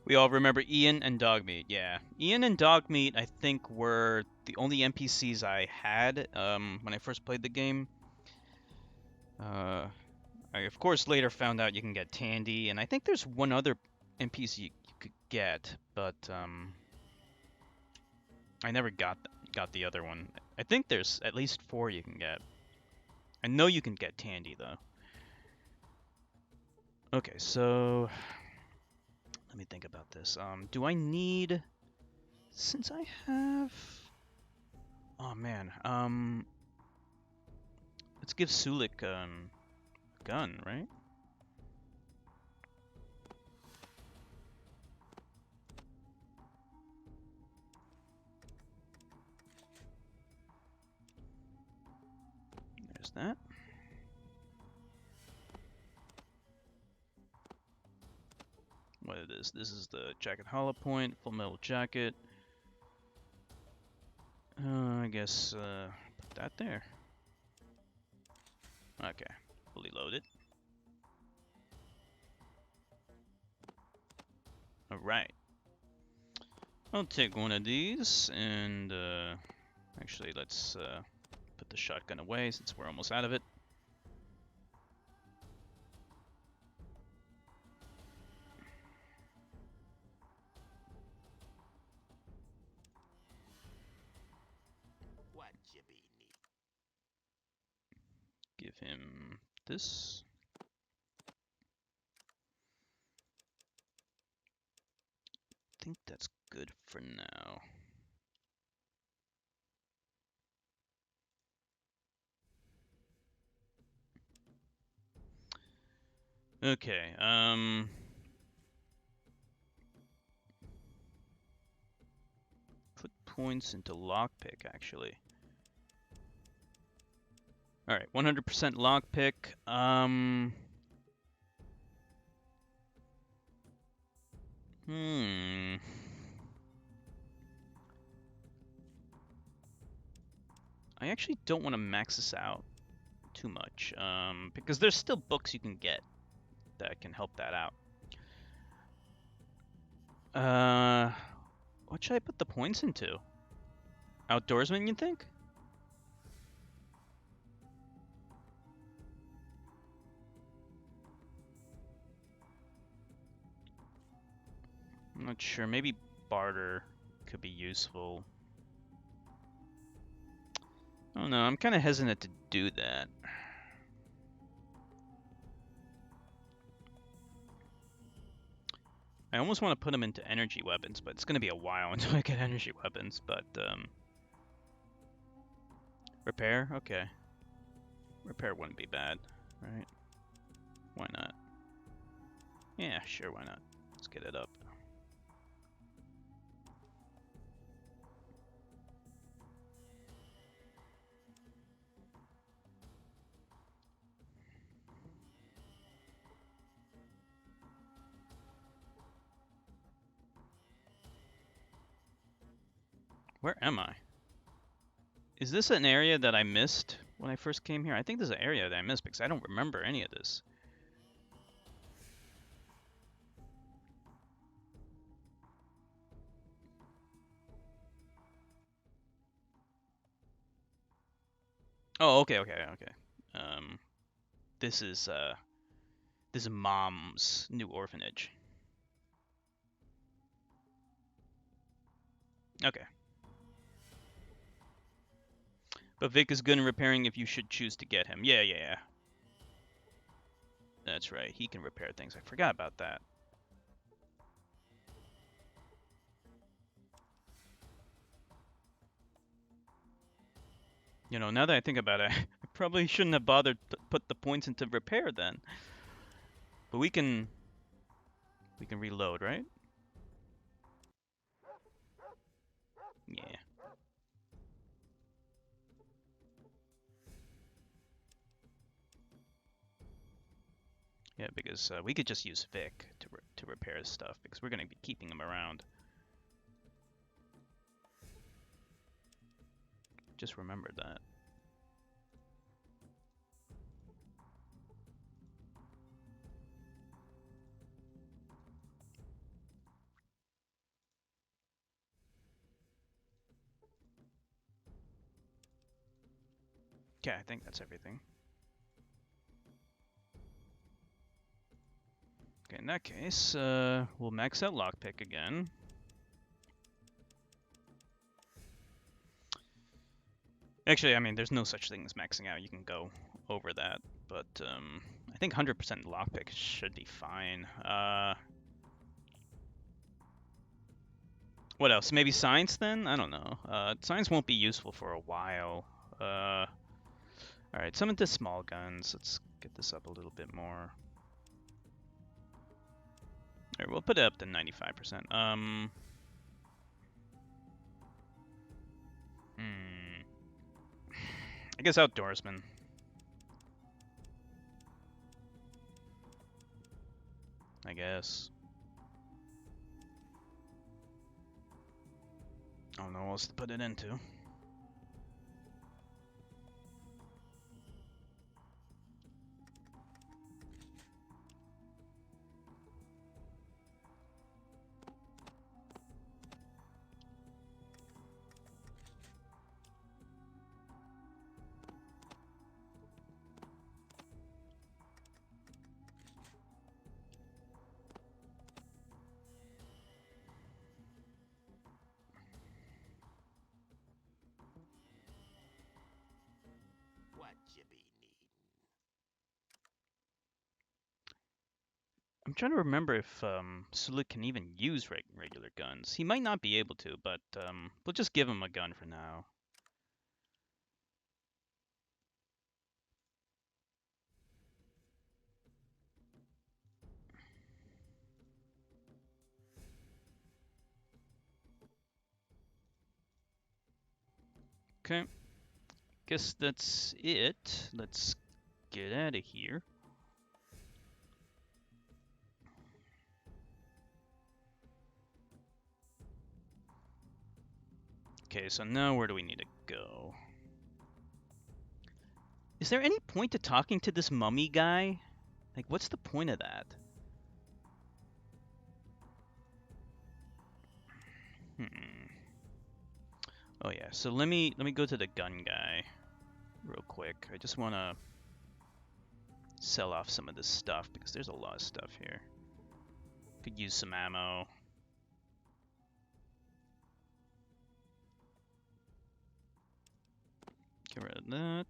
We all remember Ian and Dogmeat. Yeah, Ian and Dogmeat, I think, were the only NPCs I had when I first played the game. I of course later found out you can get Tandy, and I think there's one other NPC you could get, but I never got the other one. I think there's at least 4 you can get. I know you can get Tandy though. Okay, so let me think about this. Do I need, since I have, oh man, let's give Sulik a gun, right? There's that. What it is? This is the jacket hollow point, full metal jacket. I guess put that there. Okay, fully loaded. All right. I'll take one of these, and actually let's put the shotgun away since we're almost out of it. What you be need? Give him this. I think that's good for now. Okay, put points into lockpick, actually. Alright, 100% lockpick. I actually don't want to max this out too much, because there's still books you can get that can help that out. What should I put the points into? Outdoorsman, you think? I'm not sure. Maybe barter could be useful. I don't know. I'm kind of hesitant to do that. I almost want to put him into energy weapons, but it's going to be a while until I get energy weapons. But, repair? Okay. Repair wouldn't be bad, right? Why not? Yeah, sure, why not? Let's get it up. Where am I? Is this an area that I missed when I first came here? I think this is an area that I missed because I don't remember any of this. Oh, okay. This is Mom's new orphanage. Okay. But Vic is good in repairing if you should choose to get him. Yeah. That's right. He can repair things. I forgot about that. You know, now that I think about it, I probably shouldn't have bothered to put the points into repair then. But we can reload, right? Yeah. Yeah, because we could just use Vic to repair his stuff because we're gonna be keeping him around. Just remember that. Okay, I think that's everything. Okay, in that case, we'll max out lockpick again. Actually, I mean, there's no such thing as maxing out. You can go over that, but I think 100% lockpick should be fine. What else? Maybe science then? I don't know. Science won't be useful for a while. Alright, summon to small guns. Let's get this up a little bit more. Alright, we'll put it up to 95%. I guess outdoorsman. I guess. I don't know what else to put it into. What you be needing? I'm trying to remember if Sulik can even use regular guns. He might not be able to, but we'll just give him a gun for now. Okay. Guess that's it. Let's get out of here. Okay, so now where do we need to go? Is there any point to talking to this mummy guy? Like, what's the point of that? Oh yeah, so let me go to the gun guy real quick. I just want to sell off some of this stuff because there's a lot of stuff here. Could use some ammo. Get rid of that.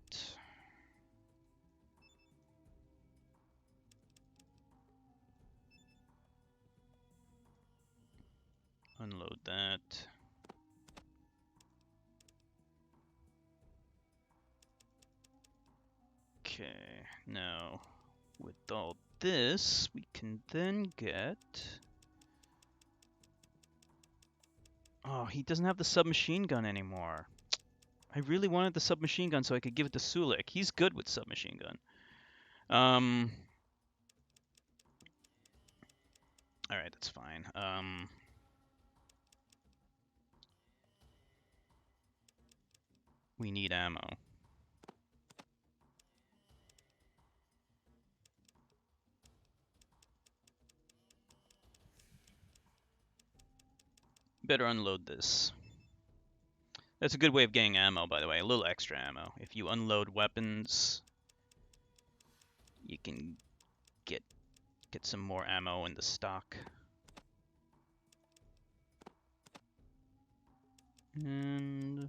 unload that. Okay, now with all this, we can then get... Oh, he doesn't have the submachine gun anymore. I really wanted the submachine gun so I could give it to Sulik. He's good with submachine gun. Alright, that's fine. We need ammo. Better unload this. That's a good way of getting ammo, by the way. A little extra ammo. If you unload weapons, you can get some more ammo in the stock. And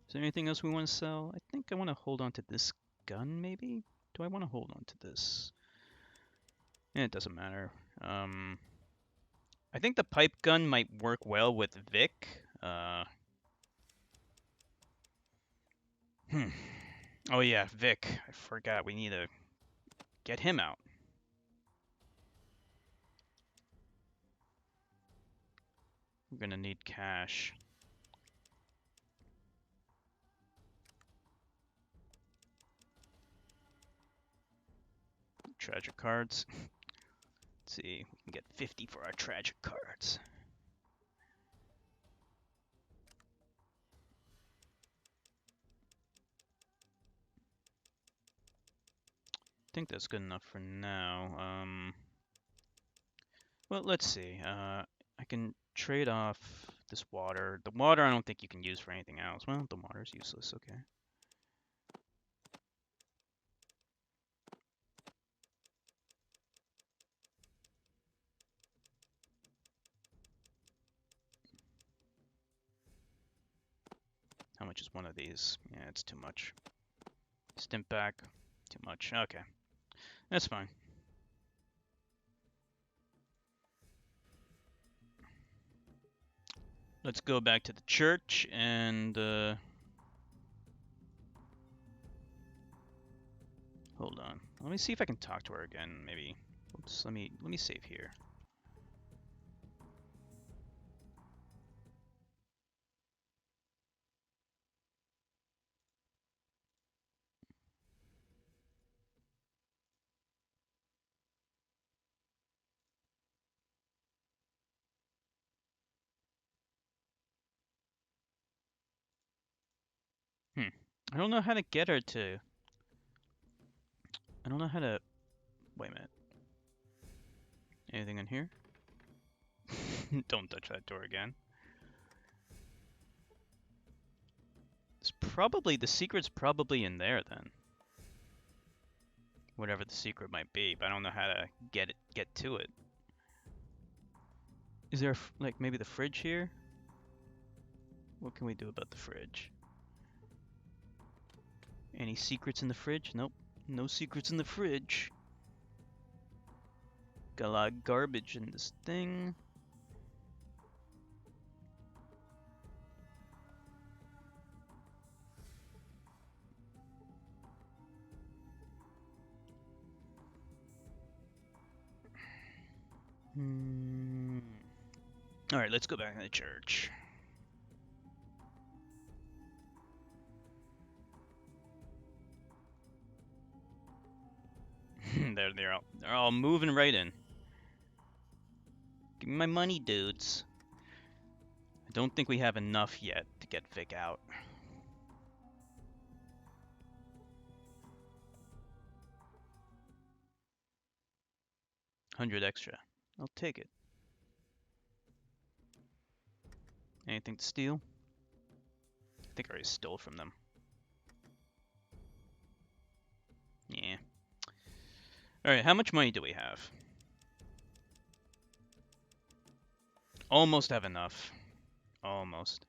is there anything else we want to sell? I think I want to hold on to this gun, maybe? Do I want to hold on to this? It doesn't matter. I think the pipe gun might work well with Vic. Oh yeah, Vic. I forgot. We need to get him out. We're gonna need cash. Tragic cards. Let's see. We can get 50 for our tragic cards. I think that's good enough for now. Well, let's see. I can trade off this water. The water I don't think you can use for anything else. Well, the water's useless, okay. How much is one of these? Yeah, it's too much. Stimp back, too much. Okay, that's fine. Let's go back to the church and hold on. Let me see if I can talk to her again. Maybe. Oops. Let me save here. I don't know how to get her to. I don't know how to. Wait a minute. Anything in here? Don't touch that door again. It's probably, the secret's probably in there then. Whatever the secret might be, but I don't know how to get to it. Is there like maybe the fridge here? What can we do about the fridge? Any secrets in the fridge? Nope. No secrets in the fridge. Got a lot of garbage in this thing. Alright, let's go back to the church. they're all moving right in. Give me my money, dudes. I don't think we have enough yet to get Vic out. $100 extra. I'll take it. Anything to steal? I think I already stole from them. Yeah. Alright, how much money do we have? Almost have enough. Almost.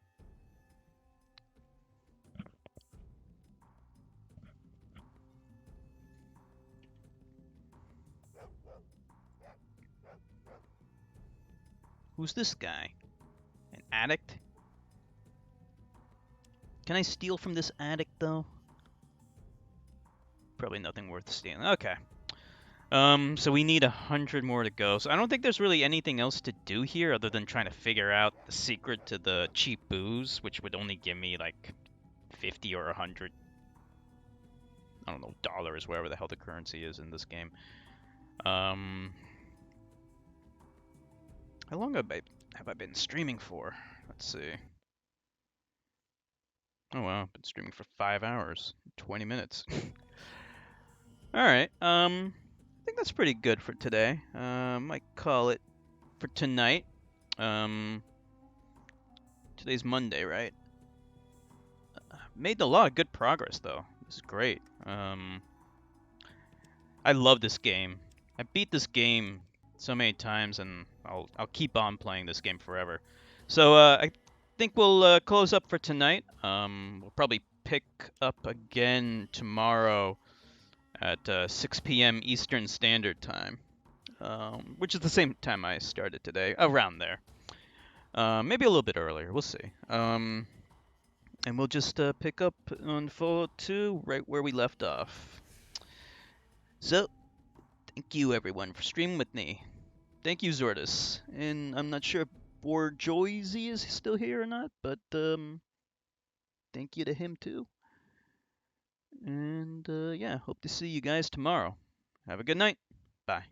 Who's this guy? An addict? Can I steal from this addict, though? Probably nothing worth stealing. Okay. So we need 100 more to go. So I don't think there's really anything else to do here other than trying to figure out the secret to the cheap booze, which would only give me like 50 or 100, I don't know, dollars, wherever the hell the currency is in this game. How long have I been streaming for? Let's see. Oh wow, I've been streaming for 5 hours, 20 minutes. Alright, I think that's pretty good for today. Might call it for tonight. Today's Monday, right? Made a lot of good progress, though. This is great. I love this game. I beat this game so many times, and I'll keep on playing this game forever. So I think we'll close up for tonight. We'll probably pick up again tomorrow at 6 p.m. Eastern Standard Time, which is the same time I started today, around there. Maybe a little bit earlier. We'll see. And we'll just pick up on Fallout 2 right where we left off. So, thank you everyone for streaming with me. Thank you, Zordis. And I'm not sure if Borjoisy is still here or not, but thank you to him too. And yeah, hope to see you guys tomorrow. Have a good night. Bye.